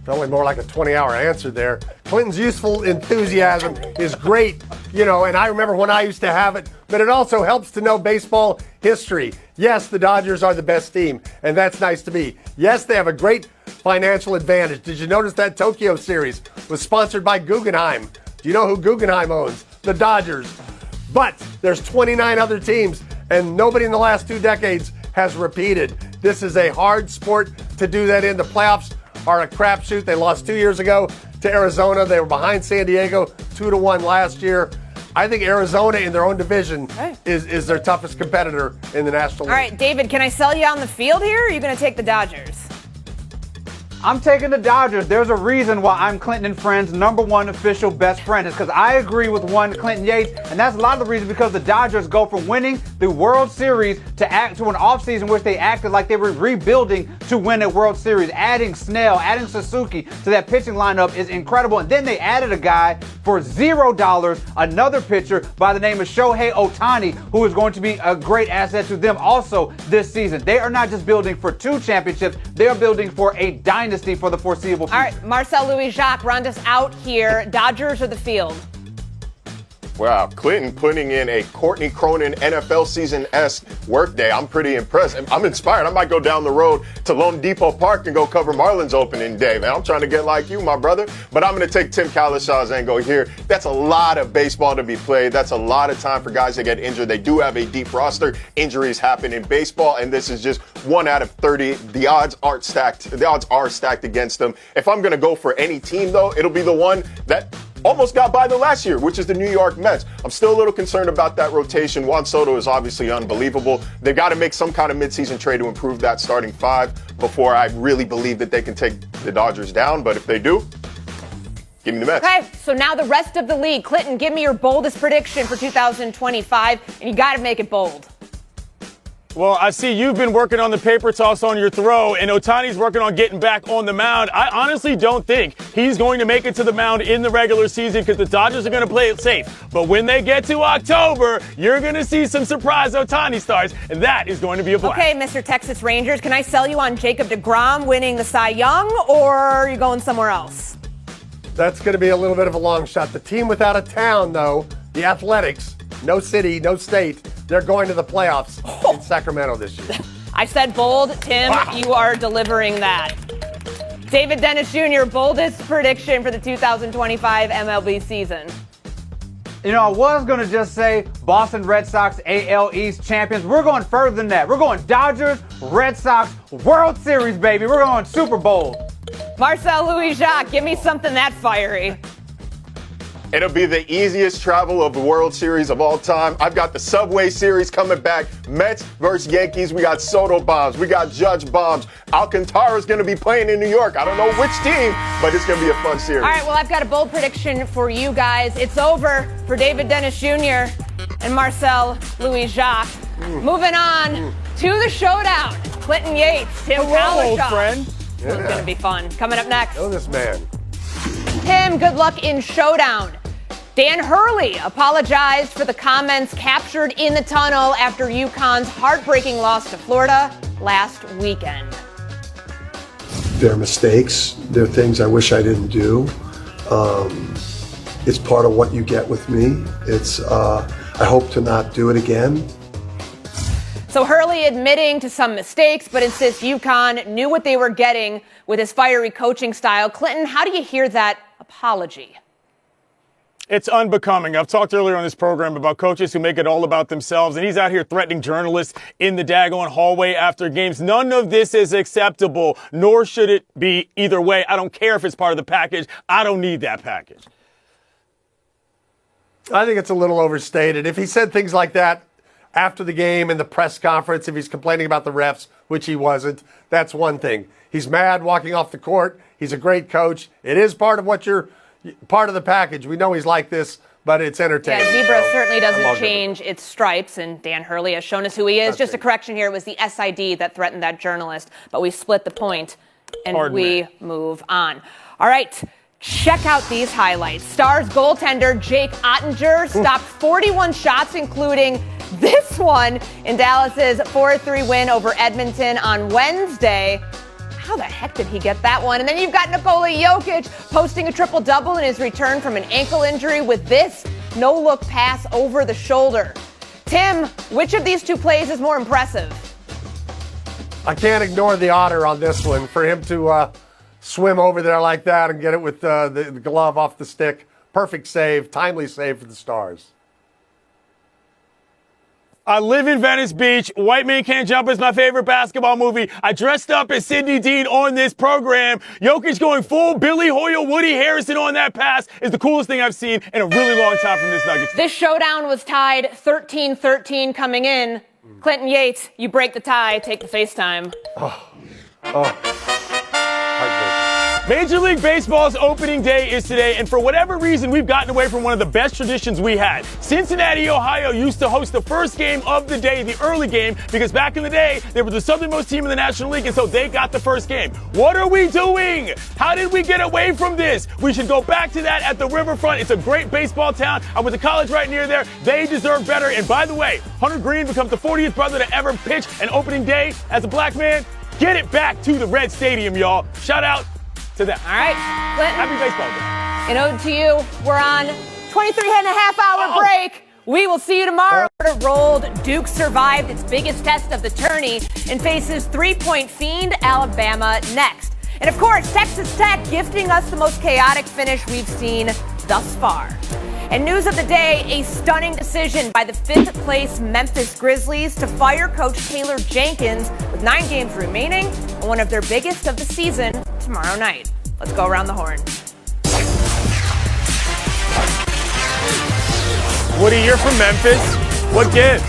Probably more like a 20-hour answer there. Clinton's youthful enthusiasm is great, and I remember when I used to have it, but it also helps to know baseball history. Yes, the Dodgers are the best team, and that's nice to be. Yes, they have a great financial advantage. Did you notice that Tokyo series was sponsored by Guggenheim? Do you know who Guggenheim owns? The Dodgers. But there's 29 other teams, and nobody in the last 2 decades has repeated. This is a hard sport to do that in. The playoffs are a crapshoot. They lost 2 years ago to Arizona. They were behind San Diego 2-1 last year. I think Arizona in their own division is their toughest competitor in the National League. All right, David, can I sell you on the field here, or are you going to take the Dodgers? I'm taking the Dodgers. There's a reason why I'm Clinton and Friends' #1 official best friend. It's because I agree with one Clinton Yates, and that's a lot of the reason because the Dodgers go from winning the World Series to an offseason in which they acted like they were rebuilding to win a World Series. Adding Snell, adding Suzuki to that pitching lineup is incredible. And then they added a guy for $0, another pitcher by the name of Shohei Ohtani, who is going to be a great asset to them also this season. They are not just building for 2 championships, they are building for a dynasty for the foreseeable future. All right, Marcel, Louis-Jacques, round us out here. Dodgers or the field? Wow, Clinton putting in a Courtney Cronin NFL season-esque workday. I'm pretty impressed. I'm inspired. I might go down the road to Lone Depot Park and go cover Marlins opening day, man. I'm trying to get like you, my brother. But I'm going to take Tim Cowlishaw's angle here. That's a lot of baseball to be played. That's a lot of time for guys to get injured. They do have a deep roster. Injuries happen in baseball, and this is just 1 out of 30. The odds aren't stacked. The odds are stacked against them. If I'm going to go for any team, though, it'll be the one that almost got by the last year, which is the New York Mets. I'm still a little concerned about that rotation. Juan Soto is obviously unbelievable. They've got to make some kind of midseason trade to improve that starting 5 before I really believe that they can take the Dodgers down. But if they do, give me the Mets. Okay, so now the rest of the league. Clinton, give me your boldest prediction for 2025, and you got to make it bold. Well, I see you've been working on the paper toss on your throw, and Ohtani's working on getting back on the mound. I honestly don't think he's going to make it to the mound in the regular season because the Dodgers are going to play it safe. But when they get to October, you're going to see some surprise Ohtani starts, and that is going to be a blast. Okay, Mr. Texas Rangers, can I sell you on Jacob deGrom winning the Cy Young, or are you going somewhere else? That's going to be a little bit of a long shot. The team without a town, though, the Athletics, no city, no state, they're going to the playoffs in Sacramento this year. I said bold. Tim, you are delivering that. David Dennis Jr., boldest prediction for the 2025 MLB season. You know, I was going to just say Boston Red Sox AL East champions. We're going further than that. We're going Dodgers, Red Sox, World Series, baby. We're going Super Bowl. Marcel, Louis-Jacques, give me something that fiery. It'll be the easiest travel of the World Series of all time. I've got the Subway Series coming back. Mets versus Yankees. We got Soto bombs. We got Judge bombs. Alcantara's going to be playing in New York. I don't know which team, but it's going to be a fun series. All right, well, I've got a bold prediction for you guys. It's over for David Dennis Jr. and Marcel Louis-Jacques. Moving on to the showdown. Clinton Yates, Tim Cowlishaw. Friend. This is going to be fun. Coming up next. Know this man. Tim, good luck in showdown. Dan Hurley apologized for the comments captured in the tunnel after UConn's heartbreaking loss to Florida last weekend. They're mistakes. They're things I wish I didn't do. It's part of what you get with me. I hope to not do it again. So Hurley admitting to some mistakes, but insists UConn knew what they were getting with his fiery coaching style. Clinton, how do you hear that apology? It's unbecoming. I've talked earlier on this program about coaches who make it all about themselves, and he's out here threatening journalists in the daggone hallway after games. None of this is acceptable, nor should it be either way. I don't care if it's part of the package. I don't need that package. I think it's a little overstated. If he said things like that after the game in the press conference, if he's complaining about the refs, which he wasn't, that's one thing. He's mad walking off the court. He's a great coach. It is part of what you're part of the package. We know he's like this, but it's entertaining. Yeah, Zebra certainly doesn't change its stripes, and Dan Hurley has shown us who he is. Just a correction here, it was the SID that threatened that journalist, but we split the point, and we move on. All right, check out these highlights. Stars goaltender Jake Ottinger stopped 41 shots, including this one in Dallas's 4-3 win over Edmonton on Wednesday. How the heck did he get that one? And then you've got Nikola Jokic posting a triple-double in his return from an ankle injury with this no-look pass over the shoulder. Tim, which of these two plays is more impressive? I can't ignore the Otter on this one. For him to swim over there like that and get it with the glove off the stick. Perfect save, timely save for the Stars. I live in Venice Beach. White Man Can't Jump is my favorite basketball movie. I dressed up as Sidney Dean on this program. Jokic going full Billy Hoyle, Woody Harrison on that pass is the coolest thing I've seen in a really long time from this Nuggets. This showdown was tied 13-13 coming in. Clinton Yates, you break the tie, take the FaceTime. Major League Baseball's opening day is today, and for whatever reason, we've gotten away from one of the best traditions we had. Cincinnati, Ohio used to host the first game of the day, the early game, because back in the day, they were the southernmost team in the National League, and so they got the first game. What are we doing? How did we get away from this? We should go back to that at the riverfront. It's a great baseball town. I went to college right near there. They deserve better. And by the way, Hunter Green becomes the 40th brother to ever pitch an opening day as a black man. Get it back to the Red Stadium, y'all. Shout out to them. All right, Clinton. Happy baseball day. And ode to you, we're on 23.5-hour break. We will see you tomorrow. Rolled. Duke survived its biggest test of the tourney and faces three-point fiend Alabama next. And of course, Texas Tech gifting us the most chaotic finish we've seen thus far. And news of the day, a stunning decision by the 5th place Memphis Grizzlies to fire coach Taylor Jenkins with 9 games remaining and one of their biggest of the season tomorrow night. Let's go around the horn. Woody, you're from Memphis. What gives?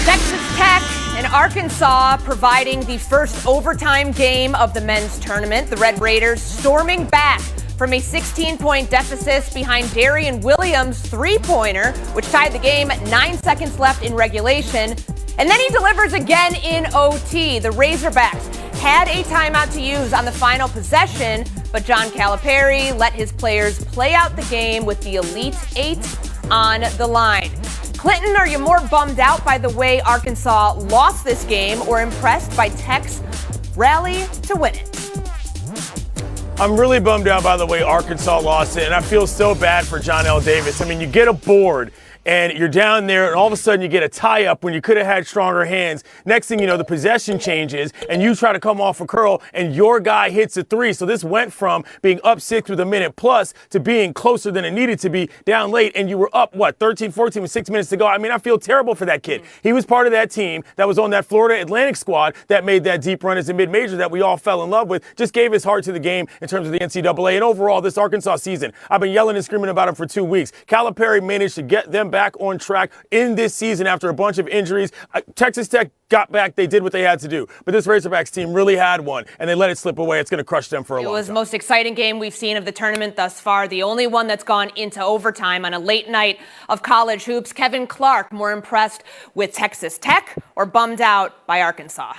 Texas Tech and Arkansas providing the first overtime game of the men's tournament. The Red Raiders storming back from a 16-point deficit behind Darian Williams' three-pointer, which tied the game at 9 seconds left in regulation. And then he delivers again in OT. The Razorbacks had a timeout to use on the final possession, but John Calipari let his players play out the game with the Elite Eight on the line. Clinton, are you more bummed out by the way Arkansas lost this game or impressed by Tech's rally to win it? I'm really bummed out by the way Arkansas lost it, and I feel so bad for John L. Davis. I mean, you get a board, and you're down there, and all of a sudden you get a tie-up when you could have had stronger hands. Next thing you know, the possession changes, and you try to come off a curl, and your guy hits a three. So this went from being up 6 with a minute plus to being closer than it needed to be, down late, and you were up, 13, 14 with 6 minutes to go. I mean, I feel terrible for that kid. He was part of that team that was on that Florida Atlantic squad that made that deep run as a mid-major that we all fell in love with, just gave his heart to the game in terms of the NCAA. And overall, this Arkansas season, I've been yelling and screaming about him for 2 weeks. Calipari managed to get them back on track in this season after a bunch of injuries. Texas Tech got back. They did what they had to do. But this Razorbacks team really had one, and they let it slip away. It's going to crush them for a long time. It was the most exciting game we've seen of the tournament thus far, the only one that's gone into overtime on a late night of college hoops. Kevin Clark, more impressed with Texas Tech or bummed out by Arkansas?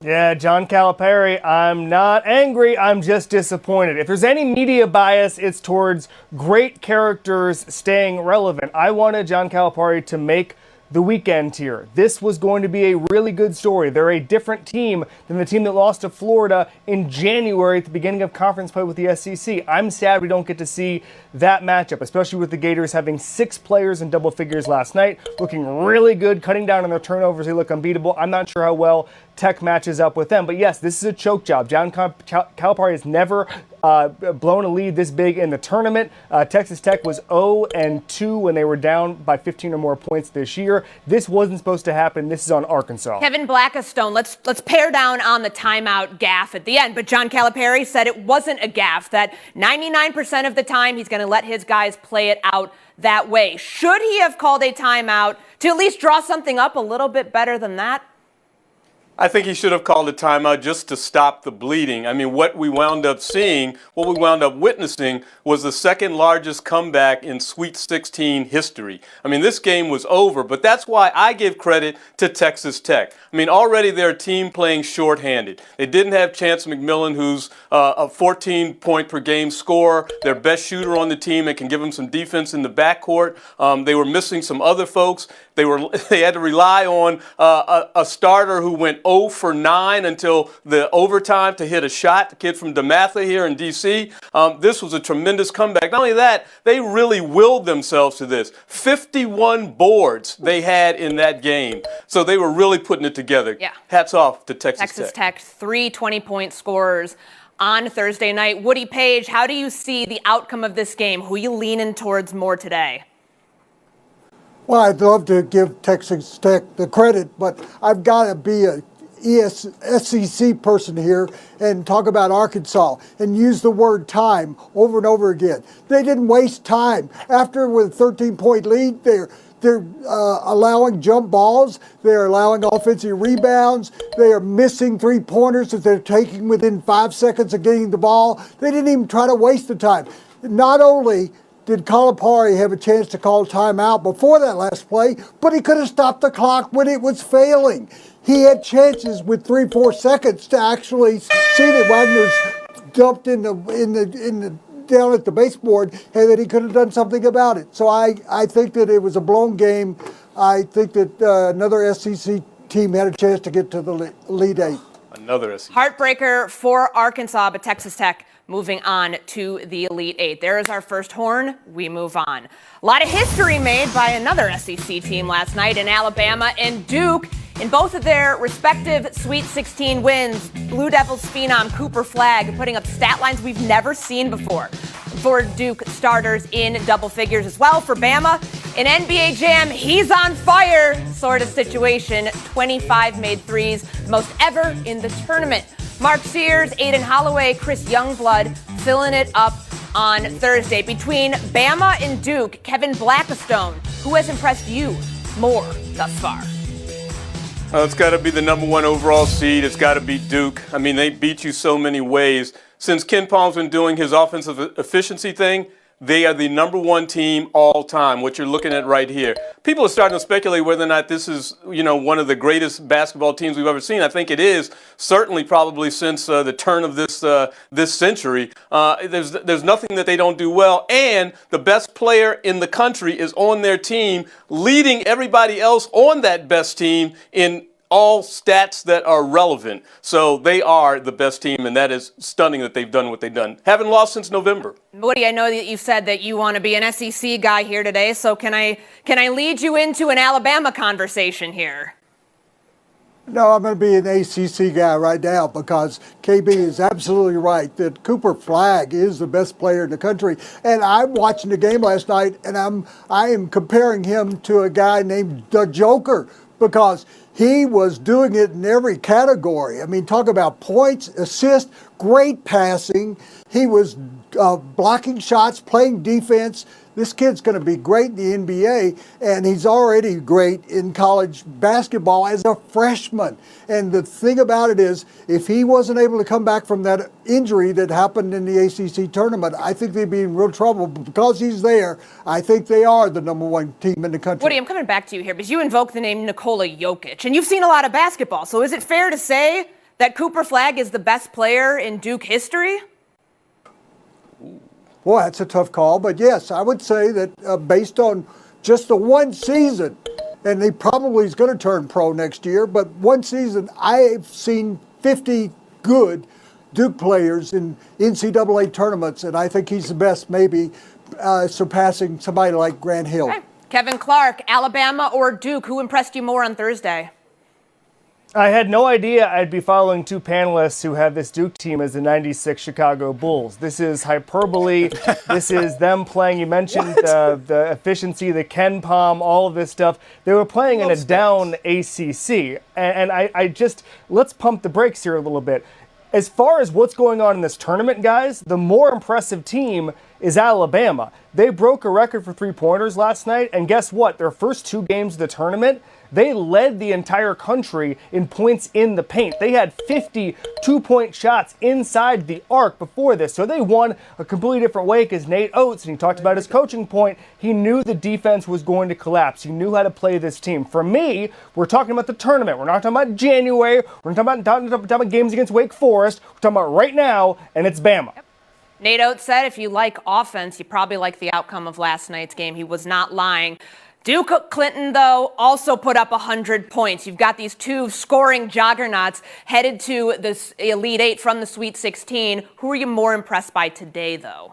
Yeah, John Calipari, I'm not angry, I'm just disappointed. If there's any media bias, it's towards great characters staying relevant. I wanted John Calipari to make the weekend tier. This was going to be a really good story. They're a different team than the team that lost to Florida in January at the beginning of conference play with the SEC. I'm sad we don't get to see that matchup, especially with the Gators having 6 players in double figures last night, looking really good, cutting down on their turnovers. They look unbeatable. I'm not sure how well Tech matches up with them. But yes, this is a choke job. John Calipari has never blown a lead this big in the tournament. Texas Tech was 0-2 when they were down by 15 or more points this year. This wasn't supposed to happen. This is on Arkansas. Kevin Blackistone, let's pare down on the timeout gaffe at the end. But John Calipari said it wasn't a gaffe, that 99% of the time he's going to let his guys play it out that way. Should he have called a timeout to at least draw something up a little bit better than that? I think he should have called a timeout just to stop the bleeding. I mean, what we wound up seeing, what we wound up witnessing was the second largest comeback in Sweet 16 history. I mean, this game was over, but that's why I give credit to Texas Tech. I mean, already they're a team playing shorthanded. They didn't have Chance McMillan, who's a 14-point-per-game scorer, their best shooter on the team and can give them some defense in the backcourt. They were missing some other folks. They had to rely on a starter who went 0 for 9 until the overtime to hit a shot, the kid from DeMatha here in D.C. This was a tremendous comeback. Not only that, they really willed themselves to this. 51 boards they had in that game. So they were really putting it together. Yeah. Hats off to Texas Tech. Texas Tech, 3 20-point scorers on Thursday night. Woody, Paige, how do you see the outcome of this game? Who are you leaning towards more today? Well, I'd love to give Texas Tech the credit, but I've got to be a SEC person here and talk about Arkansas and use the word time over and over again. They didn't waste time. After with a 13-point lead, they're allowing jump balls. They're allowing offensive rebounds. They are missing three-pointers that they're taking within 5 seconds of getting the ball. They didn't even try to waste the time. Not only did Calipari have a chance to call timeout before that last play, but he could have stopped the clock when it was failing. He had chances with 3-4 seconds to actually see that Wagner's dumped in the down at the baseboard, and that he could have done something about it. So I think that it was a blown game. I think that another SEC team had a chance to get to the Elite Eight. Another SEC. Heartbreaker for Arkansas, but Texas Tech moving on to the Elite Eight. There is our first horn. We move on. A lot of history made by another SEC team last night in Alabama and Duke. In both of their respective Sweet 16 wins, Blue Devils phenom Cooper Flagg putting up stat lines we've never seen before. For Duke starters in double figures as well. For Bama, an NBA Jam, he's on fire sort of situation. 25 made threes, most ever in the tournament. Mark Sears, Aiden Holloway, Chris Youngblood filling it up on Thursday. Between Bama and Duke, Kevin Blackistone, who has impressed you more thus far? It's got to be the number 1 overall seed. It's got to be Duke. I mean, they beat you so many ways. Since Ken Palm's been doing his offensive efficiency thing, they are the number 1 team all time, what you're looking at right here. People are starting to speculate whether or not this is, one of the greatest basketball teams we've ever seen. I think it is, certainly probably since the turn of this century. There's nothing that they don't do well, and the best player in the country is on their team, leading everybody else on that best team in all stats that are relevant. So they are the best team, and that is stunning that they've done what they've done. Haven't lost since November. Woody, I know that you said that you want to be an SEC guy here today, so can I lead you into an Alabama conversation here? No, I'm going to be an ACC guy right now because KB is absolutely right that Cooper Flagg is the best player in the country. And I'm watching the game last night, and I am comparing him to a guy named the Joker because he was doing it in every category. I mean, talk about points, assists, great passing. He was blocking shots, playing defense. This kid's going to be great in the NBA, and he's already great in college basketball as a freshman. And the thing about it is, if he wasn't able to come back from that injury that happened in the ACC tournament, I think they'd be in real trouble. But because he's there, I think they are the #1 team in the country. Woody, I'm coming back to you here because you invoked the name Nikola Jokic, and you've seen a lot of basketball. So is it fair to say that Cooper Flagg is the best player in Duke history? Well, that's a tough call, but yes, I would say that based on just the one season, and he probably is going to turn pro next year, but one season, I've seen 50 good Duke players in NCAA tournaments, and I think he's the best, maybe surpassing somebody like Grant Hill. Okay. Kevin Clark, Alabama or Duke, who impressed you more on Thursday? I had no idea I'd be following two panelists who have this Duke team as the 96 Chicago Bulls. This is hyperbole. This is them playing. You mentioned the efficiency, the Ken Palm, all of this stuff. They were playing in a down ACC. And I just, let's pump the brakes here a little bit. As far as what's going on in this tournament, guys, the more impressive team is Alabama. They broke a record for three-pointers last night, and guess what? Their first two games of the tournament, they led the entire country in points in the paint. They had 50 two-point shots inside the arc before this. So they won a completely different way because Nate Oates, and he talked about his coaching point, he knew the defense was going to collapse. He knew how to play this team. For me, we're talking about the tournament. We're not talking about January. We're not talking about games against Wake Forest. We're talking about right now, and it's Bama. Yep. Nate Oates said if you like offense, you probably like the outcome of last night's game. He was not lying. Duke Clinton, though, also put up 100 points. You've got these two scoring juggernauts headed to the Elite Eight from the Sweet 16. Who are you more impressed by today, though?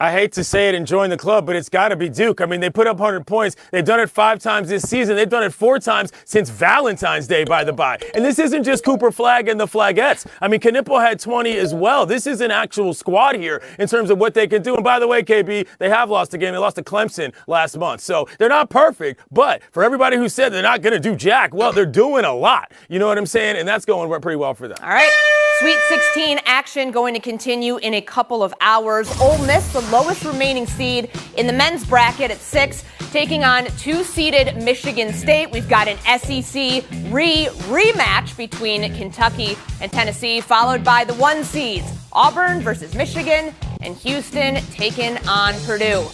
I hate to say it and join the club, but it's got to be Duke. I mean, they put up 100 points. They've done it 5 times this season. They've done it 4 times since Valentine's Day, by the by. And this isn't just Cooper Flagg and the Flaggettes. I mean, Knipple had 20 as well. This is an actual squad here in terms of what they can do. And by the way, KB, they have lost a game. They lost to Clemson last month. So they're not perfect, but for everybody who said they're not going to do jack, well, they're doing a lot. You know what I'm saying? And that's going pretty well for them. All right. Sweet 16 action going to continue in a couple of hours. Ole Miss, the lowest remaining seed in the men's bracket at 6, taking on 2-seeded Michigan State. We've got an SEC rematch between Kentucky and Tennessee, followed by the 1 seeds, Auburn versus Michigan, and Houston taking on Purdue.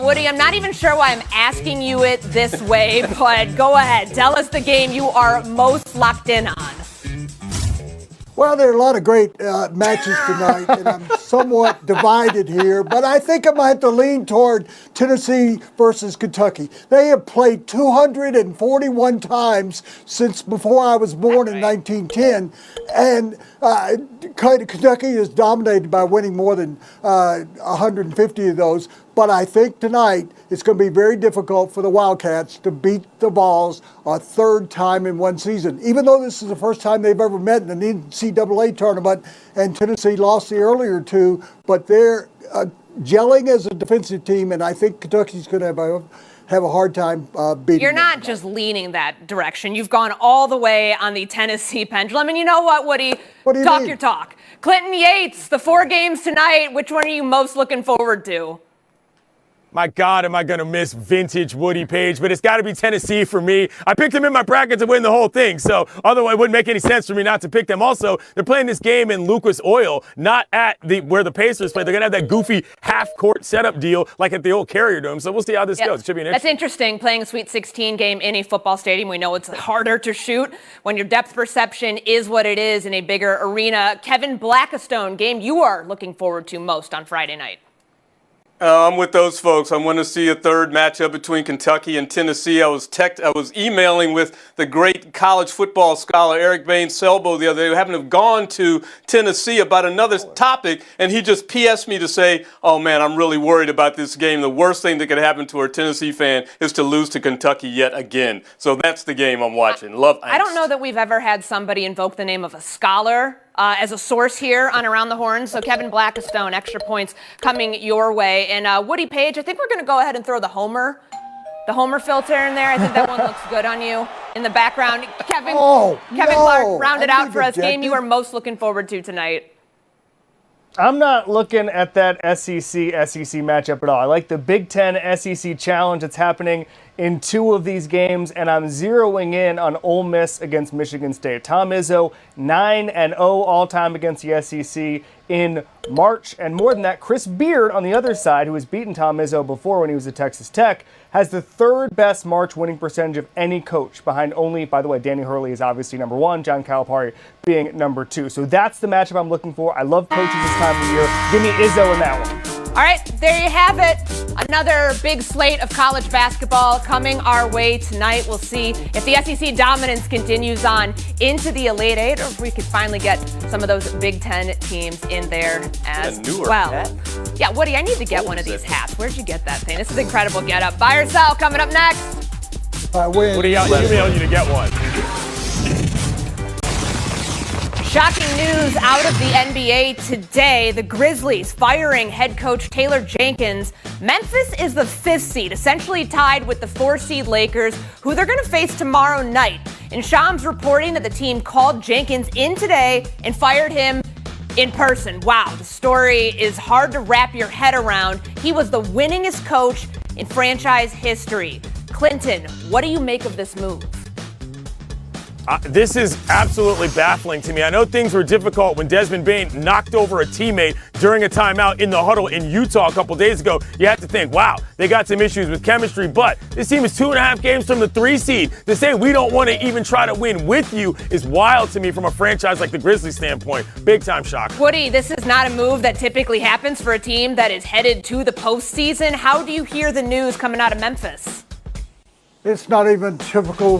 Woody, I'm not even sure why I'm asking you it this way, but go ahead. Tell us the game you are most locked in on. Well, there are a lot of great matches tonight, and I'm somewhat divided here, but I think I might have to lean toward Tennessee versus Kentucky. They have played 241 times since before I was born in 1910, and Kentucky is dominated by winning more than 150 of those. But I think tonight it's going to be very difficult for the Wildcats to beat the Vols a 3rd time in one season. Even though this is the first time they've ever met in an NCAA tournament, and Tennessee lost the earlier 2, but they're gelling as a defensive team, and I think Kentucky's going to have a hard time beating You're not them. just leaning that direction. You've gone all the way on the Tennessee pendulum. And you know what, Woody? What do you Talk mean? your talk. Clinton Yates, the 4 games tonight. Which one are you most looking forward to? My God, am I going to miss vintage Woody Paige, but it's got to be Tennessee for me. I picked them in my bracket to win the whole thing, so otherwise it wouldn't make any sense for me not to pick them. Also, they're playing this game in Lucas Oil, not at where the Pacers play. They're going to have that goofy half-court setup deal like at the old Carrier Dome, so we'll see how this goes. It should be an That's interesting, playing a Sweet 16 game in a football stadium. We know it's harder to shoot when your depth perception is what it is in a bigger arena. Kevin, Blackistone, game you are looking forward to most on Friday night. I'm with those folks. I want to see a third matchup between Kentucky and Tennessee. I was emailing with the great college football scholar Eric Baines-Selbo the other day, who happened to have gone to Tennessee about another topic, and he just PS'd me to say, "Oh man, I'm really worried about this game. The worst thing that could happen to a Tennessee fan is to lose to Kentucky yet again." So that's the game I'm watching. I don't know that we've ever had somebody invoke the name of a scholar as a source here on Around the Horn. So Kevin Blackistone, extra points coming your way. And Woody, Paige, I think we're going to go ahead and throw the Homer filter in there. I think that one looks good on you in the background. Kevin Clark rounded out for us. Game you are most looking forward to tonight. I'm not looking at that SEC matchup at all. I like the Big Ten SEC Challenge that's happening in 2 of these games, and I'm zeroing in on Ole Miss against Michigan State. Tom Izzo, 9-0 all-time against the SEC in March. And more than that, Chris Beard on the other side, who has beaten Tom Izzo before when he was at Texas Tech, has the 3rd best March winning percentage of any coach, behind only, by the way, Danny Hurley is obviously number 1, John Calipari being number 2. So that's the matchup I'm looking for. I love coaches this time of year. Give me Izzo in that one. All right, there you have it. Another big slate of college basketball coming our way tonight. We'll see if the SEC dominance continues on into the Elite Eight, or if we could finally get some of those Big Ten teams in there as well. Yeah, Woody, I need to get one of these hats. Where'd you get that thing? This is incredible get up. Buy or sell coming up next. I win. Woody, I'll email you to get one. Shocking news out of the NBA today. The Grizzlies firing head coach Taylor Jenkins. Memphis is the 5th seed, essentially tied with the 4 seed Lakers, who they're going to face tomorrow night. And Shams reporting that the team called Jenkins in today and fired him in person. Wow, the story is hard to wrap your head around. He was the winningest coach in franchise history. Clinton, what do you make of this move? This is absolutely baffling to me. I know things were difficult when Desmond Bane knocked over a teammate during a timeout in the huddle in Utah a couple days ago. You have to think, wow, they got some issues with chemistry, but this team is 2.5 games from the 3 seed. To say we don't want to even try to win with you is wild to me from a franchise like the Grizzlies standpoint. Big time shock. Woody, this is not a move that typically happens for a team that is headed to the postseason. How do you hear the news coming out of Memphis? It's not even a typical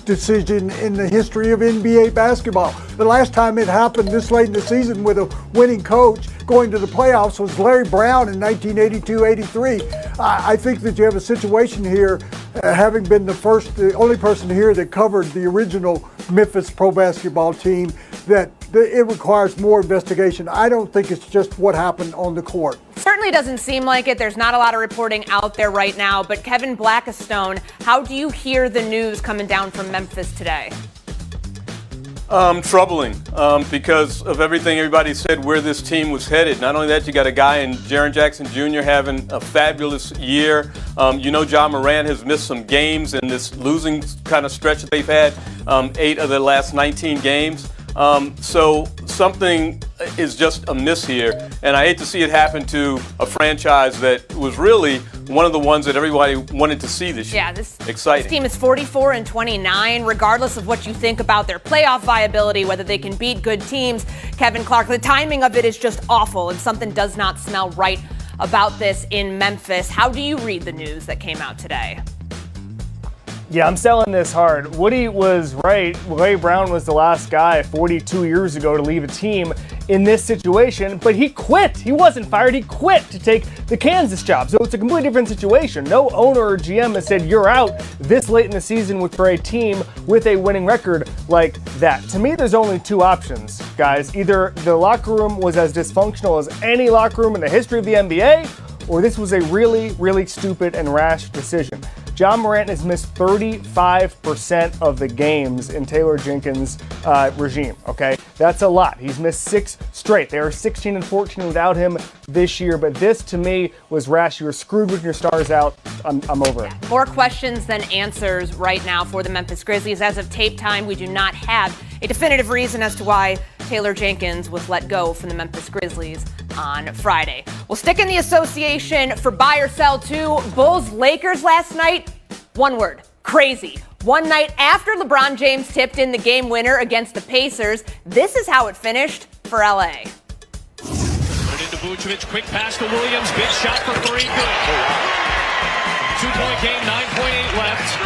decision in the history of NBA basketball. The last time it happened this late in the season with a winning coach going to the playoffs was Larry Brown in 1982-83. I think that you have a situation here, having been the only person here that covered the original Memphis pro basketball team, that it requires more investigation. I don't think it's just what happened on the court. Certainly doesn't seem like it. There's not a lot of reporting out there right now. But Kevin Blackistone, how do you hear the news coming down from Memphis today? Troubling because of everything everybody said where this team was headed. Not only that, you got a guy in Jaren Jackson Jr. having a fabulous year. Ja Morant has missed some games in this losing kind of stretch that they've had, 8 of the last 19 games. So something is just amiss here, and I hate to see it happen to a franchise that was really one of the ones that everybody wanted to see this year. Yeah, this exciting. This team is 44-29, regardless of what you think about their playoff viability, whether they can beat good teams. Kevin Clark, the timing of it is just awful, and something does not smell right about this in Memphis. How do you read the news that came out today? Yeah, I'm selling this hard. Woody was right. Larry Brown was the last guy 42 years ago to leave a team in this situation, but he quit. He wasn't fired. He quit to take the Kansas job. So it's a completely different situation. No owner or GM has said you're out this late in the season for a team with a winning record like that. To me, there's only 2 options, guys. Either the locker room was as dysfunctional as any locker room in the history of the NBA, or this was a really, really stupid and rash decision. Ja Morant has missed 35% of the games in Taylor Jenkins' regime, okay? That's a lot. He's missed 6 straight. They are 16-14 without him this year, but this, to me, was rash. You were screwed with your stars out. I'm over it. More questions than answers right now for the Memphis Grizzlies. As of tape time, we do not have a definitive reason as to why Taylor Jenkins was let go from the Memphis Grizzlies on Friday. We'll stick in the association for buy or sell too. Bulls-Lakers last night, one word, crazy. One night after LeBron James tipped in the game winner against the Pacers, this is how it finished for LA. Put it to Vucevic, quick pass to Williams, big shot for three, good. 2-point game, 9.8 left.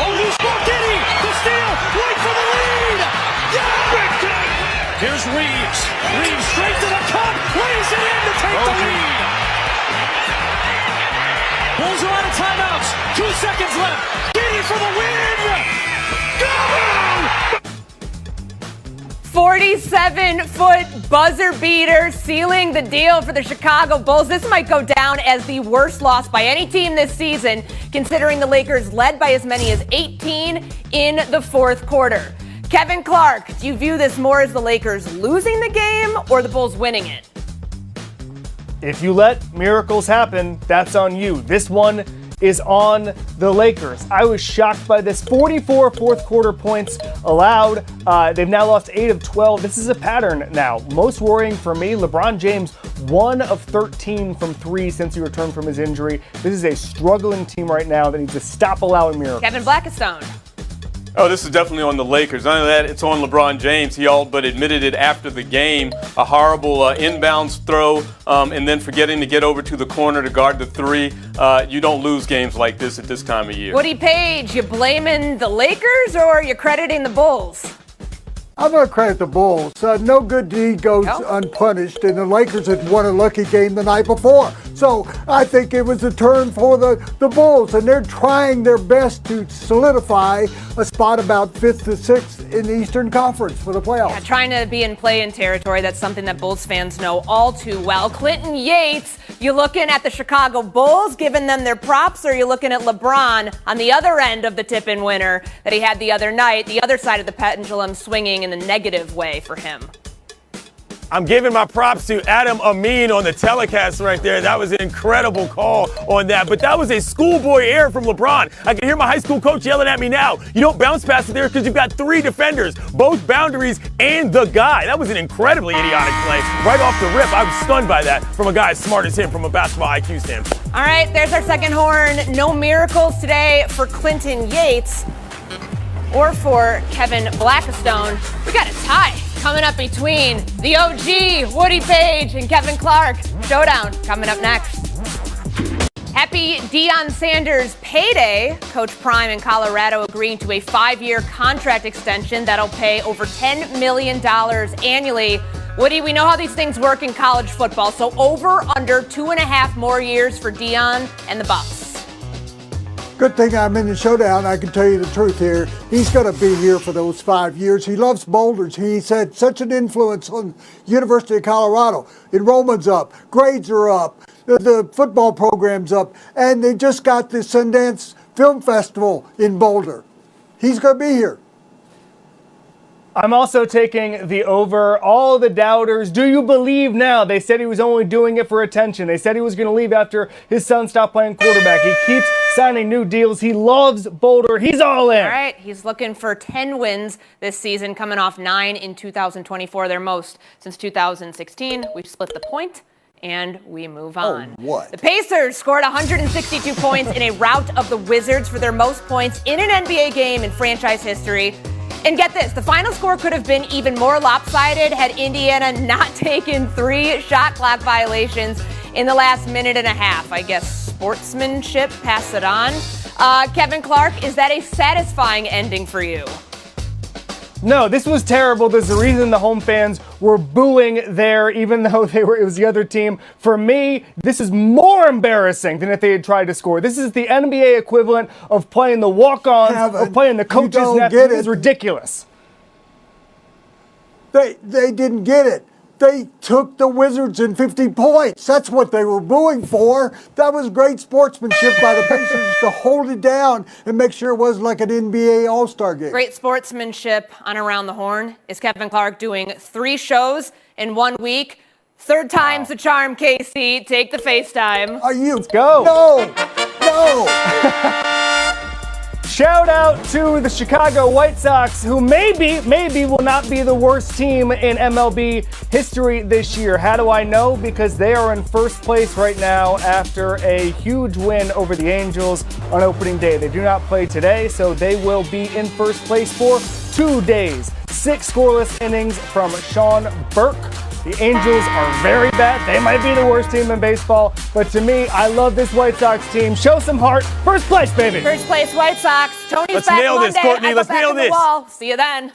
Oh, who's scored? Giddy! The steal! Right for the lead! Yeah! Here's Reeves. Reeves straight to the cup, lays it in to take the lead. Bulls are out of timeouts. 2 seconds left. Giddy for the win! Go! 47-foot buzzer beater sealing the deal for the Chicago Bulls. This might go down as the worst loss by any team this season, considering the Lakers led by as many as 18 in the fourth quarter. Kevin Clark, do you view this more as the Lakers losing the game or the Bulls winning it? If you let miracles happen, that's on you. This one is on the Lakers. I was shocked by this. 44 fourth quarter points allowed. They've now lost 8 of 12. This is a pattern now. Most worrying for me, LeBron James, 1 of 13 from 3 since he returned from his injury. This is a struggling team right now that needs to stop allowing miracles. Kevin Blackistone. Oh, this is definitely on the Lakers. None of that, it's on LeBron James. He all but admitted it after the game. A horrible inbounds throw, and then forgetting to get over to the corner to guard the three. You don't lose games like this at this time of year. Woody Paige, you blaming the Lakers or are you crediting the Bulls? I'm going to credit the Bulls. No good deed goes unpunished, and the Lakers had won a lucky game the night before. So I think it was a turn for the Bulls, and they're trying their best to solidify a spot about 5th to 6th in the Eastern Conference for the playoffs. Yeah, trying to be in play-in territory. That's something that Bulls fans know all too well. Clinton Yates, you looking at the Chicago Bulls, giving them their props, or are you looking at LeBron on the other end of the tip-in winner that he had the other night, the other side of the pendulum swinging in the negative way for him? I'm giving my props to Adam Amin on the telecast right there. That was an incredible call on that. But that was a schoolboy error from LeBron. I can hear my high school coach yelling at me now. You don't bounce past it there because you've got 3 defenders, both boundaries and the guy. That was an incredibly idiotic play. Right off the rip, I was stunned by that from a guy as smart as him from a basketball IQ standpoint. All right, there's our second horn. No miracles today for Clinton Yates or for Kevin Blackistone. We got a tie coming up between the OG, Woody Paige, and Kevin Clark. Showdown coming up next. Happy Deion Sanders payday. Coach Prime in Colorado agreeing to a 5-year contract extension that'll pay over $10 million annually. Woody, we know how these things work in college football, so over under 2.5 more years for Deion and the Bucs. Good thing I'm in the showdown. I can tell you the truth here. He's going to be here for those 5 years. He loves Boulders. He's had such an influence on University of Colorado. Enrollment's up. Grades are up. The football program's up. And they just got the Sundance Film Festival in Boulder. He's going to be here. I'm also taking the over. All the doubters, do you believe now? They said he was only doing it for attention. They said he was going to leave after his son stopped playing quarterback. He keeps signing new deals. He loves Boulder. He's all in. All right, he's looking for 10 wins this season, coming off 9 in 2024, their most since 2016. We've split the point, and we move on. Oh, what? The Pacers scored 162 points in a rout of the Wizards for their most points in an NBA game in franchise history. And get this, the final score could have been even more lopsided had Indiana not taken 3 shot clock violations in the last minute and a half. I guess sportsmanship, pass it on. Kevin Clark, is that a satisfying ending for you? No, this was terrible. There's a reason the home fans were booing there, even though it was the other team. For me, this is more embarrassing than if they had tried to score. This is the NBA equivalent of playing the walk-ons, or playing the coach's net. It is ridiculous. They didn't get it. They took the Wizards in 50 points. That's what they were booing for. That was great sportsmanship by the Pacers to hold it down and make sure it wasn't like an NBA All-Star game. Great sportsmanship on Around the Horn. Is Kevin Clark doing 3 shows in 1 week? Third time's the charm, KC. Take the FaceTime. Are you? Let's go. No. Shout out to the Chicago White Sox, who maybe will not be the worst team in MLB history this year. How do I know? Because they are in first place right now after a huge win over the Angels on opening day. They do not play today, so they will be in first place for 2 days. 6 scoreless innings from Sean Burke. The Angels are very bad. They might be the worst team in baseball. But to me, I love this White Sox team. Show some heart. First place, baby. First place, White Sox. Tony's Let's back nail Monday. this, Courtney. I go Let's back nail in the this. wall. See you then.